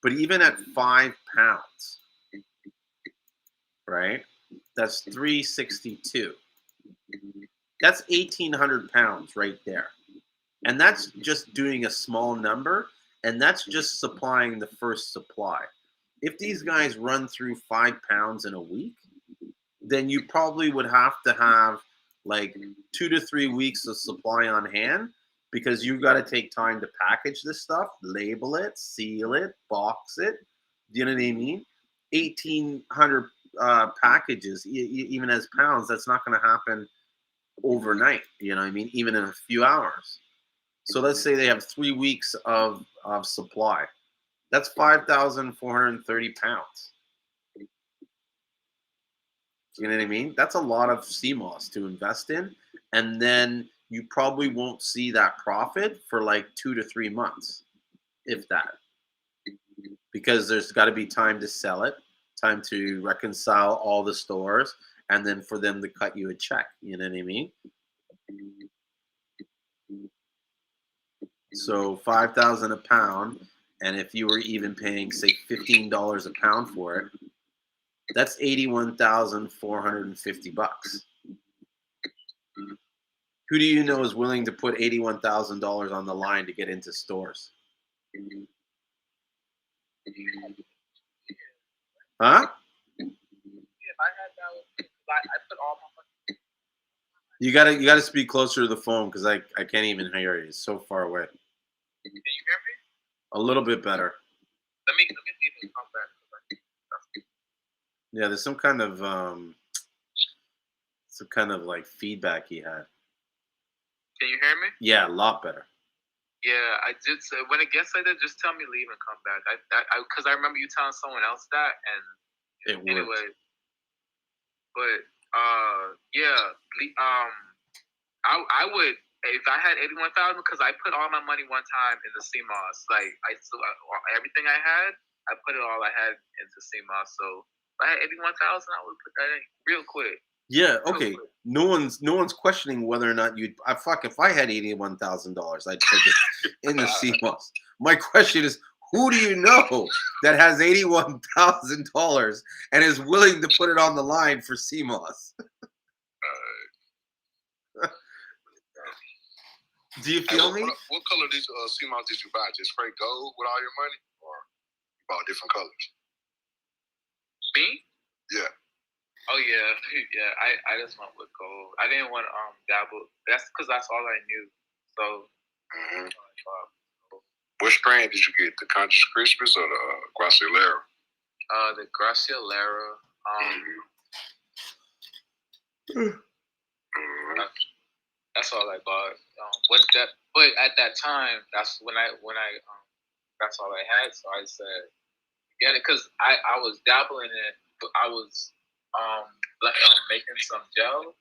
But even at 5 pounds, right? That's 362. That's 1,800 pounds right there. And that's just doing a small number, and that's just supplying the first supply. If these guys run through 5 pounds in a week, then you probably would have to have like 2 to 3 weeks of supply on hand, because you've got to take time to package this stuff, label it, seal it, box it. Do you know what I mean? 1,800 packages, even as pounds, that's not going to happen overnight. You know what I mean? Even in a few hours. So let's say they have 3 weeks of supply. That's 5,430 pounds. You know what I mean? That's a lot of Seamoss to invest in. And then you probably won't see that profit for like 2 to 3 months, if that. Because there's got to be time to sell it, time to reconcile all the stores, and then for them to cut you a check. You know what I mean? So 5,000 a pound, and if you were even paying, say, $15 a pound for it, that's $81,450. Who do you know is willing to put $81,000 on the line to get into stores? Huh? If I had that, I put all my money. You gotta speak closer to the phone, because I can't even hear you. It's so far away. Can you hear me? A little bit better. Let me see if it comes back. Yeah, there's some kind of like feedback he had. Can you hear me? Yeah, a lot better. Yeah, I did say when it gets like that, just tell me leave and come back. Because I remember you telling someone else that, and It worked. anyway. But I would, if I had 81,000, because I put all my money one time in the Seamoss. Like everything I had, I put it all I had into Seamoss. So if I had 81,000, I would put that in real quick. Yeah, okay. No one's questioning whether or not you'd. If I had $81,000, I'd put it in the Seamoss. My question is, who do you know that has $81,000 and is willing to put it on the line for Seamoss? Do you feel me? What color Seamoss did you buy? Just straight gold with all your money, or you bought different colors? Me? Yeah. Oh Oh yeah, yeah. I just went with gold. I didn't want to dabble. That's because that's all I knew. So. Mm-hmm. What strand did you get? The Conscious Christmas or the Graciolera? The Graciolera. That's all I bought. But at that time, that's when I that's all I had. So I said, get it, because I was dabbling in it, but I was making some gel.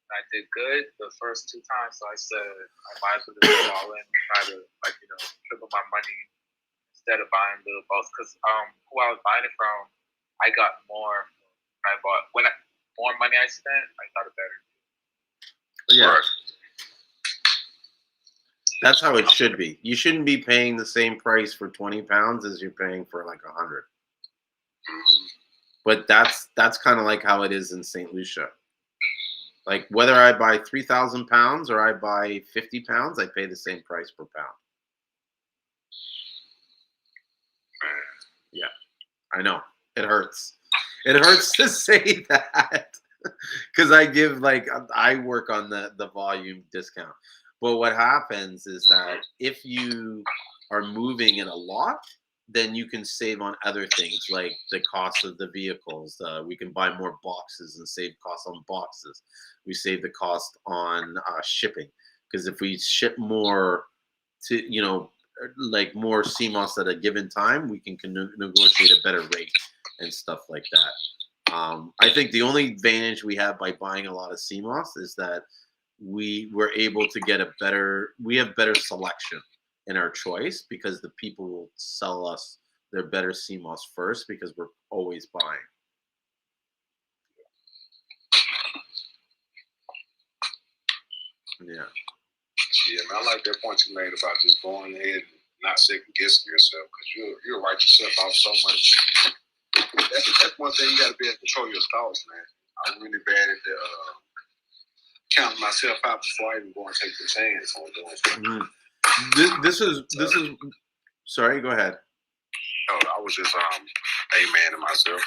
I did good the first 2 times, so I said I might as well just go all in and try to triple my money instead of buying little bulks. Because who I was buying it from, I got more. More money I spent, I got it better. Yeah. Right. That's how it should be. You shouldn't be paying the same price for 20 pounds as you're paying for like 100. But that's kind of like how it is in St. Lucia. Like whether I buy 3,000 pounds or I buy 50 pounds, I pay the same price per pound. Yeah, I know. It hurts. It hurts to say that because I work on the volume discount. But what happens is that if you are moving in a lot, then you can save on other things like the cost of the vehicles. We can buy more boxes and save costs on boxes. We save the cost on shipping because if we ship more to like more CMOS at a given time, we can negotiate a better rate and stuff like that. I think the only advantage we have by buying a lot of CMOS is that we were able to get we have better selection in our choice because the people will sell us their better CMOS first because we're always buying. Yeah. Yeah, man, I like that point you made about just going ahead and not second guessing yourself because you'll write yourself out so much. That's one thing you got to be able to control your thoughts, man. I'm really bad at counting myself out before I even go and take the chance on doing stuff. This is. Sorry, go ahead. Oh, I was just amen to myself.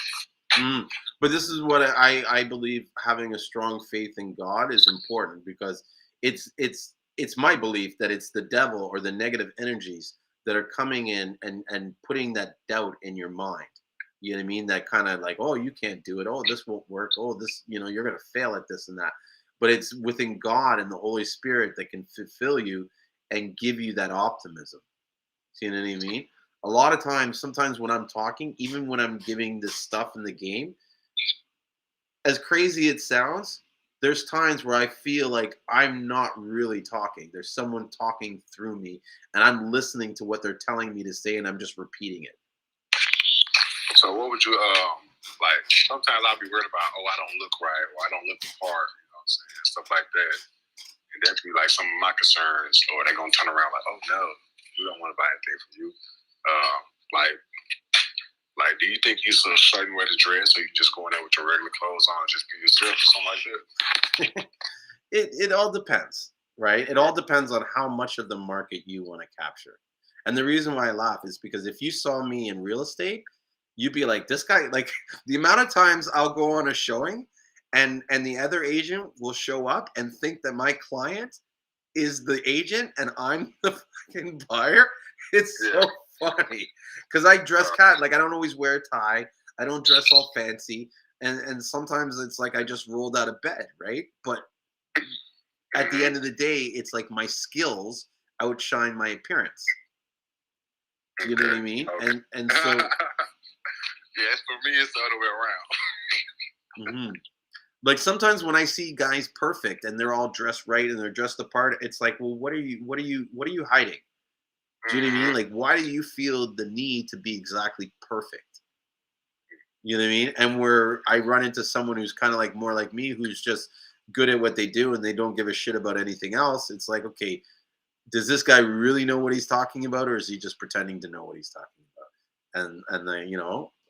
But this is what I believe. Having a strong faith in God is important because it's my belief that it's the devil or the negative energies that are coming in and putting that doubt in your mind. You know what I mean? That kind of like, oh, you can't do it. Oh, this won't work. Oh, this, you're going to fail at this and that. But it's within God and the Holy Spirit that can fulfill you and give you that optimism. See what I mean? A lot of times, sometimes when I'm talking, even when I'm giving this stuff in the game, as crazy it sounds, there's times where I feel like I'm not really talking. There's someone talking through me, and I'm listening to what they're telling me to say, and I'm just repeating it. So what would you, like, sometimes I'll be worried about, oh, I don't look right, or I don't look the part, you know what I'm saying, stuff like that. And that'd be like some of my concerns, or they're going to turn around like, oh, no, we don't want to buy anything from you. Like, do you think you a certain way to dress, or you just go in there with your regular clothes on and just be yourself, or something like that? It all depends, right? It all depends on how much of the market you want to capture. And the reason why I laugh is because if you saw me in real estate, you'd be like, this guy, like the amount of times I'll go on a showing and the other agent will show up and think that my client is the agent and I'm the fucking buyer. It's so funny because I dress like I don't always wear a tie. I don't dress all fancy. And sometimes it's like I just rolled out of bed, right? But at the end of the day, it's like my skills outshine my appearance. You know what I mean? Okay. And so yes, for me, it's the other way around. Like sometimes when I see guys perfect and they're all dressed right and they're dressed apart, it's like, well, what are you hiding? Do you know what I mean? Like, why do you feel the need to be exactly perfect? You know what I mean? And where I run into someone who's kind of like more like me, who's just good at what they do and they don't give a shit about anything else. It's like, okay, does this guy really know what he's talking about, or is he just pretending to know what he's talking about? And then,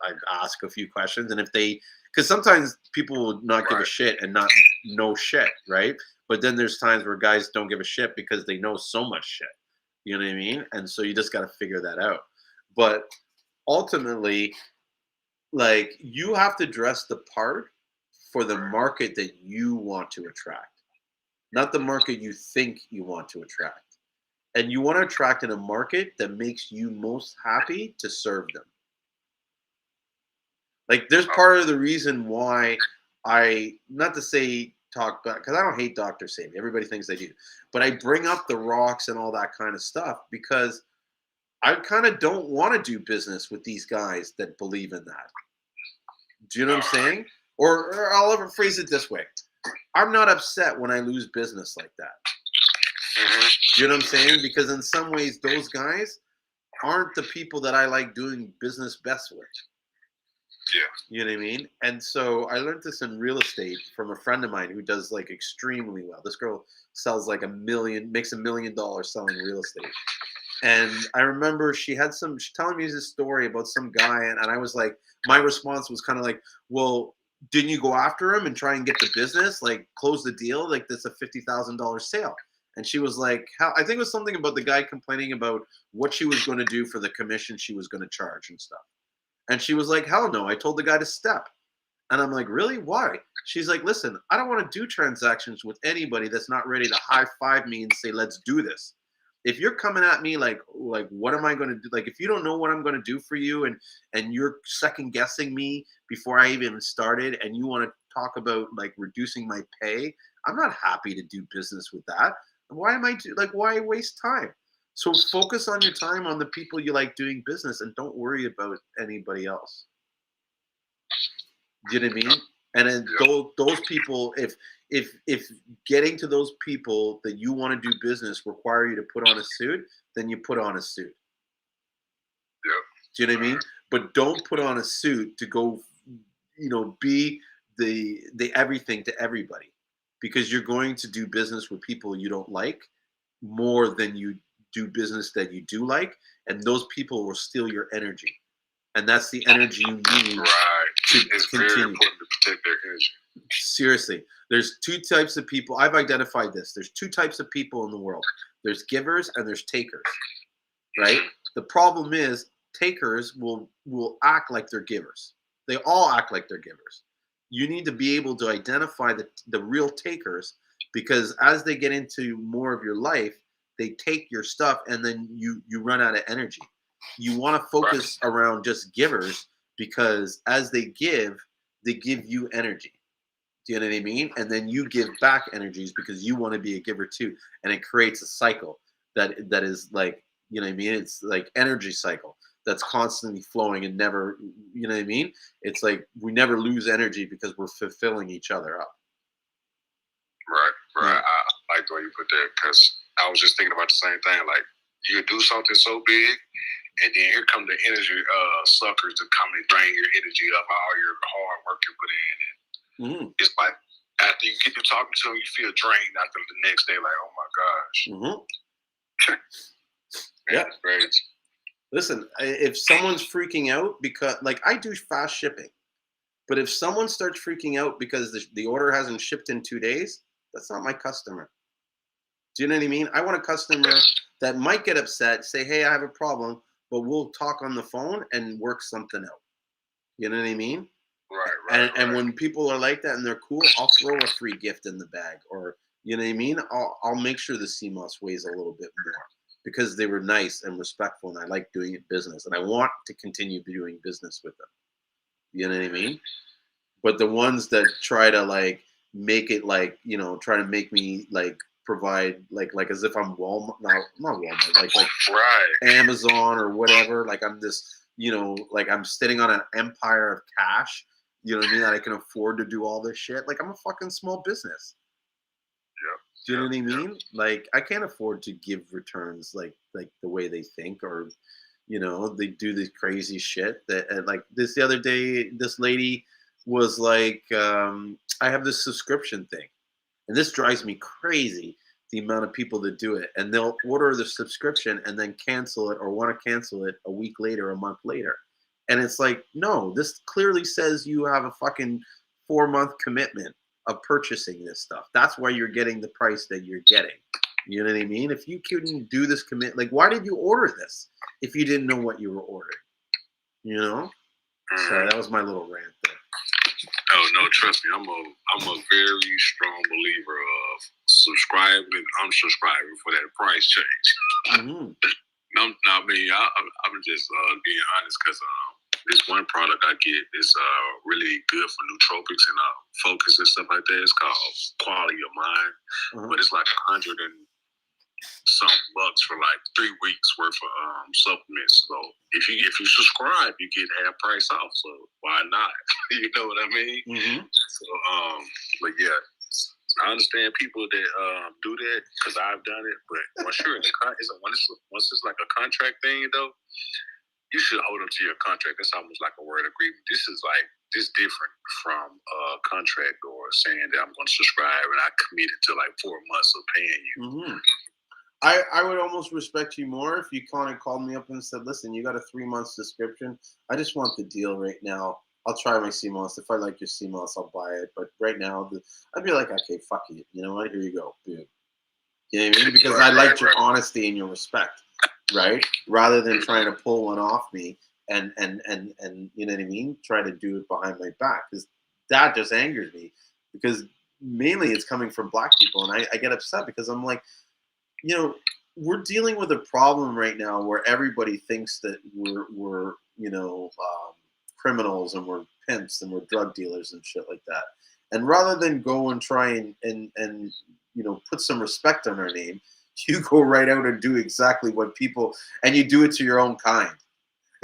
I ask a few questions, and if because sometimes people will not give a shit and not know shit, right? But then there's times where guys don't give a shit because they know so much shit. You know what I mean? And so you just got to figure that out. But ultimately, like, you have to dress the part for the market that you want to attract, not the market you think you want to attract. And you want to attract in a market that makes you most happy to serve them. Like, there's part of the reason why not to say talk back, because I don't hate Dr. Sebi. Everybody thinks they do. But I bring up the rocks and all that kind of stuff because I kind of don't want to do business with these guys that believe in that. Do you know what I'm saying? Or I'll ever phrase it this way. I'm not upset when I lose business like that. Do you know what I'm saying? Because in some ways, those guys aren't the people that I like doing business best with. Yeah. You know what I mean? And so I learned this in real estate from a friend of mine who does like extremely well. This girl sells like makes $1 million selling real estate. And I remember she telling me this story about some guy, and I was like, my response was kind of like, well, didn't you go after him and try and get the business, like close the deal? Like, that's a $50,000 sale. And she was like, I think it was something about the guy complaining about what she was going to do for the commission she was going to charge and stuff. And she was like, hell no, I told the guy to step. And I'm like, really? Why? She's like, listen, I don't want to do transactions with anybody that's not ready to high five me and say, let's do this. If you're coming at me like what am I going to do? Like, if you don't know what I'm going to do for you and you're second guessing me before I even started and you want to talk about like reducing my pay, I'm not happy to do business with that. Why waste time? So focus on your time on the people you like doing business and don't worry about anybody else. Do you know what I mean? And then those people, if getting to those people that you want to do business require you to put on a suit, then you put on a suit. Yep. Do you know what I mean? But don't put on a suit to go, be the everything to everybody, because you're going to do business with people you don't like more than you do business that you do like, and those people will steal your energy. And that's the energy you need to it's continue. very important to protect their energy. Seriously, there's two types of people. I've identified this. There's two types of people in the world. There's givers and there's takers, right? The problem is takers will act like they're givers. They all act like they're givers. You need to be able to identify the real takers, because as they get into more of your life, they take your stuff and then you run out of energy. You want to focus around just givers, because as they give you energy. Do you know what I mean? And then you give back energies because you want to be a giver too. And it creates a cycle that is like, you know what I mean? It's like energy cycle that's constantly flowing and never, you know what I mean? It's like we never lose energy because we're fulfilling each other up. Right. Yeah. I like the way you put that, because I was just thinking about the same thing. Like, you do something so big, and then here come the energy suckers to come and drain your energy up, all your hard work you put in. And it's like, after you get to talking to them, you feel drained after the next day, like, oh my gosh. Yeah. It's great. Listen, if someone's freaking out because, like, I do fast shipping, but if someone starts freaking out because the order hasn't shipped in 2 days, that's not my customer. Do you know what I mean? I want a customer that might get upset, say, hey, I have a problem, but we'll talk on the phone and work something out. You know what I mean? Right. And when people are like that and they're cool, I'll throw a free gift in the bag, or, you know what I mean? I'll make sure the Seamoss weighs a little bit more, because they were nice and respectful, and I like doing business, and I want to continue doing business with them. You know what I mean? But the ones that try to like make it like, try to make me like provide like as if I'm Walmart, not Walmart, like Amazon or whatever. Like I'm this, like I'm sitting on an empire of cash. You know what I mean? That I can afford to do all this shit. Like I'm a fucking small business. Do you know what I mean? Like I can't afford to give returns like the way they think, or they do this crazy shit that like this the other day. This lady was like, I have this subscription thing, and this drives me crazy. The amount of people that do it, and they'll order the subscription and then cancel it, or want to cancel it a week later, a month later. And it's like, no, this clearly says you have a fucking 4-month commitment of purchasing this stuff. That's why you're getting the price that you're getting. You know what I mean? If you couldn't do this like, why did you order this if you didn't know what you were ordering? So that was my little rant there. Oh no, trust me, I'm a very strong believer of subscribing and unsubscribing for that price change. Mm-hmm. I'm just being honest because this one product I get is really good for nootropics and focus and stuff like that. It's called Quality of Mind, but it's like $100 and some bucks for like 3 weeks worth of supplements. So if you subscribe, you get half price off. So why not? You know what I mean? Mm-hmm. So but yeah, I understand people that do that because I've done it. But once you're in once it's like a contract thing though, you should hold them to your contract. That's almost like a word agreement. This is different from a contract or saying that I'm going to subscribe and I committed to like 4 months of paying you. Mm-hmm. I would almost respect you more if you kind of called me up and said, listen, you got a 3 month subscription. I just want the deal right now. I'll try my Seamoss. If I like your Seamoss, I'll buy it. But right now, I'd be like, okay, fuck you. You know what? Here you go. Dude. You know what I mean? Because I liked your honesty and your respect, right? Rather than trying to pull one off me and you know what I mean? Try to do it behind my back. Because that just angers me. Because mainly it's coming from black people. And I get upset because I'm like, you know, we're dealing with a problem right now where everybody thinks that we're criminals and we're pimps and we're drug dealers and shit like that. And rather than go and try and you know, put some respect on our name, you go right out and do exactly what people, and you do it to your own kind.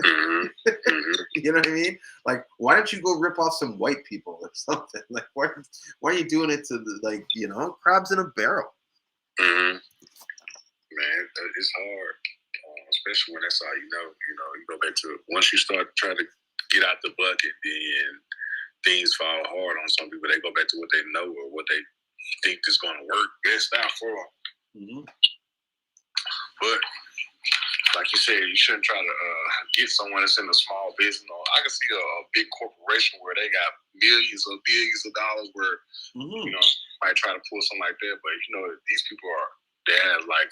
You know what I mean? Like, why don't you go rip off some white people or something? Like, why are you doing it to the, like, you know, crabs in a barrel? Man, it's hard, especially when that's all you know. You know, you go back to it. Once you start trying to get out the bucket, then things fall hard on some people. They go back to what they know or what they think is going to work best out for them. Mm-hmm. But like you said, you shouldn't try to get someone that's in a small business. Or I can see a big corporation where they got millions or billions of dollars where you know might try to pull something like that. But you know, these people they have like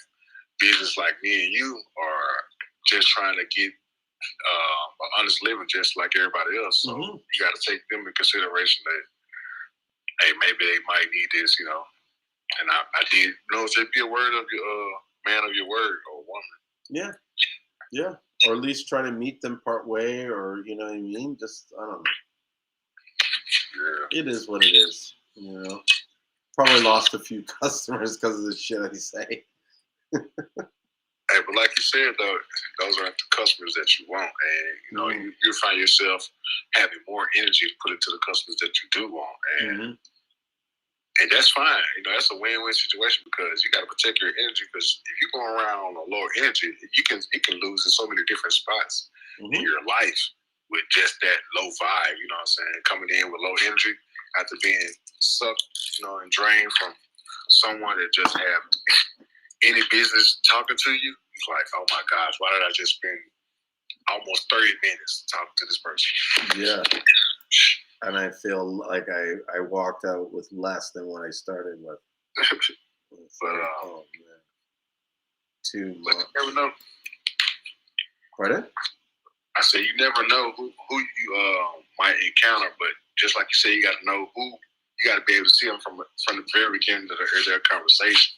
business like me and you are just trying to get an honest living just like everybody else. So you got to take them in consideration that, hey, maybe they might need this, you know. And I did, you know, just be a word of your man of your word or woman. Yeah. Yeah. Or at least try to meet them part way, or, you know what I mean? Just, I don't know. Yeah. It is what it is, you know. Probably lost a few customers because of the shit I say. Hey, but like you said, though, those aren't the customers that you want, and you know you find yourself having more energy to put into the customers that you do want, and that's fine. You know, that's a win-win situation because you got to protect your energy. Because if you're going around on a lower energy, you can lose in so many different spots in your life with just that low vibe. You know what I'm saying? Coming in with low energy after being sucked, you know, and drained from someone that just have any business talking to you. It's like, oh my gosh, why did I just spend almost 30 minutes talking to this person? Yeah. And I feel like I walked out with less than what I started with. But, oh man. Too much. You never know. Pardon? I say you never know who you might encounter, but just like you say, you got to know who. You got to be able to see them from the very beginning of their conversation.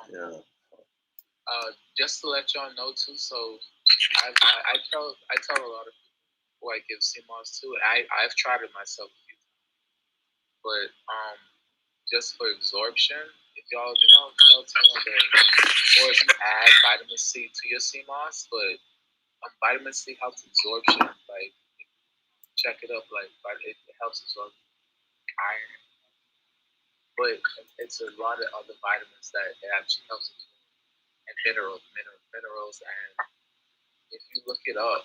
Yeah. Just to let y'all know too, so I tell a lot of people who I give Seamoss to. I've tried it myself a few times, but just for absorption, if y'all tell someone that, or if you add vitamin C to your Seamoss, but vitamin C helps absorption. Like, check it up, like it helps absorb iron. But it's a lot of other vitamins that it actually helps absorb. And minerals, and if you look it up,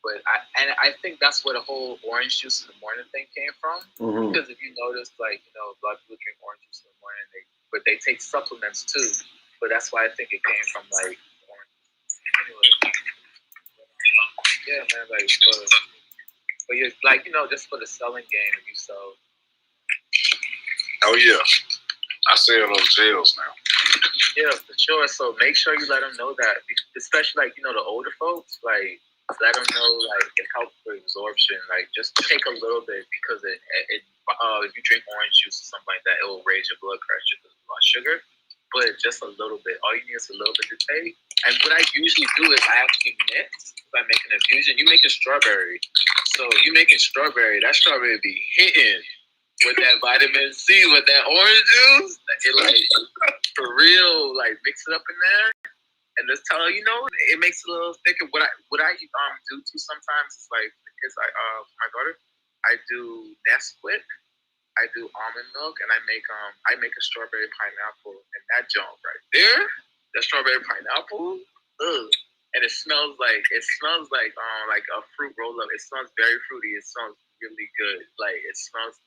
but I think that's where the whole orange juice in the morning thing came from. Because if you notice, like, you know, a lot of people drink orange juice in the morning, but they take supplements too. But that's why I think it came from like orange. Anyway, yeah, man, like, but you're like, you know, just for the selling game, if you sell. Oh yeah, I sell those gels now. Yeah, for sure. So make sure you let them know that, especially like, you know, the older folks, like, let them know like it helps with absorption. Like just take a little bit because if you drink orange juice or something like that, it will raise your blood pressure because of blood sugar. But just a little bit. All you need is a little bit to take. And what I usually do is I actually mix by making an infusion. You make a strawberry. So you making strawberry, that strawberry be hitting with that vitamin C, with that orange juice. It like for real, like mix it up in there. And just tell her, it makes it a little thicker. What I do too sometimes is like my daughter, I do Nesquik, I do almond milk, and I make a strawberry pineapple, and that junk right there, the strawberry pineapple, and it smells like a fruit roll up. It smells very fruity. It smells really good. Like it smells.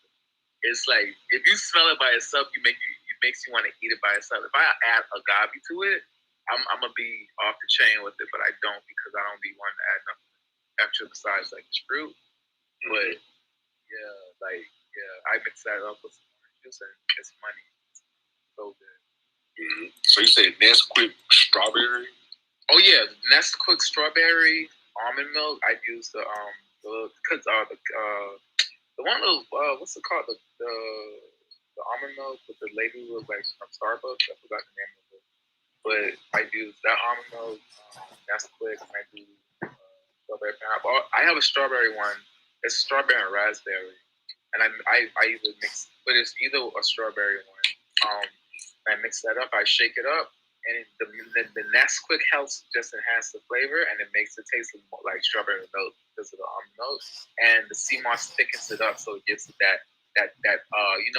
It's like if you smell it by itself, it makes you want to eat it by itself. If I add agave to it, I'm gonna be off the chain with it, but I don't because I don't be wanting to add nothing extra besides like fruit. But I mix that up with some orange juice and it's money. So good. Mm-hmm. So you say Nesquik strawberry? Oh yeah, Nesquik strawberry almond milk. I use the one of what's it called the almond milk with the lady who was like from Starbucks. I forgot the name of it. But I use that almond milk. That's quick. I do strawberry pineapple. I have a strawberry one. It's strawberry and raspberry, and I either mix, but it's either a strawberry one. I mix that up. I shake it up, and the Nesquik helps just enhance the flavor, and it makes it taste like strawberry milk because of the almond milk. And the Seamoss thickens it up, so it gives it that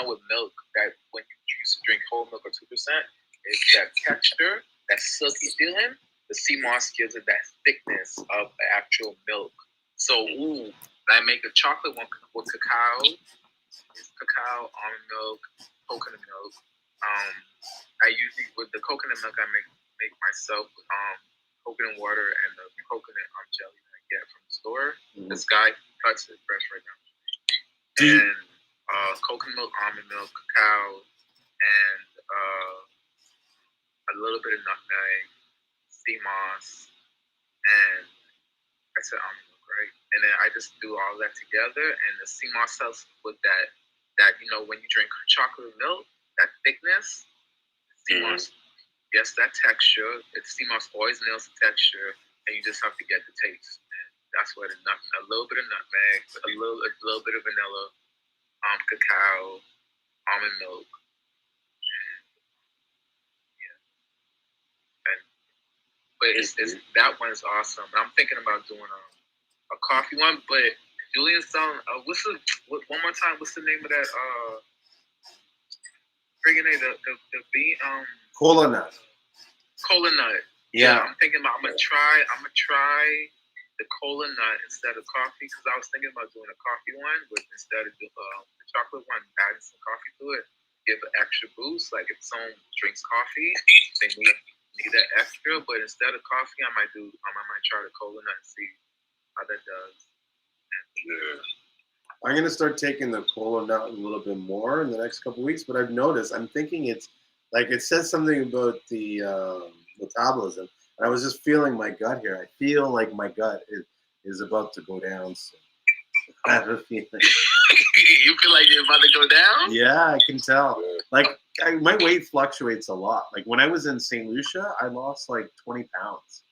with milk that when you used to drink whole milk or 2%. It's that texture, that silky feeling. The Seamoss gives it that thickness of the actual milk. So, I make a chocolate one with cacao. It's cacao, almond milk, coconut milk. I usually with the coconut milk I make myself coconut water and the coconut jelly that I get from the store. Mm-hmm. This guy cuts it fresh right now. And coconut milk, almond milk, cacao, and a little bit of nutmeg, Seamoss, and I said almond milk, right? And then I just do all that together, and the Seamoss helps with that when you drink chocolate milk, that thickness, Seamoss, yes, that texture. Seamoss always nails the texture, and you just have to get the taste. And that's what a little bit of nutmeg, a little bit of vanilla, cacao, almond milk. But it's that one is awesome. I'm thinking about doing a coffee one. But Julien's selling. One more time? What's the name of that? Friggin' the bean. Cola nut. Cola nut. Yeah. I'm thinking about. I'm gonna try the cola nut instead of coffee because I was thinking about doing a coffee one, but instead of the chocolate one, adding some coffee to it, give an extra boost. Like if someone drinks coffee, they need that extra, but instead of coffee, I might try the cola nut and see how that does. I'm gonna start taking the cola nut a little bit more in the next couple of weeks, but I've noticed I'm thinking it's like it says something about the metabolism, and I was just feeling my gut here. I feel like my gut is about to go down. So I have a feeling. You feel like you're about to go down? Yeah, I can tell. Like my weight fluctuates a lot. Like when I was in St. Lucia, I lost like 20 pounds.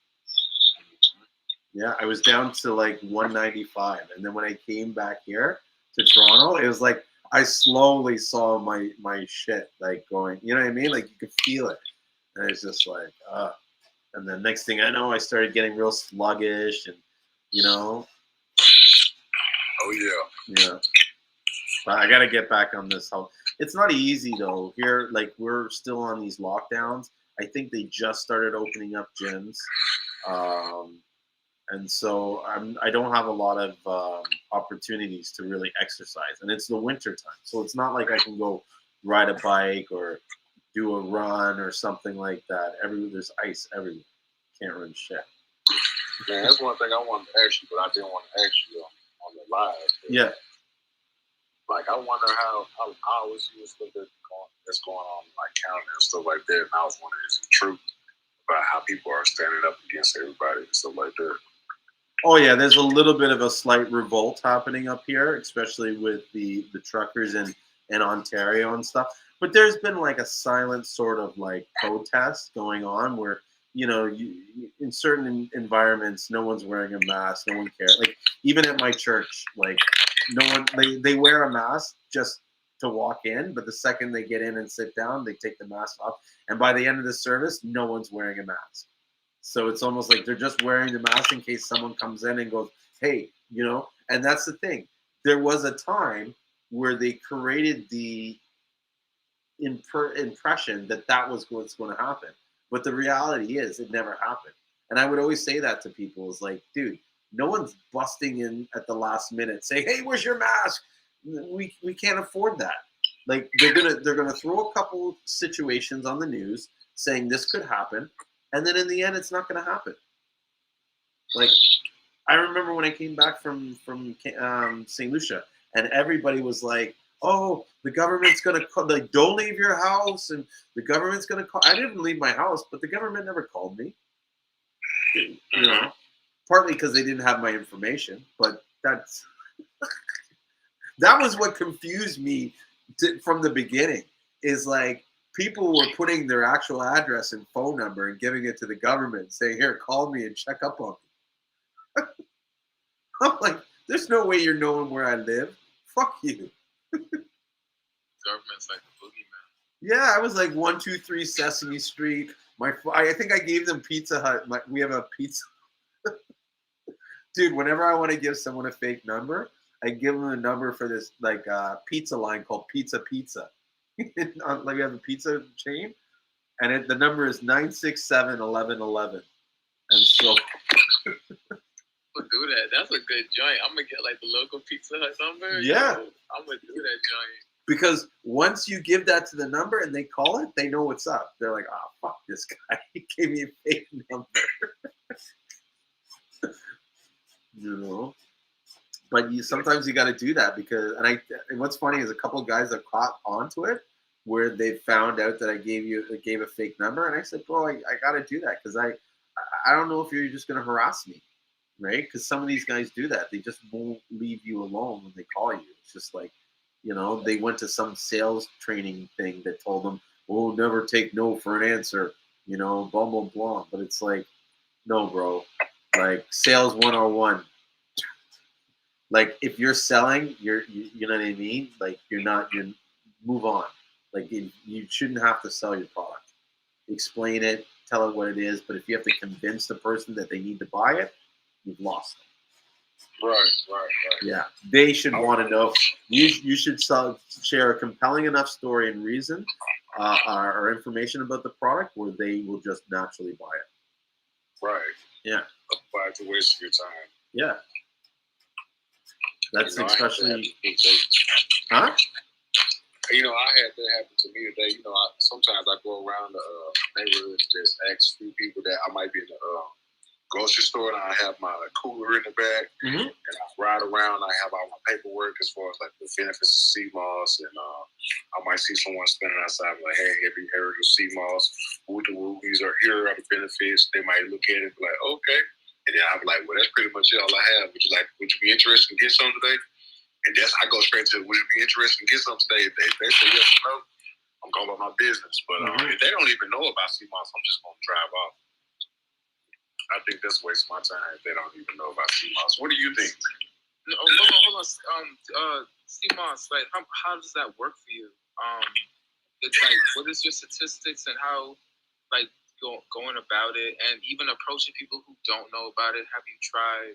Yeah, I was down to like 195, and then when I came back here to Toronto, it was like I slowly saw my shit like going. You know what I mean? Like you could feel it, and it's just like, and then next thing I know, I started getting real sluggish, and Oh yeah. Yeah. But I got to get back on this. It's not easy though. Here, like we're still on these lockdowns. I think they just started opening up gyms, and so I don't have a lot of opportunities to really exercise. And it's the winter time, so it's not like I can go ride a bike or do a run or something like that. There's ice everywhere. Can't run shit. Man, that's one thing I wanted to ask you, but I didn't want to ask you on the live. Yeah. Like, I wonder how I always see this stuff that's going on, like counting and stuff like that. And I was wondering, is it true about how people are standing up against everybody and stuff like that? Oh yeah, there's a little bit of a slight revolt happening up here, especially with the truckers in Ontario and stuff. But there's been like a silent sort of like protest going on where in certain environments, no one's wearing a mask, no one cares. Like even at my church, like no one they wear a mask just to walk in, but the second they get in and sit down, they take the mask off, and by the end of the service, no one's wearing a mask. So it's almost like they're just wearing the mask in case someone comes in and goes, hey, and that's the thing. There was a time where they created the impression that was what's going to happen. But the reality is it never happened. And I would always say that to people is like, dude, no one's busting in at the last minute saying, hey, where's your mask? We can't afford that. Like they're gonna throw a couple situations on the news saying this could happen, and then in the end, it's not going to happen. Like, I remember when I came back from St. Lucia, and everybody was like, "Oh, the government's going to call. Like, don't leave your house, and the government's going to call." I didn't leave my house, but the government never called me. Partly because they didn't have my information, but that was what confused me from the beginning. Is like, people were putting their actual address and phone number and giving it to the government, saying, here, call me and check up on me. I'm like, there's no way you're knowing where I live. Fuck you. Government's like the boogeyman. Yeah, I was like 123 Sesame Street. I think I gave them Pizza Hut. We have a pizza. Dude, whenever I want to give someone a fake number, I give them a number for this like pizza line called Pizza Pizza. Like we have a pizza chain, and the number is 967-1111. And so We'll do that. That's a good joint. I'm gonna get like the local Pizza Hut number. Yeah. I'm gonna do that joint. Because once you give that to the number and they call it, they know what's up. They're like, oh, fuck this guy. He gave me a fake number. But sometimes you got to do that because, and what's funny is a couple of guys have caught onto it where they found out that I gave a fake number, and I said, bro, I got to do that because I don't know if you're just going to harass me, right? Because some of these guys do that. They just won't leave you alone when they call you. It's just like, they went to some sales training thing that told them, oh, never take no for an answer, blah, blah, blah. But it's like, no, bro, like sales 101. Like if you're selling, you know what I mean? Like you move on. Like you shouldn't have to sell your product. Explain it, tell it what it is. But if you have to convince the person that they need to buy it, you've lost them. Right. Yeah, they should want to know. You should share a compelling enough story and reason or information about the product where they will just naturally buy it. Right. Yeah. Otherwise, to waste your time. Yeah. That's especially. Huh? I had that happen to me today. Sometimes I go around the neighborhood, just ask a few people that I might be in the grocery store, and I have my cooler in the back, and I ride around. I have all my paperwork as far as like the benefits of Seamoss, and I might see someone standing outside like, "Hey, have you heard of Seamoss? These are here are the benefits." They might look at it and be like, "Okay," and then I'm like, "Well, that's pretty much all I have. Would you be interested in get some today?" And I go straight to, "Would you be interested in get some today?" If they say yes or no, I'm going about my business. But if they don't even know about Seamoss, I'm just going to drive off. I think that's a waste of my time if they don't even know about Seamoss. What do you think? No, hold on. Seamoss, like, how does that work for you? It's like, what is your statistics and how, like, going about it, and even approaching people who don't know about it? Have you tried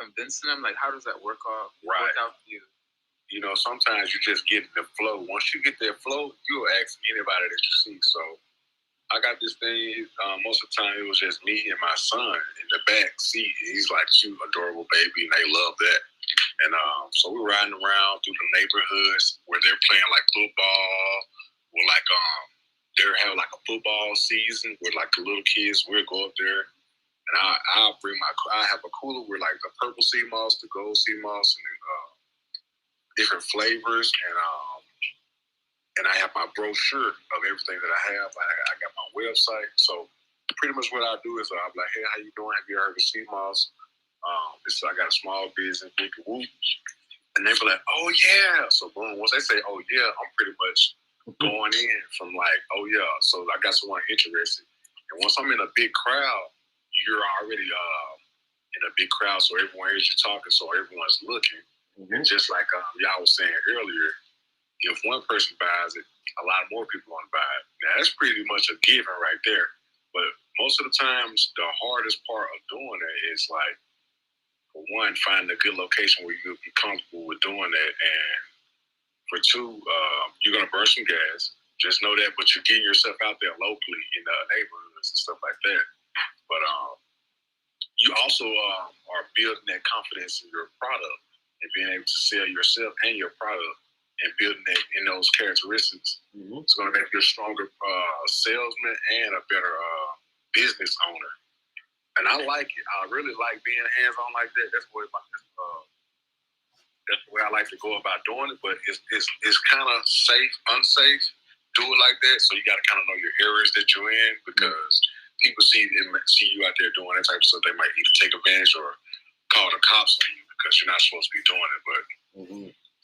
convincing them? Like, how does that work out for you? Sometimes you just get in the flow. Once you get that flow, you'll ask anybody that you see. So I got this thing. Most of the time, it was just me and my son in the back seat. He's like cute, adorable baby, and they love that. And so we're riding around through the neighborhoods where they're playing like football, or like they're having like a football season where like the little kids will go up there, and I have a cooler with like the purple Seamoss, the gold Seamoss, and different flavors, and I have my brochure of everything that I have. I got my website. So pretty much what I do is I'm like, hey, how you doing? Have you heard of Seamoss? I got a small business, whoop, and they be like, oh yeah. So boom, once they say, oh yeah, I'm pretty much going in from like, oh yeah. So I got someone interested, and once I'm in a big crowd, you're already in a big crowd, so everyone hears you talking, so everyone's looking. And just like y'all was saying earlier, if one person buys it, a lot more people want to buy it. Now that's pretty much a given right there. But most of the times, the hardest part of doing that is like, for one, finding a good location where you'll be comfortable with doing that, and for two, you're gonna burn some gas. Just know that, but you're getting yourself out there locally in the neighborhoods and stuff like that. But you also are building that confidence in your product and being able to sell yourself and your product and building that in those characteristics. It's going to make you a stronger salesman and a better business owner. And I like it. I really like being hands-on like that. That's the way I like to go about doing it. But it's kind of safe, unsafe. Do it like that. So you got to kind of know your areas that you're in, because people see you out there doing that type of stuff. They might either take advantage or call the cops on you because you're not supposed to be doing it. But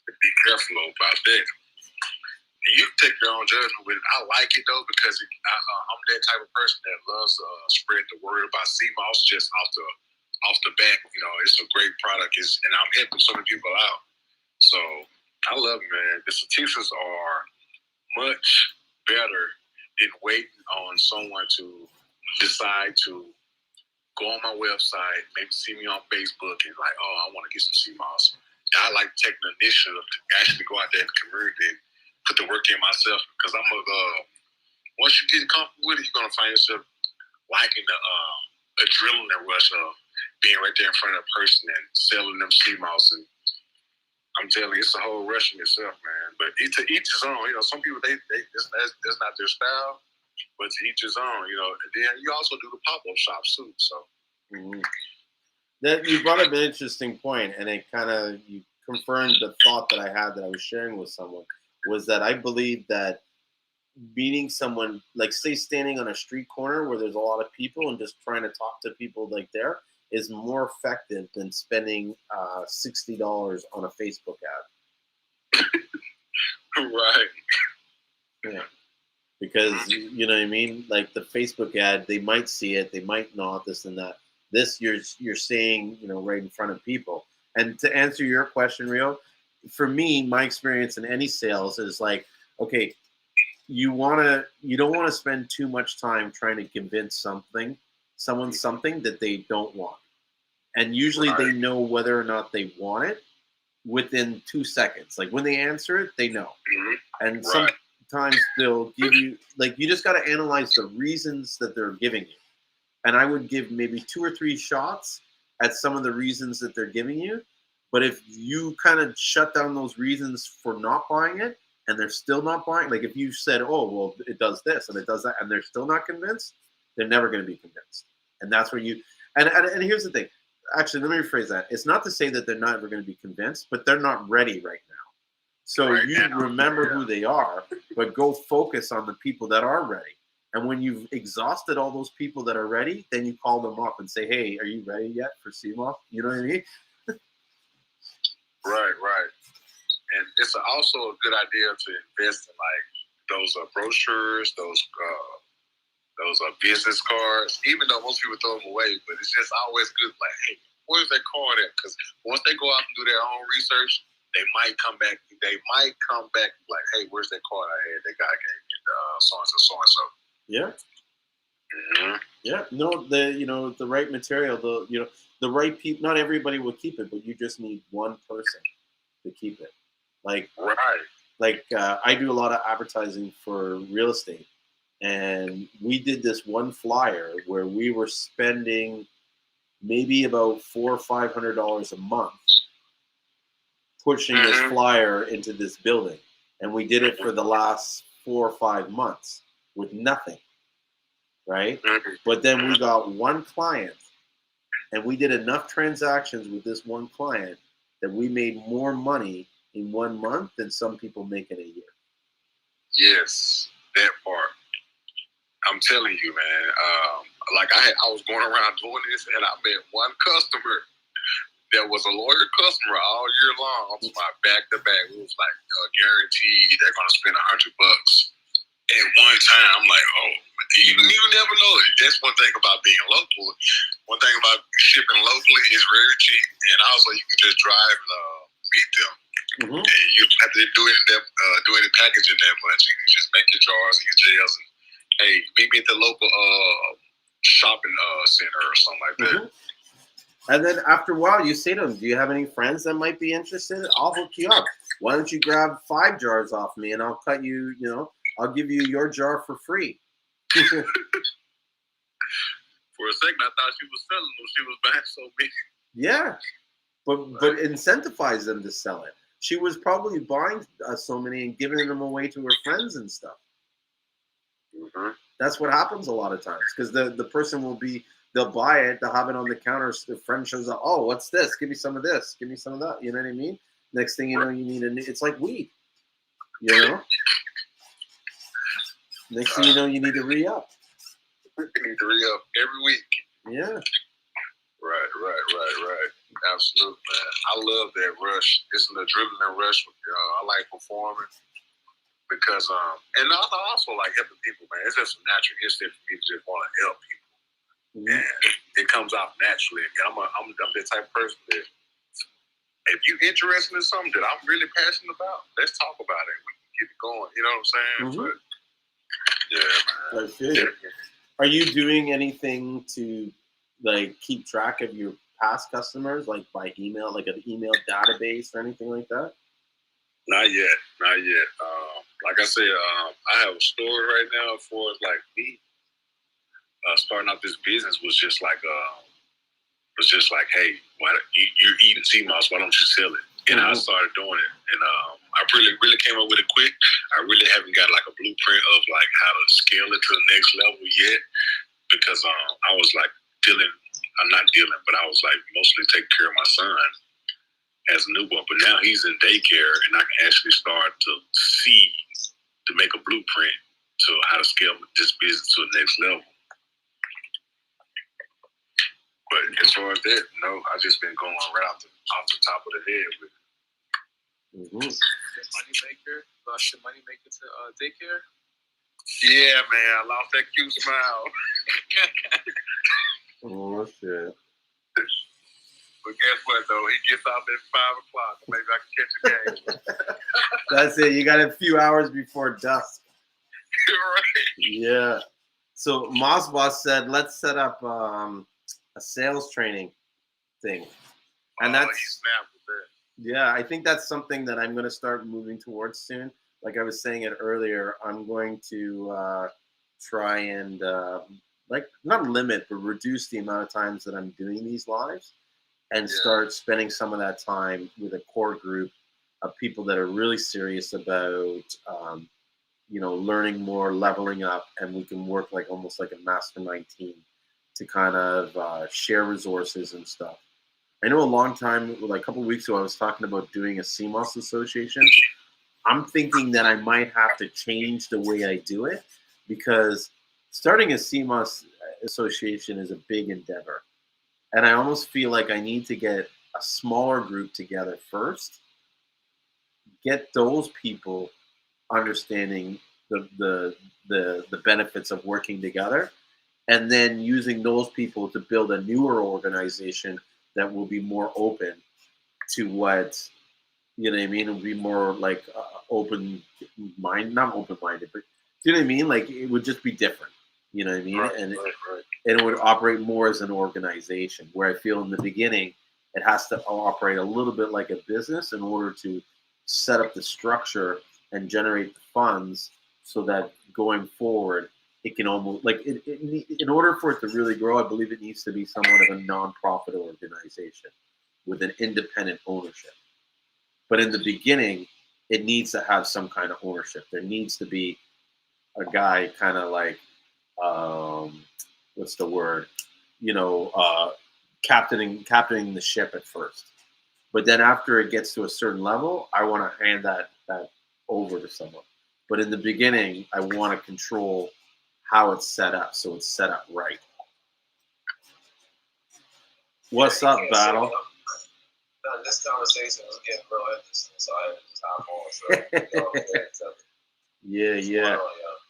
be careful about that. And you can take your own judgment with it. I like it though, because I'm that type of person that loves to spread the word about Seamoss just off the bat. You know, it's a great product, and I'm helping so many people out. So I love it, man. The statistics are much better than waiting on someone to decide to go on my website, maybe see me on Facebook, and like, oh, I want to get some Seamoss. I like taking the initiative to actually go out there in the community and put the work in myself, because I'm once you get comfortable with it, you're gonna find yourself liking the adrenaline rush of being right there in front of a person and selling them Seamoss. And I'm telling you, it's a whole rush in itself, man. But to each his own. You know, some people that's not their style, but to each his own. You know, and then you also do the pop-up shops too. So. That you brought up an interesting point, and it kind of you confirmed the thought that I had that I was sharing with someone, was that I believe that meeting someone, like say standing on a street corner where there's a lot of people and just trying to talk to people like there, is more effective than spending $60 on a Facebook ad. Right. Yeah. Because you know what I mean? Like the Facebook ad, they might see it, they might not, this and that. This you're seeing, you know, right in front of people. And to answer your question, Rio, for me, my experience in any sales is like, okay, you don't want to spend too much time trying to convince someone something that they don't want. And usually they know whether or not they want it within 2 seconds. Like when they answer it, they know. And sometimes they'll give you, like, you just got to analyze the reasons that they're giving you. And I would give maybe 2 or 3 shots at some of the reasons that they're giving you. But if you kind of shut down those reasons for not buying it, and they're still not buying, like if you said, oh, well, it does this and it does that, and they're still not convinced, they're never going to be convinced. And that's where you, and here's the thing. Actually, let me rephrase that. It's not to say that they're never going to be convinced, but they're not ready right now. So remember who they are, but go focus on the people that are ready. And when you've exhausted all those people that are ready, then you call them up and say, hey, are you ready yet for Seamoss? You know what I mean? Right. And it's also a good idea to invest in like those brochures, those business cards, even though most people throw them away, but it's just always good. Like, hey, where's that card at? Because once they go out and do their own research, they might come back like, hey, where's that card I had? That guy gave me so and so. Yeah. Yeah. No, the right material, the right people. Not everybody will keep it, but you just need one person to keep it. Like, I do a lot of advertising for real estate, and we did this one flyer where we were spending maybe about $400 or $500 a month pushing this flyer into this building, and we did it for the last 4 or 5 months with nothing, right? But then we got one client, and we did enough transactions with this one client that we made more money in 1 month than some people make in a year. Yes, that part. I'm telling you, man. Like I was going around doing this, and I met one customer, there was a loyal customer all year long. On my back to back, it was like guaranteed they're gonna spend $100. And one time, I'm like, oh, you never know. That's one thing about being local. One thing about shipping locally is very cheap, and also you can just drive and meet them. Mm-hmm. And you don't have to do any packaging that much. You can just make your jars and your gels, and hey, meet me at the local shopping center or something like that. Mm-hmm. And then after a while, you say to them, do you have any friends that might be interested? I'll hook you up. Why don't you grab 5 jars off me and I'll cut you, I'll give you your jar for free. For a second, I thought she was selling them. She was buying so many. Yeah. But incentivize them to sell it. She was probably buying so many and giving them away to her friends and stuff. Mm-hmm. That's what happens a lot of times because the person they'll buy it, they'll have it on the counter. The friend shows up, oh, what's this? Give me some of this. Give me some of that. You know what I mean? Next thing you know, you need it's like weed. Next thing you know, you need to re-up. You need to re-up every week. Yeah. Right. Absolutely, man. I love that rush. It's an adrenaline rush. I like performing because, and I also like helping people, man. It's just a natural instinct for me to just want to help people. Mm-hmm. And it comes out naturally. I'm the type of person that if you're interested in something that I'm really passionate about, let's talk about it. We can get it going. You know what I'm saying? Mm-hmm. But yeah, man. That's good. Yeah. Are you doing anything to keep track of your past customers, like by email, like an email database or anything like that? Not yet. Like I said, I have a story right now as far as like me. Starting out this business was just like, hey, you're eating Seamoss, why don't you sell it? And I started doing it, and I really came up with it quick. I really haven't got like a blueprint of like how to scale it to the next level yet, because I was like but I was like mostly taking care of my son as a newborn. But now he's in daycare, and I can actually start to make a blueprint to how to scale this business to the next level. But as far as that, no, I've just been going right off the top of the head with it. Mm-hmm. Moneymaker? Lost your moneymaker to daycare? Yeah, man, I lost that cute smile. Oh, shit. But guess what, though? He gets off at 5 o'clock. Maybe I can catch a game. That's it. You got a few hours before dusk. Right. Yeah. So Moss Boss said, let's set up a sales training thing. And he snapped with that. Yeah, I think that's something that I'm going to start moving towards soon. Like I was saying it earlier, I'm going to try and not limit, but reduce the amount of times that I'm doing these lives and start spending some of that time with a core group of people that are really serious about, learning more, leveling up, and we can work like almost like a mastermind team to kind of share resources and stuff. I know a couple of weeks ago, I was talking about doing a Seamoss association. I'm thinking that I might have to change the way I do it because starting a Seamoss association is a big endeavor. And I almost feel like I need to get a smaller group together first, get those people understanding the benefits of working together, and then using those people to build a newer organization that will be more open to what, you know what I mean? It would be more like not open-minded, but you know what I mean? Like it would just be different, you know what I mean? Right, and right. it would operate more as an organization where I feel in the beginning, it has to operate a little bit like a business in order to set up the structure and generate the funds so that going forward, it can almost in order for it to really grow, I believe it needs to be somewhat of a non-profit organization with an independent ownership. But in the beginning, it needs to have some kind of ownership. There needs to be a guy kind of like, what's the word? Captaining the ship at first. But then after it gets to a certain level, I want to hand that over to someone. But in the beginning, I want to control how it's set up, so it's set up right. What's up, Battle? this conversation was getting real interesting, so I had to just hop on. So y'all can hear each other. Yeah. What's going on, y'all?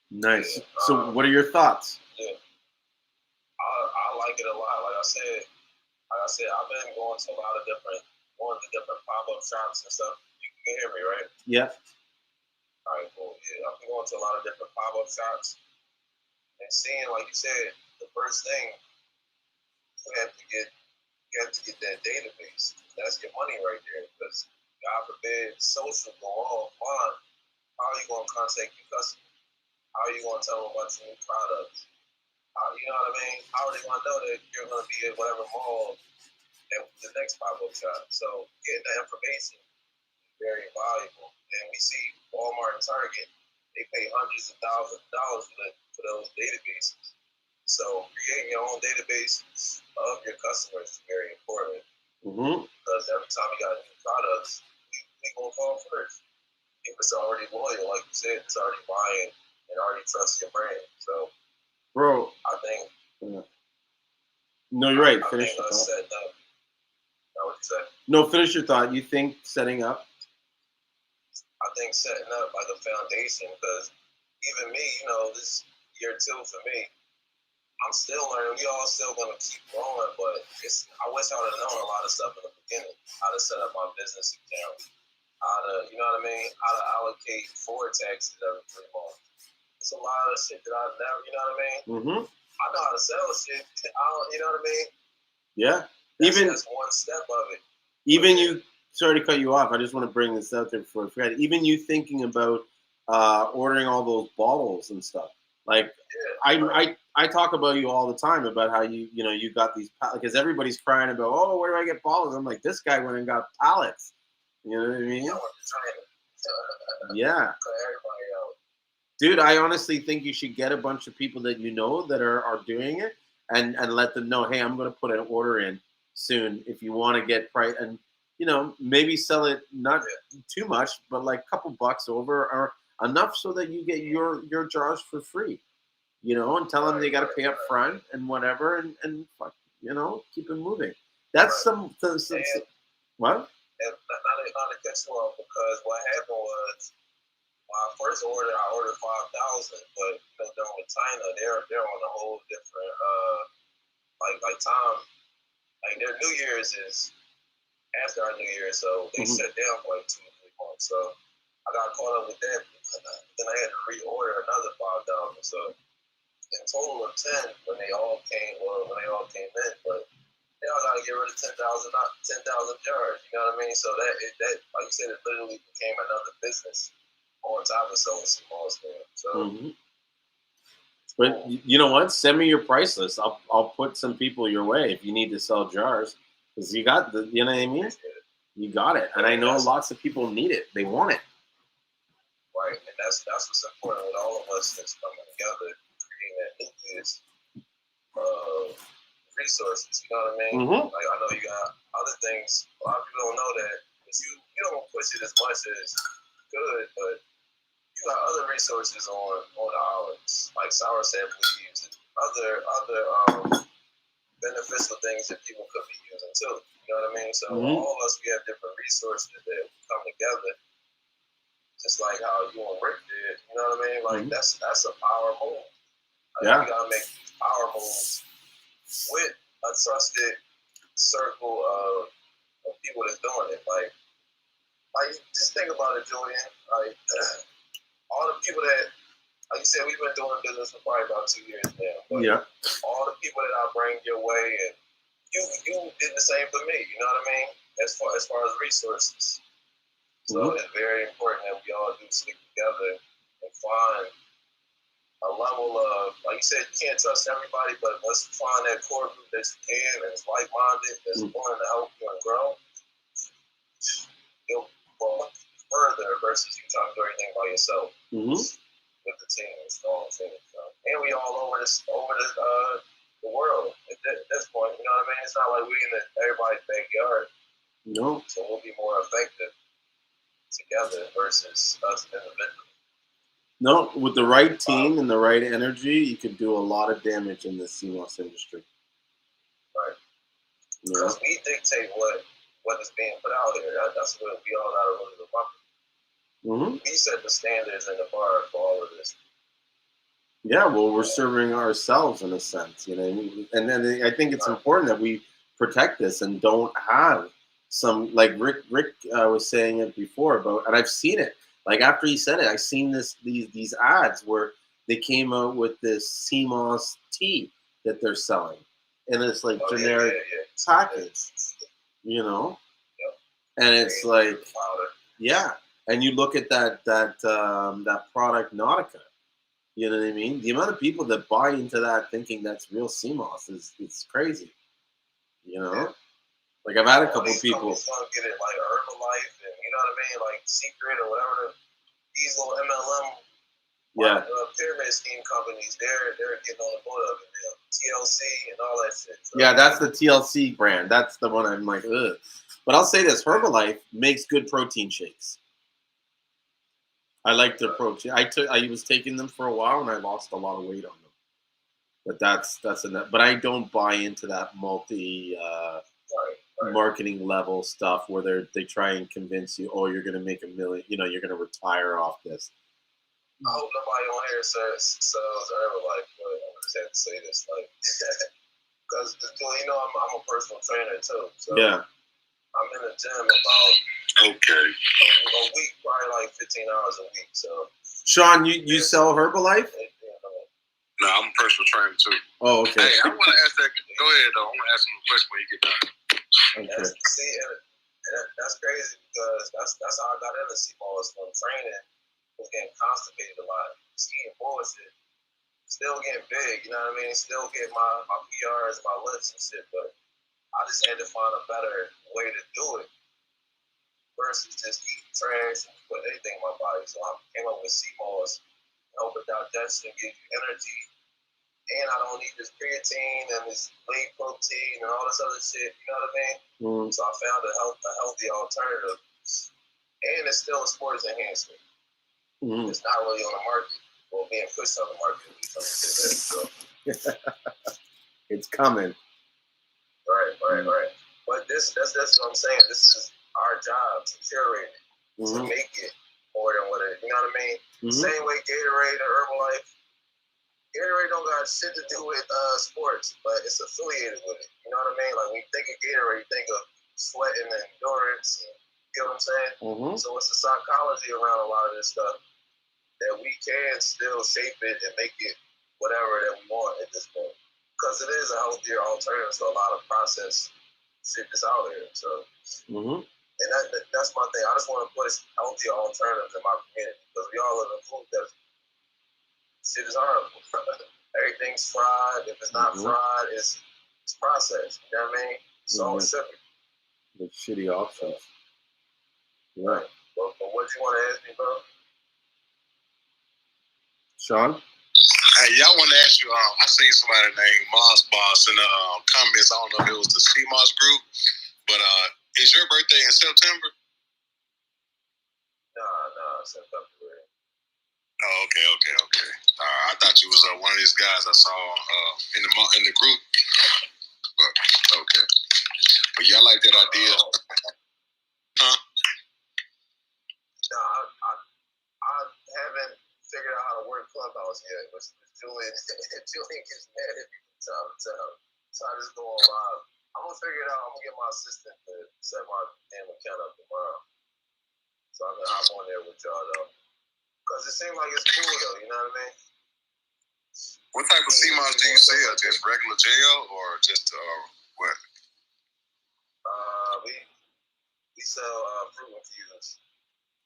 Nice. Yeah, So, what are your thoughts? Yeah, I like it a lot. Like I said, I've been going to different pop-up shops and stuff. You can hear me, right? Yeah. All right, cool. Yeah, I've been going to a lot of different pop-up shops and seeing, like you said, the first thing you have to get that database. That's your money right there. Because God forbid social go offline, how are you going to contact your customer? How are you going to tell them about your new products? You know what I mean? How are they going to know that you're going to be at whatever mall at the next pop-up shop? So getting that information is very valuable. And we see Walmart and Target, they pay hundreds of thousands of dollars for those databases. So creating your own database of your customers is very important. Because every time you got new products, we going to call first. If it's already loyal, like you said, it's already buying and already trust your brand. So, bro, I think. No, you're right. I Finish think your thought. setting up. What you say? No, finish your thought. You think setting up? I think setting up like a foundation, because even me, this year 2 for me, I'm still learning. We all still gonna keep growing, but I wish I would have known a lot of stuff in the beginning. How to set up my business account, how to, you know what I mean, how to allocate forward taxes every 3 months. It's a lot of shit that I never, you know what I mean. I know how to sell shit. You know what I mean. Yeah. That's one step of it. Even you. Sorry to cut you off. I just want to bring this out there before I forget. Even you thinking about ordering all those bottles and stuff. Like, yeah, I talk about you all the time about how you got these because everybody's crying about, oh, where do I get bottles? I'm like, this guy went and got pallets. You know what I mean? Yeah. Dude, I honestly think you should get a bunch of people that you know that are doing it and let them know, hey, I'm going to put an order in soon if you want to get price and maybe sell it not too much, but like a couple bucks over or enough so that you get your jars for free, and tell them they got to pay up front and whatever and fuck, keep it moving. That's some what? And not to cut you off, because what happened was when I first ordered, I ordered 5,000, but down with China, they're on a whole different like time. Like their New Year's is after our New Year, so they shut down for like 2 or 3 months. So I got caught up with that. Then I had to reorder another 5,000. So in total of 10 when they all came in, but I gotta get rid of 10,000 jars. You know what I mean? So that like you said, it literally became another business on top of selling Seamoss, man. So. But you know what? Send me your price list. I'll put some people your way if you need to sell jars, because you got you know what I mean. You got it, and I know lots of people need it. They want it. Right, and that's what's important with all of us that's coming together, creating that nucleus of resources. You know what I mean? Like I know you got other things. A lot of people don't know that, but you don't push it as much as good, but you got other resources on the islands, like sour sap leaves and other beneficial things that people could be using too. You know what I mean? So all of us, we have different resources that come together. Just like how you and Rick did, you know what I mean? Like that's a power move. Like, you gotta make power moves with a trusted circle of people that's doing it. Like just think about it, Julien. Like all the people that, like you said, we've been doing business for probably about 2 years now. But all the people that I bring your way, and you did the same for me. You know what I mean? As far as resources. So it's very important that we all do stick together and find a level of, like you said, you can't trust everybody, but let's find that core group that you can and is like-minded, that's willing to help you and grow. You'll go further versus you trying to do everything by yourself with the team and strong team. So. And we all over the world at this point. You know what I mean? It's not like we in everybody's backyard. No. So we'll be more effective together versus us individually. No, with the right team and the right energy, you can do a lot of damage in the Seamoss industry. Right. Because we dictate what is being put out here. That's what we all got to really remember. We set the standards and the bar for all of this. Yeah, well, we're serving ourselves in a sense, you know. And then I think it's important that we protect this and don't have some, like Rick was saying it before about, and I've seen it. Like after he said it, I seen these ads where they came out with this Seamoss tea that they're selling, and it's like generic package, you know. And it's like, yeah, and you look at that product Nautica. You know what I mean? The amount of people that buy into that thinking that's real Seamoss is crazy. You know? Like I've had a couple of people. These gonna get it like Herbalife and you know what I mean, like Secret or whatever. These little MLM, pyramid scheme companies, they're getting on the board of it now. TLC and all that shit. So. Yeah, that's the TLC brand. That's the one I'm like, ugh. But I'll say this: Herbalife makes good protein shakes. I like their protein. I was taking them for a while and I lost a lot of weight on them. But that's enough. But I don't buy into that marketing level stuff where they try and convince you, oh, you're gonna make $1 million, you know, you're gonna retire off this. I hope nobody on here sells Herbalife, but I just have to say this, like, because you know I'm a personal trainer too. So yeah. I'm in the gym about a week, probably like 15 hours a week. So, Sean, you sell Herbalife? No, I'm a personal trainer too. Oh, okay. Hey, I want to ask that. Go ahead, though. I want to ask him a question when you get done. Okay. That's crazy because that's how I got into Seamoss from training. Was getting constipated a lot, eating bullshit. Still getting big, you know what I mean? Still getting my PRs, my lifts and shit, but I just had to find a better way to do it versus just eating trash and put anything in my body. So I came up with Seamoss, help with digestion, give you energy, and I don't need this creatine and this whey protein and all this other shit. You know what I mean? So I found a healthy alternative, and it's still a sports enhancement. It's not really on the market or being pushed on the market. So. It's coming. Right. But that's what I'm saying. This is our job to curate it, to make it more than what it. You know what I mean? Same way Gatorade and Herbalife. Gatorade don't got shit to do with sports, but it's affiliated with it. You know what I mean? Like when you think of Gatorade, you think of sweating and endurance. And, you know what I'm saying? So it's the psychology around a lot of this stuff that we can still shape it and make it whatever that we want at this point. Because it is a healthier alternative to a lot of processed shit that's out here. So, and that's my thing. I just want to push healthier alternatives in my community because we all live in food desert. Shit is horrible. Everything's fried. If it's not fried, it's processed. You know what I mean? So it's sugar. The shitty options. Right. But what you want to ask me, bro? Sean? Hey, y'all want to ask you, I seen somebody named Moss Boss in the comments. I don't know if it was the Seamoss group, but is your birthday in September? No, September. Oh, okay. I thought you was one of these guys I saw in the group. But, okay. But y'all like that idea? Huh? No, I haven't figured out how to work Clubhouse yet, but Julien gets mad at me from time to time. So I just go on live. I'm gonna figure it out. I'm gonna get my assistant to set my damn account up tomorrow. So I'm gonna hop on there with y'all though. Because it seems like it's cool though, you know what I mean? What type of Seamoss do you sell? Just regular gel or just what? We sell fruit infused.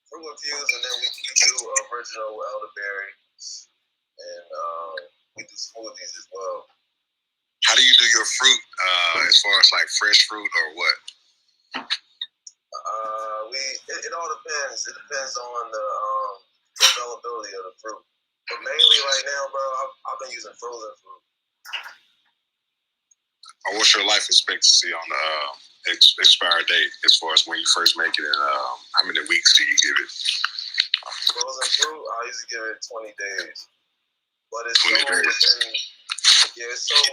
Fruit infused, and then we do original elderberry, and we do smoothies as well. How do you do your fruit as far as like fresh fruit or what? It all depends. It depends on the availability of the fruit. But mainly right now, bro, I've been using frozen fruit. What's your life expectancy on the expired date as far as when you first make it, and how many weeks do you give it? Frozen fruit, I usually give it 20 days. But it's sold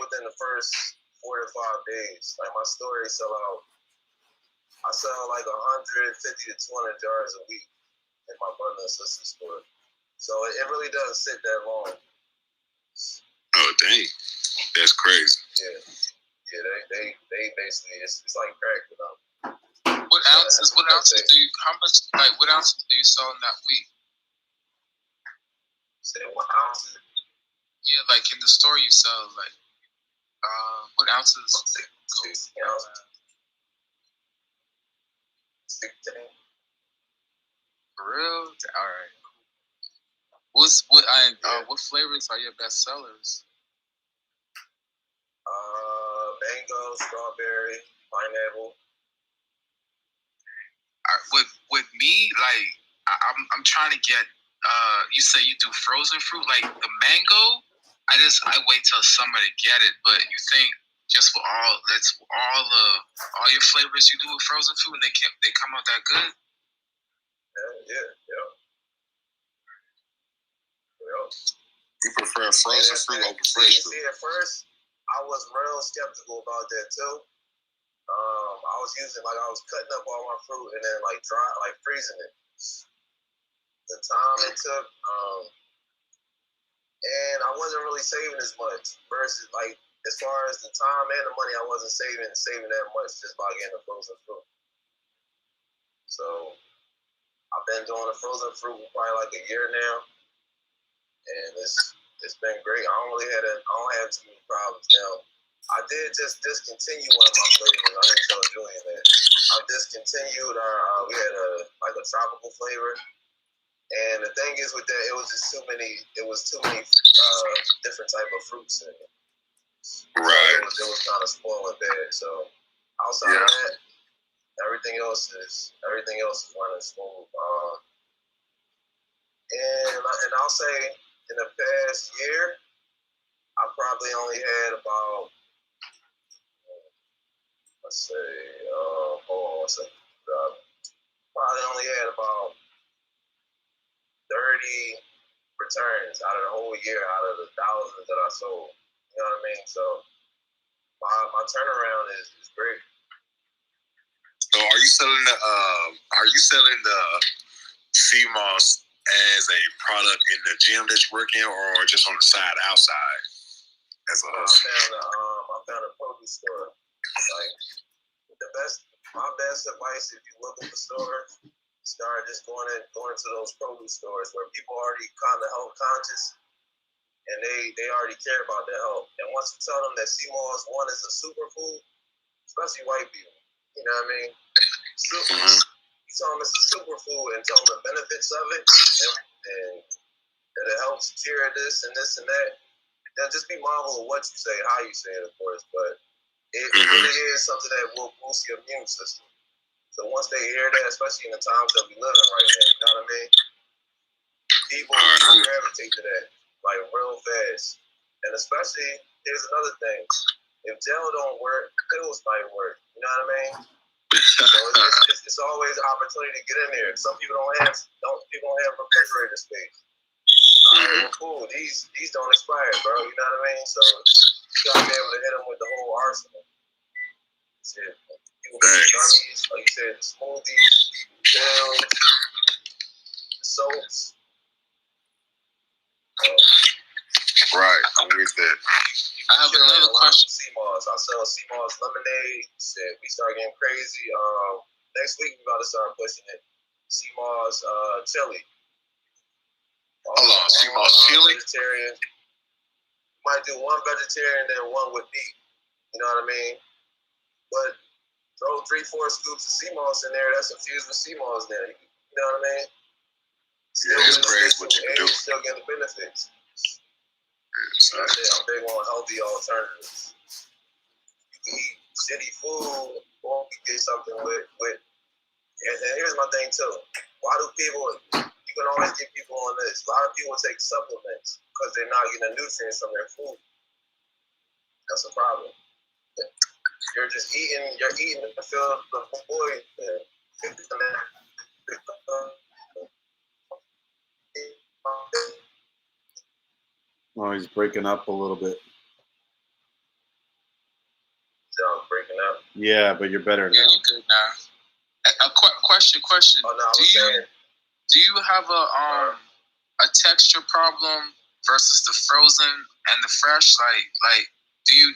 within the first 4 to 5 days. Like my store, I sell like 150 to 200 jars a week in my brother and sister store. So it really doesn't sit that long. Oh dang, that's crazy. Yeah, they basically it's like crack, you know. What ounces do you? How much? Like, what ounces do you sell in that week? Say 1 ounce. Yeah, like in the store you sell like what ounces? 16 ounces. 16. For real? All right. What flavors are your best sellers? Mango, strawberry, pineapple. With me, like I'm trying to get. You say you do frozen fruit, like the mango. I wait till summer to get it. But you think just for all your flavors you do with frozen fruit, and they come out that good? Yeah. You prefer frozen fruit over fresh fruit? See, at first, I was real skeptical about that too. I was cutting up all my fruit and then freezing it. The time it took, and I wasn't really saving as much versus like as far as the time and the money, I wasn't saving that much just by getting the frozen fruit. So I've been doing the frozen fruit for probably like a year now, and it's been great. I don't have too many problems now. I did just discontinue one of my flavors. I didn't tell Julien that. I discontinued we had a tropical flavor. And the thing is with that, it was too many different type of fruits in it. Right. So it was kind of spoiling bad. So outside of that, everything else is running smooth. And I'll say in the past year, I probably only had about probably only had about 30 returns out of the whole year, out of the thousands that I sold. You know what I mean? So my turnaround is great. So are you selling the Seamoss as a product in the gym that you work in, or just on the side outside as a hustle? I found a produce store. Like my best advice if you look at the store, start just going to those produce stores where people are already kind of health conscious and they already care about their health. And once you tell them that Seamoss one is a superfood, especially white people, you know what I mean? You tell them it's a superfood and tell them the benefits of it and that it helps cure this and that. They'll just be mindful of what you say, how you say it, of course, but it really is something that will boost your immune system. So once they hear that, especially in the times that we live in right now, you know what I mean? People gravitate to that, like real fast. And especially, here's another thing. If gel don't work, pills might work. You know what I mean? So it's always an opportunity to get in there. Some people don't have refrigerator space. Well, cool. These don't expire, bro. You know what I mean? So you gotta be able to hit them with the whole arsenal. Shit. People do gummies, like you said, the smoothies, pills, soaps. Right. I'm with that. I have another question. Seamoss. I sell Seamoss lemonade. Shit, we start getting crazy. Next week we about to start pushing it. Seamoss chili. Hold on, Seamoss chili? Vegetarian. Might do one vegetarian and then one with meat. You know what I mean? But throw 3-4 scoops of Seamoss in there. That's infused with Seamoss now. You know what I mean? Yeah, it's crazy what you can do. Still getting the benefits. Yeah, I'm big on healthy alternatives. You can eat shitty food, or you can get something with. And here's my thing too. Why do people? You can always get people on this. A lot of people take supplements because they're not getting the nutrients from their food. That's a problem. You're just eating. You're eating to fill the void. Oh, he's breaking up a little bit. Yeah, but you're better Yeah, now. you're good now. Question. Oh, no, Do you have a texture problem versus the frozen and the fresh? Like do you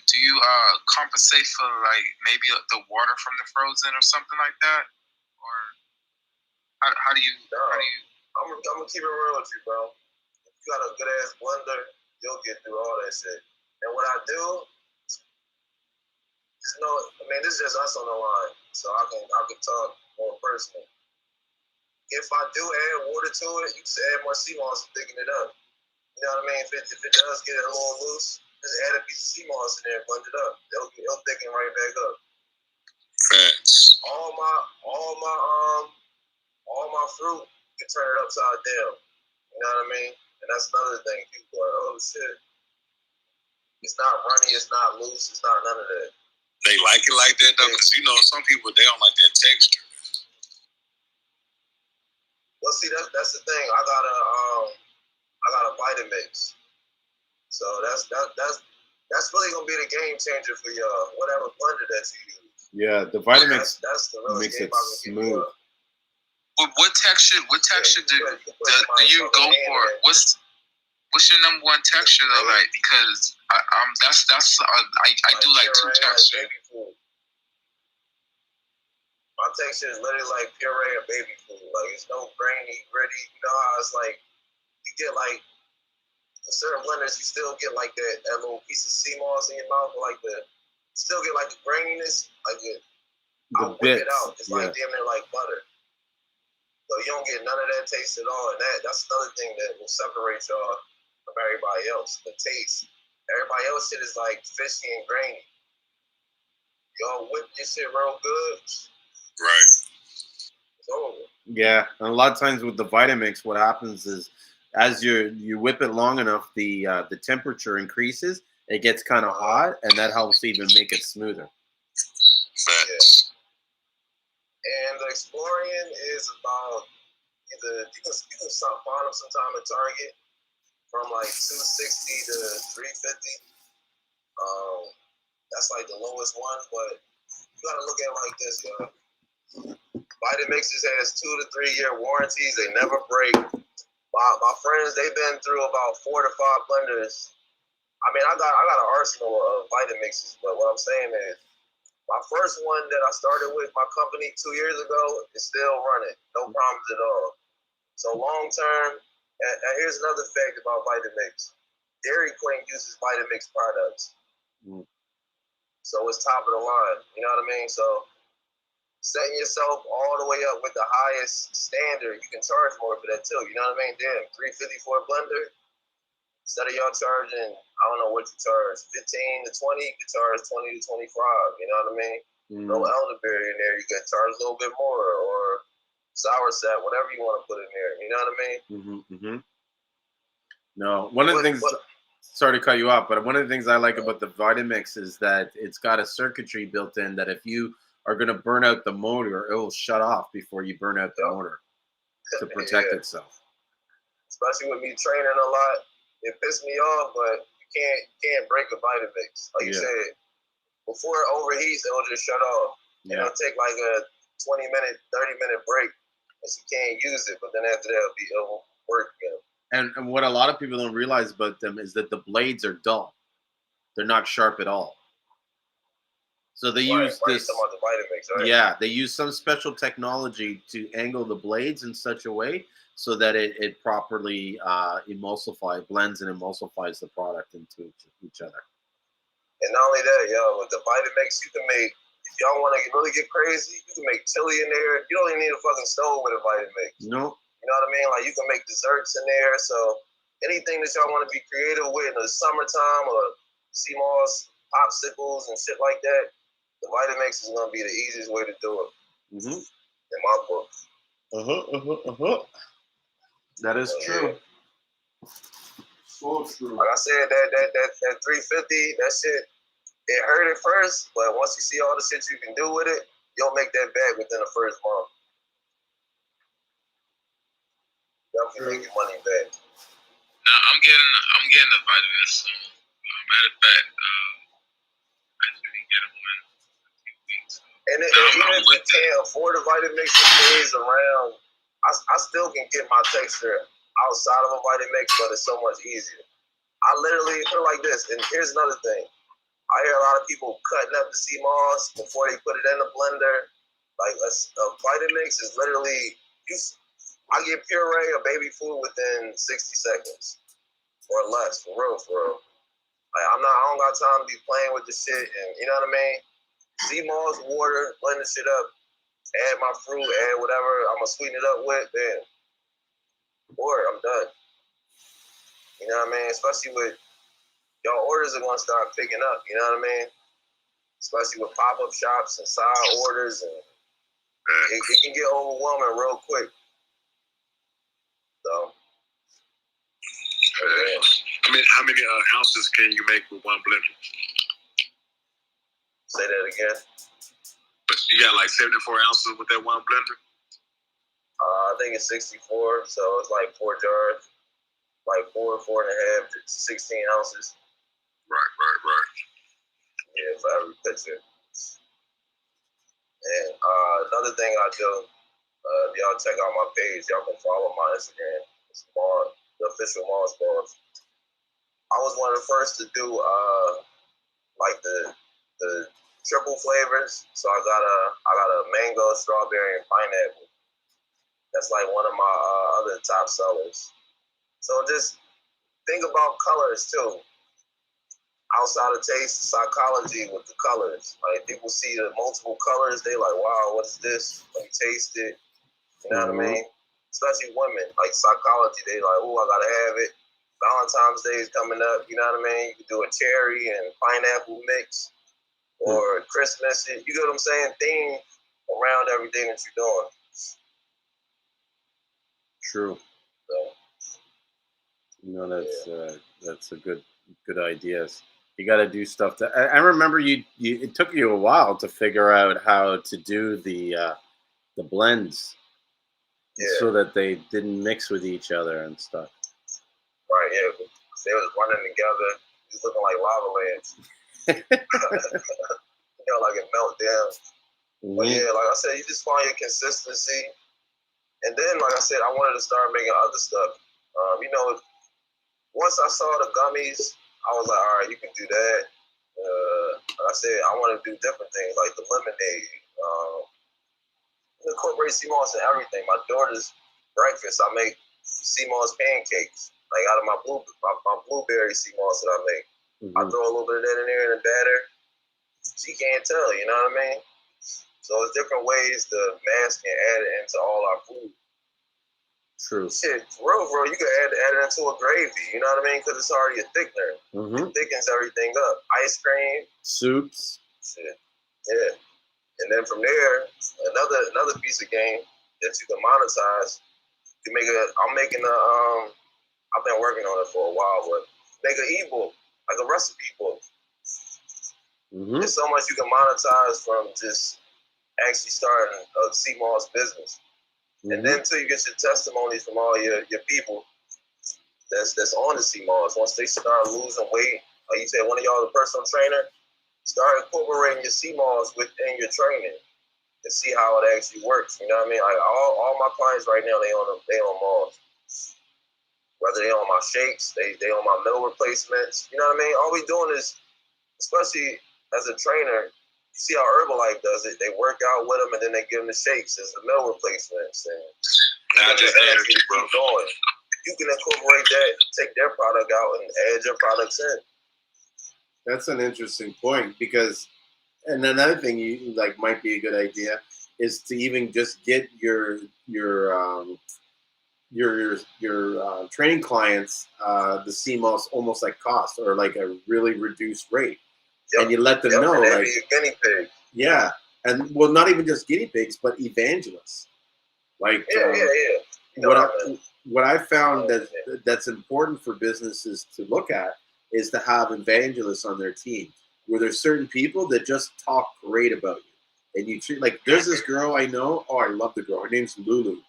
compensate for like maybe the water from the frozen or something like that? Or how do you? I'm gonna keep it real with you, bro. If you got a good ass blender, you'll get through all that shit. And what I do, this is just us on the line, so I can talk more personal. If I do add water to it, you just add more sea moss and thicken it up. You know what I mean? If it does get a little loose, just add a piece of sea moss in there and blend it up. It'll thicken right back up. Facts. All my fruit, you can turn it upside down. You know what I mean? And that's another thing. People are like, oh shit. It's not runny, it's not loose, it's not none of that. They like it like that though, because some people they don't like that texture. Well, see, that's the thing. I got a Vitamix, so that's really gonna be the game changer for y'all. Whatever blender that you use. Yeah, the Vitamix that's the real makes game it smooth. What texture do you go for? What's your number one texture though? Like, because I do like two textures. My texture is literally like puree of baby food. Like, it's no grainy, gritty. You know how it's like, you get like, certain blenders, you still get like that little piece of sea moss in your mouth, like still get like the graininess, like I'll whip it out. It's like damn near like butter. So you don't get none of that taste at all. And that's another thing that will separate y'all from everybody else, the taste. Everybody else shit is like fishy and grainy. Y'all whip this shit real good. Right. It's over. Yeah, and a lot of times with the Vitamix, what happens is as you whip it long enough, the temperature increases. It gets kind of hot, and that helps even make it smoother. Facts. Yeah. And the Explorian is about either you can find them sometime at Target from like $260 to $350. That's like the lowest one, but you gotta look at it like this, yo. Vitamixes has 2 to 3 year warranties. They never break. My friends, they've been through about 4 to 5 blenders. I mean, I got an arsenal of Vitamixes, but what I'm saying is, my first one that I started with my company 2 years ago is still running. No problems at all. So long term, and here's another fact about Vitamix. Dairy Queen uses Vitamix products. So it's top of the line. You know what I mean? So setting yourself all the way up with the highest standard, you can charge more for that too. You know what I mean? Damn, $350 for a blender. Instead of y'all charging, I don't know what you charge, 15 to 20, you can charge 20 to 25. You know what I mean? No elderberry in there, you can charge a little bit more, or sour sap, whatever you want to put in there. You know what I mean? No, one of the things. Sorry to cut you off, but one of the things I like about the Vitamix is that it's got a circuitry built in that if you are going to burn out the motor, it will shut off before you burn out the motor to protect itself. Especially with me training a lot, it pissed me off, but you can't break a Vitamix. Like you said, before it overheats, it'll just shut off. Yeah. It'll take like a 20-minute, 30-minute break, and you can't use it. But then after that, it'll work again. And what a lot of people don't realize about them is that the blades are dull. They're not sharp at all. So they use this. About the Vitamix, right? Yeah, they use some special technology to angle the blades in such a way so that it properly blends and emulsifies the product into each other. And not only that, with the Vitamix, you can make, if y'all want to really get crazy, you can make chili in there. You don't even need a fucking stove with a Vitamix. No. You know what I mean? Like, you can make desserts in there. So anything that y'all want to be creative with in the summertime, or Seamoss popsicles and shit like that, the Vitamix is going to be the easiest way to do it. In my book. That is true. So true. Like I said, that 350, that shit, it hurt at first, but once you see all the shit you can do with it, you'll make that back within the first month. Definitely make your money back. No, I'm getting the Vitamix. Matter of fact, I didn't get them in 2 weeks. And even if you can't afford a Vitamix some days around, I still can get my texture outside of a Vitamix, but it's so much easier. I literally feel like this. And here's another thing. I hear a lot of people cutting up the Seamoss before they put it in the blender. Like a Vitamix is literally, I get puree or baby food within 60 seconds or less, for real. Like I don't got time to be playing with this shit, and you know what I mean? Seamoss, water, blend the shit up, add my fruit, add whatever I'm gonna sweeten it up with, then I'm done. You know what I mean? Especially with y'all orders are gonna start picking up, you know what I mean? Especially with pop-up shops and side orders, and it can get overwhelming real quick. So, how many ounces can you make with one blender? Say that again. But you got like 74 ounces with that one blender? I think it's 64, so it's like 4 jars, like 4.5, 16 ounces. Right. Yeah, for every picture. And another thing I do, if y'all check out my page, y'all can follow my Instagram. It's the official Moss Balls. I was one of the first to do like the triple flavors. So I got a mango, strawberry, and pineapple. That's like one of my other top sellers. So just think about colors too. Outside of taste, psychology with the colors. Like people see the multiple colors, they like, wow, what's this? When you taste it, you know what I mean? Especially women, like psychology, they like, oh, I gotta have it. Valentine's Day is coming up, you know what I mean? You can do a cherry and pineapple mix, or Christmas. You get what I'm saying? Theme around everything that you're doing. True. So, that's a good idea. You got to do stuff that I remember. It took you a while to figure out how to do the blends, so that they didn't mix with each other and stuff. Right. Yeah. They was running together, just looking like lava lamps. Like it melt down. But yeah, like I said, you just find your consistency. And then, like I said, I wanted to start making other stuff. Once I saw the gummies, I was like, all right, you can do that. Like I said, I want to do different things, like the lemonade. Incorporate Seamoss and everything. My daughter's breakfast, I make Seamoss pancakes, like out of my blueberry Seamoss that I make. I throw a little bit of that in there in the batter. She can't tell, you know what I mean? So it's different ways to mask and add it into all our food. True. Shit, bro, you can add it into a gravy, you know what I mean? Because it's already a thickener. It thickens everything up. Ice cream. Soups. Shit. Yeah. And then from there, another piece of game that you can monetize. I've been working on it for a while, but make an ebook, like a recipe book. There's so much you can monetize from just actually starting a Seamoss business. And then until you get your testimonies from all your people that's on the Seamoss, once they start losing weight, like you said, one of y'all the personal trainer, start incorporating your Seamoss within your training and see how it actually works. You know what I mean? Like all my clients right now, they on Moss. Whether they on my shakes, they on my meal replacements. You know what I mean? All we doing is, especially as a trainer, you see how Herbalife does it. They work out with them and then they give them the shakes as the meal replacements. And I just energy, bro. Going. You can incorporate that, take their product out, and add your products in. That's an interesting point because, and another thing you like might be a good idea is to even just get your training clients the Seamoss almost like cost or like a really reduced rate, and you let them know and like be a guinea pig. Yeah, and well, not even just guinea pigs, but evangelists. Like what I found that's important for businesses to look at is to have evangelists on their team, where there's certain people that just talk great about you, and you treat like there's this girl I know. Oh, I love the girl. Her name's Lulu,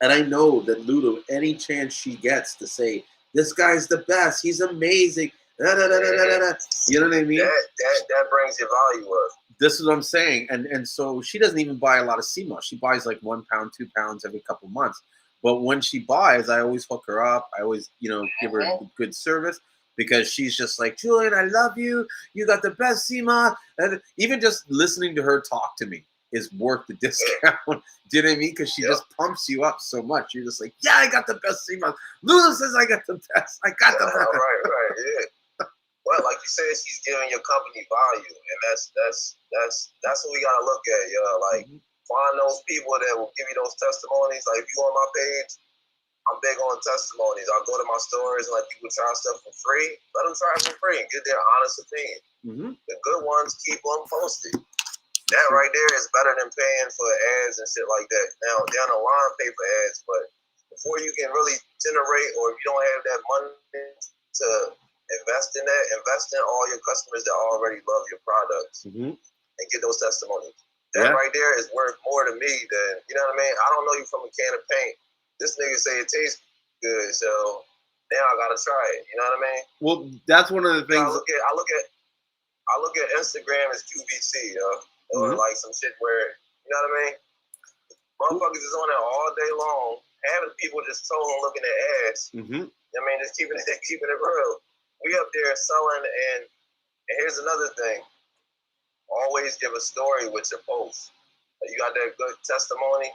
and I know that Lulu, any chance she gets to say this guy's the best, he's amazing, You know what I mean? That brings your value up. This is what I'm saying. And so she doesn't even buy a lot of Seamoss. She buys like 1 pound, 2 pounds every couple months. But when she buys, I always hook her up. I always, give her good service because she's just like, Julien, I love you. You got the best Seamoss. And even just listening to her talk to me is worth the discount. Do you know what I mean? Because she just pumps you up so much. You're just like, yeah, I got the best Seamoss. Lula says I got the best. I got the best. Right, yeah. Well, like you said, she's giving your company value, and that's what we gotta look at, yo. Like, find those people that will give you those testimonies. Like, if you go on my page, I'm big on testimonies. I'll go to my stores and let people try stuff for free. Let them try it for free and get their honest opinion. The good ones, keep them posted. That right there is better than paying for ads and shit like that. Now, down the line, pay for ads, but before you can really generate, or if you don't have that money to invest in all your customers that already love your products and get those testimonies. That right there is worth more to me than, you know what I mean? I don't know you from a can of paint. This nigga say it tastes good, so now I gotta try it. You know what I mean? Well, that's one of the things. I look at Instagram as QVC, or like some shit where, you know what I mean? Motherfuckers is on there all day long, having people just trolling, looking at ads. I mean, just keeping it real. We up there selling, and here's another thing. Always give a story with your post. You got that good testimony.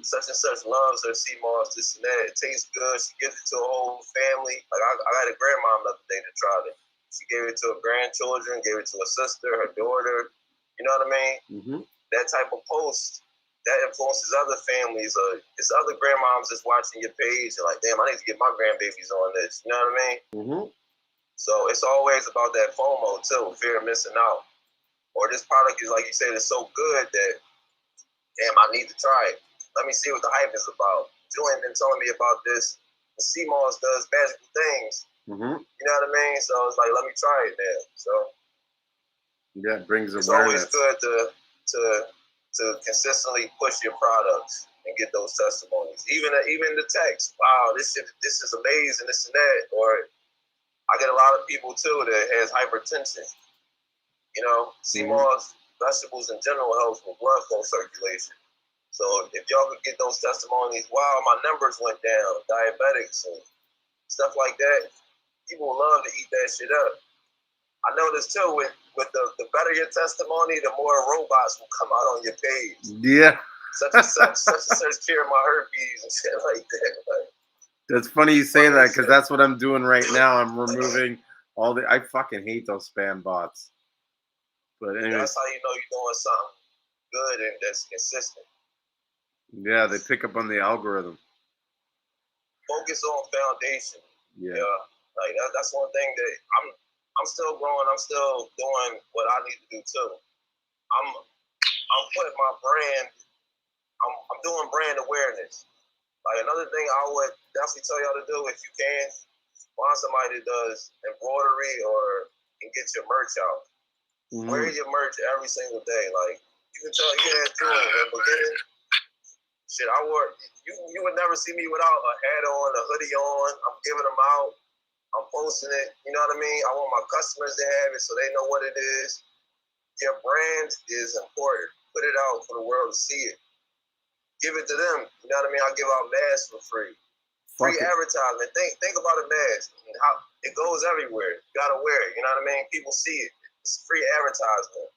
Such and such loves her Seamoss, this and that. It tastes good. She gives it to a whole family. Like I had a grandmom the other day that tried it. She gave it to her grandchildren, gave it to her sister, her daughter. You know what I mean? That type of post, that influences other families. It's other grandmoms that's watching your page and like, damn, I need to get my grandbabies on this. You know what I mean? So it's always about that FOMO too, fear of missing out. Or this product is, like you said, it's so good that, damn, I need to try it. Let me see what the hype is about. Julien been telling me about this. The Seamoss does magical things. You know what I mean? So it's like, let me try it then. So yeah, it brings it's awareness. always good to consistently push your products and get those testimonies. Even the text, wow, this is amazing, this and that. Or I get a lot of people too that has hypertension. You know, Seamoss vegetables in general helps with blood flow circulation. So if y'all could get those testimonies, wow, my numbers went down, diabetics and stuff like that, people love to eat that shit up. I noticed too, with the better your testimony, the more robots will come out on your page. Yeah. Such and such cure my herpes and shit like that. Like, that's funny you say that because that's what I'm doing right now. I'm removing all the. I fucking hate those spam bots. But anyway, that's how you know you're doing something good and that's consistent. Yeah, they pick up on the algorithm. Focus on foundation. Yeah. Like that's one thing that I'm still growing. I'm still doing what I need to do too. I'm putting my brand. I'm doing brand awareness. Like another thing I would definitely tell y'all to do, if you can, find somebody that does embroidery or can get your merch out. Wear your merch every single day. Like you can tell, Julien, in the beginning, shit, I wore. You would never see me without a hat on, a hoodie on. I'm giving them out. I'm posting it. You know what I mean? I want my customers to have it so they know what it is. Your brand is important. Put it out for the world to see it. Give it to them. You know what I mean? I'll give out masks for free. Free advertisement. Think about a mask. How it goes everywhere. You gotta wear it. You know what I mean? People see it. It's free advertisement.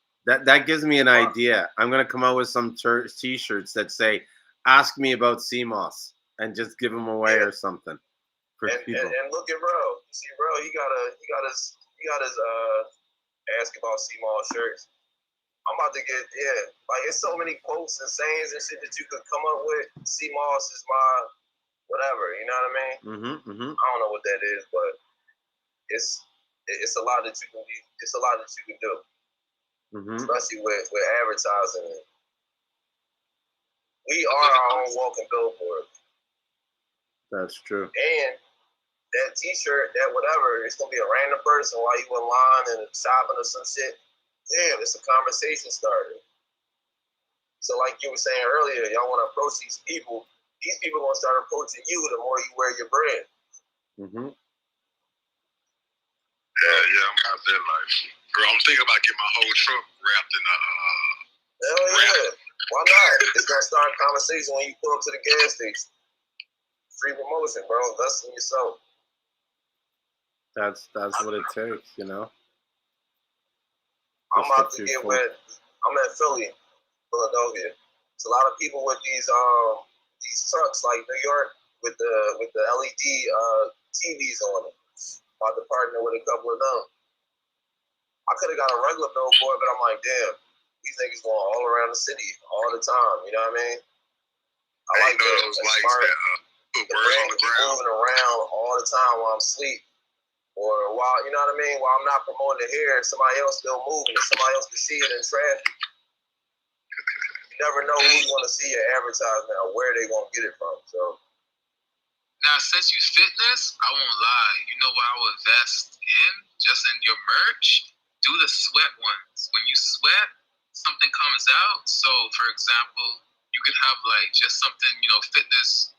That gives me an idea. I'm gonna come out with some t-shirts that say, "Ask me about Seamoss," and just give them away or something for people. And look at Ro. You see, Ro, he got his Ask About Seamoss shirts. I'm about to get like it's so many quotes and sayings and shit that you could come up with. Seamoss is my whatever. You know what I mean? I don't know what that is, but it's a lot that you can be. It's a lot that you can do, especially with advertising. We are our own walking billboard. That's true. And that T-shirt, that whatever, it's gonna be a random person while you in line and shopping or some shit. Damn, it's a conversation starter. So, like you were saying earlier, y'all want to approach these people. These people gonna start approaching you the more you wear your brand. Yeah, I'm out there life. Bro, I'm thinking about getting my whole truck wrapped in a Hell yeah. Why not? It's gonna start a conversation when you pull up to the gas station. Free promotion, bro. Invest in yourself. That's what it takes, you know. I'm about to get with. I'm in Philly, Philadelphia. There's a lot of people with these trucks like New York with the LED TVs on it. About to partner with a couple of them. I could have got a regular billboard, but I'm like, damn, these niggas going all around the city all the time. You know what I mean? I like those lights that put words on the ground. Moving around all the time while I'm asleep. Or while, you know what I mean? While I'm not promoting it here, somebody else still moving and somebody else can see it in traffic. You never know who's going to see your advertisement or where they're going to get it from. So now, since you fitness, I won't lie. You know what I would invest in? Just in your merch? Do the sweat ones. When you sweat, something comes out. So, for example, you could have like just something, fitness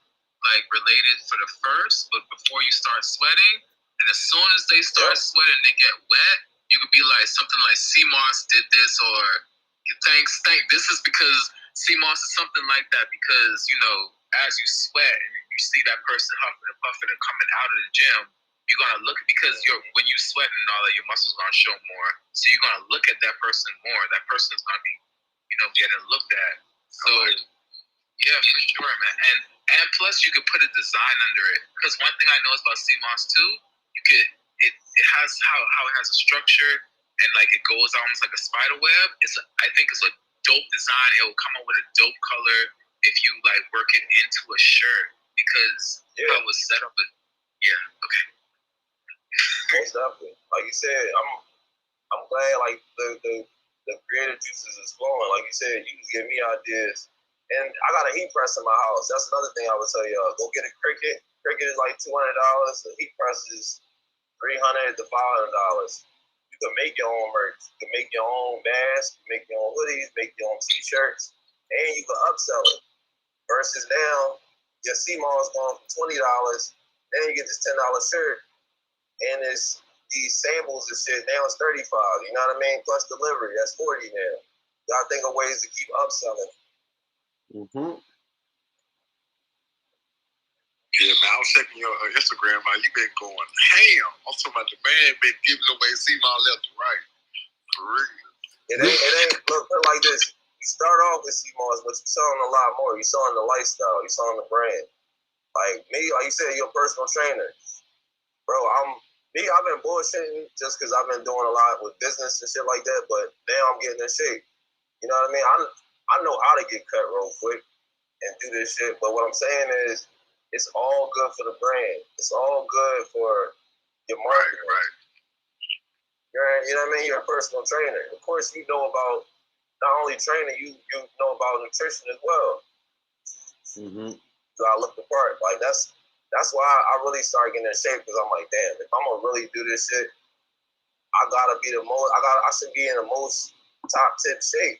like related for the first, but before you start sweating, and as soon as they start sweating, they get wet, you could be like something like Seamoss did this, or thanks. This is because Seamoss is something like that because, as you sweat and you see that person huffing and puffing and coming out of the gym, you're gonna look because when you sweat and all that, your muscles are gonna show more. So you're gonna look at that person more. That person's gonna be, getting looked at. So yeah, for sure, man. And plus you could put a design under it. Because one thing I know is about Seamoss too, it has how it has a structure and like it goes almost like a spider web. I think it's a dope design. It will come up with a dope color if you like work it into a shirt because how it was set up. Okay. Most definitely. Like you said, I'm glad like the creative juices is flowing. Like you said, you can give me ideas. And I got a heat press in my house. That's another thing I would tell y'all. Go get a Cricut. Cricut is like $200. The heat press is $300 to $500. You can make your own merch. You can make your own masks, make your own hoodies, make your own t-shirts, and you can upsell it. Versus now, your Seamoss going for $20, then you get this $10 shirt, and it's these samples and shit. Now it's $35. You know what I mean? Plus delivery, that's $40 now. Y'all think of ways to keep upselling. Yeah, man, I was checking your Instagram out. You've been going ham. I'm talking about the man been giving away Seamoss left and right. For real. It ain't look like this. You start off with Seamoss, but you're selling a lot more. You're selling the lifestyle. You're selling the brand. Like me, like you said, you're a personal trainer. Bro, I've been bullshitting just because I've been doing a lot with business and shit like that, but now I'm getting in shape. You know what I mean? I know how to get cut real quick and do this shit, but what I'm saying is it's all good for the brand. It's all good for your marketing. Right. You know what I mean? You're a personal trainer. Of course, you know about not only training, you know about nutrition as well. You gotta look the part. Like that's why I really started getting in shape because I'm like, damn, if I'm gonna really do this shit, I gotta be I should be in the most top tip shape.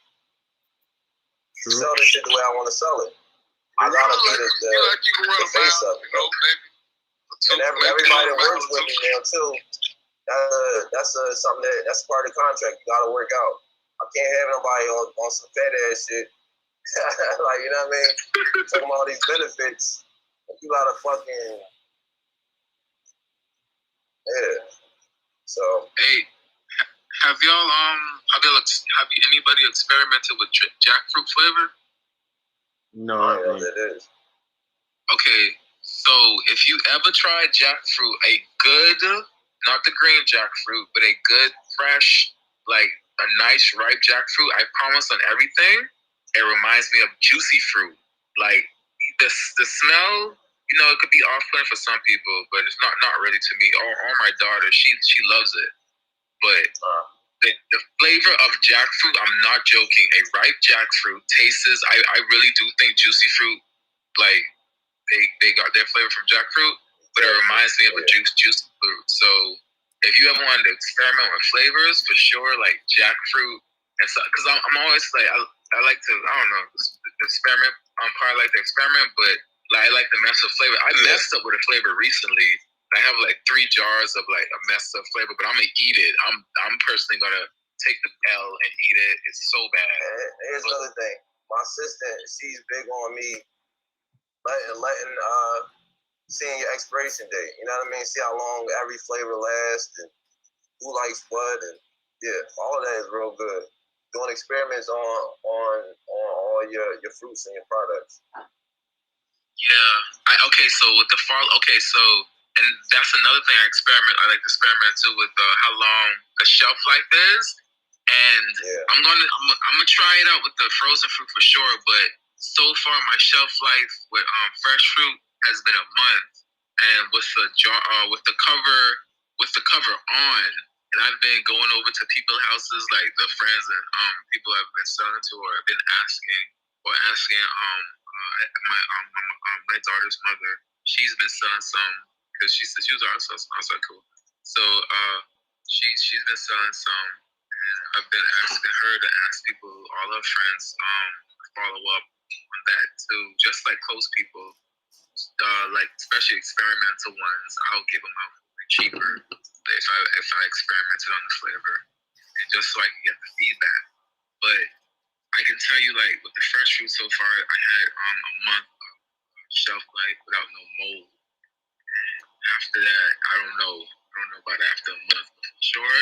Sell this shit the way I want to sell it. I gotta be the face of it. And everybody that works with me now too. That's something that's part of the contract. You gotta work out. I can't have nobody on some fat ass shit. Like, you know what I mean? Talking about all these benefits. You gotta fucking So hey, have anybody experimented with jackfruit flavor? No, I know what it is. Okay, so if you ever tried jackfruit, a good, not the green jackfruit, but a good, fresh, like a nice ripe jackfruit, I promise on everything, it reminds me of juicy fruit. Like the smell, it could be off-putting for some people, but it's not really to me. Or my daughter, she loves it. But the flavor of jackfruit, I'm not joking. A ripe jackfruit tastes. I really do think juicy fruit, like they got their flavor from jackfruit, but it reminds me of a juicy fruit. So if you ever wanted to experiment with flavors, for sure, like jackfruit, and so because I'm always like I like to experiment. I'm part like to experiment, but like I like to mess with flavor. I messed up with a flavor recently. I have like 3 jars of like a messed up flavor, but I'm gonna eat it. I'm personally gonna take the L and eat it. It's so bad. And here's another thing. My sister, she's big on me letting seeing your expiration date. You know what I mean? See how long every flavor lasts and who likes what, and yeah, all of that is real good. Doing experiments on all your fruits and your products. Yeah. Okay. So with the fall. Okay. So and that's another thing I like to experiment too with how long the shelf life is. And I'm gonna try it out with the frozen fruit for sure. But so far, my shelf life with fresh fruit has been a month, and with the jar, with the cover on, and I've been going over to people's houses, like the friends and people I've been selling to, or been asking my daughter's mother. She's been selling some because she said she was also cool. So she's been selling some. I've been asking her to ask people, all her friends, follow up on that too. Just like close people, like especially experimental ones, I'll give them out cheaper if I experimented on the flavor, and just so I can get the feedback. But I can tell you, like with the fresh fruit so far, I had a month of shelf life without no mold. And after that, I don't know about after a month, but for sure.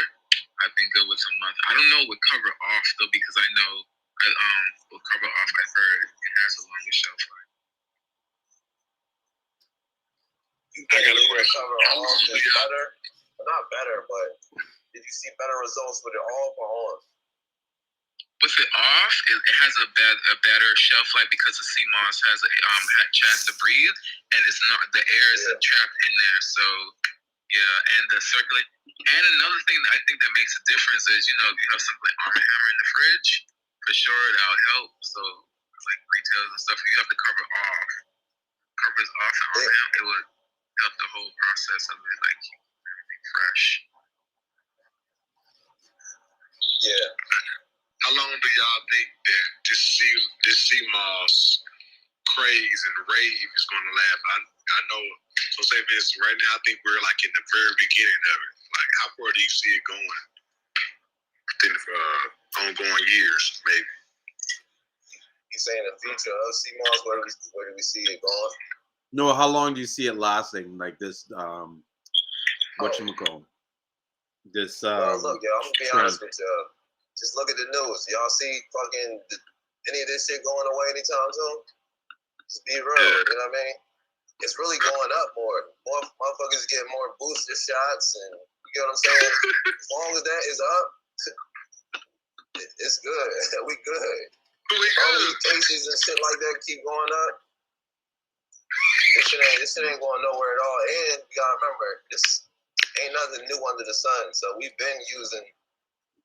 I've been good with a month. I don't know with cover off though, because I know with cover off, I've heard it has a longer shelf life. I got a question. Cover off is better, well, not better, but did you see better results with it off or on? With it off, it has a better shelf life because the sea moss has a chance to breathe, and it's not the air is trapped in there. So yeah, and the circulate. And another thing that I think that makes a difference is, if you have something like Arm & Hammer in the fridge, for sure that'll help. So like retailers and stuff, you have the cover off. Covers off and Arm & Hammer, it would help the whole process of it, like keep everything fresh. Yeah. How long do y'all think that this Seamoss craze and rave is going to last? I know. So say this right now, I think we're like in the very beginning of it. Like, how far do you see it going? Within ongoing years, maybe. You saying the future of Seamoss? Where do we see it going? No, how long do you see it lasting? Like this, whatchamacallit? This. Well, look, y'all. I'm gonna be honest with y'all. Just look at the news. Y'all see any of this shit going away anytime soon? Just be real. You know what I mean? It's really going up more. More motherfuckers get more booster shots, and you get what I'm saying? As long as that is up, it's good. We good. All these cases and shit like that keep going up. This shit ain't going nowhere at all. And you gotta remember, this ain't nothing new under the sun. So we've been using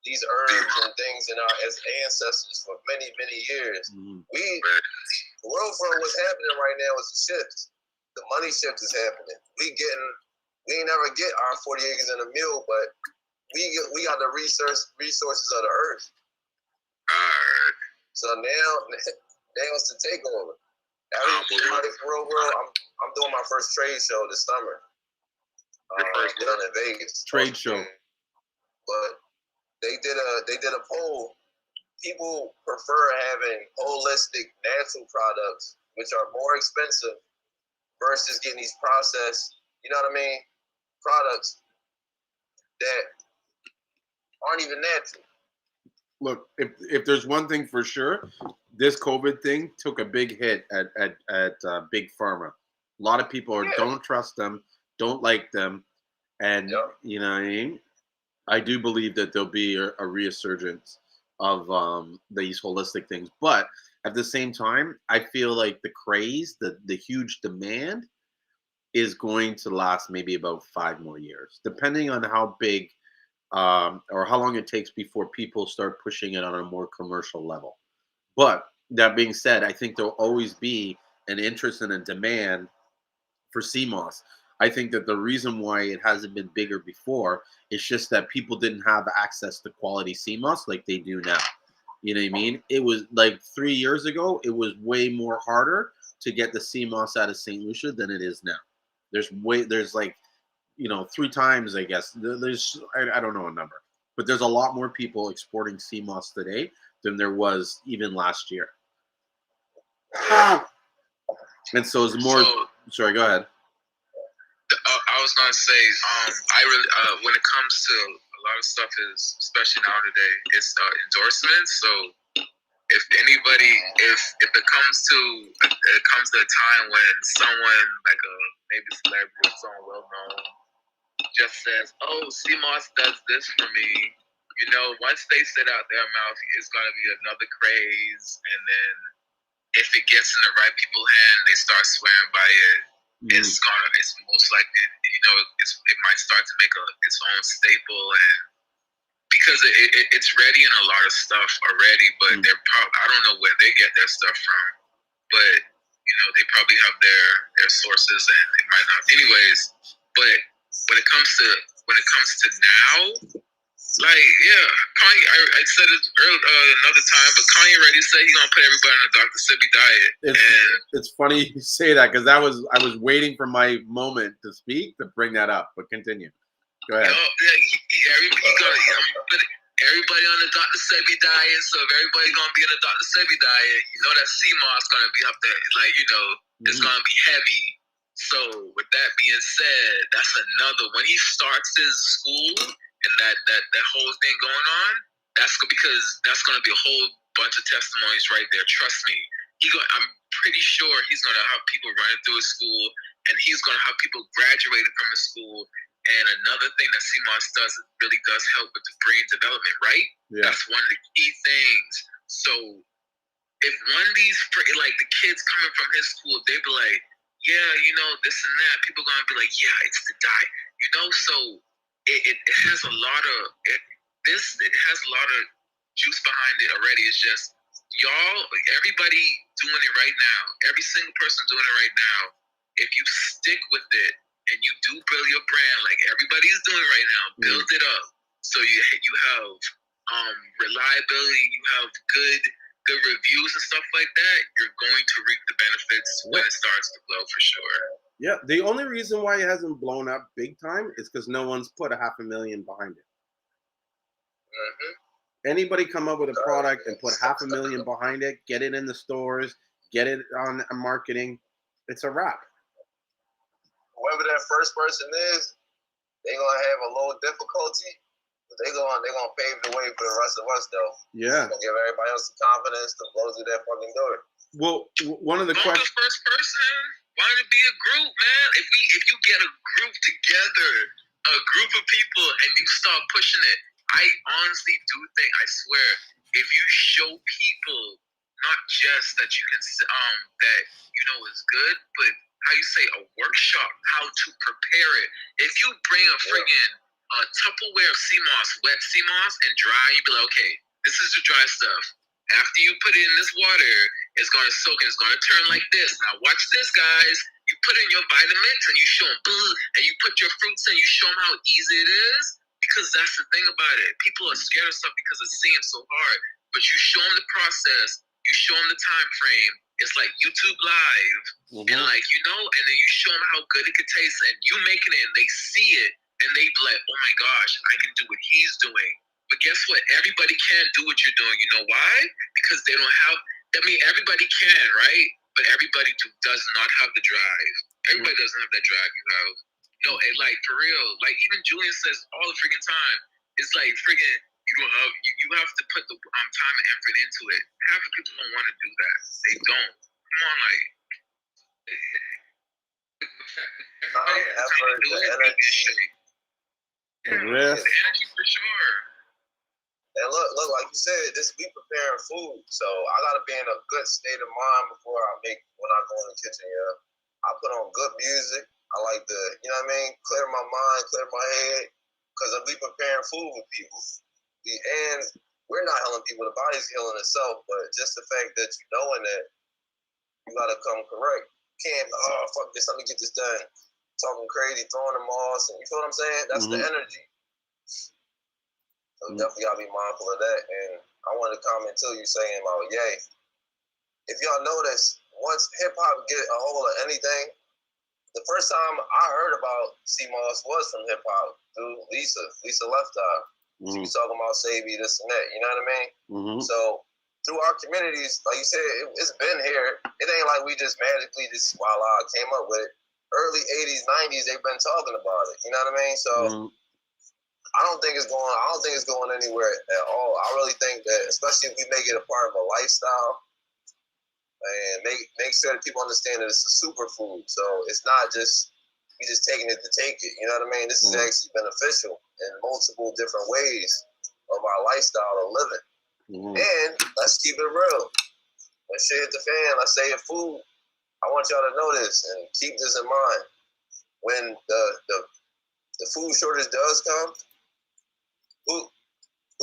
these herbs and things as ancestors for many, many years. Mm-hmm. The world for what's happening right now is a shift. The money shift is happening. We ain't never get our 40 acres and a mule, but we got the resources of the earth. So now it's the takeover. Everybody for real, I'm doing my first trade show this summer. Down in Vegas. Trade show. But they did a poll. People prefer having holistic natural products, which are more expensive, versus getting these processed, products that aren't even natural. Look, if there's one thing for sure, this COVID thing took a big hit at Big Pharma. A lot of people don't trust them, don't like them, and you know what I mean? I do believe that there'll be a resurgence of these holistic things. But at the same time, I feel like the craze, the huge demand is going to last maybe about 5 more years, depending on how big or how long it takes before people start pushing it on a more commercial level. But that being said, I think there'll always be an interest and a demand for Seamoss. I think that the reason why it hasn't been bigger before is just that people didn't have access to quality Seamoss like they do now. You know what I mean? It was like 3 years ago, it was way more harder to get the Seamoss out of St. Lucia than it is now. There's like 3 times, I guess. There's I don't know a number, but there's a lot more people exporting Seamoss today than there was even last year. And so it's more. Sorry, go ahead. I was gonna say, I really, when it comes to a lot of stuff, is especially nowadays, it's endorsements. So if anybody, if it comes to a time when someone like a maybe celebrity or someone well known just says, "Oh, Seamoss does this for me," once they sit out their mouth, it's gonna be another craze, and then if it gets in the right people's hand, they start swearing by it. It's most likely, it might start to make its own staple, and because it's ready in a lot of stuff already, but they're I don't know where they get their stuff from, but they probably have their sources, and it might not. Anyways, but when it comes to now, like, yeah, Kanye, I said it another time, but Kanye already said he's gonna put everybody on a Dr. Sebi diet. It's funny you say that, because I was waiting for my moment to speak to bring that up, but continue. Go ahead. Everybody on the Dr. Sebi diet, so if everybody gonna be on the Dr. Sebi diet, that Seamoss gonna be up there, it's gonna be heavy. So with that being said, that's another, when he starts his school and that whole thing going on, because that's gonna be a whole bunch of testimonies right there. Trust me. I'm pretty sure he's gonna have people running through his school, and he's gonna have people graduating from his school. And another thing that Seamoss does, it really does help with the brain development, right? Yeah. That's one of the key things. So if one of these, like the kids coming from his school, they be like, yeah, this and that. People gonna be like, yeah, it's the diet, So it has a lot of it has a lot of juice behind it already. It's just everybody doing it right now. Every single person doing it right now. If you stick with it and you do build your brand like everybody's doing right now, build it up. So you have reliability, you have good reviews and stuff like that. You're going to reap the benefits when it starts to blow, for sure. Yeah, the only reason why it hasn't blown up big time is because no one's put $500,000 behind it. Anybody come up with a product and put $500,000 behind it, get it in the stores, get it on marketing, it's a wrap. Whoever that first person is, they're gonna have a little difficulty, but they're gonna pave the way for the rest of us, though. Yeah. It's gonna give everybody else the confidence to blow through that fucking door. Well, one of the questions. The first person. Why would it be a group, man? If you get a group together, a group of people, and you start pushing it, I honestly do think, I swear, if you show people not just that you can that is good, but how you say a workshop, how to prepare it. If you bring a friggin' Tupperware of Seamoss, wet Seamoss, and dry, you be like, okay, this is the dry stuff. After you put it in this water, it's going to soak and it's going to turn like this. Now watch this, guys. You put in your vitamins and you show them, and you put your fruits in, you show them how easy it is. Because that's the thing about it. People are scared of stuff because it seems so hard. But you show them the process, you show them the time frame. It's like YouTube Live. And and then you show them how good it could taste, and you making it, and they see it, and they be like, oh my gosh, I can do what he's doing. But guess what? Everybody can't do what you're doing. You know why? Because they don't have, everybody can, right? But everybody does not have the drive. Everybody doesn't have that drive you have. No, and like, for real, like even Julien says all the freaking time, it's like freaking, you have to put the time and effort into it. Half of people don't want to do that. They don't. Come on, like. Effort, the energy. The risk. The energy for sure. And look, like you said, we preparing food, so I gotta be in a good state of mind before when I go in the kitchen. Yeah, I put on good music. I like to, clear my mind, clear my head, because we preparing food with people. And we're not healing people; the body's healing itself. But just the fact that you knowing that, you gotta come correct. You can't, fuck this, let me get this done. Talking crazy, throwing them off, and you feel what I'm saying? That's the energy. So definitely gotta be mindful of that. And I wanted to comment too, you saying about Ye. If y'all notice, once hip hop get a hold of anything, the first time I heard about Seamoss was from hip hop through Lisa Left Eye. She was talking about Savy, this and that. You know what I mean? So through our communities, like you said, it's been here. It ain't like we just magically just voila came up with it. Early 80s, 90s, they've been talking about it. You know what I mean? So I don't think it's going anywhere at all. I really think that, especially if we make it a part of a lifestyle, and make sure that people understand that it's a superfood. So it's not just we just taking it to take it. You know what I mean? This is actually beneficial in multiple different ways of our lifestyle of living. And let's keep it real. When shit hit the fan, let's say it food. I want y'all to know this and keep this in mind. When the food shortage does come, who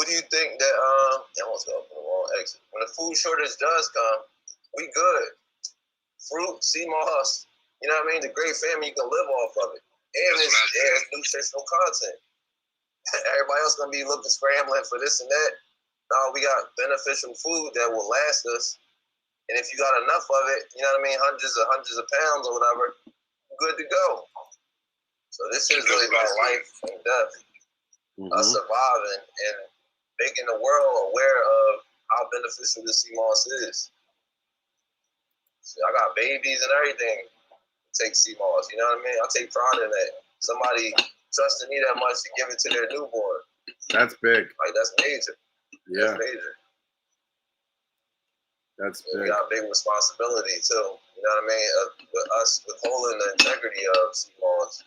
do you think that I almost got the wrong exit. When the food shortage does come, we good. Fruit, Seamoss, you know what I mean? The great family, you can live off of it. And it has nutritional content. Everybody else gonna be scrambling for this and that. No, we got beneficial food that will last us. And if you got enough of it, you know what I mean, hundreds of pounds or whatever, good to go. So this is really about life and death. Us surviving and making the world aware of how beneficial the Seamoss is. So I got babies and everything to take Seamoss, you know what I mean? I take pride in that. Somebody trusted me that much to give it to their newborn. That's big. Like, that's major. Yeah. That's major. That's big. We got a big responsibility, too. You know what I mean? With us withholding the integrity of Seamoss.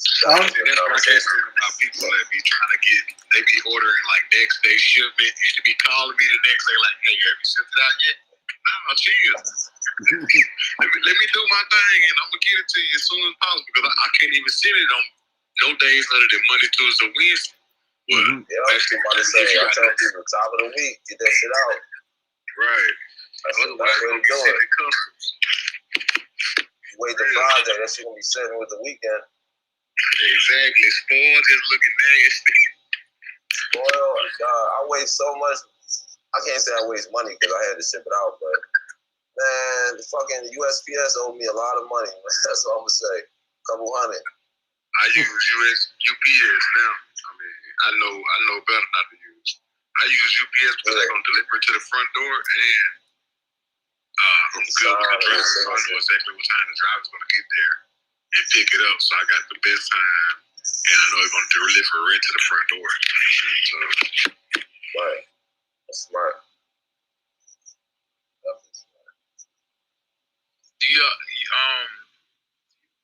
That's what I can't stand about people that be trying to they be ordering like next day shipment and to be calling me the next day like, hey, have you sent it out yet? No, chill. let me do my thing and I'm gonna get it to you as soon as possible because I can't even send it on no days other than Monday, Tuesday, Wednesday. Well, somebody say, I tell people top of the week, get that shit out. Right. Otherwise, you're gonna be sending customs. You wait till Friday, that shit gonna be sitting with the weekend. Exactly. Spoiled is looking nasty. Spoiled. I waste so much. I can't say I waste money because I had to ship it out, but man, the fucking USPS owed me a lot of money. That's what I'm gonna say. A couple hundred. I use UPS now. I mean, I know better not to use. I use UPS because they're gonna deliver it to the front door, and I'm good with the driver, so I know exactly what time the driver's gonna get there and pick it up. So I got the best time, and I know they're gonna deliver it right to the front door. So, right, that's smart.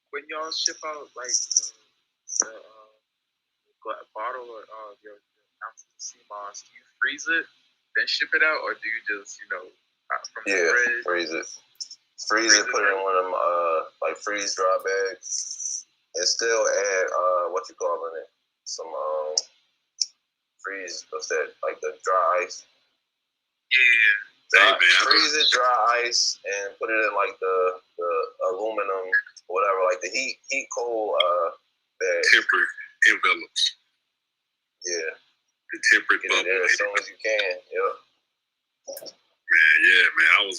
When y'all ship out like a bottle or your ounce of Seamoss, do you freeze it, then ship it out, or do you just from the fridge? Freeze it. Freeze it, put it in one of them like freeze dry bags, and still add what you calling it, some freeze. What's that? Like the dry ice. Yeah. Freeze it, dry ice, and put it in like the aluminum, whatever, like the heat cold bag. Tempered envelopes. Yeah. The tempered get it there as soon as you can. Yep. Man. I was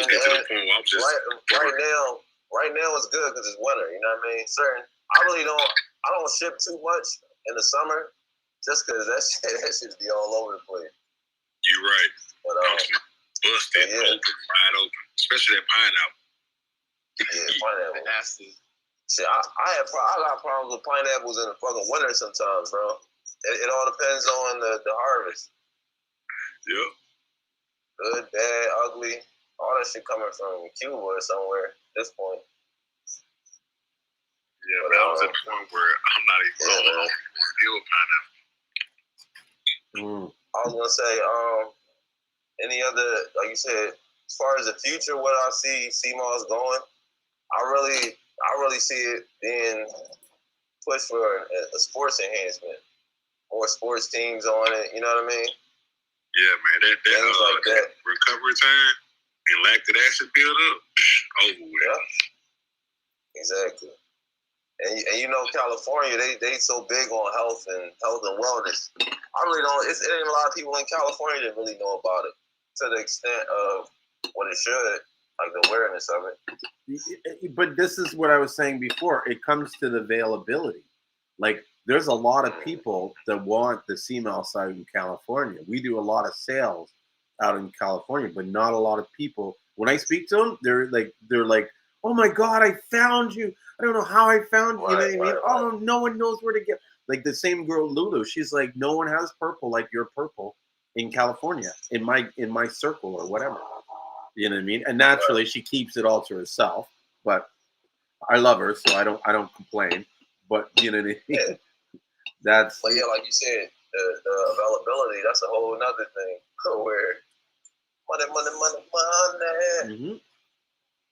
getting to the point where I was just right now it's good because it's winter. You know what I mean? I don't ship too much in the summer just because that shit be all over the place. You're right. But busted, wide open, especially that pineapple. Yeah, pineapple. Shit, I got problems with pineapples in the fucking winter sometimes, bro. It all depends on the harvest. Yep. Good, bad, ugly, all that shit coming from Cuba or somewhere at this point. Yeah, but I was at the point where I'm not even going to deal with pineapple. I was gonna say, any other, like you said, as far as the future, what I see Seamoss going, I really see it being pushed for a sports enhancement, more sports teams on it. You know what I mean? Yeah, man. That recovery time and lactic acid build up, over with. Yeah, exactly. And you know, California, they so big on health and wellness. I really don't. It ain't a lot of people in California that really know about it. to the extent of what it should, like the awareness of it. But this is what I was saying before. It comes to the availability. Like, there's a lot of people that want the Seamoss out in California. We do a lot of sales out in California, but not a lot of people. When I speak to them, they're like, oh my God, I found you. I don't know how I found you. You know what I mean? Right. Oh, no one knows where to get. Like the same girl, Lulu. She's like, no one has purple like your purple in California, in my circle or whatever. You know what I mean? And naturally, she keeps it all to herself. But I love her, so I don't complain. But you know what I mean? Yeah. That's. But yeah, like you said, the availability. That's a whole other thing. Where money. Mm-hmm.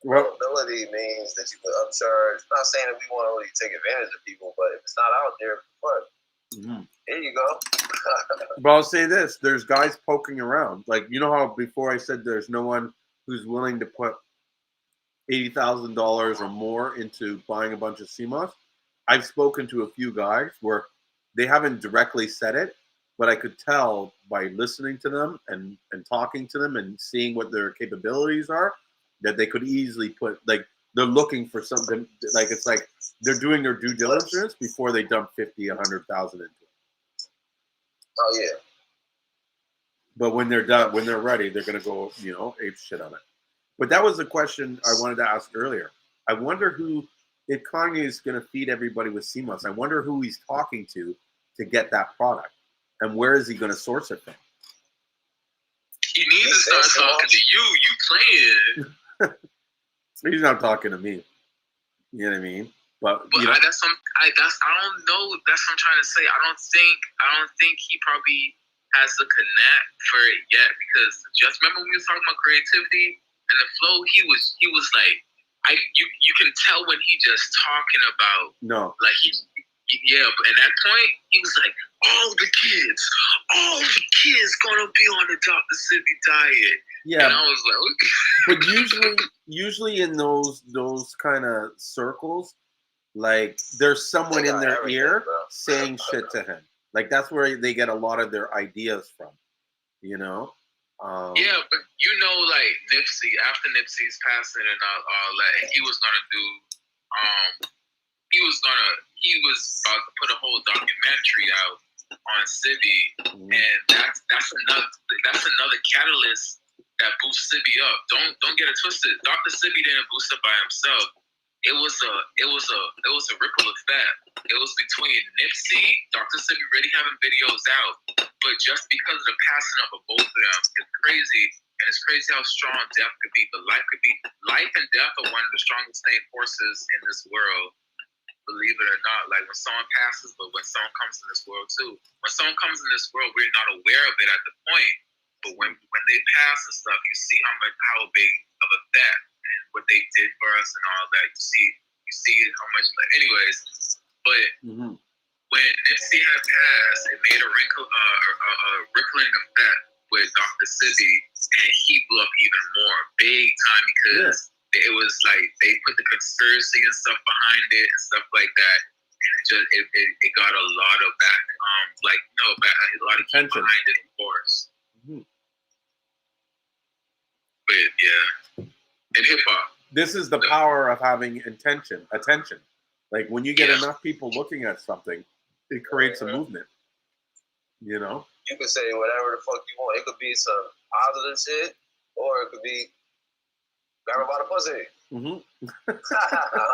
Well, availability means that you can upcharge. I'm not saying that we want to really take advantage of people, but if it's not out there, what? mm-hmm. There you go. But I'll say this: there's guys poking around. Like, you know how before I said there's no one who's willing to put $80,000 or more into buying a bunch of Seamoss. I've spoken to a few guys where they haven't directly said it, but I could tell by listening to them and talking to them and seeing what their capabilities are that they could easily put, like, they're looking for something, like, it's like they're doing their due diligence before they dump 50, 100,000 into it. Oh yeah. But when they're done, when they're ready, they're gonna go, ape shit on it. But that was the question I wanted to ask earlier. I wonder who, if Kanye is gonna feed everybody with Seamoss, I wonder who he's talking to get that product, and where is he gonna source it from? He needs to start talking to you. You playing? He's not talking to me. You know what I mean? But I don't know. That's what I'm trying to say. I don't think he probably has the connect for it yet, because just remember when we was talking about creativity and the flow, he was like, you can tell when he just talking about like but at that point he was like, all the kids gonna be on the Dr. Sibi diet. Yeah, and I was like, okay. But usually in those kind of circles, like, there's someone in their ear saying shit to him. Like, that's where they get a lot of their ideas from, Yeah, but like Nipsey, after Nipsey's passing and all that, he was gonna do, he was about to put a whole documentary out on Sibi, and that's another catalyst that boosts Sibi up. Don't get it twisted. Dr. Sibi didn't boost up by himself. It was a ripple effect. It was between Nipsey, Dr. Sibi really having videos out, but just because of the passing up of both of them, it's crazy. And it's crazy how strong death could be. But life and death are one of the strongest forces in this world. Believe it or not, like when someone passes, but when someone comes in this world too. When someone comes in this world, we're not aware of it at the point. But when they pass and stuff, you see how big of a effect and what they did for us and all that. You see how much. Anyways, but when Nipsey had passed, it made a rippling effect with Dr. Sibi, and he blew up even more, big time, because it was like they put the conspiracy and stuff behind it and stuff like that, and it got a lot of a lot of attention behind it, of course. But yeah, in hip hop, this is the power of having attention. Like, when you get enough people looking at something, it creates a movement. You can say whatever the fuck you want. It could be some positive shit, or it could be grab about a pussy. I'm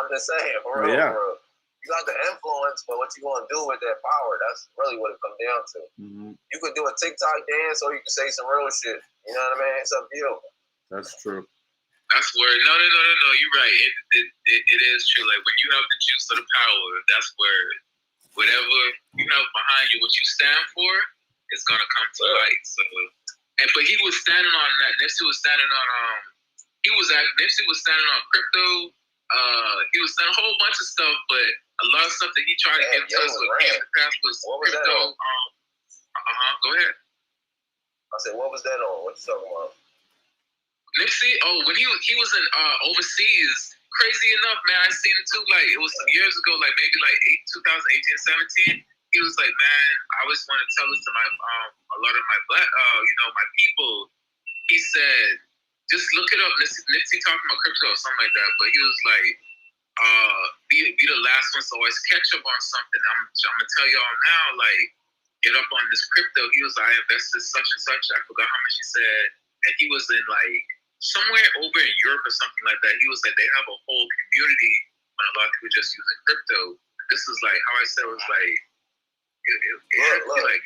just saying, for real. You got the influence, but what you want to do with that power, that's really what it comes down to. You could do a TikTok dance, or you can say some real shit. You know what I mean? It's up to you. That's true. That's where no. You're right. It is true. Like, when you have the juice of the power, that's where whatever you have behind you, what you stand for, is gonna come to light. So, but he was standing on that. Nipsey was standing on Nipsey was standing on crypto. He was saying a whole bunch of stuff, but a lot of stuff that he tried to get to us with was crypto. Go ahead. I said, what was that on? What you talking about? Nipsey, when he was in overseas, crazy enough, man, I seen it too. Like, it was some years ago, like maybe like 2018, 17. He was like, man, I always want to tell this to my a lot of my black, my people, he said, just look it up. Nipsey talking about crypto or something like that. But he was like, be the last ones to always catch up on something. I'm gonna tell y'all now, like, get up on this crypto. He was, I invested such and such. I forgot how much he said, and he was in like somewhere over in Europe or something like that. He was like, they have a whole community when a lot of people just using crypto. This is like how I said it was like. Look, like,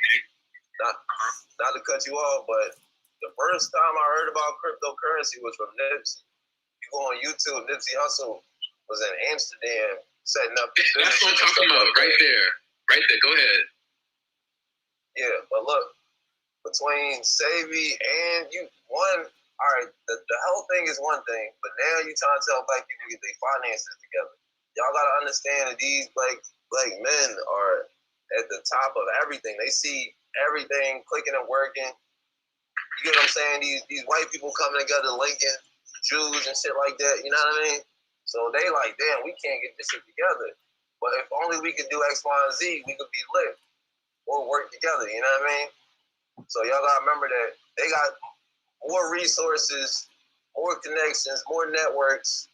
not to cut you off, but the first time I heard about cryptocurrency was from Nipsey. You go on YouTube, Nipsey Hussle was in Amsterdam setting up. That's what I'm talking about, right there. Right there, go ahead. Yeah, but look, between Savvy and you, all right, the whole thing is one thing, but now you trying to tell black people to get their finances together. Y'all gotta understand that these black men are at the top of everything. They see everything clicking and working. You get what I'm saying? These white people coming together, linking Jews and shit like that. You know what I mean? So they like, damn, we can't get this shit together. But if only we could do X, Y, and Z, we could be lit or work together. You know what I mean? So y'all gotta remember that they got more resources, more connections, more networks.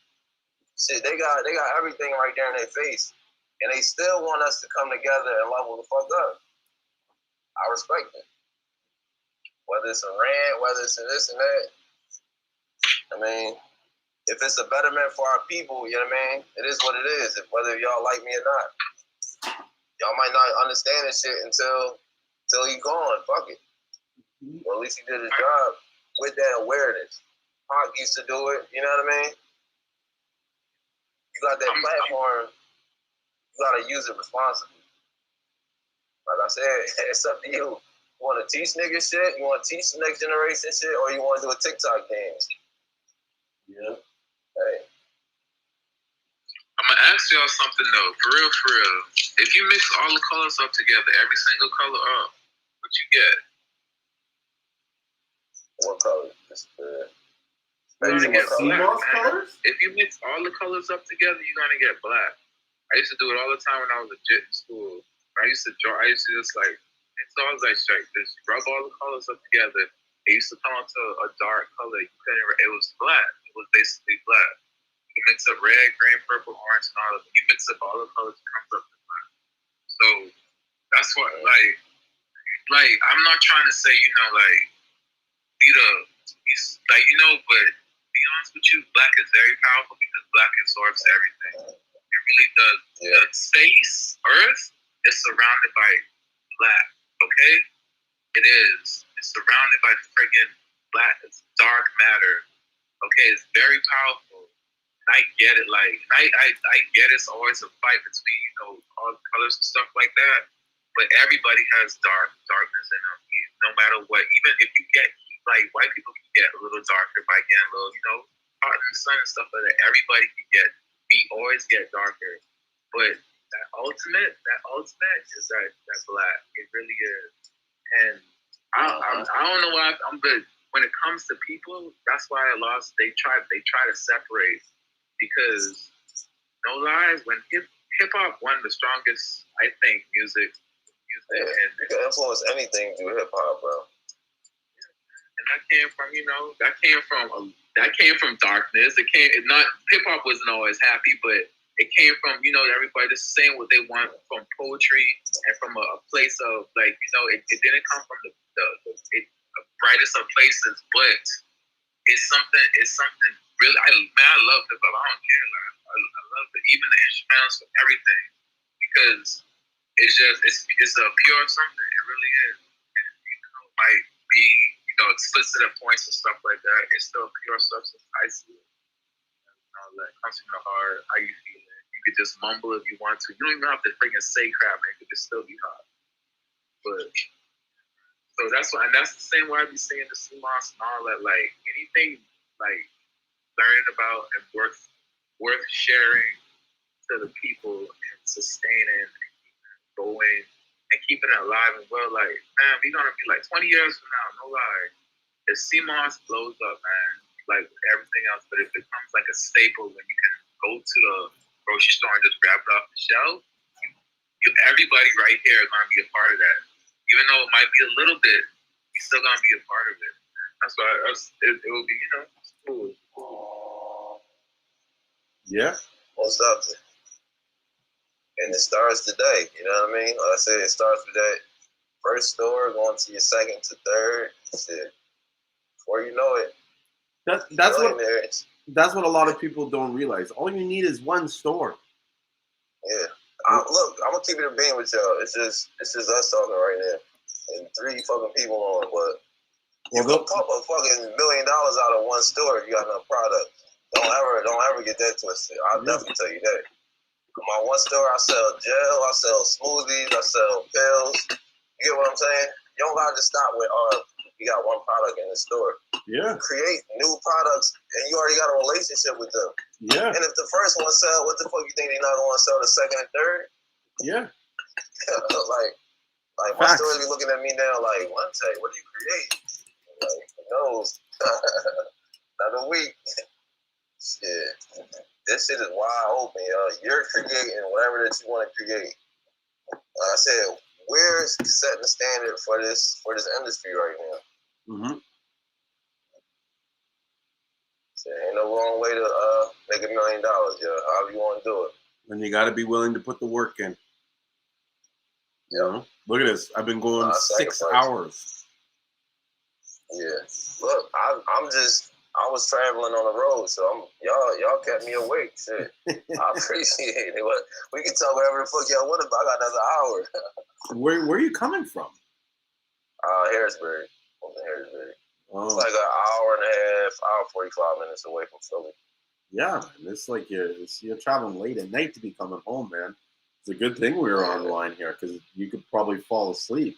Shit, they got everything right there in their face. And they still want us to come together and level the fuck up. I respect it. Whether it's a rant, whether it's a this and that. I mean, if it's a betterment for our people, you know what I mean? It is what it is, whether y'all like me or not. Y'all might not understand this shit until he's gone. Fuck it. Well, at least he did his job with that awareness. Pac used to do it, you know what I mean? You got that platform. You gotta use it responsibly. Like I said, it's up to you. You want to teach niggas shit? You want to teach the next generation shit, or you want to do a TikTok dance? Yeah. Hey. I'm gonna ask y'all something though, for real. If you mix all the colors up together, every single color up, what you get? What color? You're gonna get Seamoss colors? If you mix all the colors up together, you're gonna get black. I used to do it all the time when I was legit in school. I used to just like, it's always like just rub all the colors up together. It used to come out to a dark color. It was black. It was basically black. You mix up red, green, purple, orange, and all of them. You mix up all the colors, it comes up to black. So that's what, like I'm not trying to say, like, but to be honest with you, black is very powerful because black absorbs everything. It really does. Yeah. The space, Earth, is surrounded by black. Okay, it is. It's surrounded by friggin' black. It's dark matter. Okay, it's very powerful. I get it. Like I get it's always a fight between all the colors and stuff like that. But everybody has darkness in them. No matter what. Even if you get like white people can get a little darker by getting a little hot in the sun and stuff like that. Everybody can get. We always get darker, but that ultimate is that black. It really is, and I don't know why. But when it comes to people, that's why they try to separate because no lies. When hip hop won the strongest, I think music, and you can influence anything through hip hop, bro. And that came from darkness. Hip hop wasn't always happy, but it came from everybody just saying what they want from poetry and from a place of like it didn't come from the brightest of places, but it's something really. I love hip hop. I don't care. I love it, even the instrumentals for everything because it's a pure something. It really is. It might be explicit at points and stuff like that. It's still pure substance. I see it. That comes from the heart. How you feel it. You could just mumble if you want to. You don't even have to freaking say crap. It could just still be hot. But so that's why, and that's the same way I be saying the Seamoss and all that. Like anything, like learning about and worth sharing to the people and sustaining and going. And keeping it alive and well, like, man, we're gonna be like 20 years from now, no lie. If Seamoss blows up, man, like everything else, but if it becomes like a staple when you can go to the grocery store and just grab it off the shelf, everybody right here is gonna be a part of that. Even though it might be a little bit, you're still gonna be a part of it. That's why it will be, smooth. Yeah. Most of it. And it starts today. You know what I mean? Like I said, it starts with that first store, going to your second to third. Shit. Before you know it, that's what a lot of people don't realize. All you need is one store. Yeah. Look, I'm gonna keep it a beam with y'all. It's just us talking right now, and 3 fucking people on. But you can pump a fucking $1 million out of one store if you got enough product. Don't ever get that twisted. I'll definitely tell you that. My one store, I sell gel, I sell smoothies, I sell pills. You get what I'm saying? You don't gotta just stop with you got one product in the store. Yeah. Create new products, and you already got a relationship with them. Yeah. And if the first one sell, what the fuck you think they're not gonna sell the second and third? Yeah. like my stores be looking at me now like, one day, what do you create? Like, who knows? Another week. Shit. This shit is wide open, yo. You're creating whatever that you want to create. Like I said, we're setting the standard for this industry right now. Mm-hmm. So ain't no wrong way to make $1 million, yo. However you want to do it. And you got to be willing to put the work in. Yeah. You know? Look at this. I've been going 6 hours. Yeah. Look, I was traveling on the road, so y'all kept me awake. Shit. I appreciate it. We can talk whatever the fuck y'all want about. I got another hour. Where are you coming from? Harrisburg. I'm in Harrisburg. Oh. It's like an hour and a half, hour 45 minutes away from Philly. Yeah, man. It's like you're traveling late at night to be coming home, man. It's a good thing we were online here because you could probably fall asleep.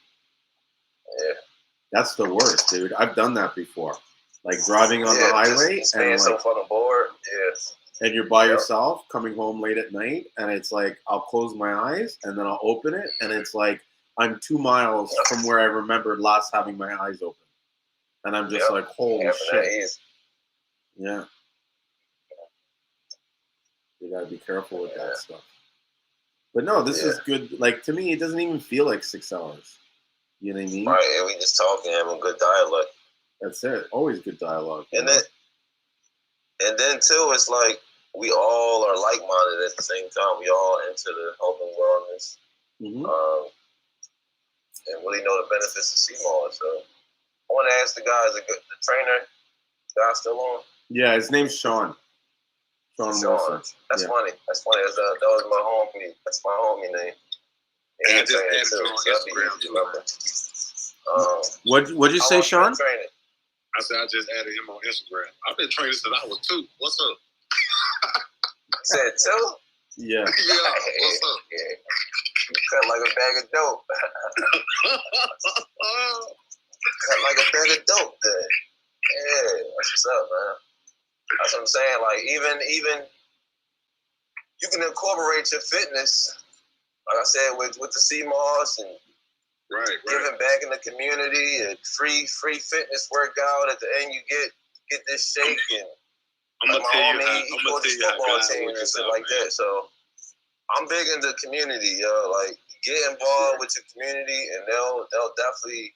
Yeah. That's the worst, dude. I've done that before. Like driving on the highway just being so fucking bored. Yeah. And you're by yourself, coming home late at night, and it's like I'll close my eyes and then I'll open it, and it's like I'm 2 miles from where I remembered last having my eyes open, and I'm just like, holy shit. Yeah. You gotta be careful with that stuff. But no, this is good. Like to me, it doesn't even feel like 6 hours. You know what I mean? Right, and we just talking, having good dialogue. That's it. Always good dialogue. And then too, it's like we all are like-minded at the same time. We all into the health and wellness, and really know the benefits of Seamoss. So I want to ask the guys, the trainer, guy still on? Yeah, his name's Sean. Sean Wilson. That's funny. That's funny. That was my homie. That's my homie name. And I just added you on Instagram. What'd you say, Sean? I said I just added him on Instagram. I've been training since I was 2. What's up? Said 2? Yeah. Yeah. What's up? Yeah. Cut like a bag of dope. Cut like a bag of dope. Then. Yeah, that's what's up, man. That's what I'm saying. Like even you can incorporate your fitness, like I said, with the Seamoss and giving back in the community, and free fitness workout. At the end, you get this shake, and I'm gonna tell you how. He bought this football team and shit like that. So I'm big into community, yo. Like get involved with your community, and they'll definitely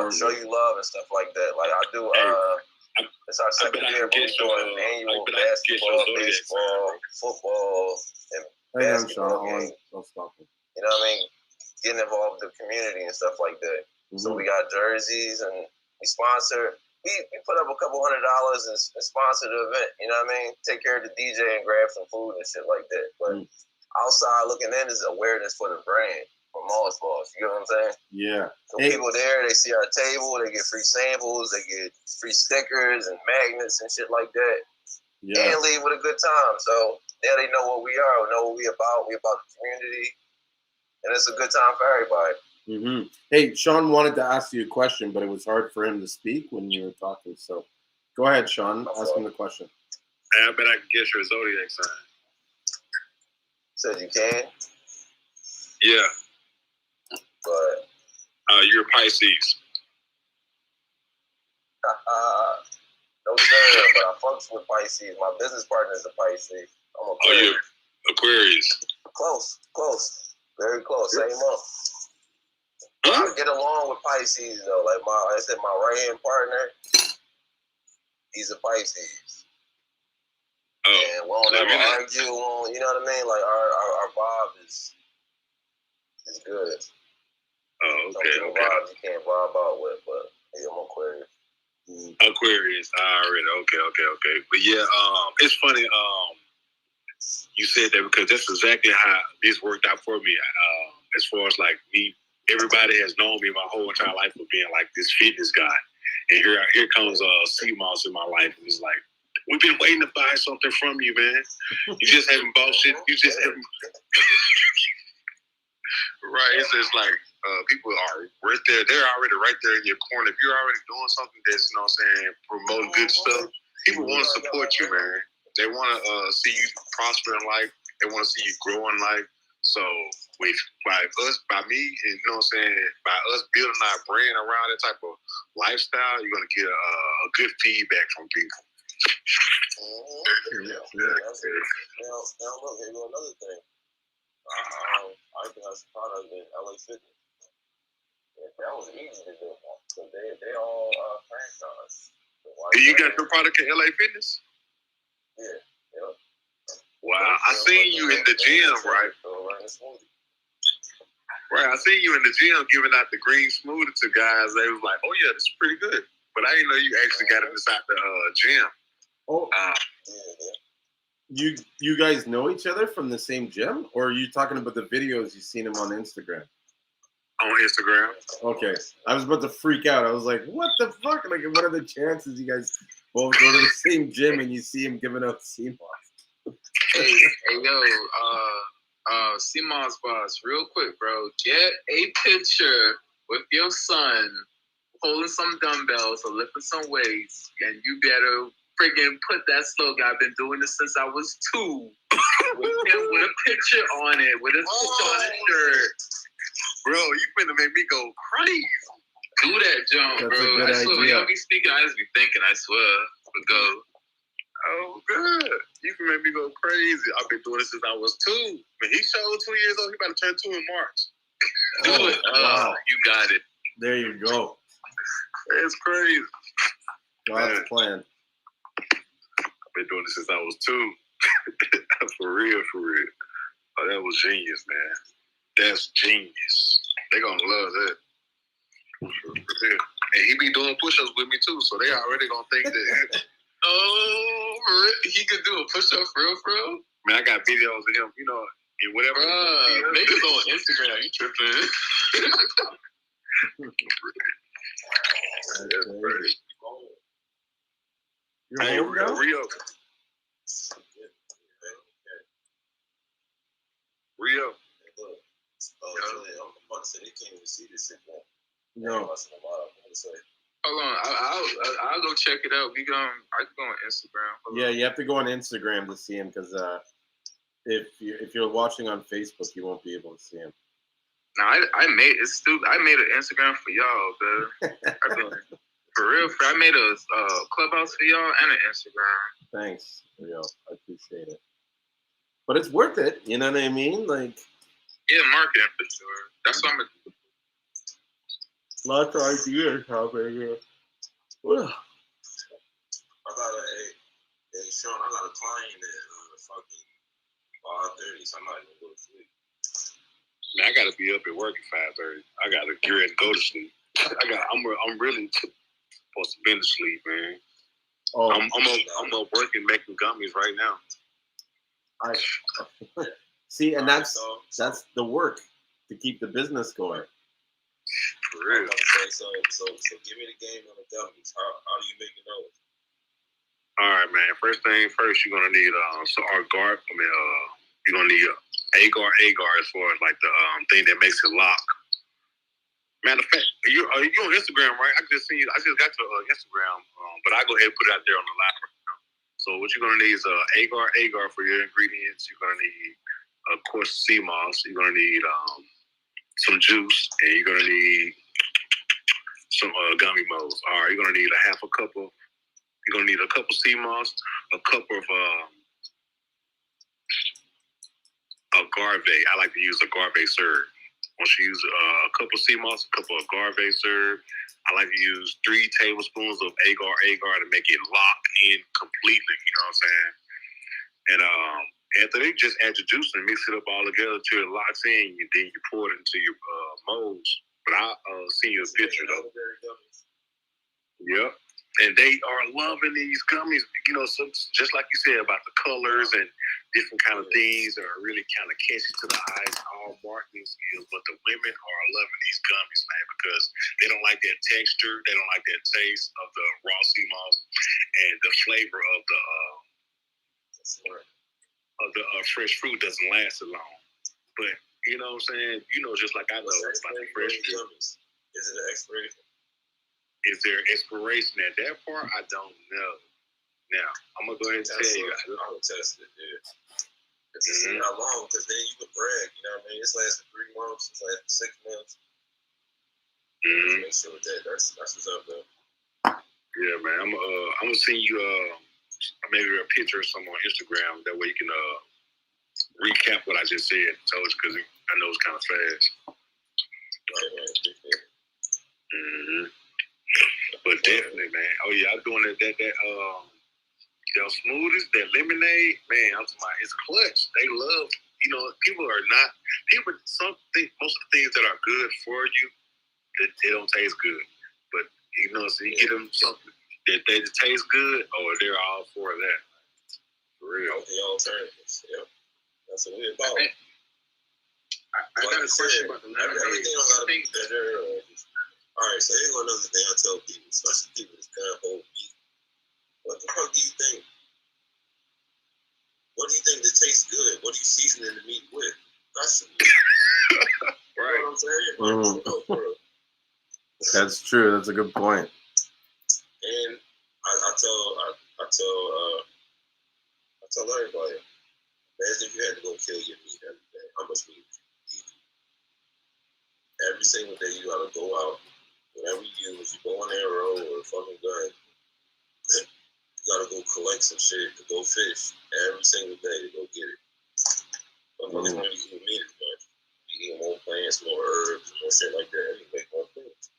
show you love and stuff like that. Like I do. It's our second year. We're doing annual basketball, baseball, football, and basketball games. You know what I mean? Getting involved with the community and stuff like that. Mm-hmm. So we got jerseys, and we sponsor. We put up a couple $100 and sponsor the event. You know what I mean? Take care of the DJ and grab some food and shit like that. But outside looking in is awareness for the brand. Moss Boss, you know what I'm saying? Yeah. So people there, they see our table, they get free samples, they get free stickers and magnets and shit like that. Yeah. And leave with a good time. So now they know what we are, know what we about. We about the community. And it's a good time for everybody. Mm-hmm. Hey, Sean wanted to ask you a question, but it was hard for him to speak when you were talking. So go ahead, Sean. Ask him the question. Hey, I bet I can guess your zodiac sign. Said you can? Yeah. But you're Pisces. No sir, but I fucks with Pisces. My business partner is a Pisces. I'm Aquarius. Oh, you're Aquarius. Close. Very close. Same month. I get along with Pisces though. Like I said, my right hand partner, he's a Pisces. And we don't ever argue. You know what I mean? Like our vibe is good. Oh, okay, Some vibes you can't vibe out with, but hey, I'm Aquarius. Aquarius, already. Okay. But yeah, it's funny. You said that because that's exactly how this worked out for me. As far as like me, everybody has known me my whole entire life for being like this fitness guy, and here comes Seamoss in my life, and it's like, we've been waiting to buy something from you, man. You just haven't bought shit. You just haven't. Right. It's just like people are right there. They're already right there in your corner. If you're already doing something that's, you know what I'm saying, promoting good stuff, people want to support you, man. They want to see you prosper in life. They want to see you grow in life. So by me, and you know what I'm saying, by us building our brand around that type of lifestyle, you're going to get a good feedback from people. Now look, here go another thing. I think I was proud of in LA Fitness. Yeah, that was easy to do. So they all franchise. You got your product at LA Fitness? Yeah. Wow, I seen you in the gym, right? Right, I seen you in the gym giving out the green smoothie to guys. They was like, "Oh yeah, this is pretty good," but I didn't know you actually got it inside the gym. Oh, you guys know each other from the same gym, or are you talking about the videos you've seen him on Instagram? On Instagram. Okay, I was about to freak out. I was like, "What the fuck? Like, what are the chances you guys both go to the same gym and you see him giving out Seamoss?" Hey, yo, Seamoss boss, real quick, bro. Get a picture with your son holding some dumbbells or lifting some weights, and you better friggin' put that slogan. I've been doing this since I was 2. With him with a picture on it, with his picture on his shirt. Bro, you finna make me go crazy. Do that, John, That's bro. a good I swear, when idea. y'all be speaking, I just be thinking, I swear. But go. Oh, good. You can make me go crazy. I've been doing this since I was 2. When he showed 2 years old, he about to turn 2 in March. Do it. Wow. You got it. There you go. It's crazy. God's plan. I've been doing this since I was 2. For real. Oh, that was genius, man. That's genius. They gonna love that. For real. And he be doing push-ups with me too, so they already gonna think that. Oh, he could do a push-up for real? Man, I got videos of him, you know, in whatever. Niggas on Instagram, you tripping. That's crazy. You're home now? Rio. I'm about to say they can't even see this shit, man. No. Hold on, I'll go check it out. I can go on Instagram. Yeah, you have to go on Instagram to see him because if you're watching on Facebook, you won't be able to see him. No, I made it. Stupid. I made an Instagram for y'all, bro. For real, I made a clubhouse for y'all and an Instagram. Thanks, Rio. I appreciate it. But it's worth it. You know what I mean? Like, yeah, marketing for sure. That's what I'm gonna do. lots of ideas happening here. I got Sean, I got a client at fucking 5:30, so I'm not gonna go to sleep. Man, I gotta be up at work at 5:30. I gotta get ready to go to sleep. I'm really supposed to be to sleep, man. Oh, I'm up working making gummies right now. See, and that's the work to keep the business going. For real. So give me the game on the gummies. How do you make those? All right, man. First thing first, you're gonna need our guard. You're gonna need agar as far as like the thing that makes it lock. Matter of fact, you on Instagram, right? I just got your Instagram, but I go ahead and put it out there on the live right now. So what you're gonna need is agar for your ingredients. You're gonna need, of course, Seamoss. You're gonna need some juice, and you're gonna need some gummy molds. All right, you're gonna need a half a cup of. You're gonna need a cup of Seamoss, a cup of agave. I like to use agave syrup. Once you use a couple of Seamoss, a couple of agave syrup, I like to use 3 tablespoons of agar to make it lock in completely. You know what I'm saying? And after they just add your juice and mix it up all together till it locks in, then you pour it into your molds. But I'll send you a picture though. Yep. And they are loving these gummies, you know, so just like you said about the colors and different kind of things that are really kind of catchy to the eyes, all marketing skills. But the women are loving these gummies, man, because they don't like that texture, they don't like that taste of the raw sea moss, and the flavor of the fresh fruit doesn't last as long. But you know what I'm saying? You know, just like I know about the fresh fruit. Is it an expiration? Is there expiration at that part? I don't know. Now, I'm going to go ahead and tell you. I'm going to test it, yeah. It's just not long, because then you can brag, you know what I mean? It's lasted 3 months, it's lasted 6 months. Make sure with that. That's what's up, though. Yeah, man. I'm going to send you maybe a picture or something on Instagram. That way you can recap what I just said. Told you, because I know it's kind of fast. Right, man. Appreciate it. But definitely, man. Oh yeah, I'm doing that smoothies, that lemonade, man. I'm talking about, it's clutch. They love, you know, some think most of the things that are good for you, they don't taste good. But you know, so you get them something that they taste good, or they're all for that. For real. The alternatives. Yeah. That's what we're about. I got a question about the lemonade. Everything on got to be better. All right, so here's another thing I tell people, especially people that's kind of whole meat. What the fuck do you think? What do you think that tastes good? What are you seasoning the meat with? Vegetables. Right. You know what I'm saying? That's true. That's a good point. And I tell everybody, imagine if you had to go kill your meat every day. How much meat would you eat? Every single day you gotta go out. Whatever you use, you go an arrow or a fucking gun, you gotta go collect some shit to go fish every single day to go get it. Motherfuckers don't eat meat as much. You eat more plants, more herbs, more shit like that, and you make more things.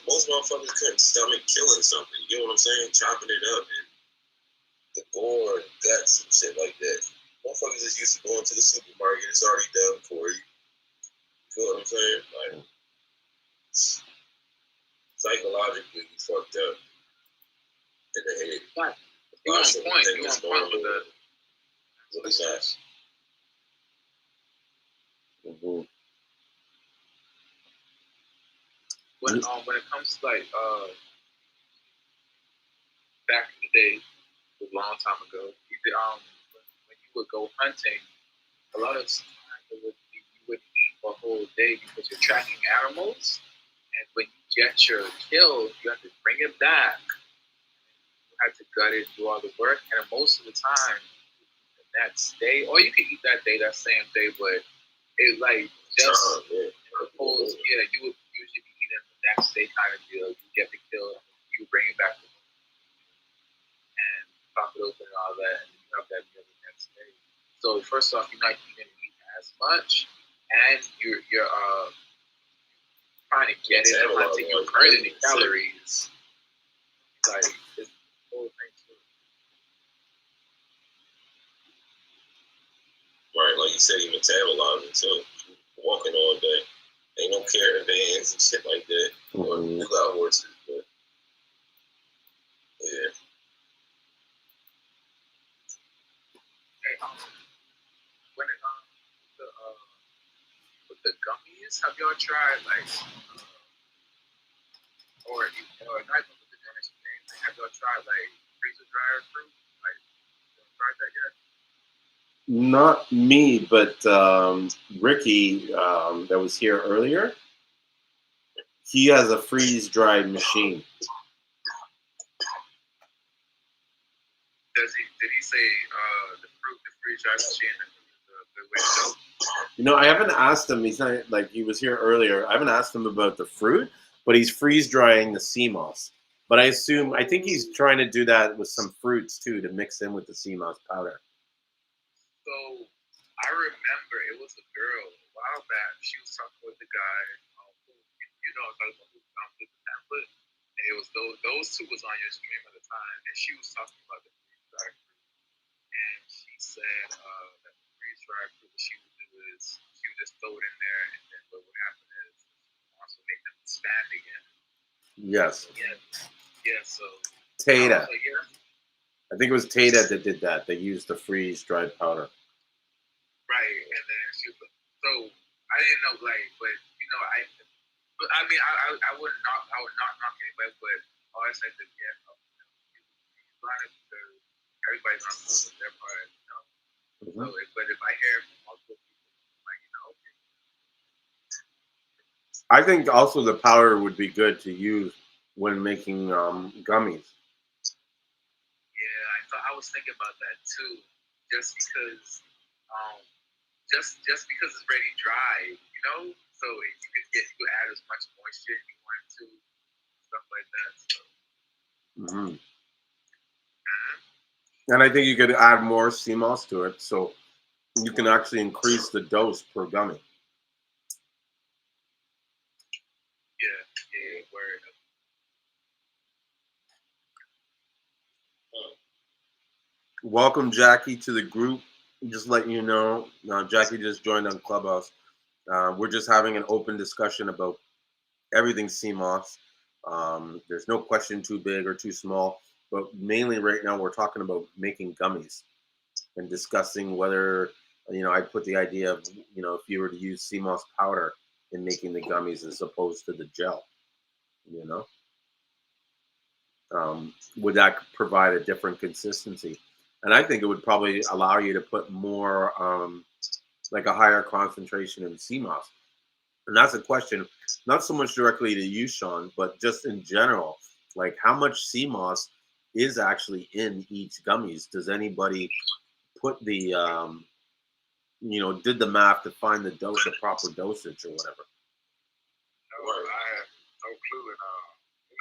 Most motherfuckers couldn't stomach killing something, you know what I'm saying? Chopping it up and the gore and guts and shit like that. Motherfuckers is used to going to the supermarket, it's already done for you. You know what I'm saying? Like, psychologically, you fucked up in the head. You on point with that. What is that? When it comes to like back in the day, a long time ago, when you would go hunting, a lot of times you would eat a whole day because you're tracking animals, and when you get your kill, you have to bring it back. You have to gut it, do all the work, and most of the time, the next day, or you can eat that day, that same day, but it's like just you would usually be eating the next day kind of deal. You get the kill, you bring it back and pop it open and all that, and you have that meal the next day. So first off, you're not eating meat as much, and you're trying to get it until you're burning the calories. Like it's the whole thing too. Right, like you said, you metabolize it too. Walking all day. Ain't no caravans and shit like that. You got horses, but yeah. When it with the gummies, have y'all tried like or not with the gummies? Have y'all tried like freezer dryer fruit? Like, you tried that yet? Not me, but Ricky that was here earlier. He has a freeze dried machine. Did he say the freeze dried machine is a good way to go? You know, I haven't asked him. He's not like he was here earlier. I haven't asked him about the fruit, but he's freeze drying the Seamoss. But I think he's trying to do that with some fruits too to mix in with the Seamoss powder. So I remember it was a girl a while back. She was talking with the guy. Who, you know, I was talking about who pamphlet, and it was those two was on your stream at the time, and she was talking about the freeze drive-through, and she said that the freeze drive-through what she would do is she would just throw it in there, and then what would happen is also make them expand again. Yes. Yeah. So Tata. like, yeah. I think it was Tata that did that. They used the freeze dried powder. Right, and then she was, so I didn't know, like, but you know, I mean, I would not knock anybody, but all I said is, yeah, because everybody's on their part, you know. So, but if I hear from multiple people, like, you know, okay. I think also the powder would be good to use when making gummies. Yeah, I was thinking about that too, just because. Just because it's ready dry, you know, so you could add as much moisture if you want to, stuff like that. So. And I think you could add more Seamoss to it, so you can actually increase the dose per gummy. Yeah, word. Welcome, Jackie, to the group. Just letting you know, Jackie just joined on Clubhouse. We're just having an open discussion about everything Seamoss. There's no question too big or too small, but mainly right now we're talking about making gummies and discussing whether, I put the idea of, if you were to use Seamoss powder in making the gummies as opposed to the gel, would that provide a different consistency? And I think it would probably allow you to put more, like a higher concentration in Seamoss. And that's a question, not so much directly to you, Sean, but just in general, like how much Seamoss is actually in each gummies? Does anybody put the, did the math to find the proper dosage or whatever? No, I have no clue. And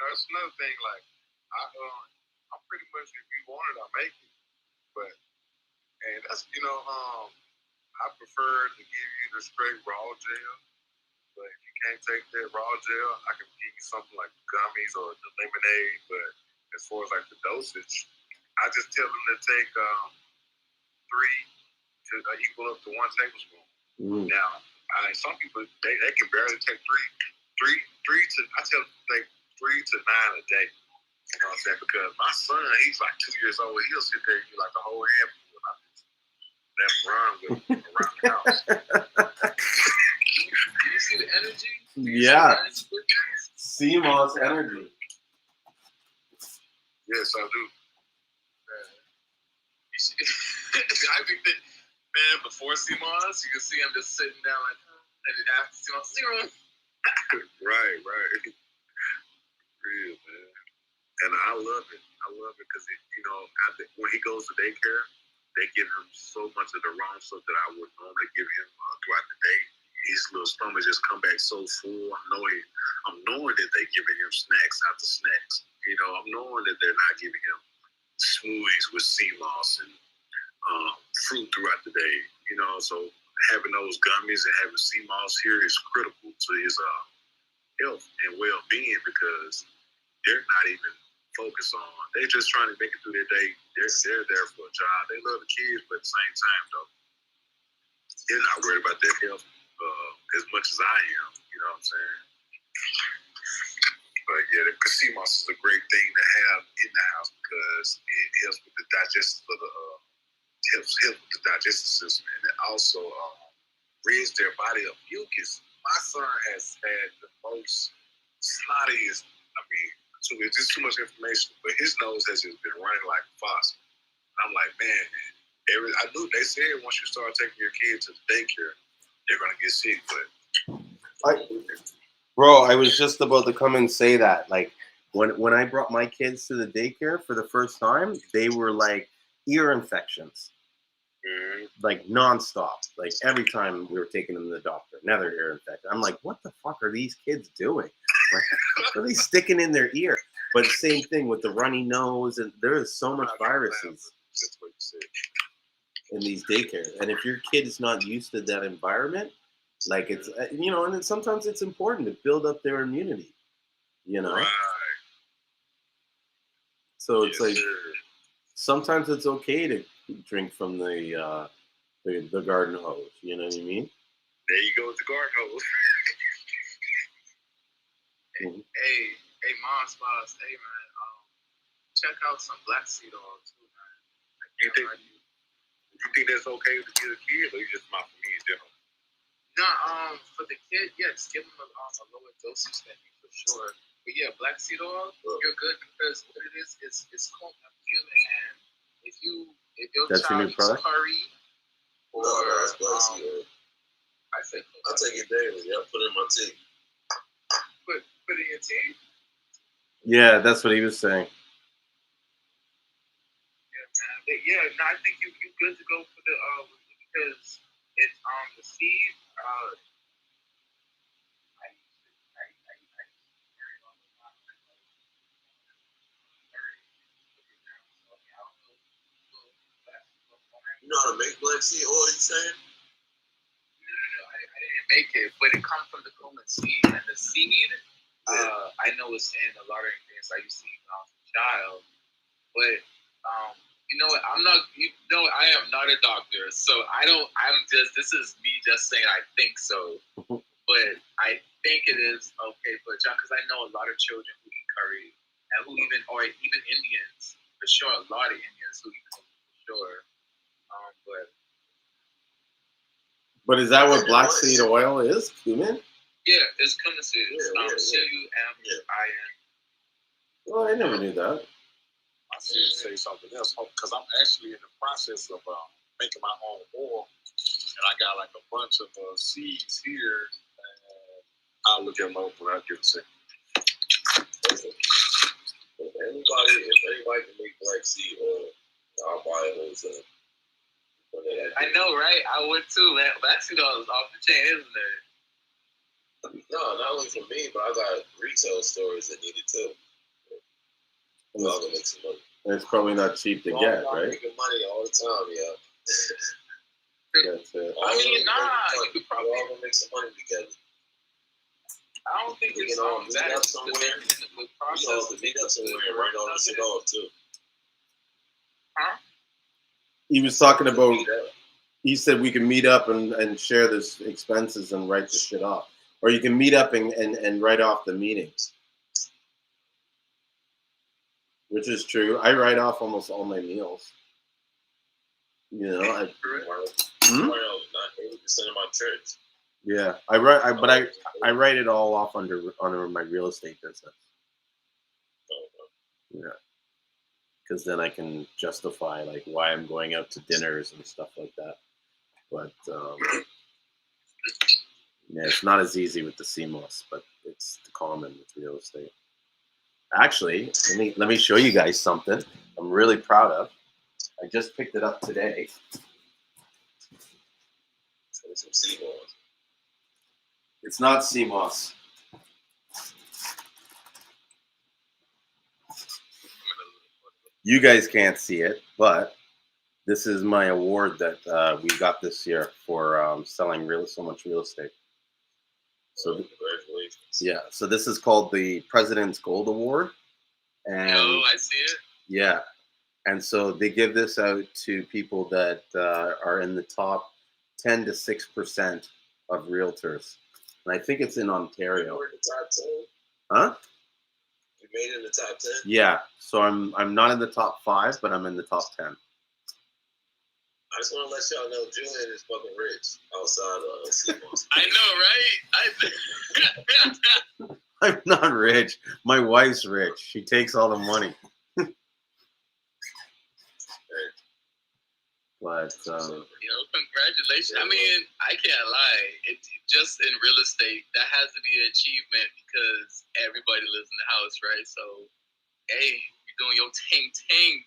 that's another thing. Like, I'm pretty much, if you want it, I'll make it. But, and that's, I prefer to give you the straight raw gel. But if you can't take that raw gel, I can give you something like gummies or the lemonade. But as far as like the dosage, I just tell them to take 3 to equal up to 1 tablespoon. Now, some people they can barely take three to. I tell them to take 3 to 9 a day. You know what I'm saying? Because my son, he's like 2 years old. He'll sit there and eat like a whole handful. And I just let him run with him around the house. Do you see the energy? Yeah. Seamoss energy. Yes, I do. I think that, man, before Seamoss, you can see him just sitting down like, and then after Seamoss, zero. Right. Real, man. And I love it. Because, when he goes to daycare, they give him so much of the wrong stuff that I would normally give him throughout the day. His little stomach just come back so full. I'm knowing that they're giving him snacks after snacks. I'm knowing that they're not giving him smoothies with Seamoss and fruit throughout the day. So having those gummies and having Seamoss here is critical to his health and well-being, because they're not even focused on. They're just trying to make it through their day. They're there for a job. They love the kids, but at the same time, though, they're not worried about their health as much as I am. You know what I'm saying? But yeah, the Seamoss is a great thing to have in the house because it helps with the digestive helps with the digestive system, and it also rids their body of mucus. My son has had the most snottiest. It's just too much information, but his nose has just been running like a faucet. I'm like, man, I knew they said once you start taking your kids to the daycare, they're gonna get sick. But bro, I was just about to come and say that. Like when I brought my kids to the daycare for the first time, they were like ear infections, like nonstop. Like every time we were taking them to the doctor, another ear infection. I'm like, what the fuck are these kids doing? Like, what are they sticking in their ear? But same thing with the runny nose, and there is so much viruses. That's what you said. in these daycares. And if your kid is not used to that environment, like it's and then sometimes it's important to build up their immunity. Right. So it's Yes, like sir. sometimes it's okay to drink from the garden hose. You know what I mean? There you go with the garden hose. Mhm. Hey, Moss, hey man, check out some black seed oil too, man. You think that's okay to give a kid, or you just not for me in general? Nah, for the kid, yeah, just give them a lower dosage than you for sure. But yeah, black seed oil, you're good because what it is called human. And if your That's your child new eats product? curry or No, that's black seed oil. I said I take it daily. I put it in my tea. put it in your tea. Yeah, that's what he was saying. Yeah, no, I think you good to go for the because it's the seed. You know how to make black seed oil? You saying? No, I didn't make it, but it comes from the cumin seed, and the seed. I know it's in a lot of ingredients I used to eat when I was a child, but you know what? I am not a doctor, so I don't. This is me just saying I think so, but I think it is okay for a child because I know a lot of children who eat curry and even Indians for sure. A lot of Indians who eat curry for sure, But is that what black seed oil is? Cumin? yeah, it's cumin seed. Yeah. CUMIN. Well, I never knew that. I should say something else because I'm actually in the process of making my own oil, and I got like a bunch of seeds here. And I'll look at them up when I get a second. If anybody can make black seed oil, I'll buy it wholesale. I know, right? I would too, man. Black seed oil is off the chain, isn't it? No, not only for me, but I got retail stores that need it too. Y'all gonna make some money. It's probably not cheap to get, right? Making money all the time, yeah. That's it. I mean, you could probably. We're all gonna make some money together. I don't think We it's can all all meet that. up somewhere. We all can meet up somewhere and write all this shit off too. Huh? He was talking about. He said we can meet up and share this expenses and write the shit off, or you can meet up and write off the meetings, which is true. I write off almost all my meals. You know, Not 80% of my church. Yeah, I write it all off under my real estate business. Yeah, because then I can justify like why I'm going out to dinners and stuff like that. But yeah, it's not as easy with the Seamoss, but it's common with real estate. Actually, let me show you guys something I'm really proud of. I just picked it up today. Some Seamoss. It's not Seamoss. You guys can't see it, but this is my award that we got this year for selling so much real estate. So congratulations. Yeah, so this is called the President's Gold Award, and I see it. Yeah, and so they give this out to people that are in the top 10 to 6% of realtors, and I think it's in Ontario. You were in the top 10? Huh? You made it in the top 10? Yeah, so I'm not in the top 5, but I'm in the top 10. I just want to let y'all know Julien is fucking rich outside of Seamoss. I know, right? I'm not rich. My wife's rich. She takes all the money. But congratulations. I mean, I can't lie. It just in real estate, that has to be an achievement because everybody lives in the house, right? So, hey, you're doing your ting,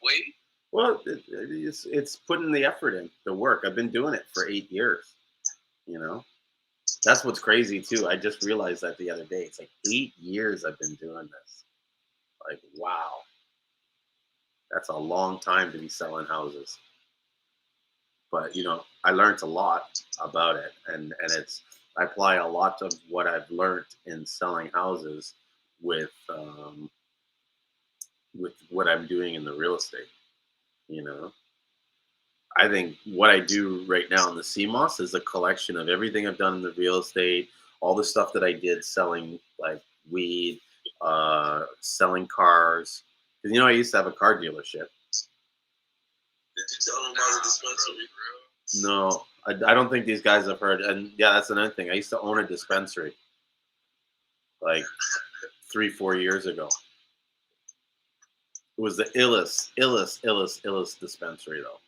boy. Well, it's putting the effort in, the work. I've been doing it for 8 years. You know, that's what's crazy too. I just realized that the other day. It's like 8 years I've been doing this. Like, wow, that's a long time to be selling houses. But I learned a lot about it, and I apply a lot of what I've learned in selling houses with what I'm doing in the real estate. You know, I think what I do right now in the Seamoss is a collection of everything I've done in the real estate, all the stuff that I did selling like weed, selling cars. Because I used to have a car dealership. Did you tell them about the dispensary? No, I don't think these guys have heard. And yeah, that's another thing. I used to own a dispensary like 3-4 years ago. It was the illest dispensary though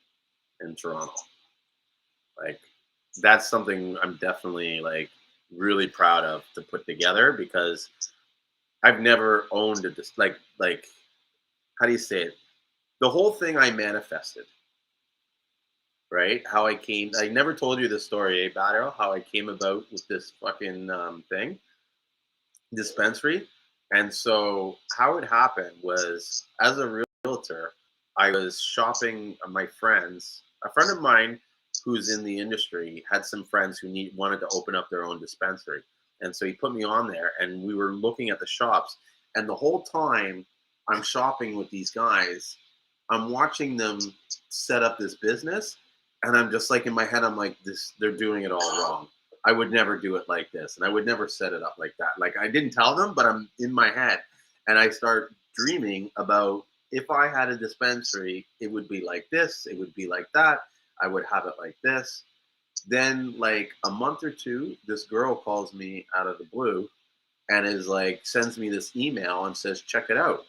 in Toronto. Like that's something I'm definitely like really proud of to put together because I've never owned a like how do you say it? The whole thing I manifested. Right? How I never told you this story, Battle, how I came about with this fucking thing, dispensary. And so how it happened was as a realtor, I was shopping my friends. A friend of mine who's in the industry had some friends who wanted to open up their own dispensary. And so he put me on there and we were looking at the shops. And the whole time I'm shopping with these guys, I'm watching them set up this business. And I'm just like in my head, I'm like, they're doing it all wrong. I would never do it like this. And I would never set it up like that. Like I didn't tell them, but I'm in my head. And I start dreaming about if I had a dispensary, it would be like this. It would be like that. I would have it like this. Then like a month or two, this girl calls me out of the blue and is like, sends me this email and says, check it out.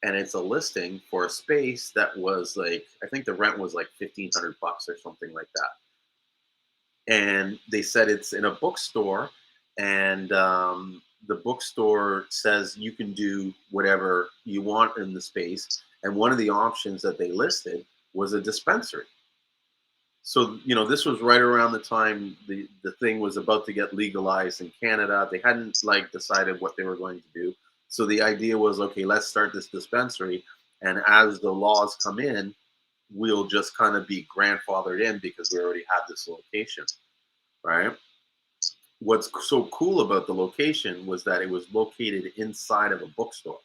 And it's a listing for a space that was like, I think the rent was like $1,500 or something like that. And they said it's in a bookstore, and the bookstore says you can do whatever you want in the space. And one of the options that they listed was a dispensary. So, this was right around the time the thing was about to get legalized in Canada. They hadn't like decided what they were going to do. So the idea was, okay, let's start this dispensary. And as the laws come in, we'll just kind of be grandfathered in because we already have this location, right? What's so cool about the location was that it was located inside of a bookstore.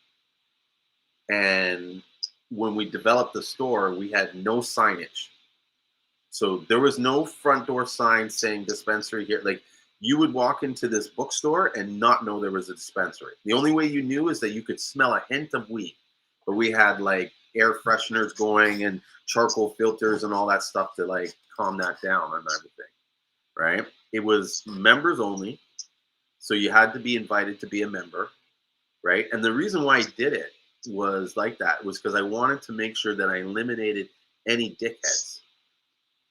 And when we developed the store, we had no signage. So there was no front door sign saying dispensary here. Like you would walk into this bookstore and not know there was a dispensary. The only way you knew is that you could smell a hint of weed. But we had like air fresheners going and charcoal filters and all that stuff to like calm that down and everything, right? It was members only. So you had to be invited to be a member, right? And the reason why I did it was like that was because I wanted to make sure that I eliminated any dickheads.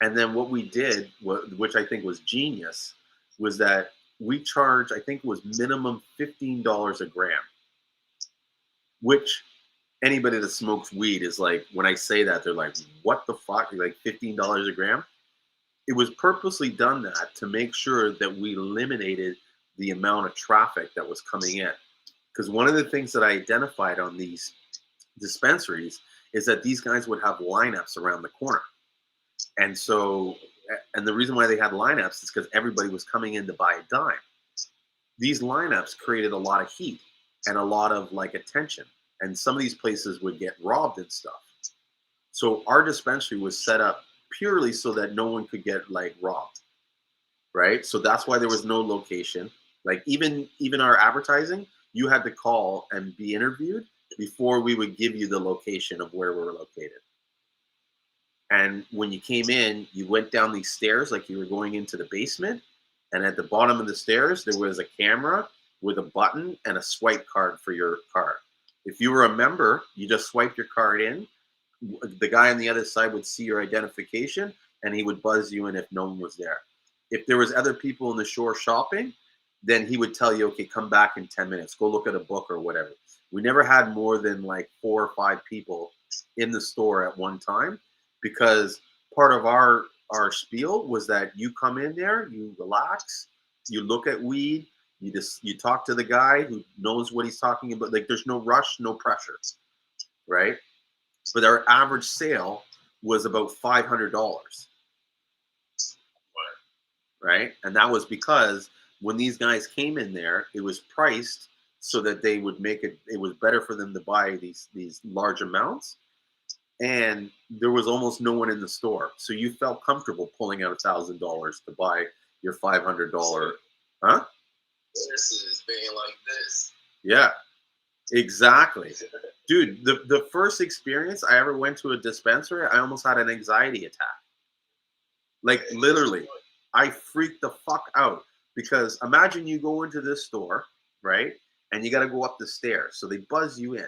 And then what we did, which I think was genius, was that we charged, I think it was minimum $15 a gram, which anybody that smokes weed is like, when I say that, they're like, what the fuck? Like $15 a gram? It was purposely done that to make sure that we eliminated the amount of traffic that was coming in. Because one of the things that I identified on these dispensaries is that these guys would have lineups around the corner. And so, and the reason why they had lineups is because everybody was coming in to buy a dime. These lineups created a lot of heat and a lot of like attention. And some of these places would get robbed and stuff. So our dispensary was set up purely so that no one could get like robbed, right? So that's why there was no location. Like even our advertising, you had to call and be interviewed before we would give you the location of where we're located. And when you came in, you went down these stairs like you were going into the basement. And at the bottom of the stairs, there was a camera with a button and a swipe card for your card. If you were a member, you just swiped your card in. The guy on the other side would see your identification and he would buzz you in if no one was there. If there was other people in the shore shopping, then he would tell you, okay, come back in 10 minutes, go look at a book or whatever. We never had more than like 4 or 5 people in the store at one time, because part of our spiel was that you come in there, you relax, you look at weed, you talk to the guy who knows what he's talking about. Like there's no rush, no pressure, right? But our average sale was about $500. right? And that was because when these guys came in there, it was priced so that they would make it. It was better for them to buy these large amounts, and there was almost no one in the store, so you felt comfortable pulling out $1,000 to buy your $500. Huh? This is being like this. Yeah, exactly. Dude, the first experience I ever went to a dispensary, I almost had an anxiety attack. Like literally, I freaked the fuck out because imagine you go into this store, right? And you got to go up the stairs. So they buzz you in.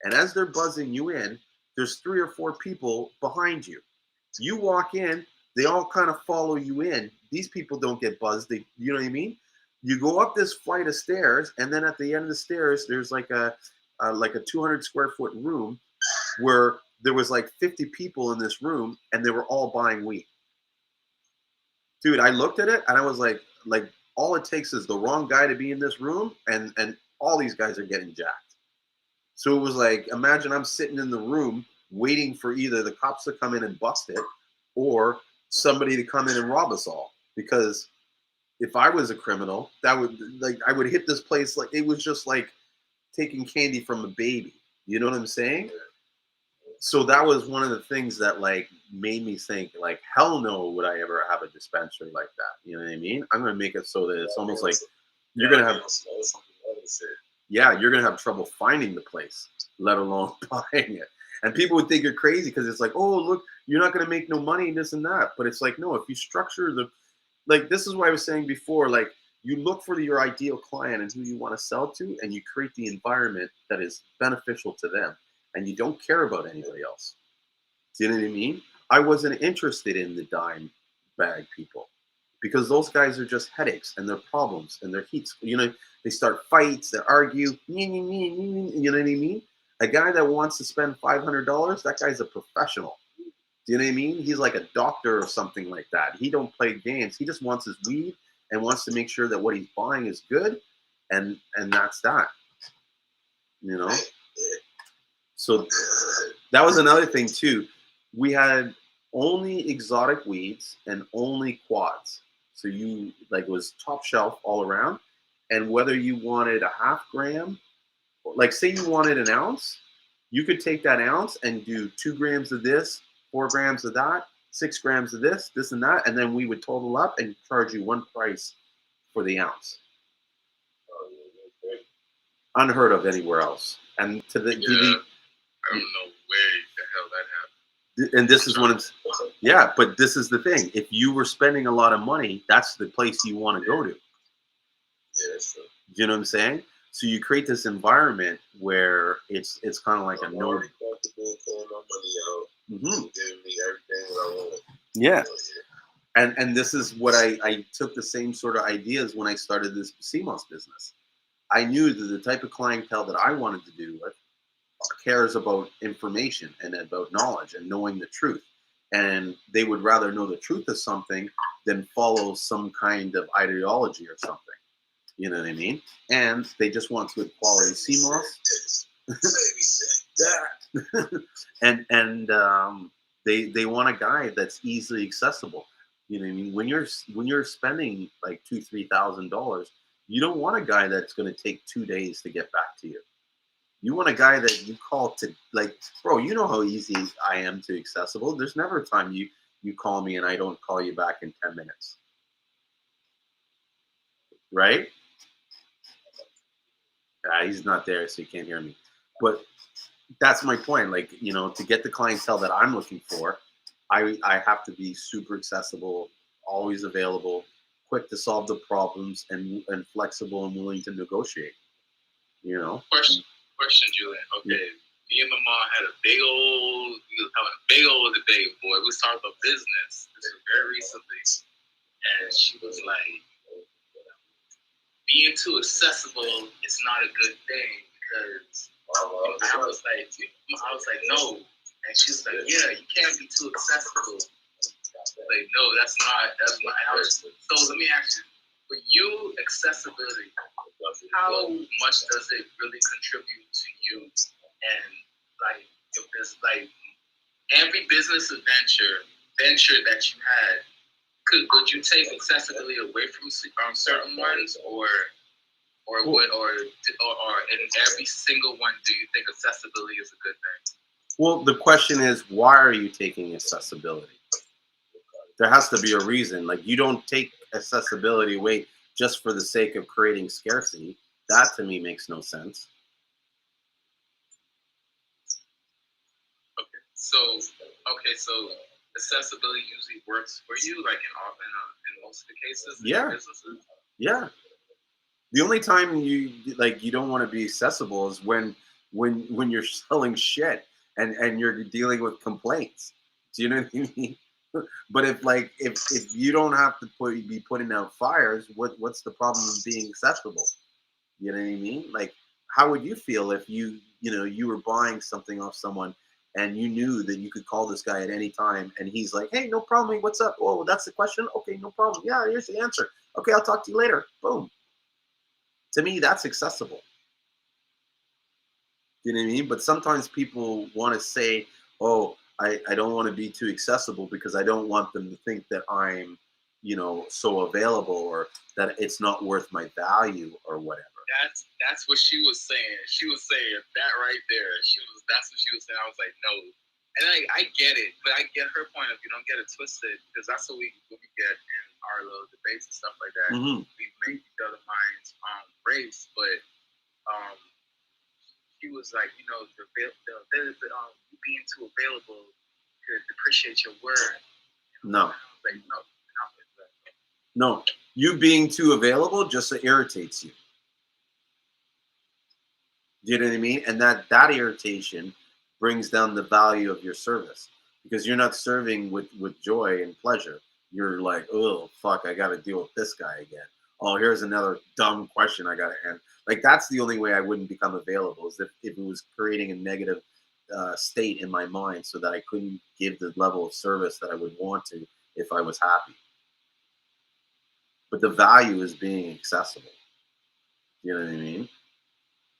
And as they're buzzing you in, there's 3 or 4 people behind you. You walk in, they all kind of follow you in. These people don't get buzzed. They, you know what I mean? You go up this flight of stairs, and then at the end of the stairs, there's like a 200 square foot room where there was like 50 people in this room, and they were all buying weed. Dude, I looked at it and I was like all it takes is the wrong guy to be in this room, and all these guys are getting jacked. So it was like, imagine I'm sitting in the room waiting for either the cops to come in and bust it or somebody to come in and rob us all. Because if I was a criminal, that would, like, I would hit this place like it was just like taking candy from a baby. You know what I'm saying? So that was one of the things that like made me think like, hell no would I ever have a dispensary like that. You know what I mean? I'm gonna make it so that it's almost like you're gonna have, yeah, you're gonna have trouble finding the place, let alone buying it. And people would think you're crazy because it's like, oh look, you're not gonna make no money, this and that. But it's like, no, if you structure the, like, this is what I was saying before, like you look for your ideal client and who you want to sell to, and you create the environment that is beneficial to them, and you don't care about anybody else. Do you know what I mean? I wasn't interested in the dime bag people because those guys are just headaches and they're problems and they're heats. You know, they start fights, they argue. You know what I mean? A guy that wants to spend $500, that guy's a professional. Do you know what I mean? He's like a doctor or something like that. He don't play games. He just wants his weed and wants to make sure that what he's buying is good, and that's that. You know? So that was another thing too. We had only exotic weeds and only quads. So you, like, it was top shelf all around. And whether you wanted a half gram, like say you wanted an ounce, you could take that ounce and do 2 grams of this, 4 grams of that, 6 grams of this and that, and then we would total up and charge you one price for the ounce. Unheard of anywhere else. And to the I don't know where the hell that happened. And this is when it's, yeah, but this is the thing. If you were spending a lot of money, that's the place you want to go to. Yeah, that's true. Do you know what I'm saying? So you create this environment where it's kind of like a no. Yeah. And this is what I took the same sort of ideas when I started this Seamoss business. I knew that the type of clientele that I wanted to do with cares about information and about knowledge and knowing the truth. And they would rather know the truth of something than follow some kind of ideology or something. You know what I mean? And they just want good quality Seamoss. and they want a guy that's easily accessible. You know what I mean? When you're spending like $2,000-3,000, you don't want a guy that's going to take 2 days to get back to you. You want a guy that you call to, like, bro, you know how easy I am to accessible. There's never a time you call me and I don't call you back in 10 minutes. Right? He's not there, so you can't hear me. But that's my point. Like, you know, to get the clientele that I'm looking for, I have to be super accessible, always available, quick to solve the problems, and flexible and willing to negotiate. You know? Question, Julien. Okay. Yeah. Me and my mom had a big old debate, boy. We was talking about business. This was very recently. And she was like, being too accessible is not a good thing because I was like, no. And she was like, yeah, you can't be too accessible. Like, no, that's not. So let me ask you, for you, accessibility, how much does it really contribute to you? And like, if there's like every business venture that you had, would you take accessibility away from certain ones, or in every single one, do you think accessibility is a good thing? Well, the question is, why are you taking accessibility? There has to be a reason. Like, you don't take accessibility away just for the sake of creating scarcity. That to me makes no sense. So accessibility usually works for you, like in most of the cases. Yeah. Businesses. Yeah. The only time you don't want to be accessible is when you're selling shit and you're dealing with complaints. Do you know what I mean? But if you don't have to be putting out fires, what's the problem of being accessible? You know what I mean? Like, how would you feel if you were buying something off someone and you knew that you could call this guy at any time and he's like, hey, no problem, what's up? Oh, that's the question? Okay, no problem. Yeah, here's the answer. Okay, I'll talk to you later. Boom. To me, that's accessible. You know what I mean? But sometimes people want to say, oh, I don't want to be too accessible because I don't want them to think that I'm, so available or that it's not worth my value or whatever. That's what she was saying. She was saying that right there. That's what she was saying. I was like, no. And I get it, but I get her point of view. Don't get it twisted, because that's what we get in our little debates and stuff like that. Mm-hmm. We make each other minds race, but she was like, being too available could depreciate your word. No. And I was like, no. No, you being too available just irritates you. Do you know what I mean? And that irritation brings down the value of your service, because you're not serving with joy and pleasure. You're like, oh, fuck, I got to deal with this guy again. Oh, here's another dumb question I got to answer. Like, that's the only way I wouldn't become available, is if it was creating a negative state in my mind so that I couldn't give the level of service that I would want to if I was happy. But the value is being accessible. You know what I mean?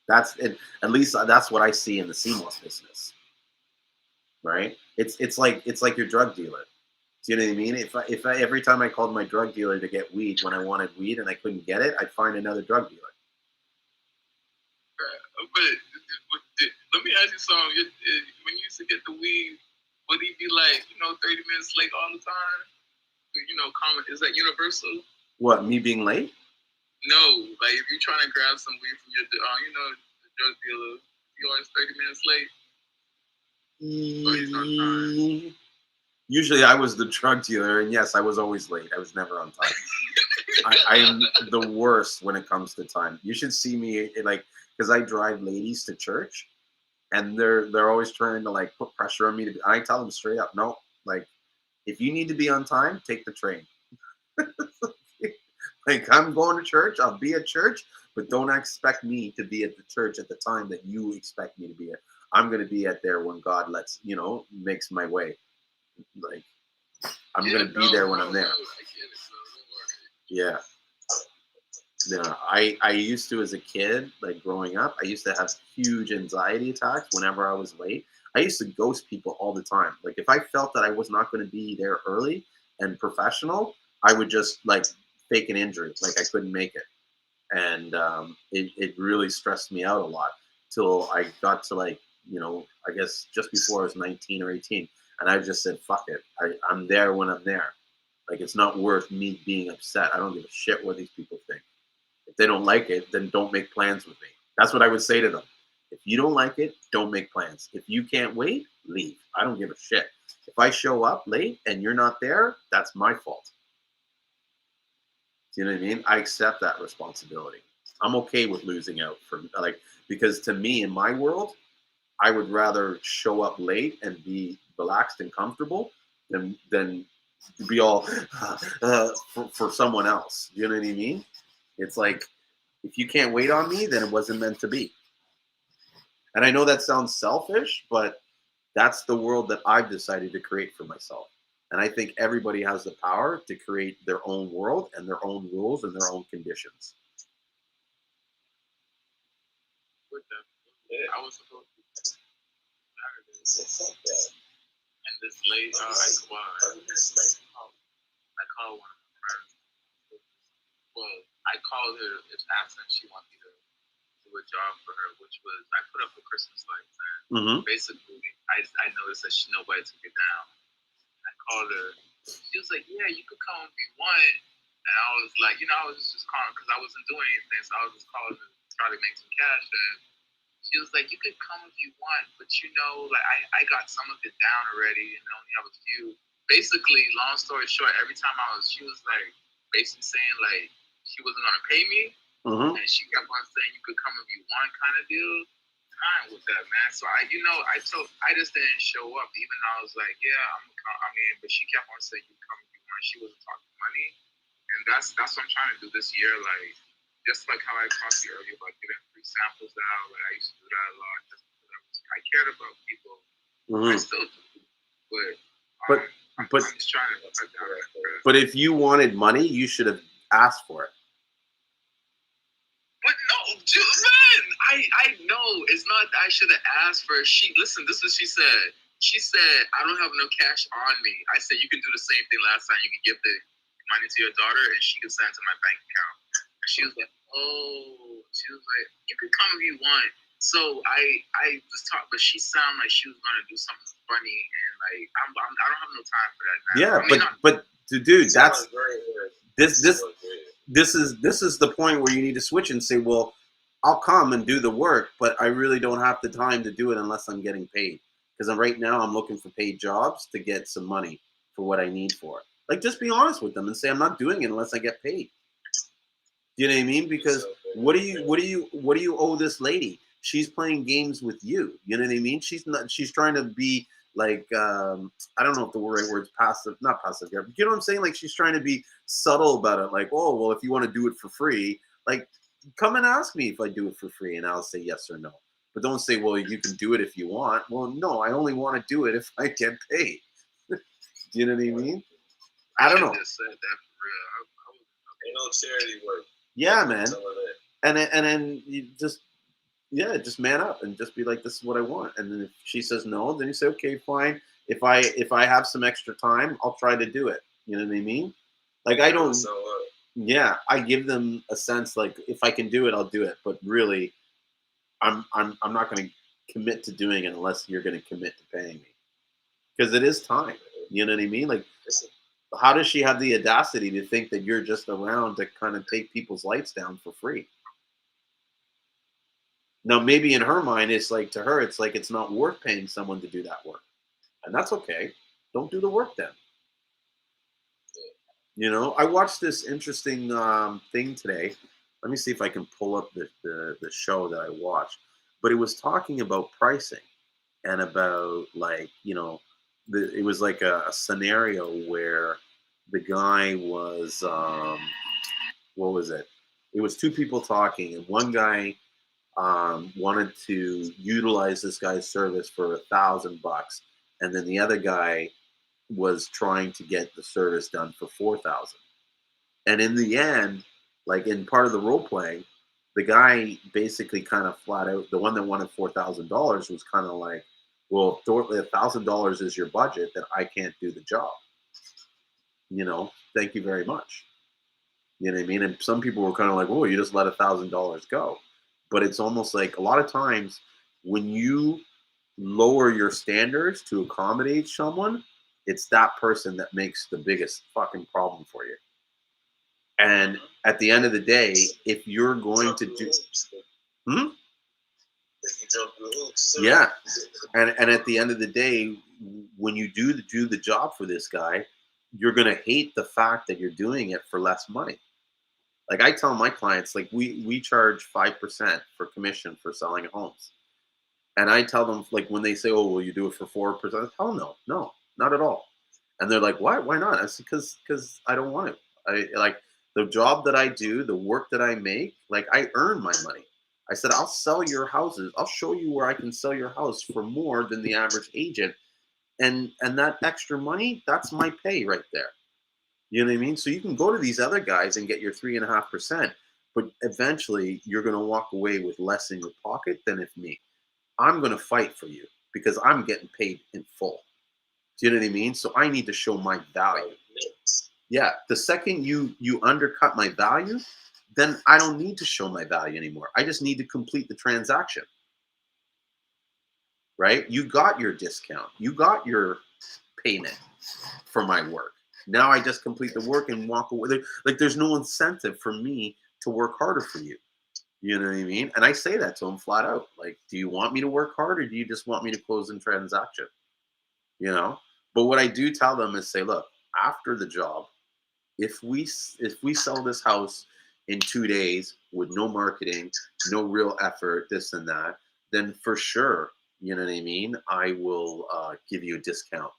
That's it. At least that's what I see in the Seamoss business, right? It's like your drug dealer. Do you know what I mean? If I every time I called my drug dealer to get weed when I wanted weed and I couldn't get it, I'd find another drug dealer. But let me ask you something. When you used to get the weed, would he be like, 30 minutes late all the time? Common, is that universal? What, me being late? No, like if you're trying to grab some weed from your, the drug dealer, you always 30 minutes late. Usually I was the drug dealer, and yes, I was always late. I was never on time. I am the worst when it comes to time. You should see me, like, because I drive ladies to church, and they're always trying to like put pressure on me to. I tell them straight up, no, like, if you need to be on time, take the train. Like, I'm going to church, I'll be at church, but don't expect me to be at the church at the time that you expect me to be at. I'm going to be at there when God makes my way. Like, I'm going to be there when I'm there. Yeah. Yeah. I used to, as a kid, like growing up, I used to have huge anxiety attacks whenever I was late. I used to ghost people all the time. Like, if I felt that I was not going to be there early and professional, I would just like fake an injury, like I couldn't make it. And it really stressed me out a lot till I got to I guess just before I was 19 or 18. And I just said, fuck it. I'm there when I'm there. Like, it's not worth me being upset. I don't give a shit what these people think. If they don't like it, then don't make plans with me. That's what I would say to them. If you don't like it, don't make plans. If you can't wait, leave. I don't give a shit. If I show up late and you're not there, that's my fault. Do you know what I mean? I accept that responsibility. I'm okay with losing out because to me, in my world, I would rather show up late and be relaxed and comfortable than be all for someone else. You know what I mean? It's like, if you can't wait on me, then it wasn't meant to be. And I know that sounds selfish, but that's the world that I've decided to create for myself. And I think everybody has the power to create their own world and their own rules and their own conditions. I was supposed to be Saturday. And this late, come on. I called one of my friends. Well, I called her, asking if she wanted me to do a job for her, which was I put up the Christmas lights, and basically I noticed that nobody took it down. I called her. She was like, "Yeah, you could come if you want." And I was like, I was just calling because I wasn't doing anything, so I was just calling to try to make some cash. And she was like, "You could come if you want, but like I got some of it down already, and I only have a few." Basically, long story short, every time she was like basically saying like she wasn't gonna pay me, and she kept on saying you could come if you want, kind of deal. Fine with that, man. So I just didn't show up, even though I was like, yeah, I'm gonna come. I mean, but she kept on saying you come if you want. She wasn't talking money, and that's what I'm trying to do this year, like. Just like how I talked to you earlier about getting free samples out, like I used to do that a lot just because I cared about people. I still do, but I'm just trying to cut down that. But if you wanted money, you should have asked for it. But no, man, I know it's not that I should have asked for it. Listen, this is what she said. She said, I don't have no cash on me. I said, you can do the same thing last time. You can give the money to your daughter and she can send it to my bank account. And she was like, oh, you can come if you want. So I just talked, but she sounded like she was gonna do something funny, and like I don't have no time for that now. Yeah, but dude, that's this is the point where you need to switch and say, well, I'll come and do the work, but I really don't have the time to do it unless I'm getting paid. Because right now I'm looking for paid jobs to get some money for what I need for it. Like, just be honest with them and say I'm not doing it unless I get paid. You know what I mean? Because what do you owe this lady? She's playing games with you. You know what I mean? She's trying to be like I don't know if the right word's passive, not passive. You know what I'm saying? Like, she's trying to be subtle about it. Like, oh well, if you want to do it for free, like come and ask me if I do it for free, and I'll say yes or no. But don't say, well, you can do it if you want. Well, no, I only want to do it if I get paid. Do you know what I mean? I don't know. Just said that for real. Ain't no charity work. Yeah, man. And then you just man up and just be like, this is what I want. And then if she says no, then you say, okay, fine. If I have some extra time, I'll try to do it. You know what I mean? Like, I don't. Yeah, I give them a sense like, if I can do it, I'll do it. But really, I'm not going to commit to doing it unless you're going to commit to paying me, because it is time. You know what I mean? Like, how does she have the audacity to think that you're just around to kind of take people's lights down for free? Now, maybe in her mind, it's like, to her, it's like it's not worth paying someone to do that work. And that's okay. Don't do the work then. You know, I watched this interesting thing today. Let me see if I can pull up the show that I watched. But it was talking about pricing and about, like, you know, it was like a scenario where the guy was, what was it? It was two people talking, and one guy wanted to utilize this guy's service for $1,000, and then the other guy was trying to get the service done for $4,000. And in the end, like in part of the role playing, the guy basically kind of flat out, the one that wanted $4,000 was kind of like, well, if $1,000 is your budget, then I can't do the job. You know, thank you very much. You know what I mean? And some people were kind of like, oh, you just let $1,000 go. But it's almost like a lot of times when you lower your standards to accommodate someone, it's that person that makes the biggest fucking problem for you. And at the end of the day, if you're going to do... Yeah. And at the end of the day, when you do the job for this guy, you're going to hate the fact that you're doing it for less money. Like, I tell my clients, like, we charge 5% for commission for selling homes. And I tell them, like, when they say, oh, will you do it for 4%? Hell no, not at all. And they're like, why not? I said, because I don't want to. Like, the job that I do, the work that I make, like, I earn my money. I said, I'll sell your houses. I'll show you where I can sell your house for more than the average agent. And that extra money, that's my pay right there. You know what I mean? So you can go to these other guys and get your 3.5%, but eventually you're going to walk away with less in your pocket than if me. I'm going to fight for you because I'm getting paid in full. Do you know what I mean? So I need to show my value. Yeah, the second you undercut my value, then I don't need to show my value anymore. I just need to complete the transaction. Right? You got your discount. You got your payment for my work. Now I just complete the work and walk away. Like there's no incentive for me to work harder for you. You know what I mean? And I say that to them flat out. Like, do you want me to work hard, or do you just want me to close the transaction? You know? But what I do tell them is say, look, after the job, if we sell this house in 2 days with no marketing, no real effort, this and that, then for sure, you know what I mean, I will give you a discount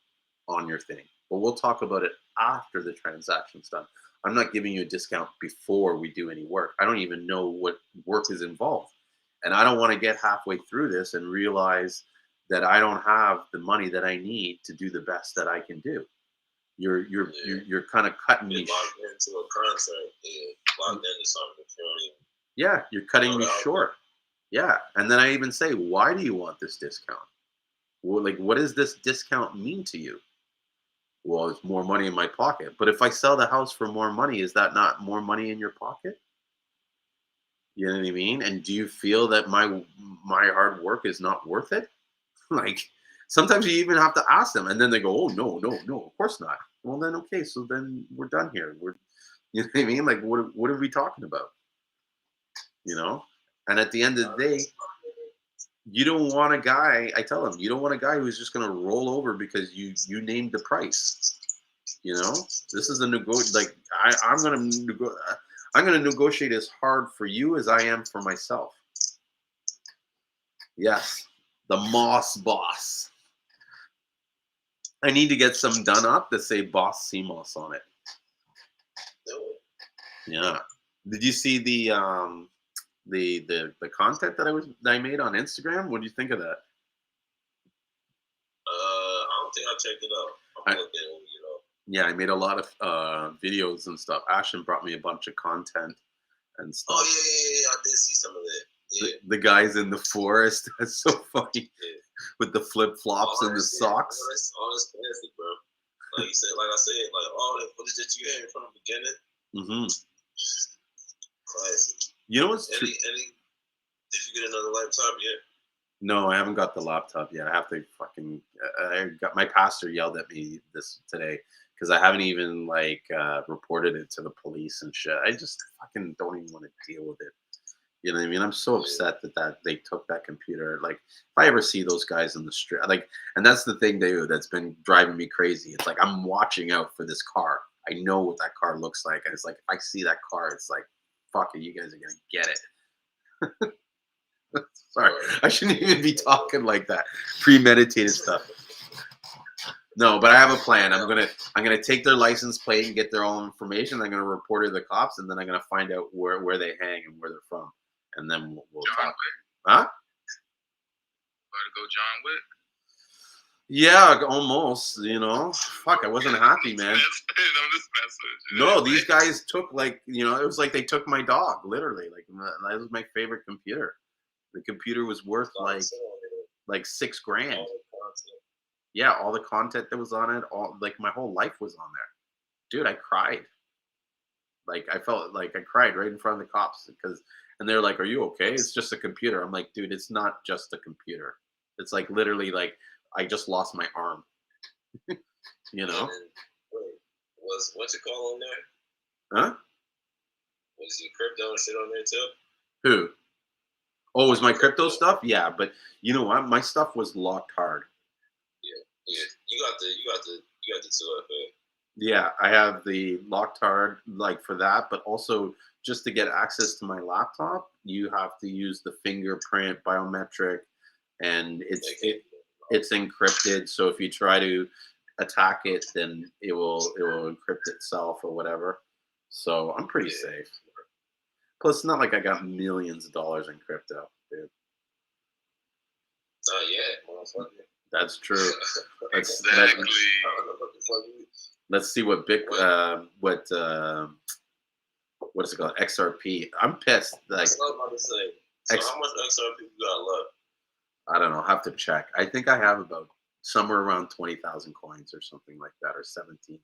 on your thing. But we'll talk about it after the transaction's done. I'm not giving you a discount before we do any work. I don't even know what work is involved. And I don't want to get halfway through this and realize that I don't have the money that I need to do the best that I can do. You're kind of cutting me. Locked into a contract. Locked into something. Yeah, you're cutting me short. Yeah, and then I even say, why do you want this discount? Well, like, what does this discount mean to you? Well, it's more money in my pocket. But if I sell the house for more money, is that not more money in your pocket? You know what I mean? And do you feel that my hard work is not worth it? Like, sometimes you even have to ask them, and then they go, "Oh no, no, no, of course not." Well, then okay, so then we're done here. You know what I mean? Like, what are we talking about? You know? And at the end of the day, you don't want a guy. I tell them, you don't want a guy who's just going to roll over because you named the price. You know, this is a like I'm going to negotiate as hard for you as I am for myself. Yes, the Moss Boss. I need to get some done up that say Boss Seamoss on it. Yeah. Did you see the content that I made on Instagram? What do you think of that? I don't think I checked it out. I'm gonna look at it when we get off. Yeah, I made a lot of videos and stuff. Ashton brought me a bunch of content and stuff. Oh yeah. I did see some of that. Yeah. The guys in the forest. That's so funny. Yeah. With the flip flops and the socks. All this classic, bro. Like you said, like I said, like all that footage that you had from the beginning. Mm-hmm. Classic. You know what's true? Did you get another laptop yet? No, I haven't got the laptop yet. I have to fucking. I got my pastor yelled at me this today because I haven't even reported it to the police and shit. I just fucking don't even want to deal with it. You know what I mean? I'm so upset that they took that computer. Like, if I ever see those guys in the street, and that's the thing that's been driving me crazy. It's like I'm watching out for this car. I know what that car looks like, and it's like if I see that car, it's like, fuck it, you guys are gonna get it. Sorry, I shouldn't even be talking like that. Premeditated stuff. No, but I have a plan. I'm gonna take their license plate and get their own information. I'm gonna report it to the cops, and then I'm gonna find out where they hang and where they're from, and then we'll John talk. Wick. Huh? Gotta go, John Wick. Yeah, almost. You know, fuck. I wasn't happy, man. No, these guys took it was like they took my dog, literally. Like that was my favorite computer. The computer was worth like $6 grand. Yeah, all the content that was on it, my whole life was on there. Dude, I cried. Like I felt like I cried right in front of the cops and they're like, "Are you okay? It's just a computer." I'm like, "Dude, it's not just a computer. It's like literally like I just lost my arm." You know? What's it called on there? Huh? Was your crypto and shit on there too? Who? Oh, was my crypto stuff? Yeah, but you know what? My stuff was locked hard. Yeah. You got the 2FA. Yeah, I have the locked hard for that, but also just to get access to my laptop, you have to use the fingerprint biometric, and it's encrypted. So if you try to attack it, then it will encrypt itself or whatever. So I'm pretty safe. Plus, it's not like I got millions of dollars in crypto, dude. Not yet, motherfucker. That's true. Exactly. Let's see what what is it called? XRP. I'm pissed. Like, that's what I was about to say. So how much XRP you got left? I don't know. I have to check. I think I have about somewhere around 20,000 coins or something like that, or 17.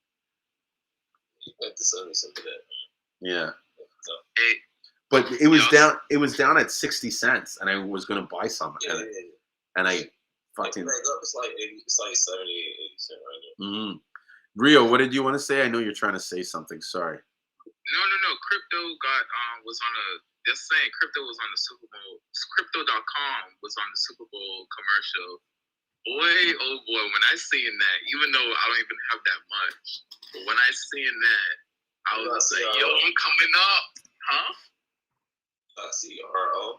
You have to send me some of that. Yeah. So, Hey, But it was Yes. down. It was down at 60 cents, and I was going to buy some, yeah, and I Like, fucking. back up, it's like 80, it's like 70, 80 cents right now. Rio, what did you want to say? I know you're trying to say something. Sorry. No. Crypto was on a. Just saying, crypto was on the Super Bowl. Crypto.com was on the Super Bowl commercial. Boy, oh boy, when I seen that, even though I don't even have that much, but when I seen that, I was just like, yo, I'm coming up. Huh? CRO.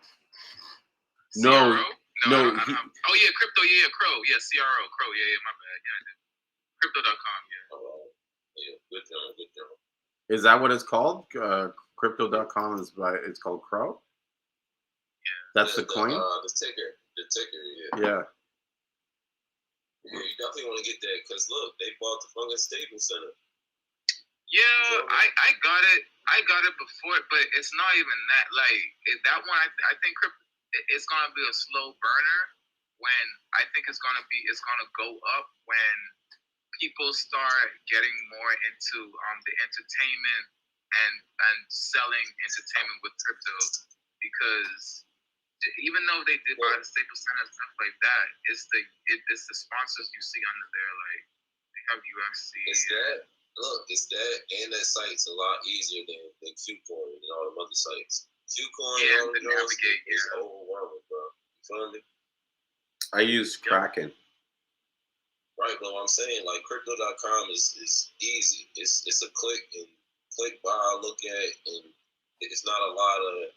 No, CRO? no, I don't have. Oh yeah, crypto. Yeah, Crow. Yeah, CRO. Crow. Yeah, my bad. Yeah, I did. Crypto.com. Yeah. Yeah, good job. Is that what it's called? Crypto.com it's called Crow. That's the coin. The ticker. Yeah. Yeah. Yeah, you definitely want to get that because look, they bought the fucking Staples Center. Yeah, I got it. I got it before, but it's not even that. Like that one, I think it's gonna be a slow burner. When I think it's gonna go up when people start getting more into the entertainment and selling entertainment with crypto, because even though they did buy the Staples Center and stuff like that, it's the sponsors you see under there. Like they have UFC. It's that. Look, it's that, and that site's a lot easier than Qcoin and all them other sites. Qcoin, Yeah, to navigate. is overwhelming, bro. You feel me? I use Kraken. Right, but what I'm saying, like, Crypto.com is easy. It's a click buy, look at, and it's not a lot of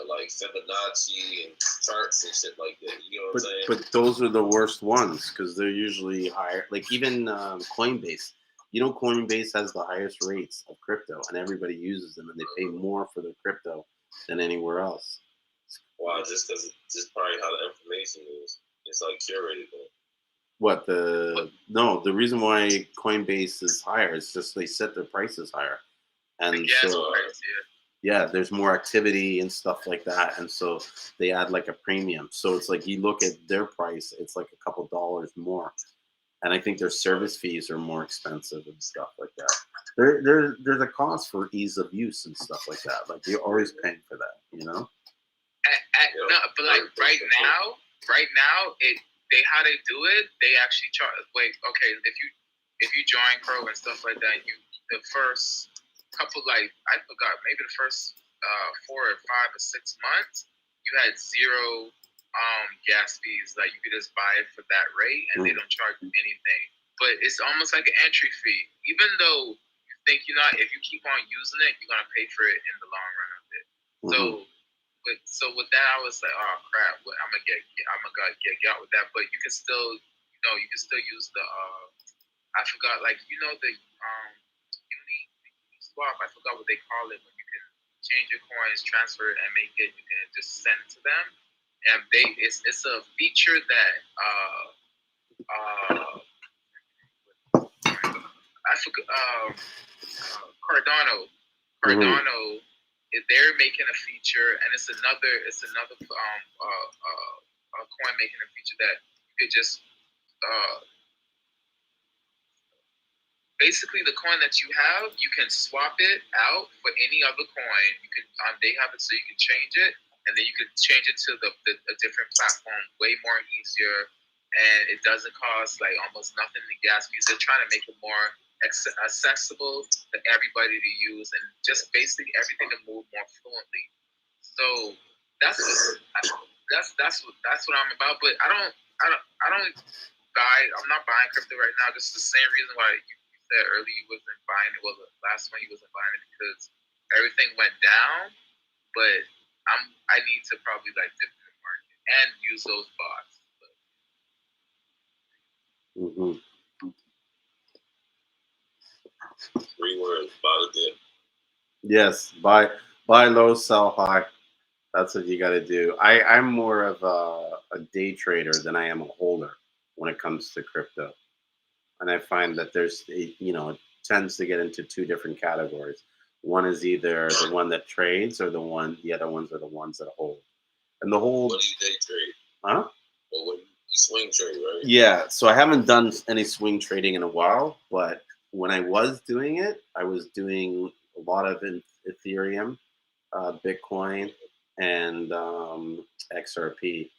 like Fibonacci and charts and shit like that. You know what I'm saying? But those are the worst ones because they're usually higher. Like even Coinbase. You know, Coinbase has the highest rates of crypto, and everybody uses them, and they pay more for their crypto than anywhere else. Why? Just because just probably how the information is. It's like curated. Though. What the reason why Coinbase is higher is just they set their prices higher, and so yeah, there's more activity and stuff like that, and so they add like a premium. So it's like you look at their price, it's like a couple dollars more, and I think their service fees are more expensive and stuff like that. There's a cost for ease of use and stuff like that. Like you're always paying for that, you know. No, but like right now, how they do it, they actually charge. Wait, okay, if you join Crow and stuff like that, the first couple, like I forgot, maybe the first 4 or 5 or 6 months, you had zero gas fees. Like you could just buy it for that rate, and they don't charge you anything. But it's almost like an entry fee, even though you think you're not. If you keep on using it, you're gonna pay for it in the long run of it. So with that, I was like, oh crap, I'm gonna get got with that. But you can still, use the I forgot, like the uni swap. I forgot what they call it when you can change your coins, transfer it, and make it. You can just send it to them, and it's a feature that I forgot Cardano. They're making a feature, and it's another coin making a feature that you could just basically the coin that you have, you can swap it out for any other coin. You can they have it so you can change it, and then you can change it to a different platform way more easier, and it doesn't cost like almost nothing in gas fees. They're trying to make it more accessible to everybody to use, and just basically everything to move more fluently. So that's what I'm about. But I'm not buying crypto right now. Just the same reason why you said earlier you wasn't buying it. Well, the last one you wasn't buying it because everything went down. But I need to probably like dip in the market and use those bots. Mm-hmm. 3 words, buy the dip. Yes, buy low, sell high. That's what you got to do. I'm more of a day trader than I am a holder when it comes to crypto, and I find that it tends to get into 2 different categories. One is either the one that trades, or the other ones are the ones that hold. And the hold. What do you day trade? Huh? Well, what you swing trade, right? Yeah. So I haven't done any swing trading in a while, but when I was doing it, I was doing a lot of Ethereum, Bitcoin, and XRP.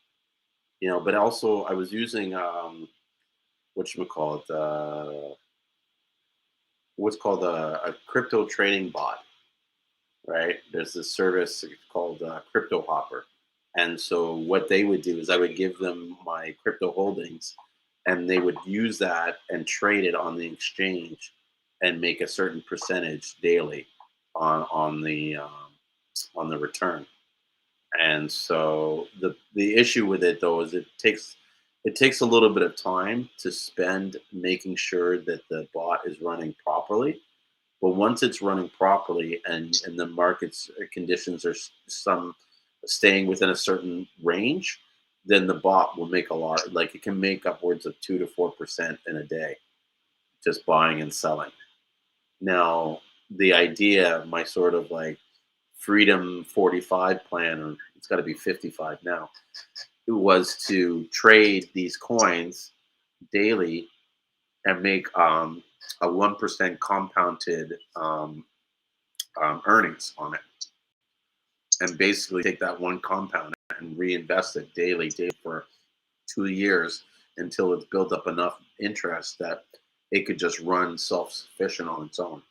You know, but also I was using whatchamacallit, what's called a crypto trading bot, right? There's this service called Crypto Hopper. And so what they would do is I would give them my crypto holdings and they would use that and trade it on the exchange and make a certain percentage daily on the return. And so the issue with it though is it takes a little bit of time to spend making sure that the bot is running properly. But once it's running properly and the market's conditions are some staying within a certain range, then the bot will make a lot. Like it can make upwards of 2 to 4% in a day, just buying and selling. Now, the idea, my sort of like Freedom 45 plan, or it's got to be 55 now, it was to trade these coins daily and make a 1% compounded earnings on it, and basically take that one compound and reinvest it daily for 2 years until it's built up enough interest that it could just run self-sufficient on its own.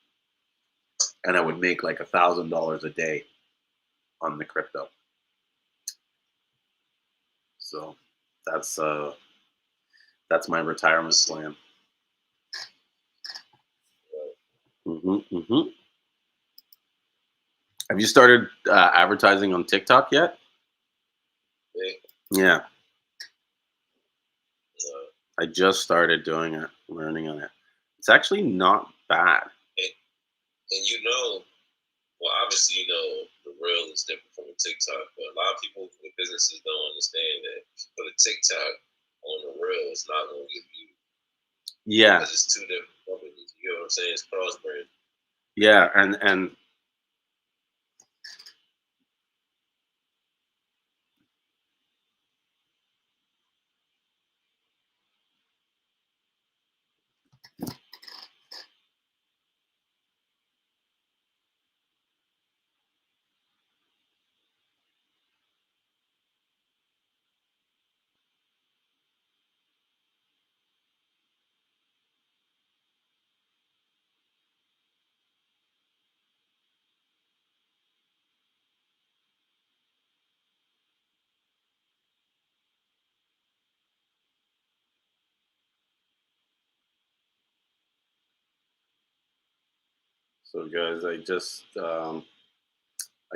And I would make like $1,000 a day on the crypto. So that's my retirement plan. Have you started advertising on TikTok yet? Yeah. I just started doing it, learning on it. It's actually not bad. And you know, well, obviously, you know, the real is different from the TikTok, but a lot of people with businesses don't understand that for the TikTok on the real, it's not going to give you. Yeah. Because it's two different companies. You know what I'm saying? It's cross brand. Yeah, and so guys, I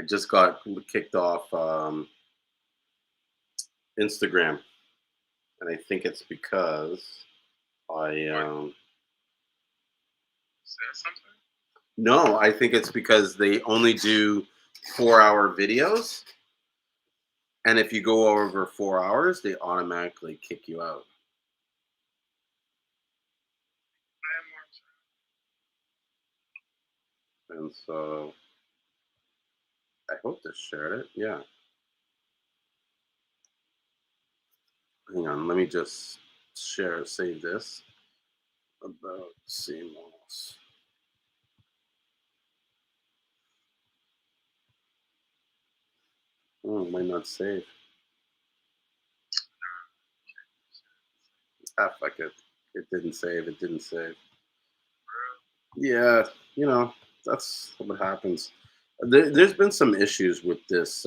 just got kicked off Instagram, and I think it's because I Said something? no, I think it's because they only do 4-hour videos, and if you go over 4 hours, they automatically kick you out. And so I hope this shared it. Yeah. Hang on, let me just save this about Seamoss. Oh, it might not save. Ah, fuck it. It didn't save. It didn't save. Yeah, you know, that's what happens. There's been some issues with this,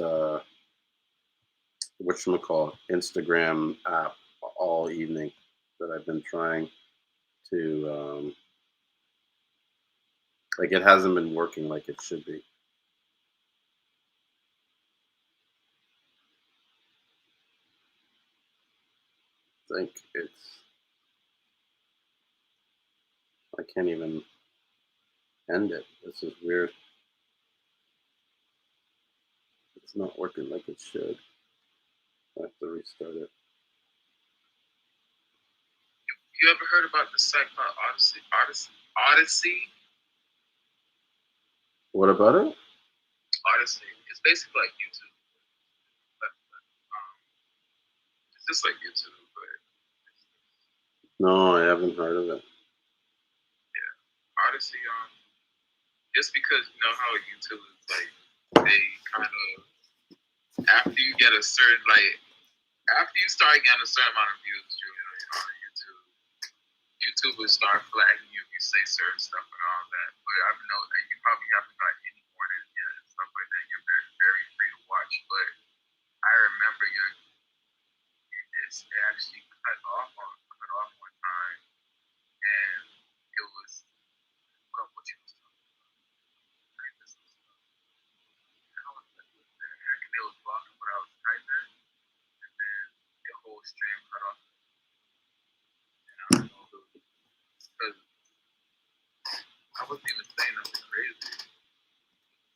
whatchamacallit, Instagram app all evening that I've been trying to, like, it hasn't been working like it should be. I think I can't even end it. This is weird. It's not working like it should. I have to restart it. You ever heard about the site called Odyssey? What about it? Odyssey. It's basically like YouTube. It's just like YouTube, but No, I haven't heard of it. yeah. honestly, just because you know how YouTube is like, they kind of after you get a certain after you start getting a certain amount of views, on YouTube, YouTube will start flagging you if you say certain stuff and all that. But I know that you probably haven't got any warning yet and stuff like that. You're very, very free to watch. But I remember it actually cut off one time, and it was what you was talking about. Like this was, how was that? And it was blocking what I was typing, and then the whole stream cut off. And I don't know because I wasn't even saying nothing crazy.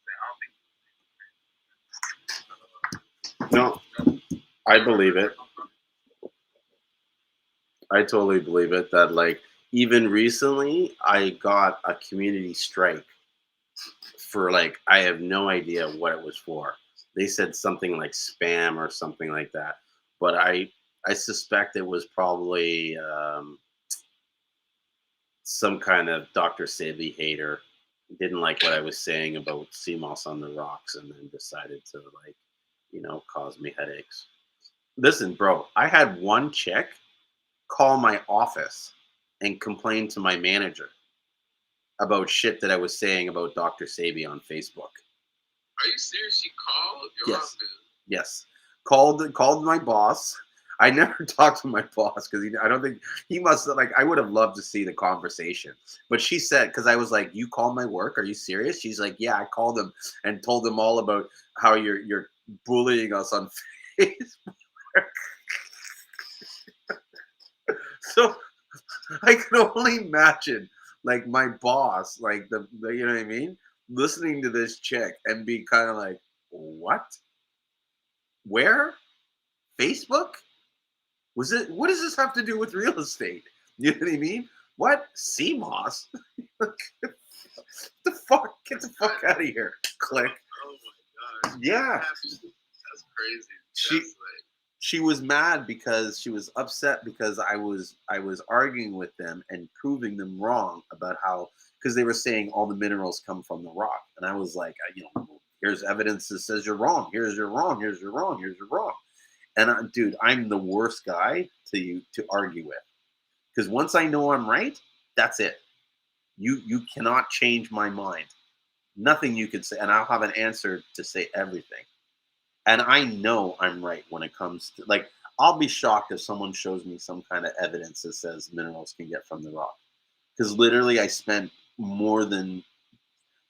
I don't think. No, I believe it. I totally believe it. That like even recently, I got a community strike for like I have no idea what it was for. They said something like spam or something like that, but I suspect it was probably some kind of Dr. Sebi hater. Didn't like what I was saying about Seamoss on the rocks, and then decided to like, cause me headaches. Listen, bro, I had one chick call my office and complain to my manager about shit that I was saying about Dr. Sebi on Facebook. Are you serious? She called your office? Yes. Called my boss. I never talked to my boss because I don't think he must like. I would have loved to see the conversation, but she said because I was like, "You called my work? Are you serious?" She's like, "Yeah, I called them and told them all about how you're bullying us on Facebook." So I can only imagine, like my boss, like the you know what I mean, listening to this chick and be kind of like, "What? Where? Facebook? Was it? What does this have to do with real estate? You know what I mean? What? Seamoss? The fuck? Get the fuck out of here! Click. Oh my god. Yeah. That's crazy. She was mad because she was upset because I was arguing with them and proving them wrong about how because they were saying all the minerals come from the rock, and I was like, here's evidence that says you're wrong. Here's you're wrong. Here's you're wrong. Here's you're wrong. And dude, I'm the worst guy to argue with because once I know I'm right, that's it. You cannot change my mind. Nothing you can say, and I'll have an answer to say everything. And I know I'm right when it comes to like. I'll be shocked if someone shows me some kind of evidence that says minerals can get from the rock, because literally I spent more than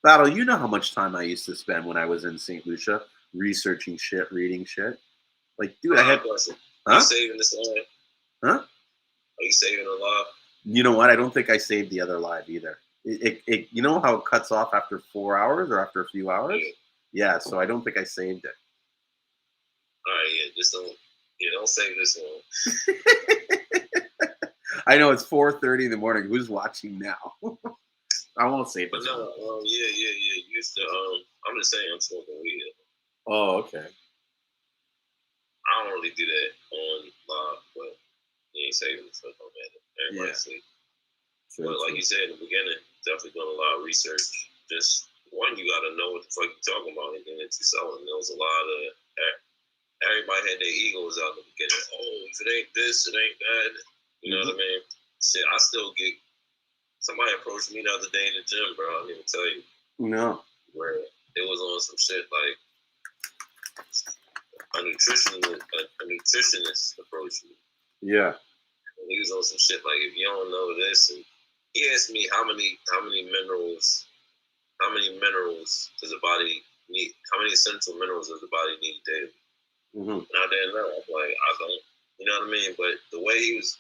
Battle. You know how much time I used to spend when I was in St. Lucia researching shit, reading shit. Like, dude, I had. Are you saving this live? Huh? Are you saving a live? You know what? I don't think I saved the other live either. It you know how it cuts off after 4 hours or after a few hours? Yeah, so I don't think I saved it. All right, just don't save this one. I know it's 4:30 in the morning. Who's watching now? I won't save it. But no, yeah. Used to I'm just saying I'm smoking weed. Oh, okay. I don't really do that on live, but you ain't saving stuff on that. Everybody sleep. But like you said in the beginning, definitely doing a lot of research. Just one, you gotta know what the fuck you're talking about, and then that you're selling. There was a lot of everybody had their egos out in the beginning. Oh, if it ain't this, it ain't that. You know what I mean? Shit, I still get. Somebody approached me the other day in the gym, bro. I didn't even tell you. No. Where it was on some shit like a nutritionist approached me. Yeah. And he was on some shit like, if you don't know this, and he asked me how many minerals does the body need? How many essential minerals does the body need daily? And I didn't know. I'm like, I don't. You know what I mean? But the way he was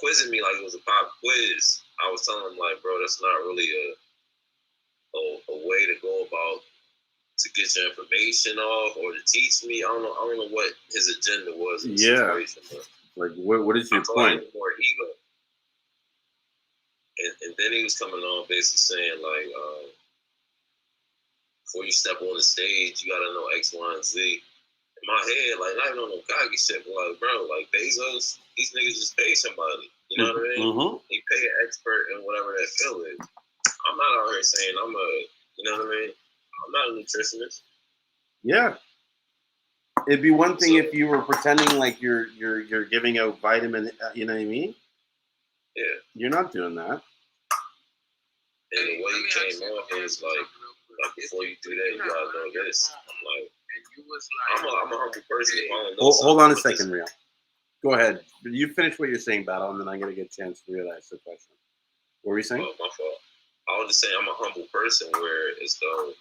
quizzing me like it was a pop quiz. I was telling him like, bro, that's not really a way to go about to get your information off or to teach me. I don't know what his agenda was in the situation. Like, what is your point? More ego. And then he was coming on basically saying like, before you step on the stage, you gotta know X, Y, and Z. In my head, like not even on no cocky shit, but like, bro, like Bezos, these niggas just pay somebody. You know what I mean? Mm-hmm. They pay an expert in whatever that field is. I'm not out here saying I'm a, you know what I mean? I'm not a nutritionist. Yeah. It'd be one thing So- if you were pretending like you're giving out vitamin. You know what I mean? Yeah. You're not doing that. And the way you came off is like before you do that, you gotta know this. I'm like, And you was like, I'm a humble person. If I don't know Hold on a something, second, Real. Go ahead. You finish what you're saying, Battle, and then I'm gonna get a chance to realize the question. What were you saying? Oh, my fault. I was just saying I'm a humble person where it's though if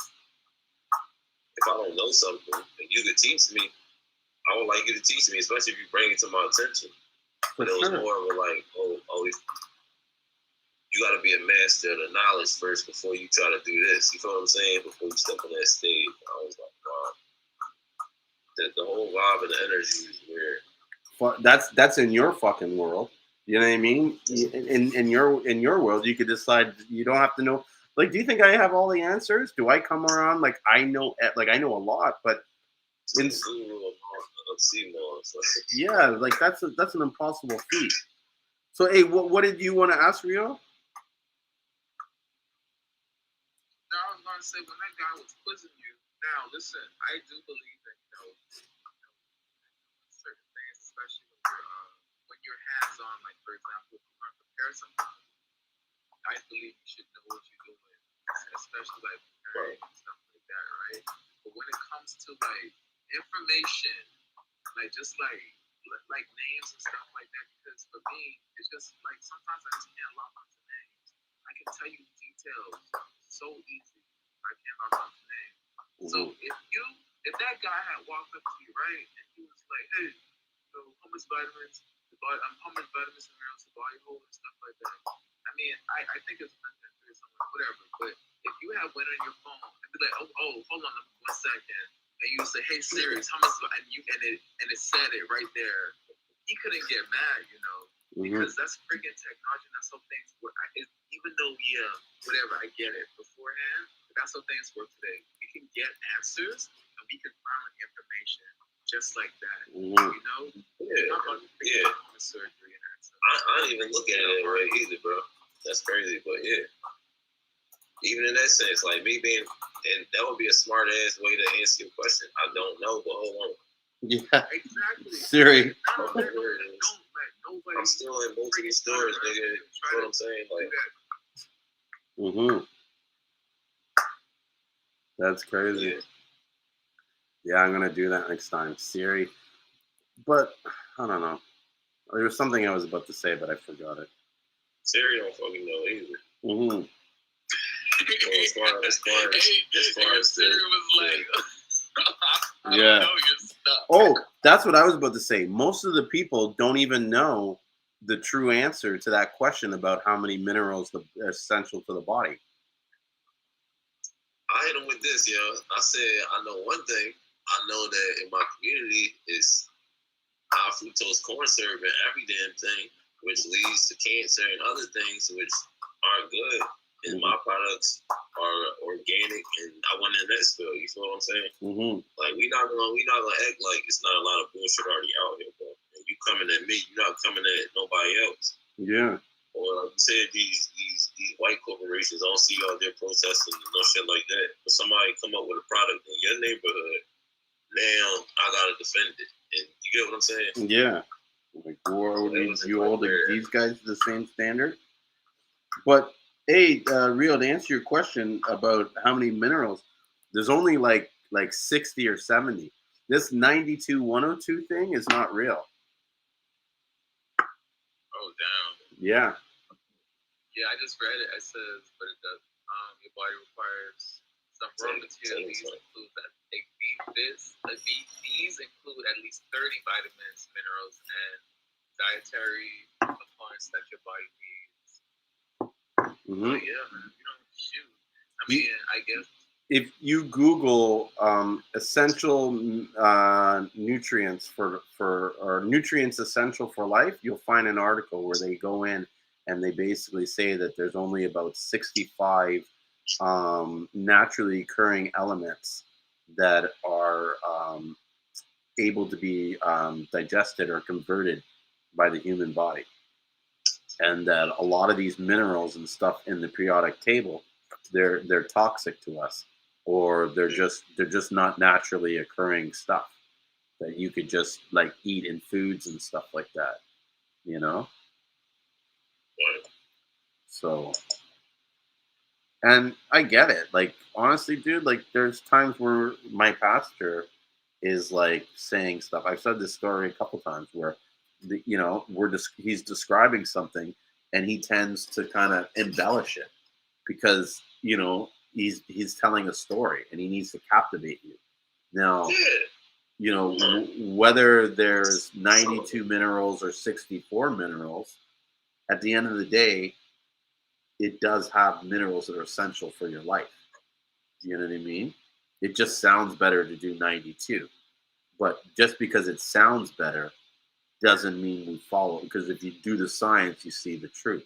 I don't know something and you could teach me, I would like you to teach me, especially if you bring it to my attention. But it was more of a like, you got to be a master of the knowledge first before you try to do this. You feel what I'm saying? Before you step on that stage, I was like, wow. The whole vibe and the energy is weird. That's in your fucking world. You know what I mean? In your world, you could decide. You don't have to know. Like, do you think I have all the answers? Do I come around like I know a lot, but In of Seamoss. yeah, like that's an impossible feat. So, hey, what did you want to ask, Rio? No, I was going to say, when that guy was quizzing you, now, listen, I do believe that, certain things, especially when you're hands-on, like, for example, if you're going to prepare something, I believe you should know what you're doing, especially, like, preparing and stuff like that, right? But when it comes to, like, information, like, just, like names and stuff like that, because for me, it's just, like, sometimes I just can't lock onto names. I can tell you details so easy. I can't lock onto names. So if that guy had walked up to you, right, and he was like, hey, how much vitamins, how much vitamins and minerals the body hold and stuff like that. I mean, I think it's nothing to someone, whatever. But if you have one on your phone and be like, oh, hold on 1 second, and you say, hey Siri, how much, and it said it right there, he couldn't get mad, because that's freaking technology. That's how things work. Even though, whatever, I get it beforehand, but that's how things work today. We can get answers and we can find information just like that. Yeah. Surgery and that stuff. I don't even look at it that way either, bro. That's crazy, but yeah. Even in that sense, like me being, and that would be a smart ass way to answer your question. I don't know, but hold on. Yeah. Exactly. Siri. I'm still in multiple stores, nigga. You know what I'm saying? Like, That's crazy. Yeah, I'm gonna do that next time, Siri. But I don't know. There was something I was about to say, but I forgot it. Siri don't fucking know either. Mm-hmm. As far as Siri was like, I Yeah. don't know your stuff. Oh, that's what I was about to say. Most of the people don't even know the true answer to that question about how many minerals are essential to the body. I hit him with this, yo. I said, I know one thing. I know that in my community, it's high fructose corn syrup and every damn thing, which leads to cancer and other things which aren't good. And my products are organic, and I went in that spill. You feel what I'm saying? Mm-hmm. Like we not gonna act like it's not a lot of bullshit already out here, bro. And you coming at me, you're not coming at nobody else. Yeah. Or like you said, these white corporations, I don't see out there protesting and no shit like that. But somebody come up with a product in your neighborhood, now I gotta defend it. And you get what I'm saying? Yeah. Like, you hold these guys to the same standard. But hey, Rio, to answer your question about how many minerals, there's only like 60 or 70. This 92-102 thing is not real. Oh, damn. Yeah. Yeah, I just read it. It says, but it does. Your body requires some raw materials. These include these include at least 30 vitamins, minerals, and dietary components that your body needs. Mm-hmm. Yeah, man. Shoot. I mean, I guess if you Google essential nutrients or nutrients essential for life, you'll find an article where they go in and they basically say that there's only about 65 naturally occurring elements that are able to be digested or converted by the human body. and that a lot of these minerals and stuff in the periodic table, they're toxic to us, or they're just not naturally occurring stuff that you could just like eat in foods and stuff like that, you know. So, and I get it. Like honestly, dude, like there's times where my pastor is like saying stuff. I've said this story a couple times where, you know, he's describing something, and he tends to kind of embellish it because you know he's telling a story and he needs to captivate you. Now, you know, whether there's 92 minerals or 64 minerals, at the end of the day, it does have minerals that are essential for your life. You know what I mean? It just sounds better to do 92. But just because it sounds better doesn't mean we follow. Because if you do the science, you see the truth.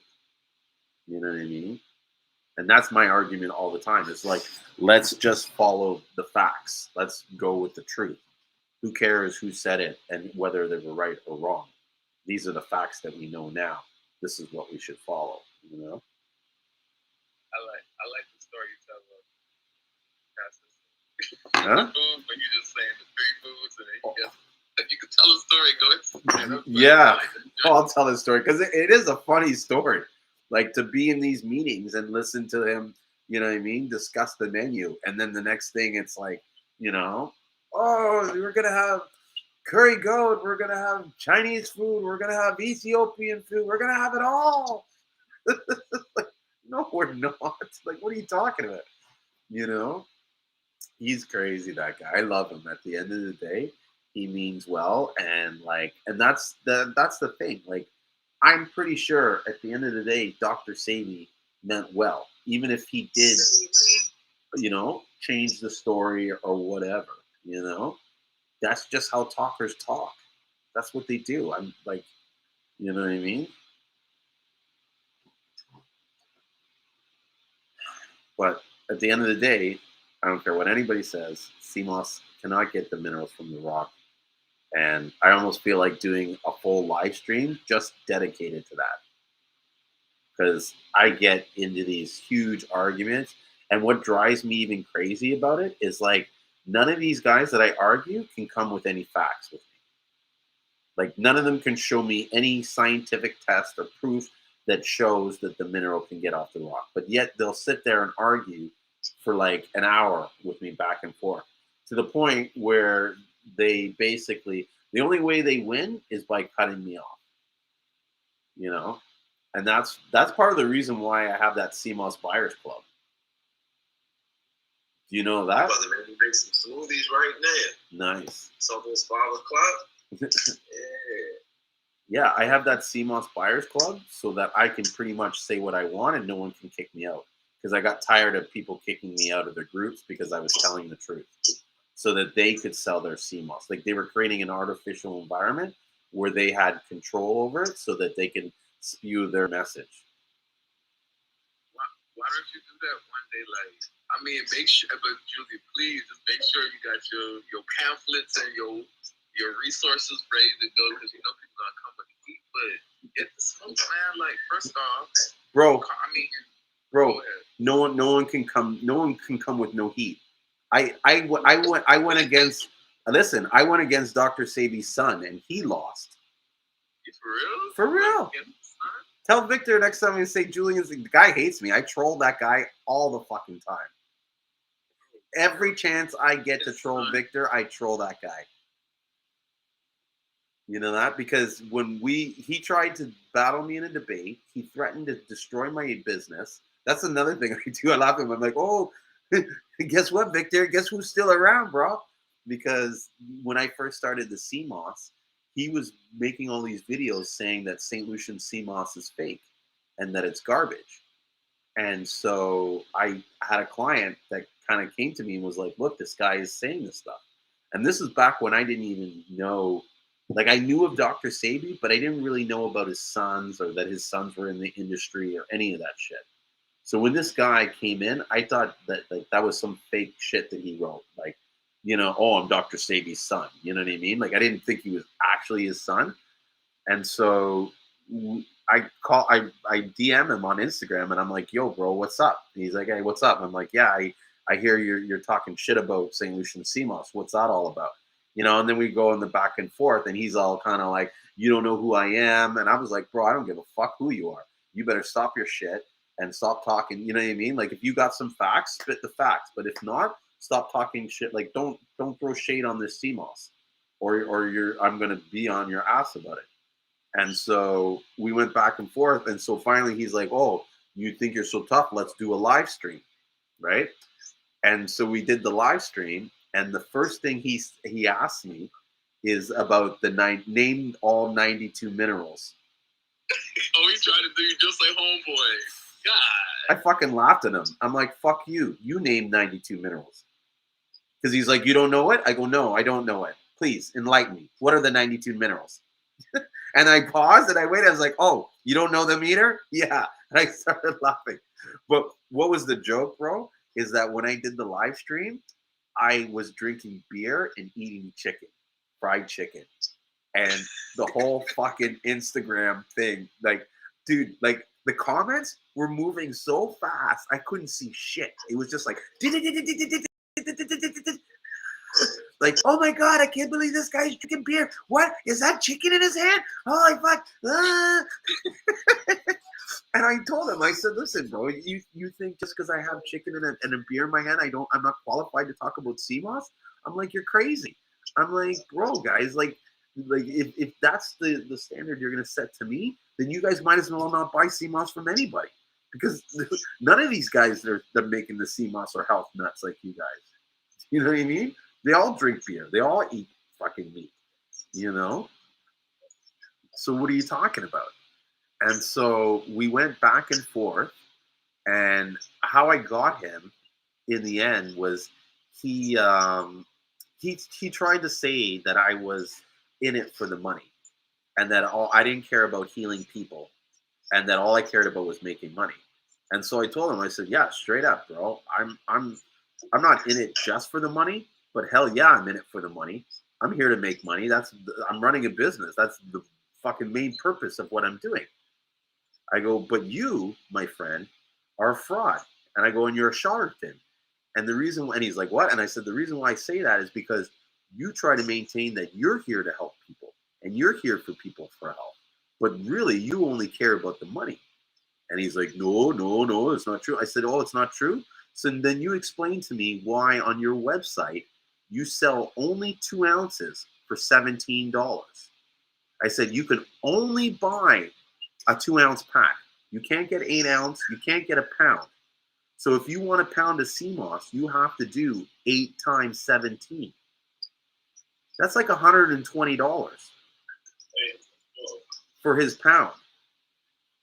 You know what I mean? And that's my argument all the time. It's like, let's just follow the facts. Let's go with the truth. Who cares who said it and whether they were right or wrong? These are the facts that we know now. This is what we should follow. You know? I like the story you tell about Pastor. Huh? Food, when you just saying the 3 foods, and then you can tell a story. Go ahead. Yeah, I'll tell this story because it is a funny story. Like to be in these meetings and listen to him, you know what I mean, discuss the menu, and then the next thing it's like, you know, oh, we're gonna have curry goat, we're gonna have Chinese food, we're gonna have Ethiopian food, we're gonna have it all. Like, no, we're not. Like, what are you talking about? You know, he's crazy, that guy. I love him. At the end of the day, he means well, and like, and that's the thing. Like, I'm pretty sure at the end of the day, Dr. Sebi meant well, even if he did, you know, change the story or whatever. You know, that's just how talkers talk. That's what they do. I'm like, you know what I mean? But at the end of the day, I don't care what anybody says. Seamoss cannot get the minerals from the rock. And I almost feel like doing a full live stream just dedicated to that. Because I get into these huge arguments. And what drives me even crazy about it is like none of these guys that I argue can come with any facts with me. Like none of them can show me any scientific test or proof that shows that the mineral can get off the rock. But yet they'll sit there and argue for like an hour with me back and forth to the point where they basically, the only way they win is by cutting me off, you know? And that's part of the reason why I have that Seamoss Buyers Club. Do you know that? I'm about to make some smoothies right now. Nice. Something 5 o'clock. Yeah, I have that Seamoss Buyers Club so that I can pretty much say what I want and no one can kick me out. Because I got tired of people kicking me out of their groups because I was telling the truth. So that they could sell their Seamoss. Like they were creating an artificial environment where they had control over it so that they can spew their message. Why don't you do that one day? Like, I mean, make sure, but Julie, please just make sure you got your pamphlets and your resources ready to go because you know people are gonna come with heat. But get the smoke, man. Like, first off, bro, bro, no one can come with no heat. I went against. Listen, I went against Dr. Sebi's son, and he lost. For real? For real. Tell Victor next time you say Julien's the guy hates me. I troll that guy all the fucking time. Every chance I get to troll Victor, I troll that guy. You know that? Because when he tried to battle me in a debate, he threatened to destroy my business. That's another thing I do. I laugh at him. I'm like, oh, guess what, Victor? Guess who's still around, bro? Because when I first started the Seamoss, he was making all these videos saying that St. Lucian Seamoss is fake and that it's garbage. And so I had a client that kind of came to me and was like, look, this guy is saying this stuff. And this is back when I didn't even know, like I knew of Dr. Sebi, but I didn't really know about his sons or that his sons were in the industry or any of that shit. So when this guy came in, I thought that like that was some fake shit that he wrote. Like, you know, oh, I'm Dr. Sebi's son. You know what I mean? Like I didn't think he was actually his son. And so I DM him on Instagram and I'm like, yo, bro, what's up? And he's like, hey, what's up? And I'm like, yeah, I hear you're talking shit about St. Lucian Seamoss. What's that all about? You know, and then we go in the back and forth, and he's all kind of like, you don't know who I am. And I was like, bro, I don't give a fuck who you are. You better stop your shit and stop talking. You know what I mean? Like, if you got some facts, spit the facts. But if not, stop talking shit. Like, don't throw shade on this Seamoss, or I'm gonna be on your ass about it. And so we went back and forth. And so finally he's like, oh, you think you're so tough? Let's do a live stream. Right. And so we did the live stream. And the first thing he asked me is about name all 92 minerals. Oh, he tried to do you just like homeboy. God. I fucking laughed at him. I'm like, fuck you. You named 92 minerals. Because he's like, you don't know it? I go, no, I don't know it. Please enlighten me. What are the 92 minerals? And I paused and I waited. I was like, oh, you don't know them either? Yeah. And I started laughing. But what was the joke, bro? Is that when I did the live stream, I was drinking beer and eating chicken, fried chicken. And the whole fucking Instagram thing, like, dude, like the comments were moving so fast, I couldn't see shit. It was just like, like, oh my God, I can't believe this guy's drinking beer. What? Is that chicken in his hand? Oh, fuck. And I told him, I said, listen, bro, you think just because I have chicken and a beer in my hand, I'm not qualified to talk about Seamoss? I'm like, you're crazy. I'm like, bro, guys, like if that's the standard you're gonna set to me, then you guys might as well not buy Seamoss from anybody, because none of these guys that are making the Seamoss are health nuts like you guys. You know what I mean? They all drink beer. They all eat fucking meat. You know? So what are you talking about? And so we went back and forth, and how I got him in the end was he tried to say that I was in it for the money, and that I didn't care about healing people, and that all I cared about was making money. And so I told him, I said, yeah, straight up, bro, I'm not in it just for the money, but hell yeah, I'm in it for the money. I'm here to make money. I'm running a business. That's the fucking main purpose of what I'm doing. I go, but you, my friend, are a fraud. And I go, and you're a charlatan. And he's like, what? And I said, the reason why I say that is because you try to maintain that you're here to help people and you're here for people for help. But really, you only care about the money. And he's like, no, it's not true. I said, oh, it's not true? So then you explain to me why on your website you sell only 2 ounces for $17. I said, you can only buy a 2 ounce pack. You can't get 8 ounce. You can't get a pound. So if you want a pound of Seamoss, you have to do 8 times 17. That's like $120 for his pound.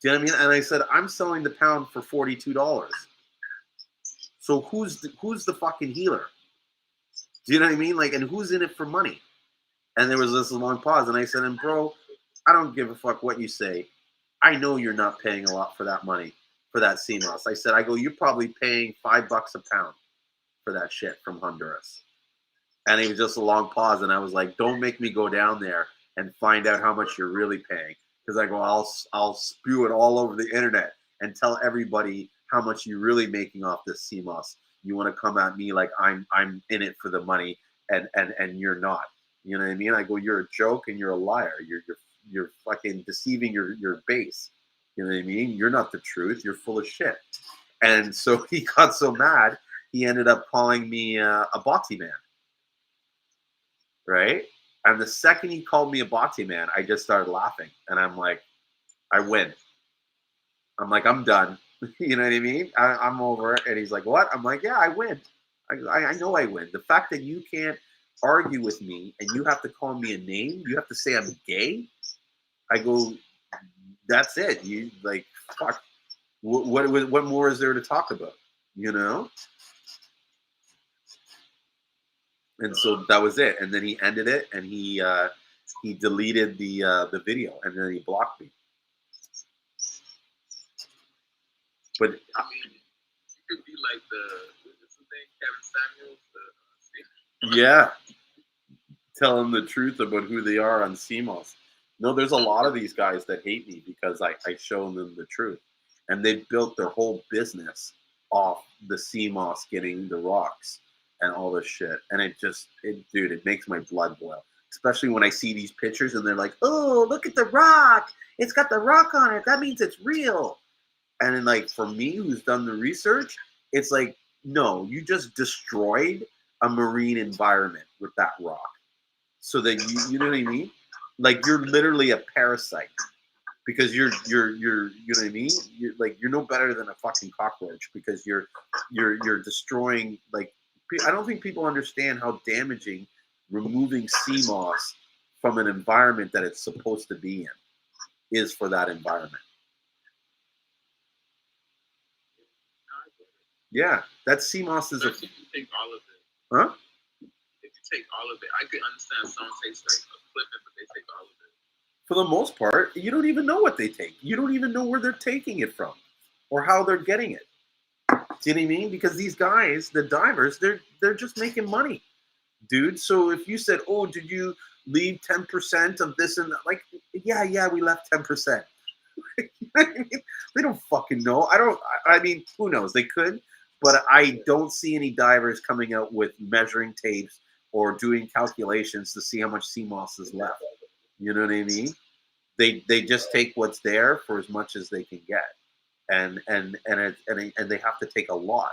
Do you know what I mean? And I said, I'm selling the pound for $42. So who's the fucking healer? Do you know what I mean? Like, and who's in it for money? And there was this long pause, and I said, and bro, I don't give a fuck what you say. I know you're not paying a lot for that money, for that Seamoss. I said, you're probably paying $5 a pound for that shit from Honduras. And it was just a long pause, and I was like, don't make me go down there and find out how much you're really paying. Because I go, I'll spew it all over the internet and tell everybody how much you're really making off this Seamoss. You want to come at me like I'm in it for the money, and you're not. You know what I mean? I go, you're a joke and you're a liar. You're fucking deceiving your base. You know what I mean? You're not the truth. You're full of shit. And so he got so mad, he ended up calling me a boti man. Right? And the second he called me a boti man, I just started laughing. And I'm like, I win. I'm like, I'm done. You know what I mean? I'm over it. And he's like, what? I'm like, yeah, I win. I know I win. The fact that you can't argue with me and you have to call me a name, you have to say I'm gay. I go, that's it. You like, fuck. What more is there to talk about? You know? And so that was it. And then he ended it, and he deleted the video, and then he blocked me. But I mean, you could be like what's his name, Kevin Samuels. Yeah, tell them the truth about who they are on Seamoss. No, there's a lot of these guys that hate me because I show them the truth. And they've built their whole business off the Seamoss getting the rocks and all this shit. And dude, it makes my blood boil. Especially when I see these pictures and they're like, oh, look at the rock. It's got the rock on it. That means it's real. And then, like, for me, who's done the research, it's like, no, you just destroyed a marine environment with that rock. So that you know what I mean? Like, you're literally a parasite because you're you know what I mean? You're no better than a fucking cockroach because you're destroying. Like, I don't think people understand how damaging removing Seamoss from an environment that it's supposed to be in is for that environment. Yeah, that Seamoss is if you take all of it. Huh? If you take all of it, I could understand someone takes like a clipping, but they take all of it. For the most part, you don't even know what they take. You don't even know where they're taking it from or how they're getting it. Do you know what I mean? Because these guys, the divers, they're just making money, dude. So if you said, oh, did you leave 10% of this and that? Like, yeah, we left 10%. You know what I mean? They don't fucking know. I mean, who knows? They could, but I don't see any divers coming out with measuring tapes or doing calculations to see how much Seamoss is left. You know what I mean? They just take what's there for as much as they can get, and they have to take a lot.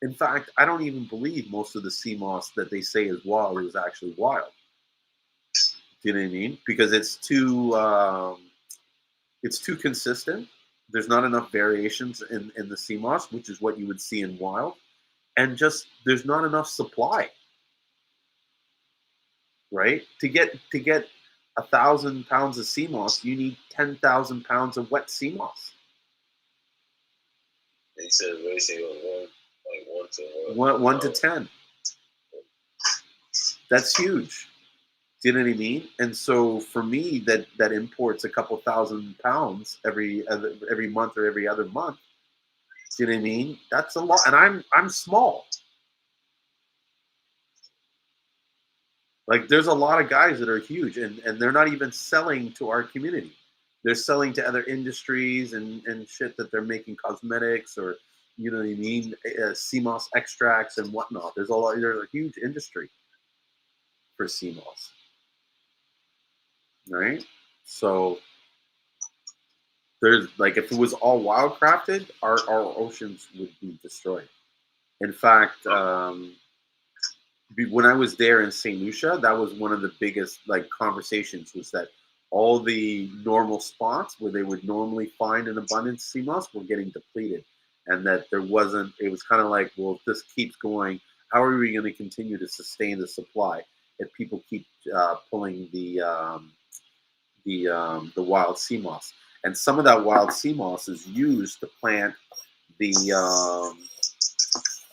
In fact, I don't even believe most of the Seamoss that they say is wild is actually wild. Do you know what I mean? Because it's too consistent. There's not enough variations in the Seamoss, which is what you would see in wild, and just there's not enough supply. Right? To get 1,000 pounds of Seamoss, you need 10,000 pounds of wet Seamoss. And you said the ratio of one to 10. That's huge. Do you know what I mean? And so for me, that imports a couple thousand pounds every month or every other month. Do you know what I mean? That's a lot, and I'm small. Like, there's a lot of guys that are huge, and they're not even selling to our community. They're selling to other industries and shit that they're making cosmetics or, you know what I mean, Seamoss extracts and whatnot. There's a huge industry for Seamoss. Right? So there's, like, if it was all wildcrafted, our oceans would be destroyed. In fact, when I was there in St. Lucia, that was one of the biggest, like, conversations, was that all the normal spots where they would normally find an abundance of Seamoss were getting depleted, and that it was kind of like, well, if this keeps going, how are we going to continue to sustain the supply if people keep pulling the wild Seamoss? And some of that wild Seamoss is used to plant the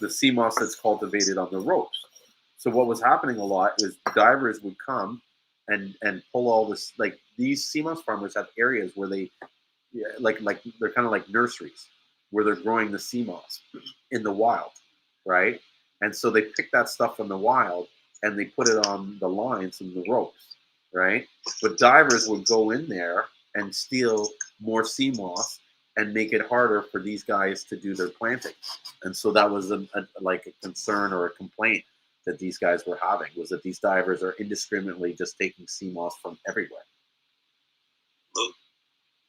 Seamoss that's cultivated on the ropes. So what was happening a lot is divers would come and pull all this. Like, these Seamoss farmers have areas where they, like they're kind of like nurseries where they're growing the Seamoss in the wild, right? And so they pick that stuff from the wild and they put it on the lines and the ropes, right? But divers would go in there and steal more Seamoss and make it harder for these guys to do their planting. And so that was a concern or a complaint that these guys were having, was that these divers are indiscriminately just taking Seamoss from everywhere.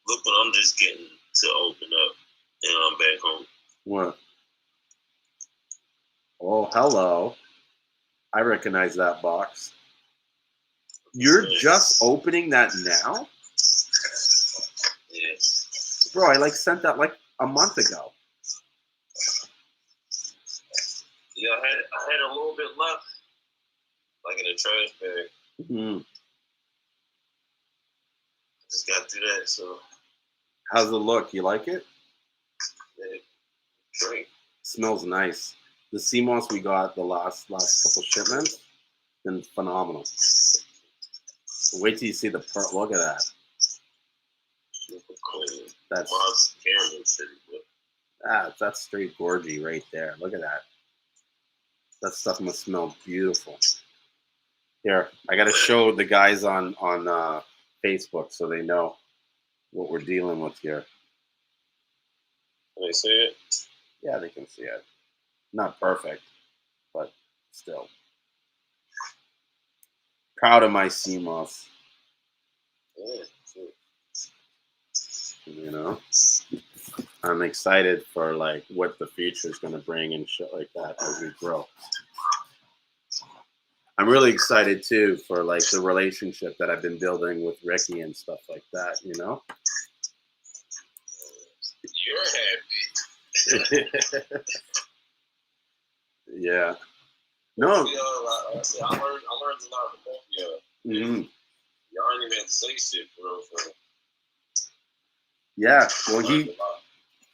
Look what I'm just getting to open up, and I'm back home. What? Oh, hello. I recognize that box. You're just opening that now? Yes. Bro, I sent that like a month ago. Yeah, I had a little bit left, like in a trash bag. Mm-hmm. Just got through that, so. How's it look? You like it? Yeah, great. Smells nice. The Seamoss we got the last couple shipments been phenomenal. Wait till you see the pearl. Look at that. That's straight gorgy right there. Look at that. That stuff must smell beautiful. Here, I gotta show the guys on Facebook so they know what we're dealing with here. Can they see it? Yeah, they can see it. Not perfect, but still. Proud of my Seamoss. Yeah. You know, I'm excited for like what the future is going to bring and shit like that as we grow. I'm really excited too for like the relationship that I've been building with Ricky and stuff like that. You know. You're happy. Yeah. No. I learned a lot from both of y'all. Mm-hmm. Y'all ain't even say shit for real. Yeah. Well,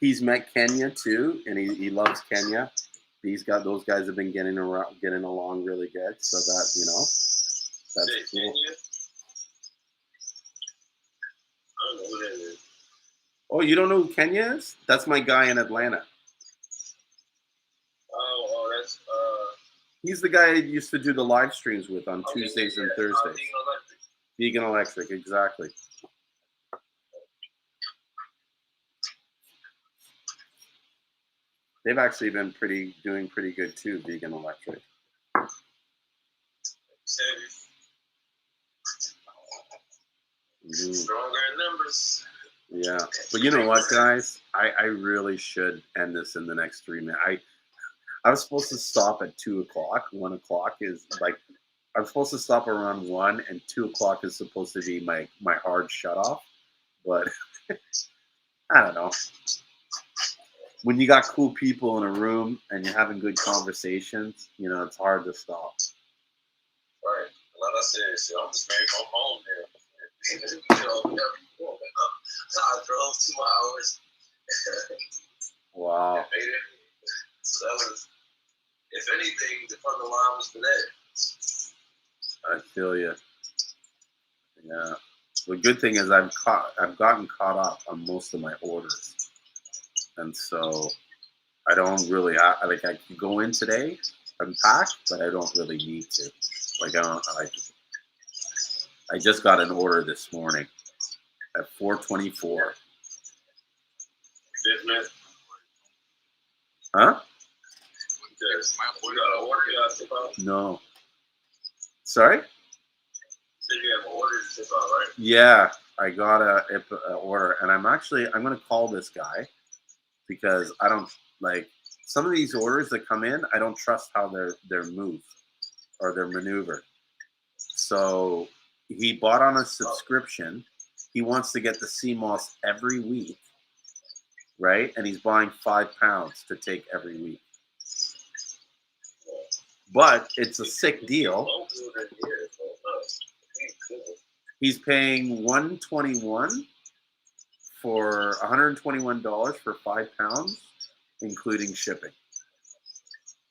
he's met Kenya too, and he loves Kenya. Those guys have been getting along really good. So that that's cool. Kenya? I don't know who that is. Oh, you don't know who Kenya is? That's my guy in Atlanta. Oh, that's He's the guy I used to do the live streams with on Tuesdays and Thursdays. Vegan Electric, exactly. They've actually been doing pretty good too, Vegan Electric. Stronger in numbers. Yeah, but you know what, guys? I really should end this in the next 3 minutes. I was supposed to stop at 2 o'clock. 1 o'clock is like I'm supposed to stop around 1, and 2 o'clock is supposed to be my hard shut off. But I don't know. When you got cool people in a room and you're having good conversations, it's hard to stop. Right. Like I said, so I'm just ready to go home there. I drove 2 hours. Wow. So that was, if anything, the front of the line was for that. I feel you. Yeah. The good thing is I've gotten caught up on most of my orders, and so I don't really I could go in today and pack, but I don't really need to. I just got an order this morning at 4:24. Huh? No. Sorry? So you have an order to ship out, right? Yeah, I got a order, and I'm going to call this guy because I don't like some of these orders that come in. I don't trust how they're moved or they're maneuvered. So he bought on a subscription. He wants to get the Seamoss every week, right? And he's buying 5 pounds to take every week. But it's a sick deal. He's paying $121 for $121 for 5 pounds, including shipping.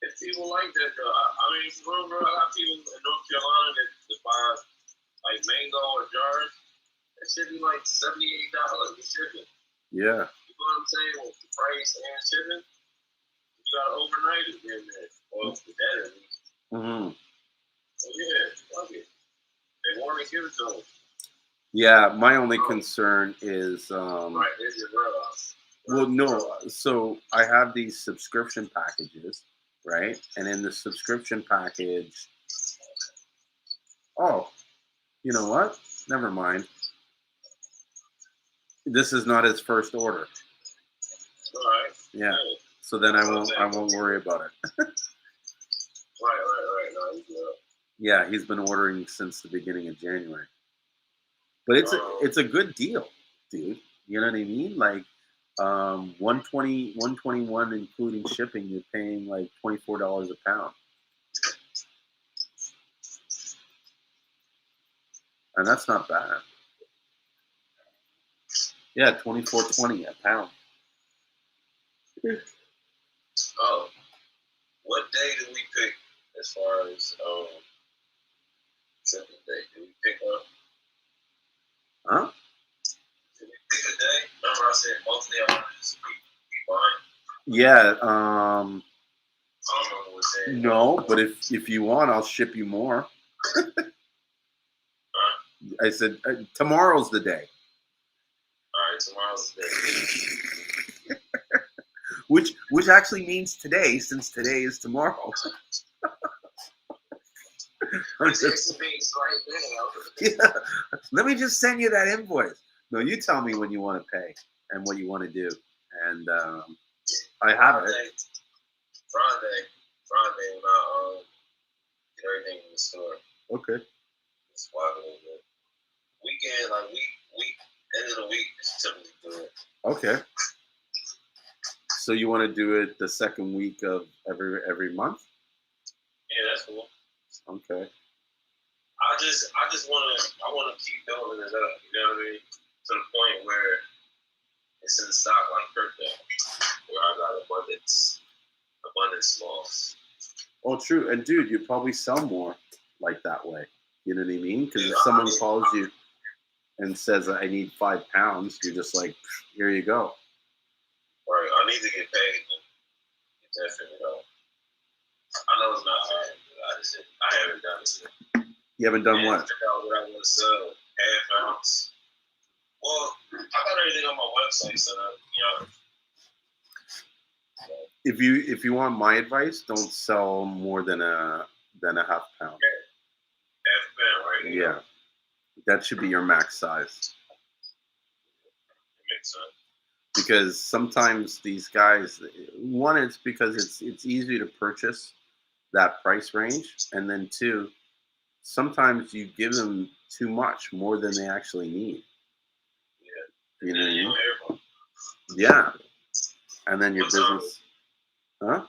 If people like that, though, I mean, bro, I got people in North Carolina that buy like mango or jars. That should be like $78 with shipping. Yeah. You know what I'm saying? With the price and shipping, you got to overnight it in there. Well, with that at least. Mm-hmm. So yeah, fuck it. They want to give it to them. Yeah, my only concern is right, there's your warehouse. Well, no. So I have these subscription packages, right? And in the subscription package, oh, you know what? Never mind. This is not his first order. All right. Yeah. So then I won't worry about it. Right. No, yeah, he's been ordering since the beginning of January. But it's a good deal, dude. You know what I mean? Like 121 including shipping, you're paying like $24 a pound. And that's not bad. Yeah, $24.20 a pound. Oh, what day did we pick as far as shipping day? Did we pick up? Huh? Did we pick a day? Remember I said mostly I wanted to be buying. Yeah. I don't know what day. No, but if you want, I'll ship you more. Huh? I said tomorrow's the day. All right, tomorrow's the day. Which actually means today, since today is tomorrow. It's right now. Yeah. Let me just send you that invoice. No, you tell me when you want to pay and what you want to do, and I have it. Friday, when I get everything in the store. Okay. It's wild a little bit. Weekend, like week, end of the week is typically good. Okay. So you want to do it the second week of every month? Yeah, that's cool. Okay. I just want to keep building it up. You know what I mean? To the point where it's in stock like crypto, where I got abundance smalls. Oh, true. And dude, you probably sell more like that way. You know what I mean? Because if Yeah, someone calls you and says, "I need 5 pounds," you're just like, "Here you go." Right. I need to get paid. Definitely, though. I know it's not hard, but I haven't done it yet. You haven't done what? Figure out what I want to sell. Half ounce. Well, I got everything on my website set up. You know. If you want my advice, don't sell more than a half pound. Half pound, right? Yeah, that should be your max size. It makes sense. Because sometimes these guys, one, it's because it's easy to purchase that price range, and then two, sometimes you give them too much, more than they actually need. Yeah. You know what I mean? Everyone. Yeah. And then your What time business, huh?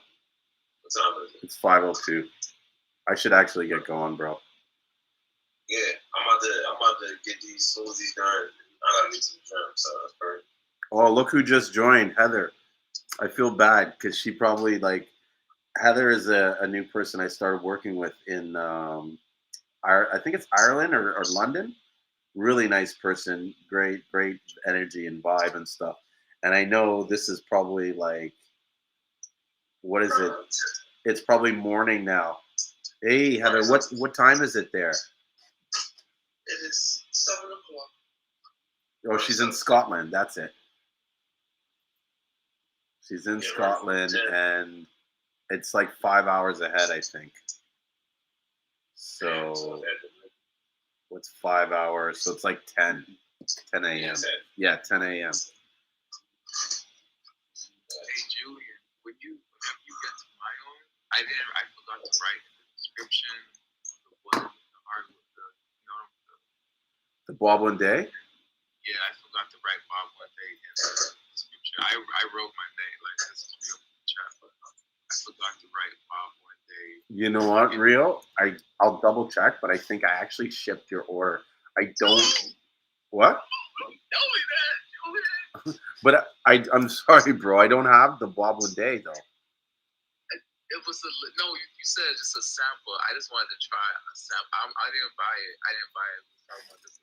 What time is it? It's 5:02. I should actually get going, bro. Yeah, I'm about to get these smoothies done. I gotta get to the gym, so that's perfect. Oh, look who just joined, Heather. I feel bad because she probably Heather is a new person I started working with in I think it's Ireland or London. Really nice person, great energy and vibe and stuff. And I know this is probably what is it? It's probably morning now. Hey Heather, what time is it there? It is 7:00. Oh, she's in Scotland. That's it. She's in Scotland, and it's like 5 hours ahead, I think. So what's 5 hours? So it's like 10 a.m. Yeah, 10 a.m. Hey Julien, whenever you get to my own, I forgot to write in the description the art with The Bob one day? Yeah, I forgot to write Bob one day in the description. I wrote my name like this is real chat, but I forgot to write Bob one day. You know what, Rio? I'll double check, but I think I actually shipped your order. I don't. What? Tell me that, Julien. But I'm sorry, bro. I don't have the Bob one day though. It was you said just a sample. I just wanted to try a sample. I didn't buy it. I didn't buy it. I wanted just a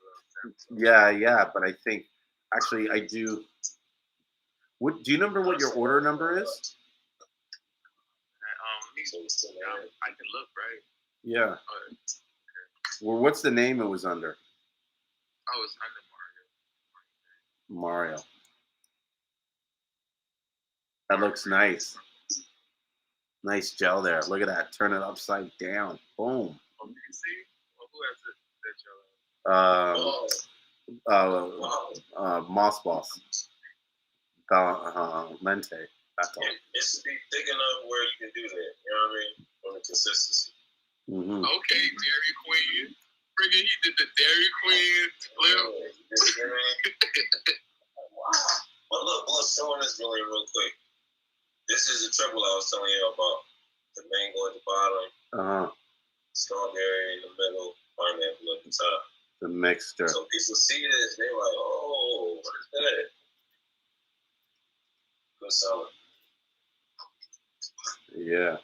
sample. Yeah, but I think actually I do. What do you remember? What your order number is? I can look, right? Yeah. Well, what's the name it was under? Oh, it's under Mario. That looks nice. Nice gel there. Look at that. Turn it upside down. Boom. Oh, you see? Well, who has that gel? Moss Boss. Lente. That's all. It should be thick enough where you can do that. You know what I mean? On the consistency. Mm-hmm. Okay, Dairy Queen. Friggin', he did the Dairy Queen flip. Wow. Well, look, showing this really real quick. This is the triple I was telling you about. The mango at the bottom, strawberry in the middle, pineapple at the top. The mixture. So people see this, they're like, "Oh, what is that?" Good selling. Yeah.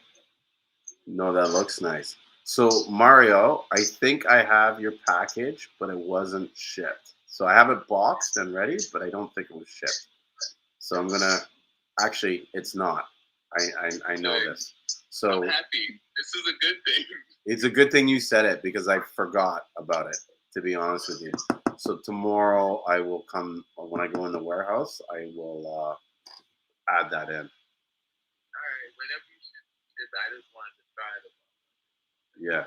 No, that looks nice. So Mario, I think I have your package, but it wasn't shipped. So I have it boxed and ready, but I don't think it was shipped. So I'm gonna. Actually, it's not. I know this. So I'm happy. This is a good thing. It's a good thing you said it because I forgot about it. to be honest with you. So tomorrow I will come when I go in the warehouse. I will add that in. All right, whenever you should, I just wanted to try it. Yeah,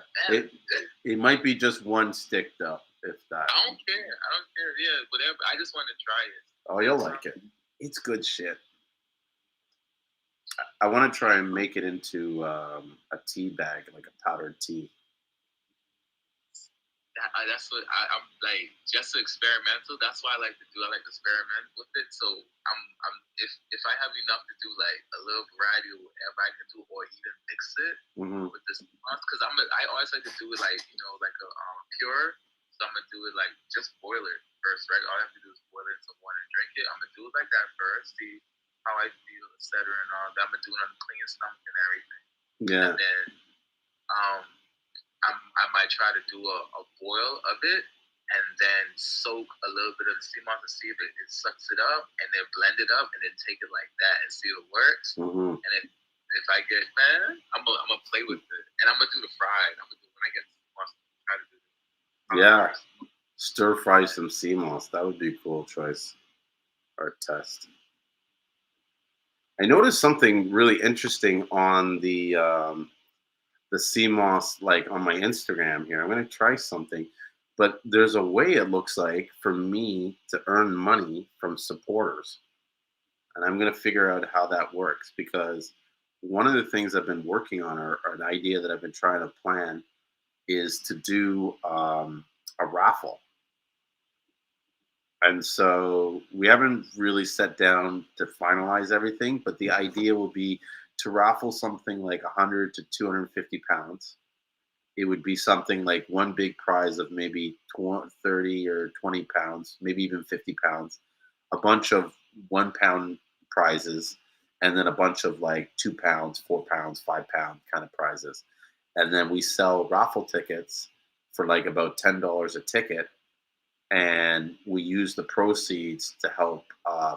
it might be just one stick though, if that. I don't care. Yeah, whatever. I just want to try it. Oh, you'll like it. It's good shit. I want to try and make it into a tea bag, like a powdered tea. That's what I'm like. Just experimental. That's why I like to do. I like to experiment with it. So I'm if I have enough to do like a little variety of whatever I can do, or even mix it with this, because I always like to do it like like a pure. So I'm gonna do it like just boil it first, right? All I have to do is boil it in some water and drink it. I'm gonna do it like that first, see how I feel, etc. and all that. I'm gonna do it on a clean stomach and everything. Yeah. And then I might try to do a boil of it and then soak a little bit of the sea moss to see if it sucks it up, and then blend it up and then take it like that and see if it works. And if I get, I'm gonna play with it, and I'm gonna do the fried. I'm gonna do when I get sea moss, try to do it. Yeah, stir fry some sea moss. That would be a cool choice or test. I noticed something really interesting on the sea moss, like on my Instagram here. I'm gonna try something, but there's a way it looks like for me to earn money from supporters, and I'm gonna figure out how that works, because one of the things I've been working on, or an idea that I've been trying to plan, is to do a raffle. And so we haven't really sat down to finalize everything, but the idea will be to raffle something like 100 to 250 pounds. It would be something like one big prize of maybe 30 or 20 pounds, maybe even 50 pounds, a bunch of 1 pound prizes, and then a bunch of like 2 pounds, 4 pounds, 5 pound kind of prizes. And then we sell raffle tickets for like about $10 a ticket, and we use the proceeds to help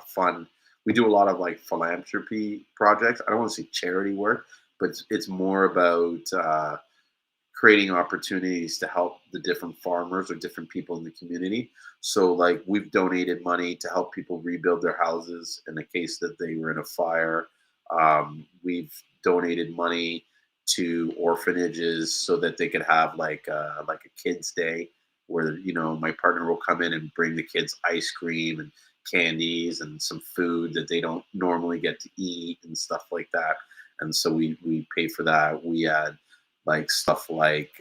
fund. We do a lot of like philanthropy projects. I don't want to say charity work, but it's more about creating opportunities to help the different farmers or different people in the community. So like we've donated money to help people rebuild their houses in the case that they were in a fire. We've donated money to orphanages so that they could have like a kids day, where my partner will come in and bring the kids ice cream and candies and some food that they don't normally get to eat and stuff like that. And so we pay for that. We had like stuff like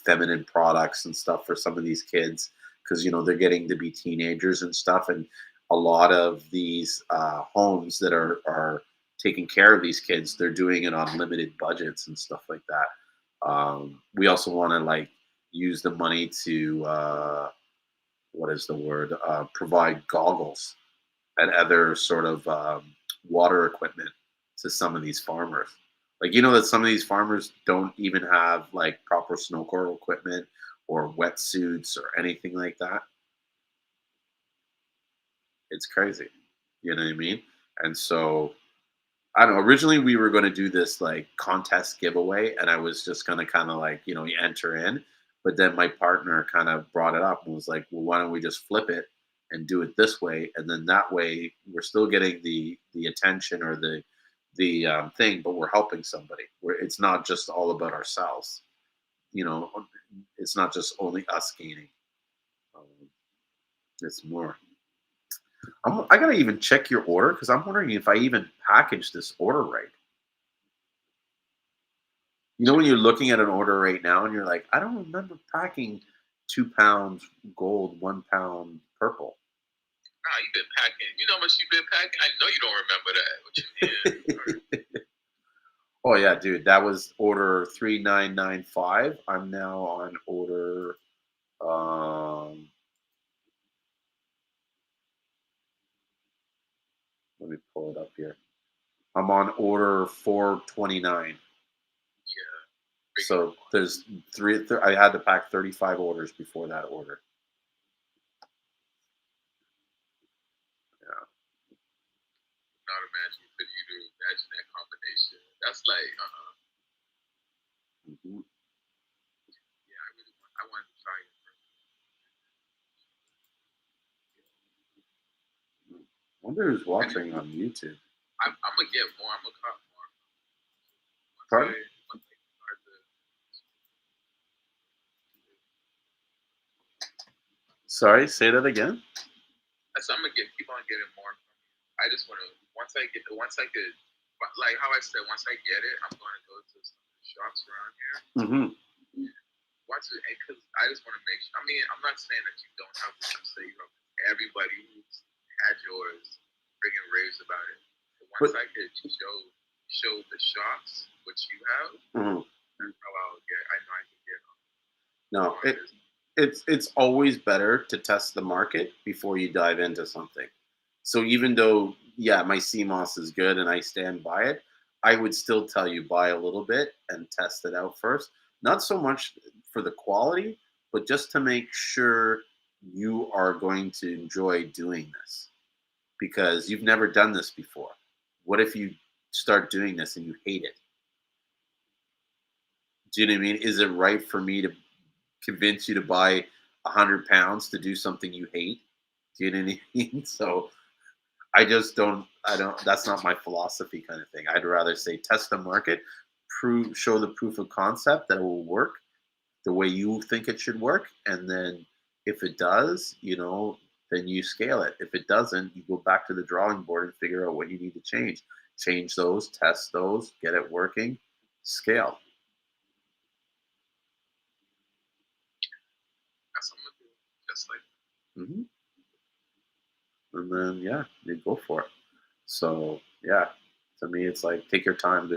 feminine products and stuff for some of these kids, because they're getting to be teenagers and stuff, and a lot of these homes that are taking care of these kids, they're doing it on limited budgets and stuff like that. We also want to like use the money to what is the word, provide goggles and other sort of water equipment to some of these farmers. Like that some of these farmers don't even have like proper snorkel equipment or wetsuits or anything like that. It's crazy. You know what I mean? And so I don't know. Originally, we were going to do this like contest giveaway, and I was just going to kind of like you enter in. But then my partner kind of brought it up and was like, "Well, why don't we just flip it and do it this way? And then that way, we're still getting the attention or the thing, but we're helping somebody. Where it's not just all about ourselves. It's not just only us gaining. Um, it's more." I gotta even check your order, because I'm wondering if I even packaged this order right. When you're looking at an order right now and you're like, I don't remember packing 2 pounds gold, 1 pound purple. Nah, you've been packing. You know how much you've been packing? I know you don't remember that. What you did. Oh yeah, dude, that was order 3995. I'm now on order let me pull it up here. I'm on order 429. Yeah. So there's I had to pack 35 orders before that order. Yeah. Not imagine for you to imagine that combination. That's like, Mm-hmm. Yeah, I want to try it. wonder who's watching on YouTube. I'm gonna get more. I'm gonna cut more. Pardon? Sorry, say that again. So I'm gonna keep on getting more. I just want to once I could, like how I said, once I get it, I'm going to go to some shops around here. Mm-hmm. Because I just want to make sure. I mean, I'm not saying that you don't have to say everybody who's had yours friggin' raves about it. But once I could show the shops what you have, that's how I'll get. I know I can get. No, it's always better to test the market before you dive into something. So even though, yeah, my Seamoss is good and I stand by it, I would still tell you buy a little bit and test it out first. Not so much for the quality, but just to make sure you are going to enjoy doing this because you've never done this before. What if you start doing this and you hate it? Do you know what I mean? Is it right for me to convince you to buy 100 pounds to do something you hate? Do you know what I mean? So I don't, that's not my philosophy kind of thing. I'd rather say test the market, show the proof of concept that it will work the way you think it should work. And then if it does, then you scale it. If it doesn't, you go back to the drawing board and figure out what you need to change. Change those, test those, get it working, scale. That's what I'm gonna do. Just like. Mm-hmm. And then you go for it. So to me it's like take your time.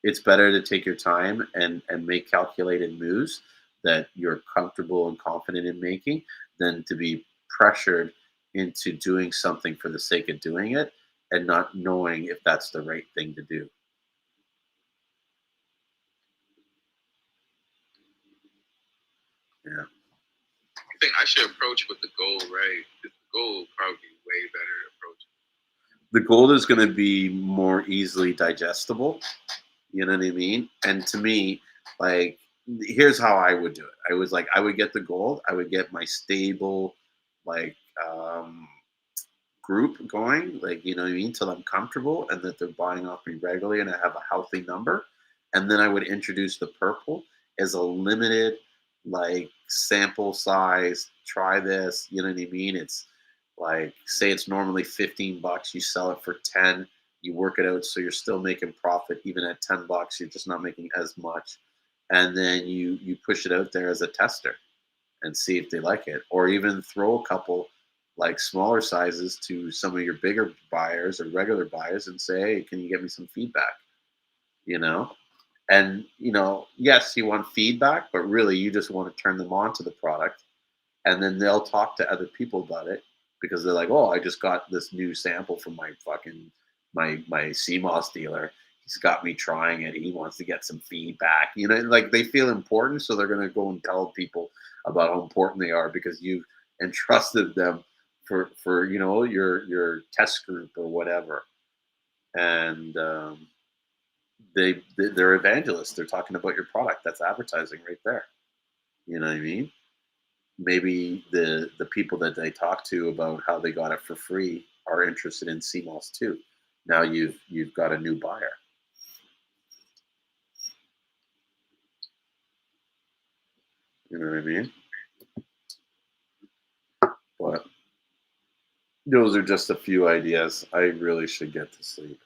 It's better to take your time and make calculated moves that you're comfortable and confident in making than to be pressured into doing something for the sake of doing it and not knowing if that's the right thing to do. Yeah. I think I should approach with the goal, right? The goal would probably be way better to approach. The gold is going to be more easily digestible. You know what I mean? And to me, like, here's how I would do it. I would get the gold. I would get my stable, like, group going, like, you know what I mean, till I'm comfortable and that they're buying off me regularly and I have a healthy number. And then I would introduce the purple as a limited, like, sample size. Try this. You know what I mean? It's like, say it's normally $15, you sell it for 10. You work it out so you're still making profit even at $10. You're just not making as much, and then you push it out there as a tester and see if they like it, or even throw a couple like smaller sizes to some of your bigger buyers or regular buyers and say, hey, can you get me some feedback? And yes, you want feedback, but really you just want to turn them on to the product, and then they'll talk to other people about it because they're like, oh, I just got this new sample from my Seamoss dealer. He's got me trying it. He wants to get some feedback. Like they feel important, so they're going to go and tell people about how important they are because you've entrusted them for your test group or whatever. And they're evangelists. They're talking about your product. That's advertising right there. You know what I mean? Maybe the people that they talk to about how they got it for free are interested in Seamoss too. Now you've got a new buyer. You know what I mean? But those are just a few ideas. I really should get to sleep.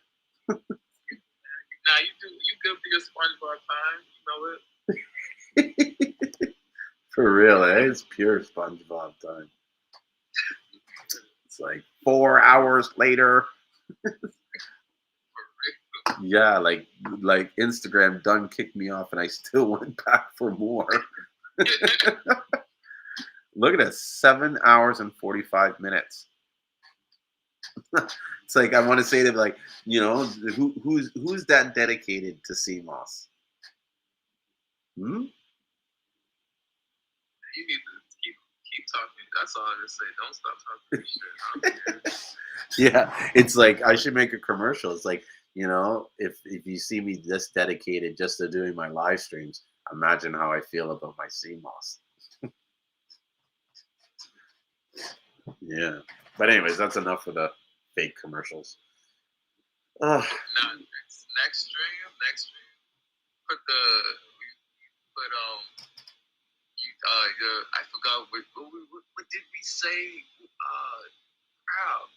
Nah, you good for your SpongeBob time. You know it. For real, It's pure SpongeBob time. It's like 4 hours later. Yeah, like Instagram done kicked me off and I still went back for more. Look at this, 7 hours and 45 minutes. It's like I want to say to like, who's that dedicated to Seamoss? You need to keep talking. That's all I'm gonna say. Don't stop talking shit. Yeah, it's like I should make a commercial. It's like, if you see me this dedicated just to doing my live streams, imagine how I feel about my Seamoss. Yeah. But anyways, that's enough of the fake commercials. Now, next stream. Put I forgot what did we say? Crap.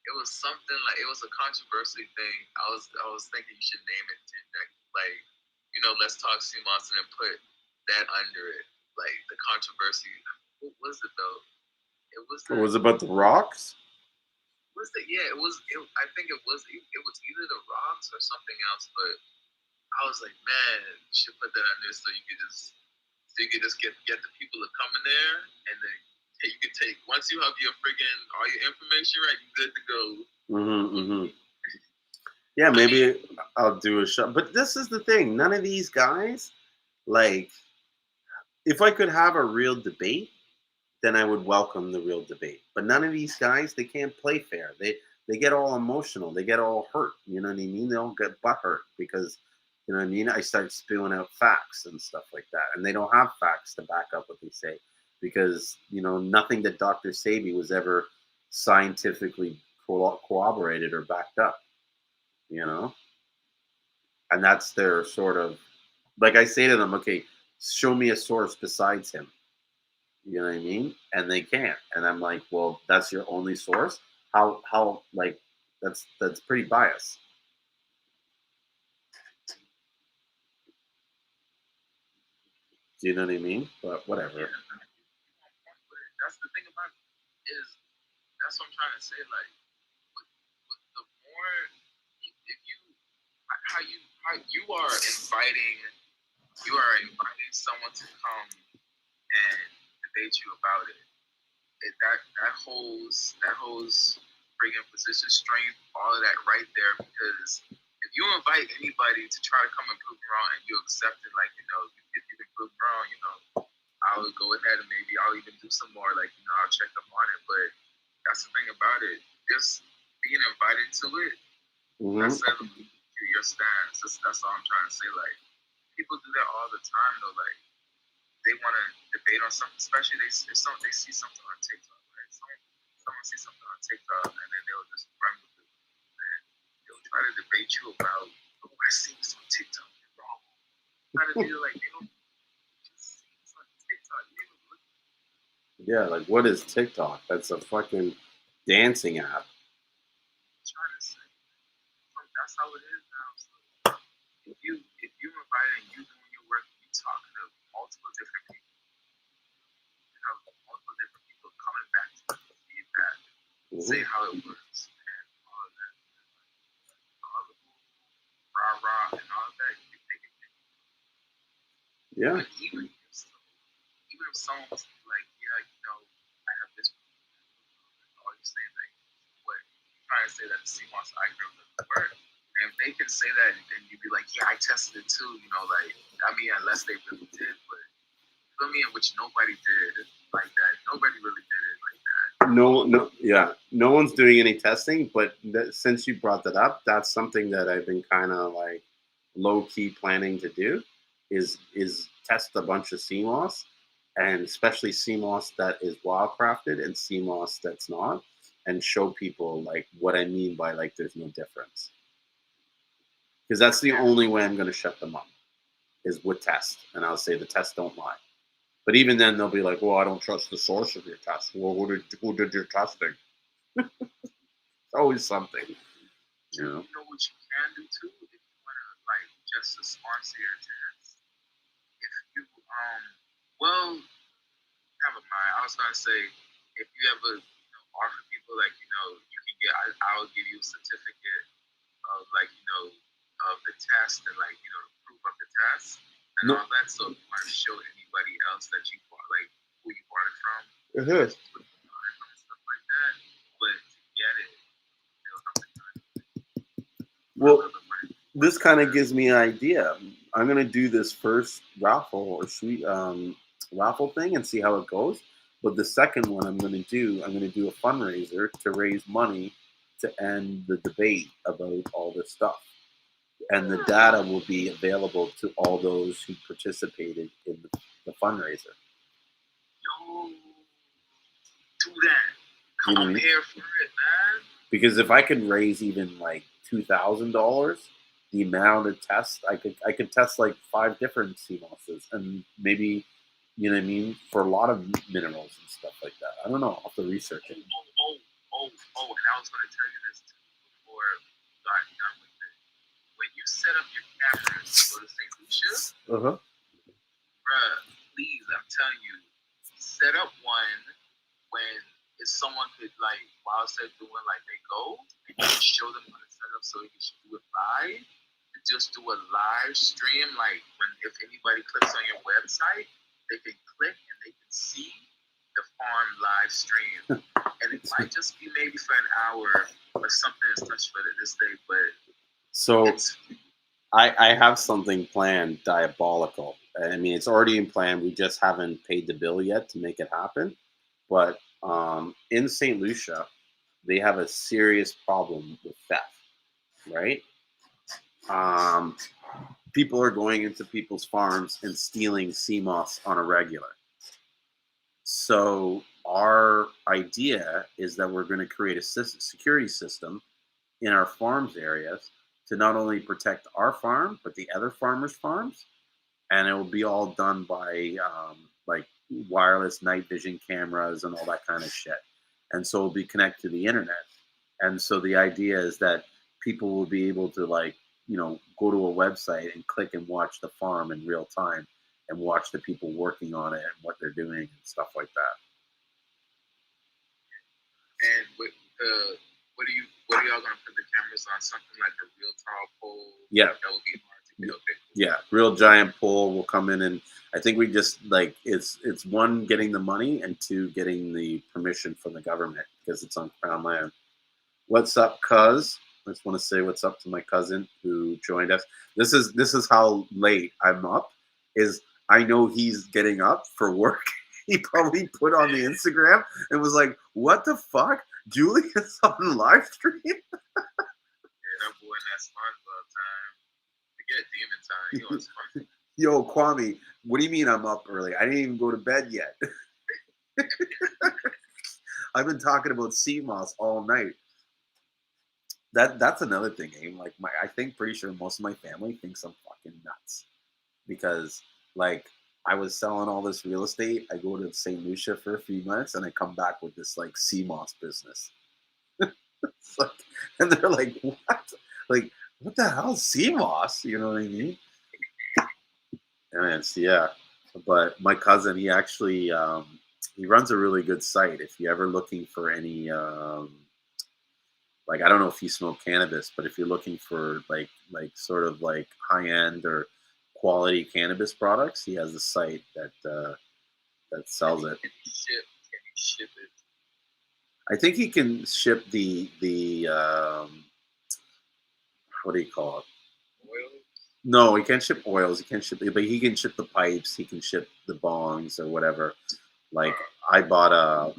It was something like it was a controversy thing. I was thinking you should name it like, let's talk Seamoss and then put that under it, like the controversy. What was it though? It was. It was about the rocks. Was it? Yeah, it was. I think it was. It was either the rocks or something else. But I was like, man, you should put that under so you could just get the people to come in there, and then you could take once you have your friggin' all your information right, you're good to go. Yeah, maybe I'll do a show. But this is the thing. None of these guys, like, if I could have a real debate, then I would welcome the real debate. But none of these guys, they can't play fair. They get all emotional. They get all hurt. You know what I mean? They don't get butt hurt because, you know what I mean? I start spewing out facts and stuff like that. And they don't have facts to back up what they say because, nothing that Dr. Sebi was ever scientifically corroborated or backed up, And that's their sort of, like I say to them, okay, show me a source besides him. You know what I mean? And they can't. And I'm like, well, that's your only source? How like, that's pretty biased. Do you know what I mean? But whatever. Yeah. That's the thing about it is, that's what I'm trying to say. Like, with the more, if you, how you are inviting someone to come and debate you about it. That holds friggin' position strength, all of that right there. Because if you invite anybody to try to come and prove me wrong, and you accept it, like if you can prove me wrong, I'll go ahead and maybe I'll even do some more, like I'll check up on it. But that's the thing about it, just being invited to it. That's your stance. That's all I'm trying to say. Like, people do that all the time, though. Like, they want to debate on something, especially they see something on TikTok, right? Someone sees something on TikTok, and then they'll just run with it. And they'll try to debate you about, I see this on TikTok, you're wrong. Try to feel like they don't just see this on TikTok. Yeah, like, what is TikTok? That's a fucking dancing app. I'm trying to say, that's how it is now. So if you invite and you doing your work, you talking to multiple different people. Multiple different people coming back to the feedback, say how it works, and all of that. All the rah and all of that, you can take it. Yeah. But even if someone was like, I have this, or you say like, what you're trying to say that the Seamoss algorithm doesn't work. And if they can say that, then you'd be like, yeah, I tested it too, unless they really did, but feel me, in which nobody did like that. Nobody really did it like that. No one's doing any testing, but since you brought that up, that's something that I've been kind of like low-key planning to do is test a bunch of Seamoss, and especially Seamoss that is wildcrafted and Seamoss that's not, and show people like what I mean by like there's no difference. Because that's the only way I'm going to shut them up is with test. And I'll say the tests don't lie. But even then, they'll be like, well, I don't trust the source of your test. Well, who did your testing? It's always something. You know what you can do, too? If you want to, like, just to sponsor your test. If you, never mind. I was going to say, if you ever offer people, like, you can get, I'll give you a certificate of, like, of the test and, like, the proof of the test and all that. So if you want to show anybody else that you bought, like, who you bought it from, and stuff like that. But to get it, they'll have to well, this kind of gives me an idea. I'm going to do this first raffle or raffle thing and see how it goes. But the second one I'm going to do a fundraiser to raise money to end the debate about all this stuff. And the data will be available to all those who participated in the fundraiser. Yo, do that. I'm here for it, man. Because if I could raise even like $2,000, the amount of tests I could test like 5 different sea mosses and maybe, you know what I mean, for a lot of minerals and stuff like that. I don't know. I'll have to research it. And I was going to tell you this too before we got done with it. When you set up your cameras to go to St. Lucia, Uh-huh. bruh, please, I'm telling you, set up one when if someone could, like, while they're doing, like, they go, and you can show them how to set up so you can do it live. And just do a live stream, like, when if anybody clicks on your website, they can click and they can see the farm live stream. And it might just be maybe for an hour or something as such for this day, but So it's I have something planned, diabolical. I mean, it's already in plan. We just haven't paid the bill yet to make it happen. But in St. Lucia, they have a serious problem with theft, right? People are going into people's farms and stealing sea moss on a regular. So our idea is that we're going to create a security system in our farms areas to not only protect our farm but the other farmers' farms, and it will be all done by like wireless night vision cameras and all that kind of shit. And so it'll be connected to the internet. And so the idea is that people will be able to, like, you know, go to a website and click and watch the farm in real time and watch the people working on it and what they're doing and stuff like that. and with the what are y'all gonna put the cameras on? Something like a real tall pole? Yeah. That would be hard to get. Okay. Yeah, real giant pole will come in, and I think we just like it's one, getting the money, and 2, getting the permission from the government because it's on Crown land. What's up, cuz? I just want to say what's up to my cousin who joined us. This is how late I'm up. Is I know he's getting up for work. He probably put on the Instagram and was like, "What the fuck? Julien's on live stream." Yeah, that boy in that SpongeBob time. Forget demon time. You on SpongeBob. Yo, Kwame, what do you mean I'm up early? I didn't even go to bed yet. I've been talking about Seamoss all night. That's another thing, Aim. Like I think pretty sure most of my family thinks I'm fucking nuts. Because like I was selling all this real estate. I go to St. Lucia for a few months and I come back with this like Seamoss business. It's like, and they're like, what? Like, what the hell is Seamoss? You know what I mean? And it's, yeah. But my cousin, he actually he runs a really good site. If you're ever looking for any like, I don't know if you smoke cannabis, but if you're looking for like sort of like high end or quality cannabis products, he has a site that sells it. Can you ship it? I think he can ship the what do you call it? Oil? No, he can't ship oils. He can't ship, but he can ship the pipes. He can ship the bongs or whatever. Like I bought a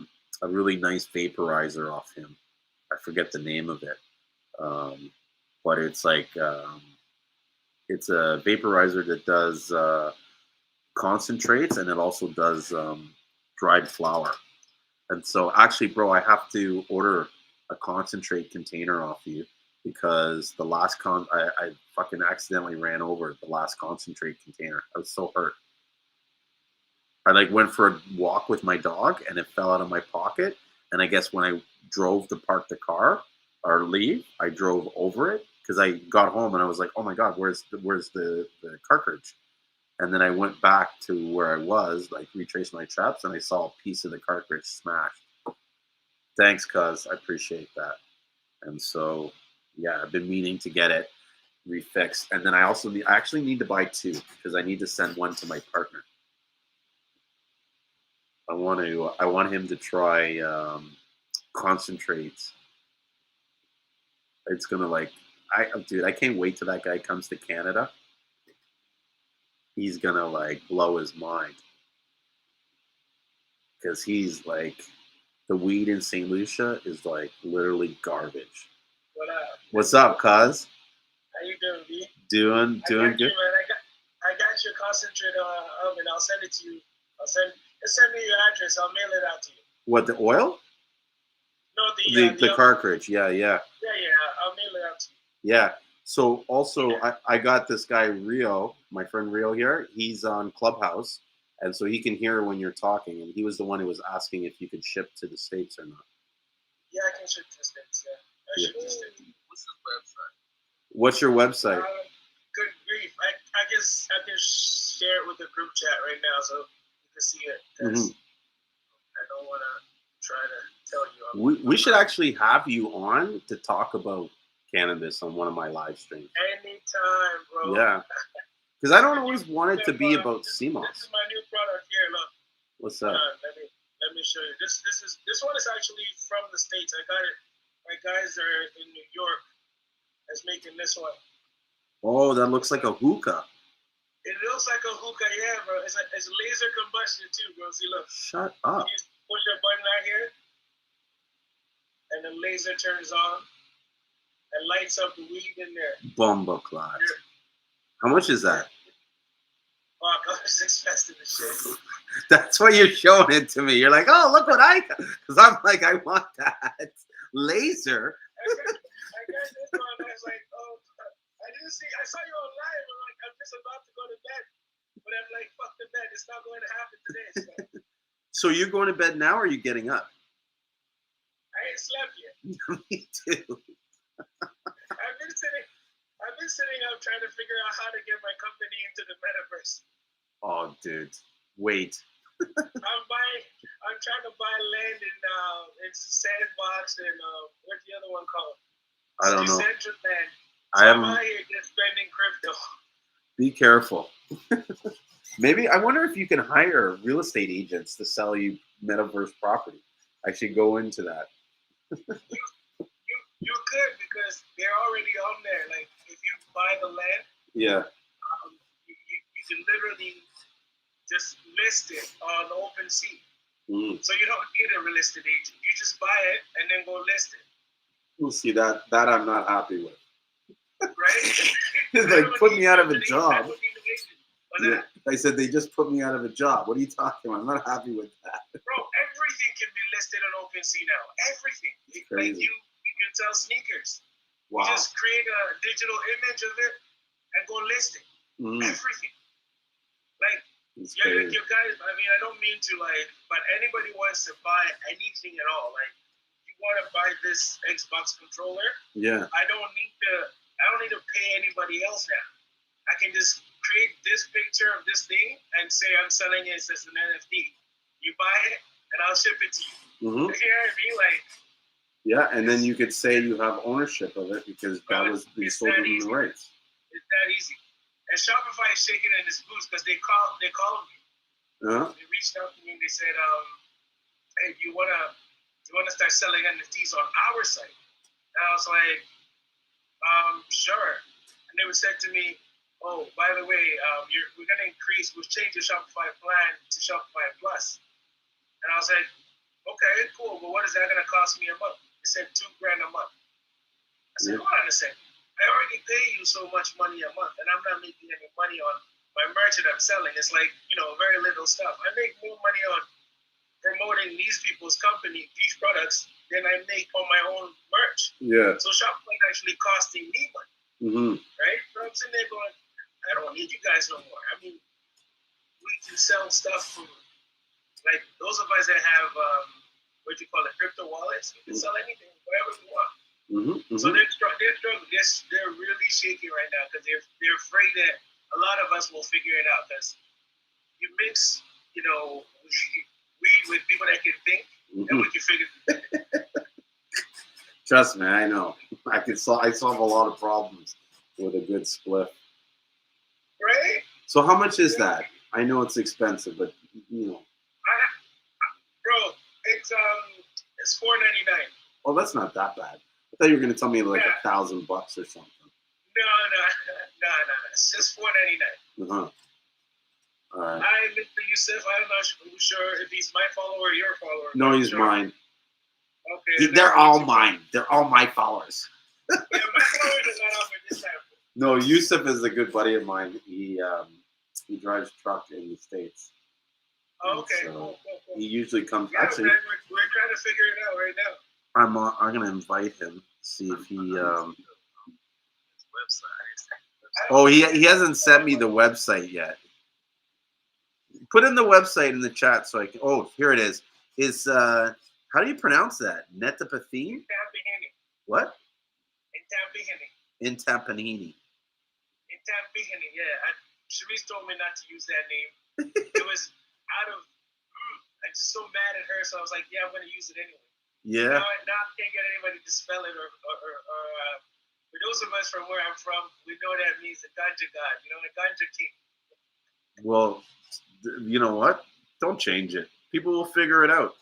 really nice vaporizer off him. I forget the name of it, but it's like it's a vaporizer that does concentrates, and it also does dried flower. And so, actually, bro, I have to order a concentrate container off you because the last I fucking accidentally ran over the last concentrate container. I was so hurt. I like went for a walk with my dog and it fell out of my pocket. And I guess when I drove to park the car or leave, I drove over it because I got home and I was like, oh my God, where's the cartridge? And then I went back to where I was, like retraced my steps, and I saw a piece of the cartridge smashed. Thanks, cuz. I appreciate that. And so, yeah, I've been meaning to get it refixed. And then I actually need to buy 2 because I need to send one to my partner. I want him to try concentrates. It's gonna I can't wait till that guy comes to Canada. He's gonna like blow his mind because he's like, the weed in St. Lucia is like literally garbage. What up? What's up, cuz? How you doing, B? Doing good. You, man. I got your concentrate oven. I'll send it to you. Just send me your address. I'll mail it out to you. What, the oil? No, The cartridge. Yeah. Yeah, I'll mail it out to you. Yeah. So also, I got this guy Rio, my friend Rio here. He's on Clubhouse, and so he can hear when you're talking. And he was the one who was asking if you could ship to the States or not. Yeah, I can ship to the States. Yeah, I ship to the States. What's his website? What's your website? Good grief! I guess I can share it with the group chat right now, so you can see it. Because I don't want to try to tell you. We should actually have you on to talk about cannabis on one of my live streams. Anytime, bro. Yeah. Because I don't always want it to be about Seamoss. This is my new product here. Look. What's that? Let me show you. This one is actually from the States. I got it. My guys are in New York. Is making this one. Oh, that looks like a hookah. It looks like a hookah, yeah, bro. It's laser combustion too, bro. See, look. Shut up. You push your button out here, and the laser turns on and lights up the weed in there. Bomba clot. How much is that? Fuck, I was expecting the shit. That's why you're showing it to me. You're like, oh, look what I got. Because I'm like, I want that. Laser? I got this one. I was like, oh, I didn't see. I saw you online. I'm like, I'm just about to go to bed. But I'm like, fuck the bed. It's not going to happen today. So you're going to bed now or are you getting up? I ain't slept yet. Me too. I've been sitting up trying to figure out how to get my company into the metaverse. Oh, dude. Wait. I'm trying to buy land in Sandbox and what's the other one called? I don't know. Central Land. I am out here just spending crypto. Be careful. Maybe I wonder if you can hire real estate agents to sell you metaverse property. I should go into that. You could, because they're already on there. Like if you buy the land, yeah, you can literally just list it on OpenSea. So you don't need a real estate agent. You just buy it and then go list it. We'll see that I'm not happy with. Right? It's like put me out of a job. Yeah. I said they just put me out of a job. What are you talking about? I'm not happy with that. Bro, everything can be listed on OpenSea now. Everything. Like you can sell sneakers. Wow. You just create a digital image of it and go list it. Everything. Like you guys, I mean, I don't mean to but anybody wants to buy anything at all. Like you want to buy this Xbox controller. Yeah. I don't need to pay anybody else now. I can just create this picture of this thing and say I'm selling it as an NFT. You buy it and I'll ship it to you. You know what I mean? Like, yeah, and then you could say you have ownership of it because that was the sold in the rights. It's that easy. And Shopify is shaking in its boots because they called me. They reached out to me and they said, hey, you wanna start selling NFTs on our site? And I was like, sure. And they said to me, oh, by the way, we're gonna we'll change your Shopify plan to Shopify Plus. And I was like, okay, cool, but what is that gonna cost me a month? They said $2,000 a month. I said, hold on a second. I already pay you so much money a month, and I'm not making any money on my merch that I'm selling. It's like, very little stuff. I make more money on promoting these people's company, these products, than I make on my own merch. Yeah. So Shopify is actually costing me money. Right? So I'm sitting there going, I don't need you guys no more. I mean, we can sell stuff from, like, those of us that have, crypto wallets, we can sell anything, whatever we want. So they're struggling. They're really shaking right now because they're afraid that a lot of us will figure it out. Because you mix, weed with people that can think, and we can figure it out. Trust me, I know. I solve a lot of problems with a good spliff. Right? So how much is that? I know it's expensive, but bro, it's $4.99. Oh, that's not that bad. I thought you were going to tell me like $1,000 or something. No. It's just $4.99. All right. Hi, Mr. Yusuf. I'm not sure if he's my follower or your follower. No, he's mine. Okay. They're all mine. They're all my followers. Yeah, my followers are not offered this time. No, Yusuf is a good buddy of mine. He drives truck in the States. Oh, okay. So cool. he usually comes. Yeah, actually, man, we're trying to figure it out right now. I'm gonna invite him. See if he. Oh, he hasn't sent me the website yet. Put in the website in the chat so I can. Oh, here it is. Is how do you pronounce that? Netapathine? What? Intapanini. Intapanini, yeah. Sharice told me not to use that name. It was out of. I'm just so mad at her, so I was like, yeah, I'm going to use it anyway. Yeah. Now I can't get anybody to spell it, or for those of us from where I'm from, we know that means the ganja god, the ganja king. Well, you know what? Don't change it. People will figure it out.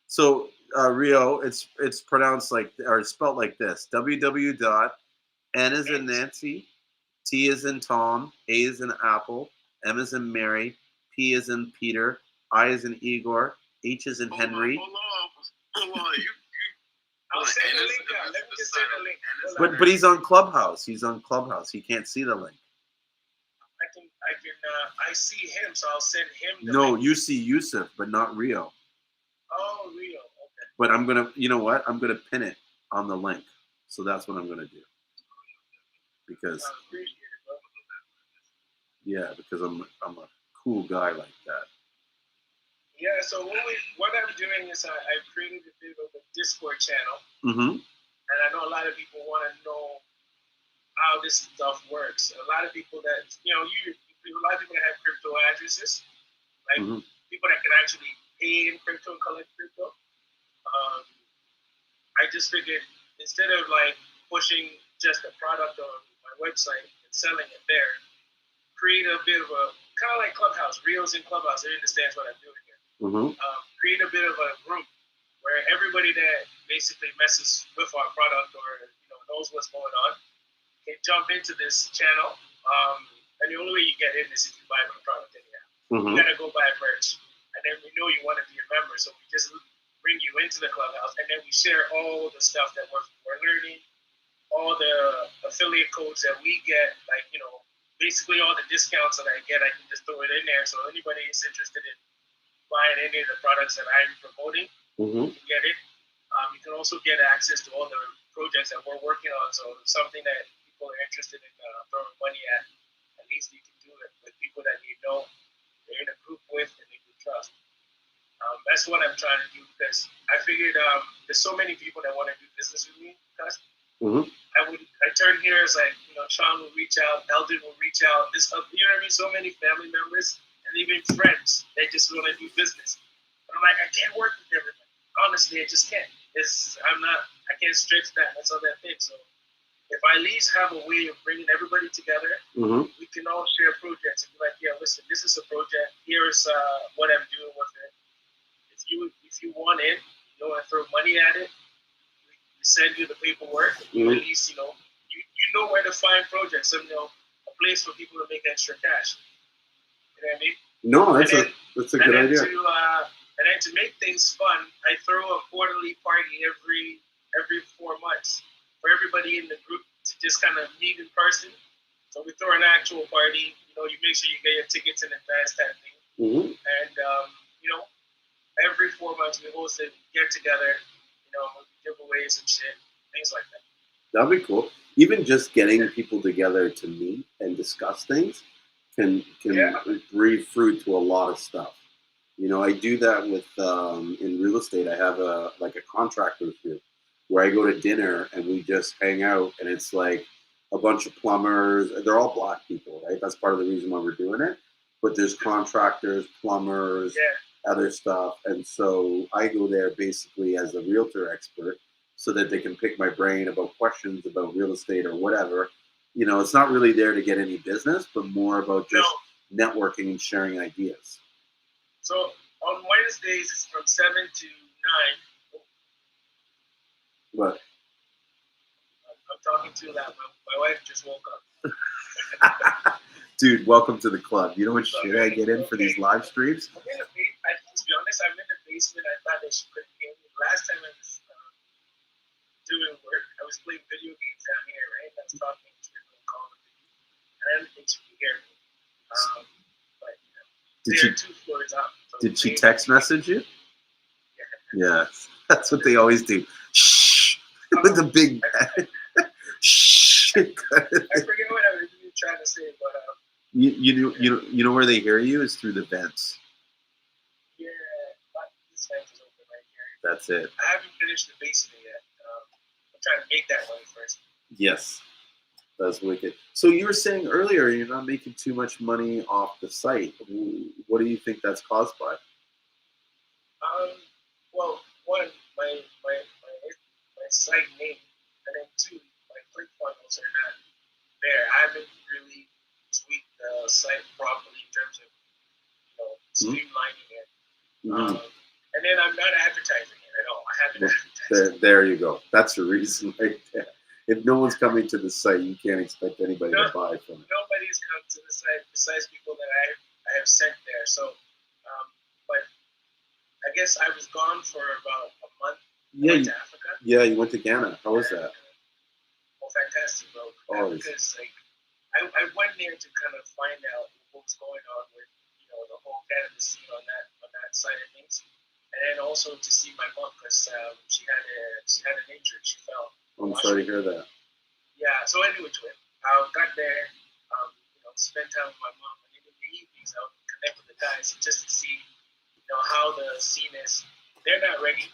So, Rio, it's pronounced like, or it's spelled like this: www. N is in Nancy, T is in Tom, A is in Apple, M is in Mary, P is in Peter, I is in Igor, H is in Henry. Hold on. I'll send the link out. Let me just send the link. But he's on Clubhouse. He's on Clubhouse. He can't see the link. I see him, so I'll send him the No, link. you see Yusuf, but not Rio. Oh, Rio. Okay. But I'm gonna, you know what? I'm gonna pin it on the link. So that's what I'm gonna do. Because because I'm a cool guy like that. Yeah, so what I'm doing is I've created a bit of a Discord channel. Mm-hmm. And I know a lot of people want to know how this stuff works. A lot of people that, a lot of people that have crypto addresses, like people that can actually pay in crypto and collect crypto. I just figured instead of like pushing just a product on my website and selling it there, create a bit of a, kind of like Clubhouse, Rio's in Clubhouse, they understands what I'm doing here. Mm-hmm. Create a bit of a group where everybody that basically messes with our product or knows what's going on can jump into this channel. And the only way you get in is if you buy my product anyhow. Mm-hmm. You gotta go buy merch, and then we know you want to be a member, so we just bring you into the Clubhouse, and then we share all the stuff that we're learning, all the affiliate codes that we get, like basically all the discounts that I get, I can just throw it in there. So anybody is interested in buying any of the products that I'm promoting, you can get it. You can also get access to all the projects that we're working on. So something that people are interested in throwing money at least you can do it with people that they're in a group with and they can trust. That's what I'm trying to do, because I figured there's so many people that want to do business with me. I turn here as like, Sean will reach out, Eldon will reach out, you know what I mean? So many family members and even friends, they just want to do business. But I'm like, I can't work with everybody. Honestly, I just can't. I can't stretch that. That's all that thing. So if I at least have a way of bringing everybody together, we can all share projects and be like, yeah, listen, this is a project. Here's what I'm doing with it. If you want it, you want to throw money at it, we send you the paperwork. You at least, you know where to find projects. So, a place for people to make extra cash. You know what I mean? No, that's a good idea. And then to make things fun, I throw a quarterly party every 4 months for everybody in the group to just kind of meet in person. So we throw an actual party. You make sure you get your tickets in advance, type thing. And every 4 months we host a get together. Giveaways and shit, things like that. That'd be cool. Even just getting people together to meet and discuss things can breed fruit to a lot of stuff. I do that with in real estate. I have a contractors group where I go to dinner and we just hang out, and it's like a bunch of plumbers. They're all black people, right? That's part of the reason why we're doing it. But there's contractors, plumbers, other stuff, and so I go there basically as a realtor expert, so that they can pick my brain about questions about real estate or whatever. It's not really there to get any business, but more about just networking and sharing ideas. So on Wednesdays, it's from 7 to 9. What? I'm talking too loud. My wife just woke up. Dude, welcome to the club. You know what shit I get in for these live streams? To be honest, I'm in the basement. I thought they should couldn't hear me. Last time I was doing work, I was playing video games down here, right? I was talking to people and calling them. And I didn't think she could hear me. But they're 2 floors up. So did she text message you? Yeah, that's what they always do. Shh. with the big bag. Shh. I forget what I was trying to say, but You know where they hear you is through the vents. yeah, but this vent is open right here. That's it. I haven't finished the basement yet. I'm trying to make that money first. Yes, that's wicked. So you were saying earlier you're not making too much money off the site. What do you think that's caused by? Well, one, my site name, and then two, my click funnels are not there. I haven't really tweaked the site properly in terms of streamlining it. And then I'm not advertising it at all. I haven't advertised it. There you go. That's the reason right there. If no one's coming to the site, you can't expect anybody to buy from it. Nobody's come to the site besides people that I have sent there. So, but I guess I was gone for about a month. Yeah, I went to Africa. Yeah, you went to Ghana. How was that? Oh, fantastic, bro. Because I went there to kind of find out what was going on with the whole cannabis scene on that side of things, and then also to see my mom because she had an injury. She fell. I'm sorry to hear that. Yeah. So anyway, I got there, spent time with my mom, and in the evenings I would connect with the guys just to see how the scene is. They're not ready.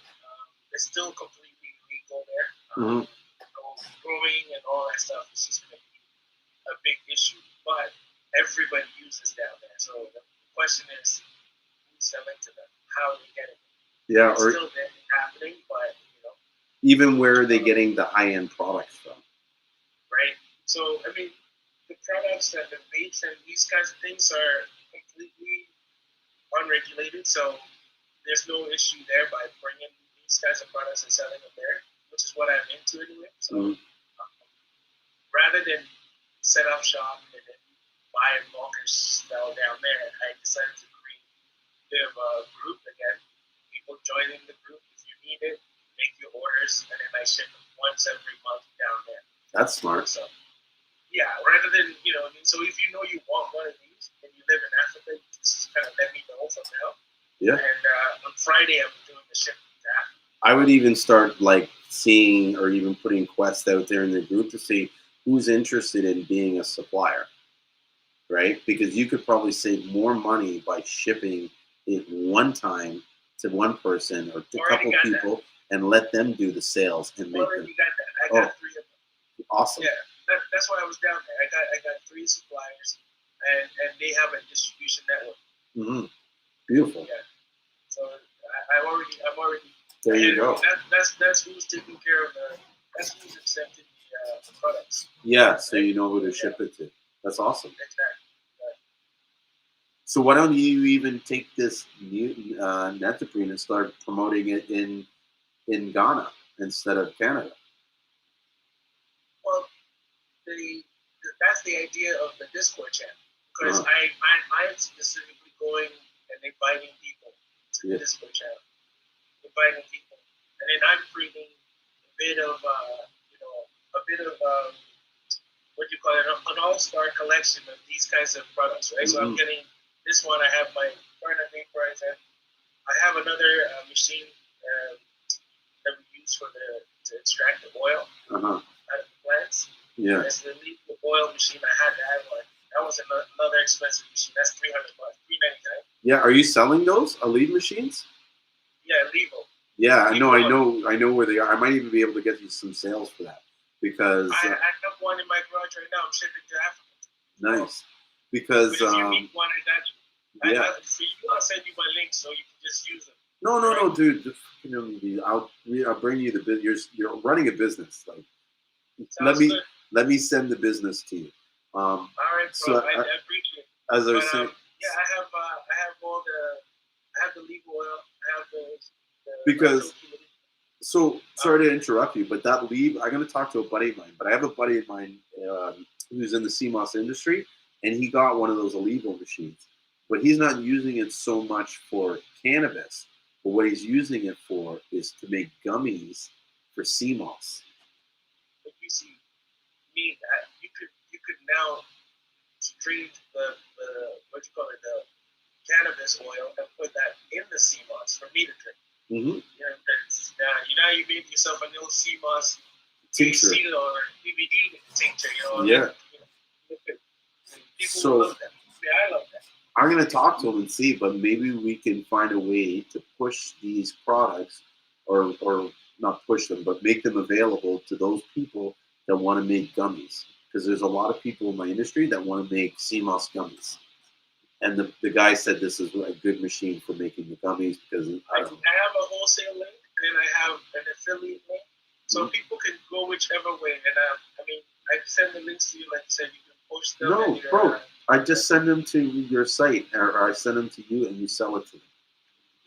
They're still completely illegal there. Growing and all that stuff is just going to be a big issue. But everybody uses down there. So the question is, who's selling to them? How are they getting it? Yeah, it's still happening, but even where are they getting the high-end products from? Right. So I mean, the products that the vapes and these kinds of things are completely unregulated. So there's no issue there by bringing these kinds of products and selling them there, which is what I'm into anyway. So rather than set up shop and then buy Walker's style down there, I decided to create a bit of a group again. People joining the group if you need it, make your orders, and then I ship them once every month down there. That's smart. So yeah, rather than so if you know you want one of these and you live in Africa, you just kind of let me know from now. Yeah. And on Friday I'm doing the shipping to Africa. I would even start seeing or even putting quests out there in the group to see who's interested in being a supplier, right? Because you could probably save more money by shipping it one time to one person or to a couple people and let them do the sales and make them. Already got that. I got 3 of them. Awesome. Yeah, that's why I was down there. I got 3 suppliers, and they have a distribution network. Beautiful. Yeah. So I'm already. There you go. That's who's taking care of that's who's accepting the products. Yeah, so you know who to ship it to. That's awesome. Exactly. So why don't you even take this new Neteprene and start promoting it in Ghana instead of Canada? Well, that's the idea of the Discord channel because I'm specifically going and inviting people to the Discord channel, inviting people, and then I'm creating a bit of what do you call it, an all-star collection of these kinds of products, right? So I'm getting this one. I have my burner vapor. I have another machine that we use to extract the oil out of the plants. Yeah. It's the legal oil machine. I had to have one. That was another expensive machine. That's $300, $399. Yeah. Are you selling those lead machines? Yeah, legal. Yeah, I know where they are. I might even be able to get you some sales for that because I have one in my garage right now. I'm shipping to Africa. Nice. Because if you need one, I got you. Yeah. I'll send you my link so you can just use them. No, dude. I'll bring you the business. You're running a business. Let me send the business to you. All right, bro. I appreciate it. As I was saying, yeah, I have all the legal oil. I have the because. So sorry to interrupt you, but that lead, I'm going to talk to a buddy of mine. But I have a buddy of mine who's in the Seamoss industry, and he got one of those illegal machines. But he's not using it so much for cannabis. But what he's using it for is to make gummies for Seamoss. But you see, you could now treat the what you call it, the cannabis oil and put that in the Seamoss for me to drink. Mm-hmm. Now you made yourself a little Seamoss tincture. seed or DVD tincture, Yeah. People So love that. Yeah, I love that. I'm going to talk to them and see, but maybe we can find a way to push these products or not push them, but make them available to those people that want to make gummies. Because there's a lot of people in my industry that want to make Seamoss gummies. And the guy said this is a good machine for making the gummies because I have a wholesale link and I have an affiliate link. So people can go whichever way. And I send the links to you, like you said, you can post them. No, bro. I just send them to your site, or I send them to you, and you sell it to them.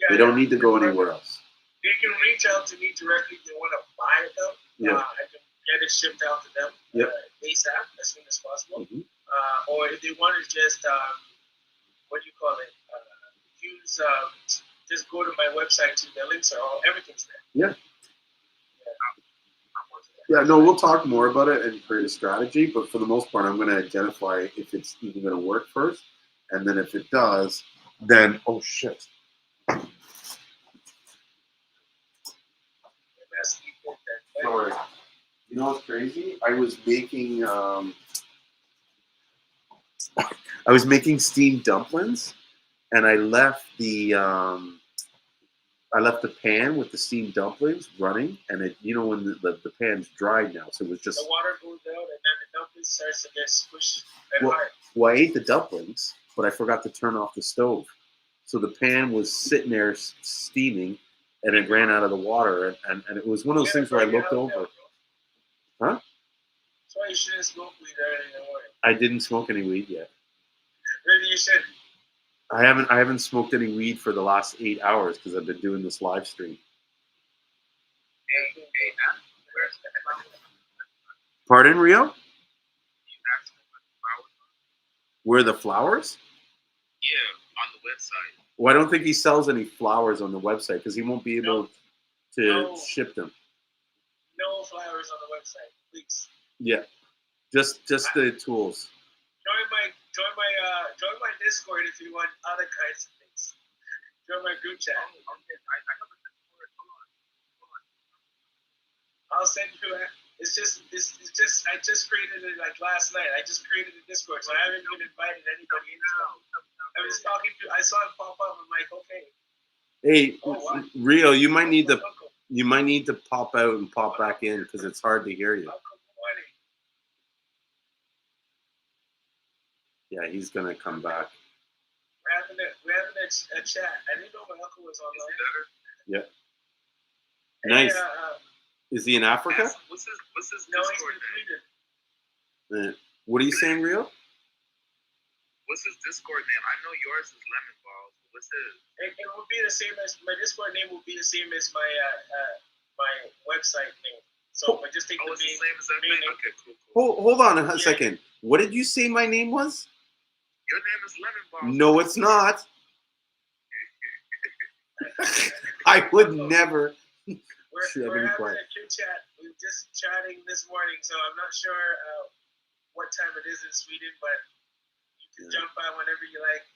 Yeah, they don't need to go anywhere else. They can reach out to me directly if they want to buy them. Yeah. I can get it shipped out to them ASAP, as soon as possible. Mm-hmm. Or if they want to just, just go to my website, to the links are all, everything's there. Yeah. Yeah, no, we'll talk more about it and create a strategy, but for the most part, I'm going to identify if it's even going to work first, and then if it does, then, oh shit. Sorry. You know what's crazy? I was making steamed dumplings, and I left the pan with the steamed dumplings running, and it, when the pan's dried now, so it was just the water goes down, and then the dumplings starts to get squished. Well, I ate the dumplings, but I forgot to turn off the stove, so the pan was sitting there steaming, and it ran out of the water, and it was one of those things where I looked over. Huh? So you shouldn't smoke weed early in the morning. I didn't smoke any weed yet. Maybe you should. I haven't smoked any weed for the last 8 hours because I've been doing this live stream. Pardon, Rio? Where are the flowers? Yeah, on the website. Well, I don't think he sells any flowers on the website because he won't be able to ship them. No flowers on the website, please. Yeah, just the tools. Join my Discord if you want other kinds of things. Join my group chat. I'll send you. It's just. I just created it like last night. I just created a Discord, so I haven't even invited anybody into it. I was talking to. I saw it pop up. I'm like, okay. Hey, Rio, you might need to pop out and pop back in because it's hard to hear you. Yeah, he's gonna come back. We're having a chat. I didn't know my uncle was online. Yeah. Nice. Is he in Africa? What's his no, Discord name? name? What are you saying, Rio? What's his Discord name? I know yours is Lemon Balls. What's his? It would be the same as my Discord name. Would be the same as my my website name. So I just take the it's name. the same as that name. Okay, cool. Hold on a second. What did you say my name was? Your name is Lemon Balls. No, it's not. I would never. We're having a chit chat. We were just chatting this morning, so I'm not sure what time it is in Sweden, but you can jump on whenever you like.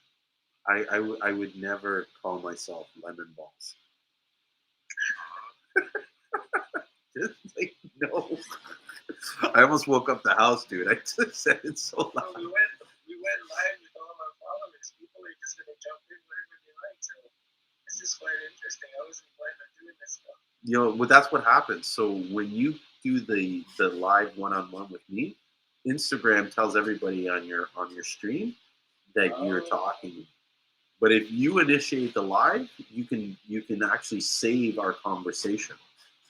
I would never call myself Lemon Balls. No. I almost woke up the house, dude. I just said it so loud. We went live with all our followers. People are just gonna jump in whenever they like. So this is quite interesting. I wasn't planning on doing this stuff. Well, that's what happens. So when you do the live one-on-one with me, Instagram tells everybody on your stream that you're talking. But if you initiate the live, you can actually save our conversation,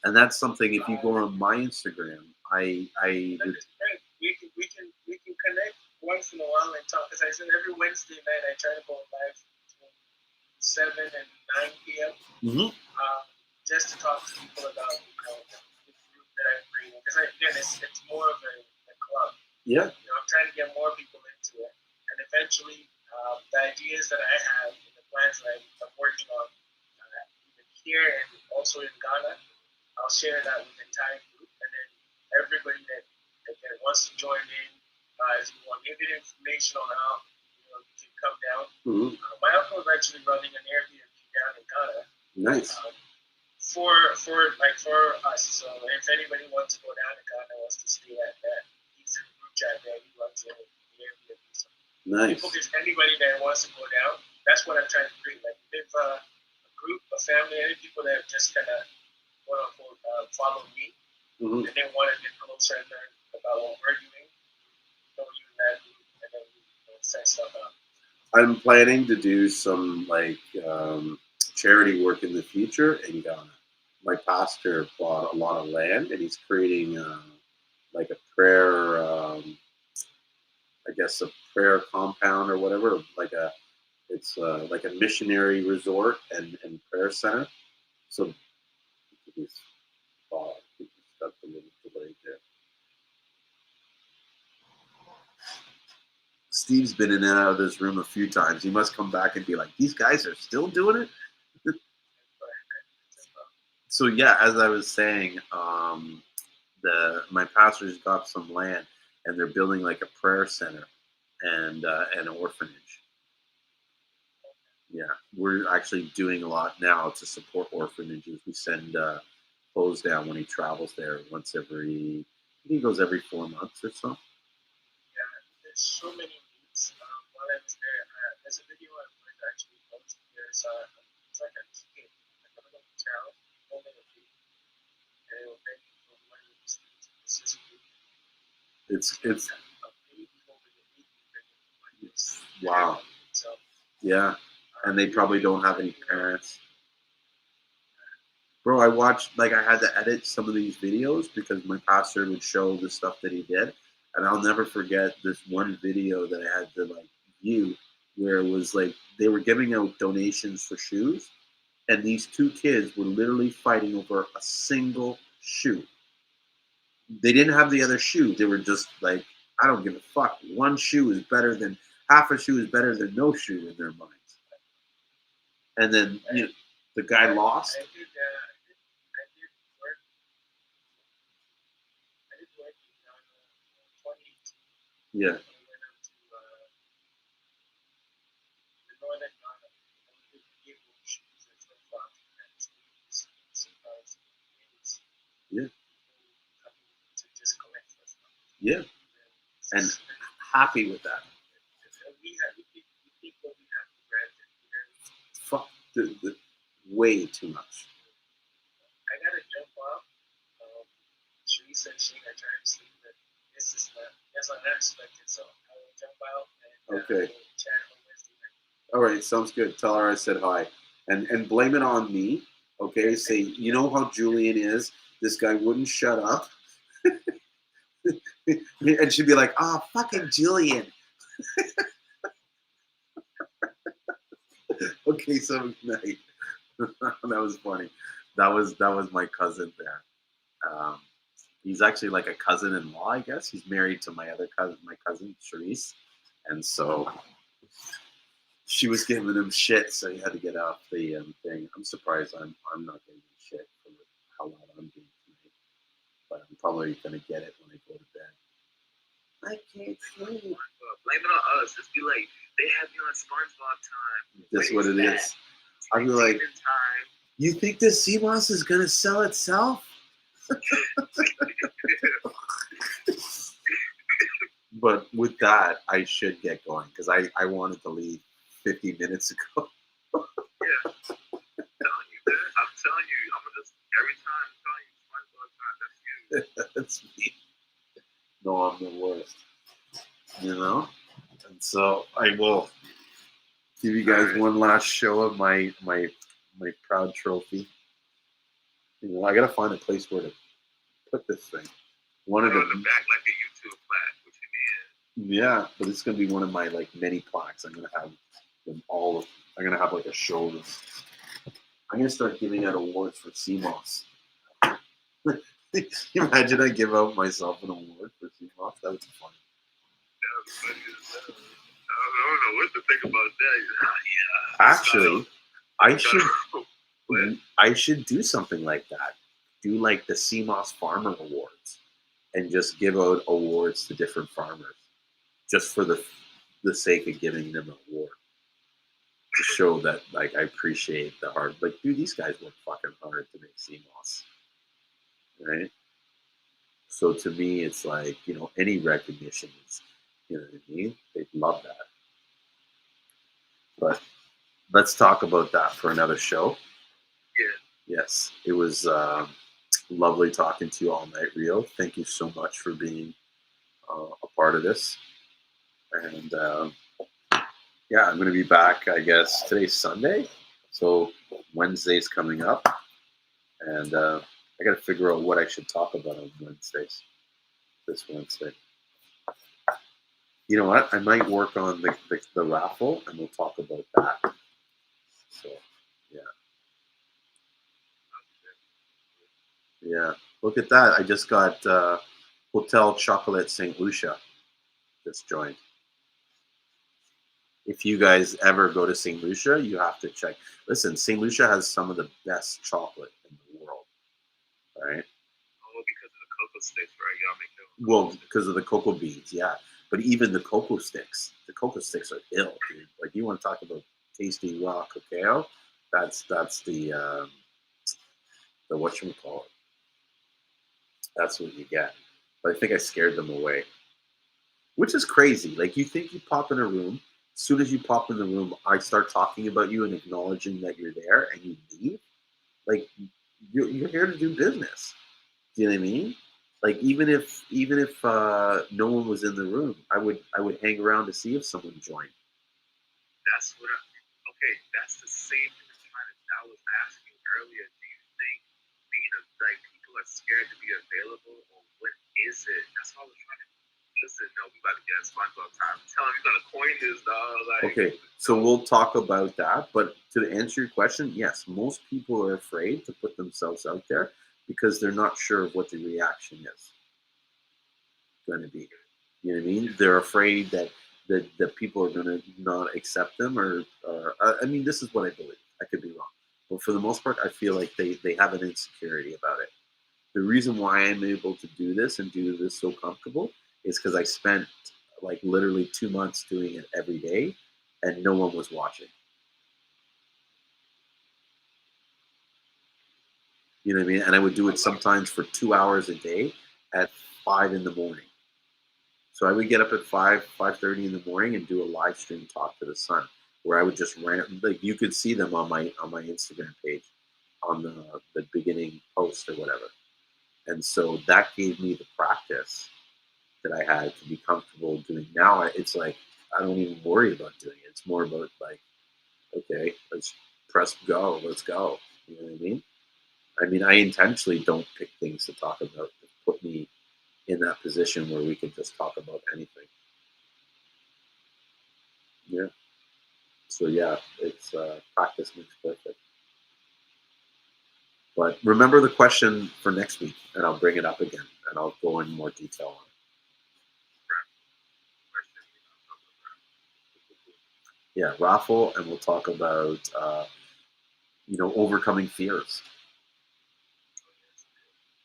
and that's something. If you go on my Instagram, I that is great. We can connect once in a while and talk. Because I said every Wednesday night I try to go live between 7 and 9 p.m. Mm-hmm. Just to talk to people about the group that I'm bringing. Because again, it's more of a club. Yeah. I'm trying to get more people into it, and eventually, the ideas that I have and the plans that I'm working on, even here and also in Ghana, I'll share that with the entire group, and then everybody that wants to join in, if you want maybe information on how you can come down. Mm-hmm. My uncle is actually running an Airbnb down in Ghana. Nice. For us. So if anybody wants to go down to Ghana, Nice. People, just anybody that wants to go down. That's what I'm trying to create. Like, if a group, a family, any people that just kind of quote unquote follow me, and they want to get closer and learn about what we're doing, so you in that group, and then we set stuff up. I'm planning to do some like charity work in the future in Ghana. My pastor bought a lot of land, and he's creating like a prayer, I guess a prayer compound or whatever. It's like a missionary resort and prayer center. So he's stuck the little delay there. Steve's been in and out of this room a few times. He must come back and be like, "These guys are still doing it." So yeah, as I was saying, my pastor's got some land, and they're building like a prayer center and an orphanage. Yeah, we're actually doing a lot now to support orphanages. We send clothes down when he travels there once every. He goes every 4 months or so. Yeah, there's so many needs. While I was there, there's a video I was actually posting. There's it's like a kid, like a little child holding a baby, and they were begging for money in the streets. It's just It's a baby holding a baby begging for money. wow. So Yeah, and they probably don't have any parents. Bro, I watched, like, I had to edit some of these videos because my pastor would show the stuff that he did. And I'll never forget this one video that I had to, like, view where it was, like, they were giving out donations for shoes. And these two kids were literally fighting over a single shoe. They didn't have the other shoe. They were just like, I don't give a fuck. One shoe is better than, half a shoe is better than no shoe in their minds. And then, you know, the guy lost. I did work. I did work in 2018. Yeah. We went out to the northern Ghana. We gave them shoes and flip flops and sometimes Yeah. to just collect stuff. Yeah. And happy with that. We think what we have for granted. Fuck, way too much. I gotta jump off. She said she had tried to sleep, but that's unexpected. So I will jump out and Okay. chat on Wednesday night. All right, sounds good. Tell her I said hi, and blame it on me. Okay, say you know how Julien is. This guy wouldn't shut up, and she'd be like, "Ah, oh, fucking Julien." Okay, so good night. That was funny. That was my cousin there. He's actually like a cousin-in-law, I guess. He's married to my cousin Charisse, and so she was giving him shit, so he had to get off the thing. I'm surprised I'm not getting shit for how loud I'm being tonight, but I'm probably gonna get it when I go to bed. I can't sleep. Blame it on us. Just be like, they have you on SpongeBob time. That's what it is. I'd be like, you think this Seamoss is gonna sell itself? But with that, I should get going because I wanted to leave 50 minutes ago. Yeah. I'm telling you, I'm gonna just every time I'm telling you, SpongeBob time. That's you. That's me. No, I'm the worst. You know? And so I will give you guys one last show of my proud trophy. You know, I gotta find a place where to put this thing. One of the them. back like a YouTube plaque, which you mean? Yeah, but it's gonna be one of my like many plaques. I'm gonna have them all. I'm gonna have like a show. I'm gonna start giving out awards for Seamoss. Imagine I give out myself an award for Seamoss. That would be funny. That was funny as hell. I don't know what to think about that. Yeah. Actually, I should do something like that. Do like the Seamoss Farmer Awards and just give out awards to different farmers just for the sake of giving them an award to show that like I appreciate the hard. Like, dude, these guys work fucking hard to make Seamoss, right? So to me, it's like, you know, any recognition is, you know what I mean? They'd love that. But let's talk about that for another show. Yeah. Yes, it was lovely talking to you all night, Rio. Thank you so much for being a part of this. And yeah, I'm going to be back, I guess, today's Sunday. So Wednesday's coming up. And I got to figure out what I should talk about on Wednesdays. This Wednesday. You know what? I might work on the raffle and we'll talk about that. So, yeah. Yeah. Look at that. I just got Hotel Chocolate St. Lucia just joined. If you guys ever go to St. Lucia, you have to check. Listen, St. Lucia has some of the best chocolate in the world, right? Oh, because of the cocoa sticks, right? Y'all make them. Well, because of the cocoa beans, yeah. But even the cocoa sticks are ill, dude. Like, you want to talk about tasty raw cacao? That's the whatchamacallit. That's what you get. But I think I scared them away, which is crazy. Like, you think you pop in a room, as soon as you pop in the room, I start talking about you and acknowledging that you're there, and you leave. Like, you're here to do business. Do you know what I mean? Like, even if no one was in the room, I would hang around to see if someone joined. That's what okay, that's the same thing I was asking earlier. Do you think people are scared to be available, or what is it? That's all I was trying to listen. No, we about to get a SpongeBob time. Tell him you're gonna coin this, dog. Like, okay, so we'll talk about that. But to answer your question, yes, most people are afraid to put themselves out there because they're not sure of what the reaction is going to be. You know what I mean? They're afraid that people are going to not accept them, or I mean, this is what I believe. I could be wrong, but for the most part, I feel like they have an insecurity about it. The reason why I'm able to do this and do this so comfortable is because I spent like literally 2 months doing it every day, and no one was watching. You know what I mean? And I would do it sometimes for 2 hours a day at 5 in the morning. So I would get up at 5:30 in the morning and do a live stream talk to the sun, where I would just rant. Like, you could see them on my Instagram page, on the beginning post or whatever. And so that gave me the practice that I had to be comfortable doing. Now it's like I don't even worry about doing it. It's more about like, okay, let's press go, let's go. You know what I mean? I mean, I intentionally don't pick things to talk about that put me in that position where we can just talk about anything. Yeah. So yeah, it's practice makes perfect. But remember the question for next week, and I'll bring it up again, and I'll go in more detail on it. Yeah, raffle, and we'll talk about overcoming fears.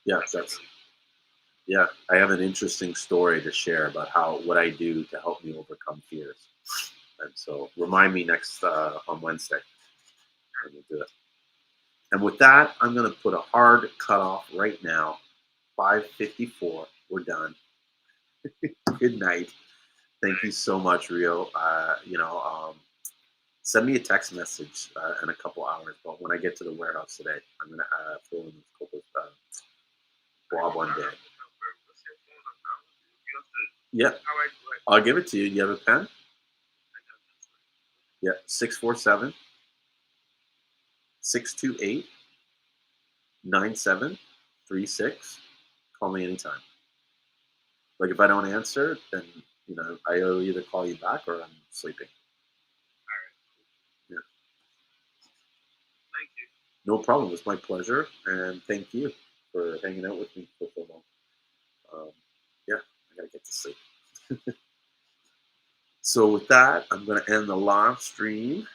Yeah, yeah. I have an interesting story to share about what I do to help me overcome fears. And so remind me next on Wednesday, and we'll do it. And with that, I'm going to put a hard cutoff right now. 5:54. We're done. Good night. Thank you so much, Rio. Send me a text message in a couple hours. But when I get to the warehouse today, I'm going to fill in a couple Bob one day. Yeah, I'll give it to you. You have a pen? Yeah, 647 628 9736. Call me anytime. Like, if I don't answer, then I'll either call you back or I'm sleeping. Yeah. Thank you. No problem. It's my pleasure, and thank you for hanging out with me for so long. Yeah, I gotta get to sleep. So with that, I'm gonna end the live stream.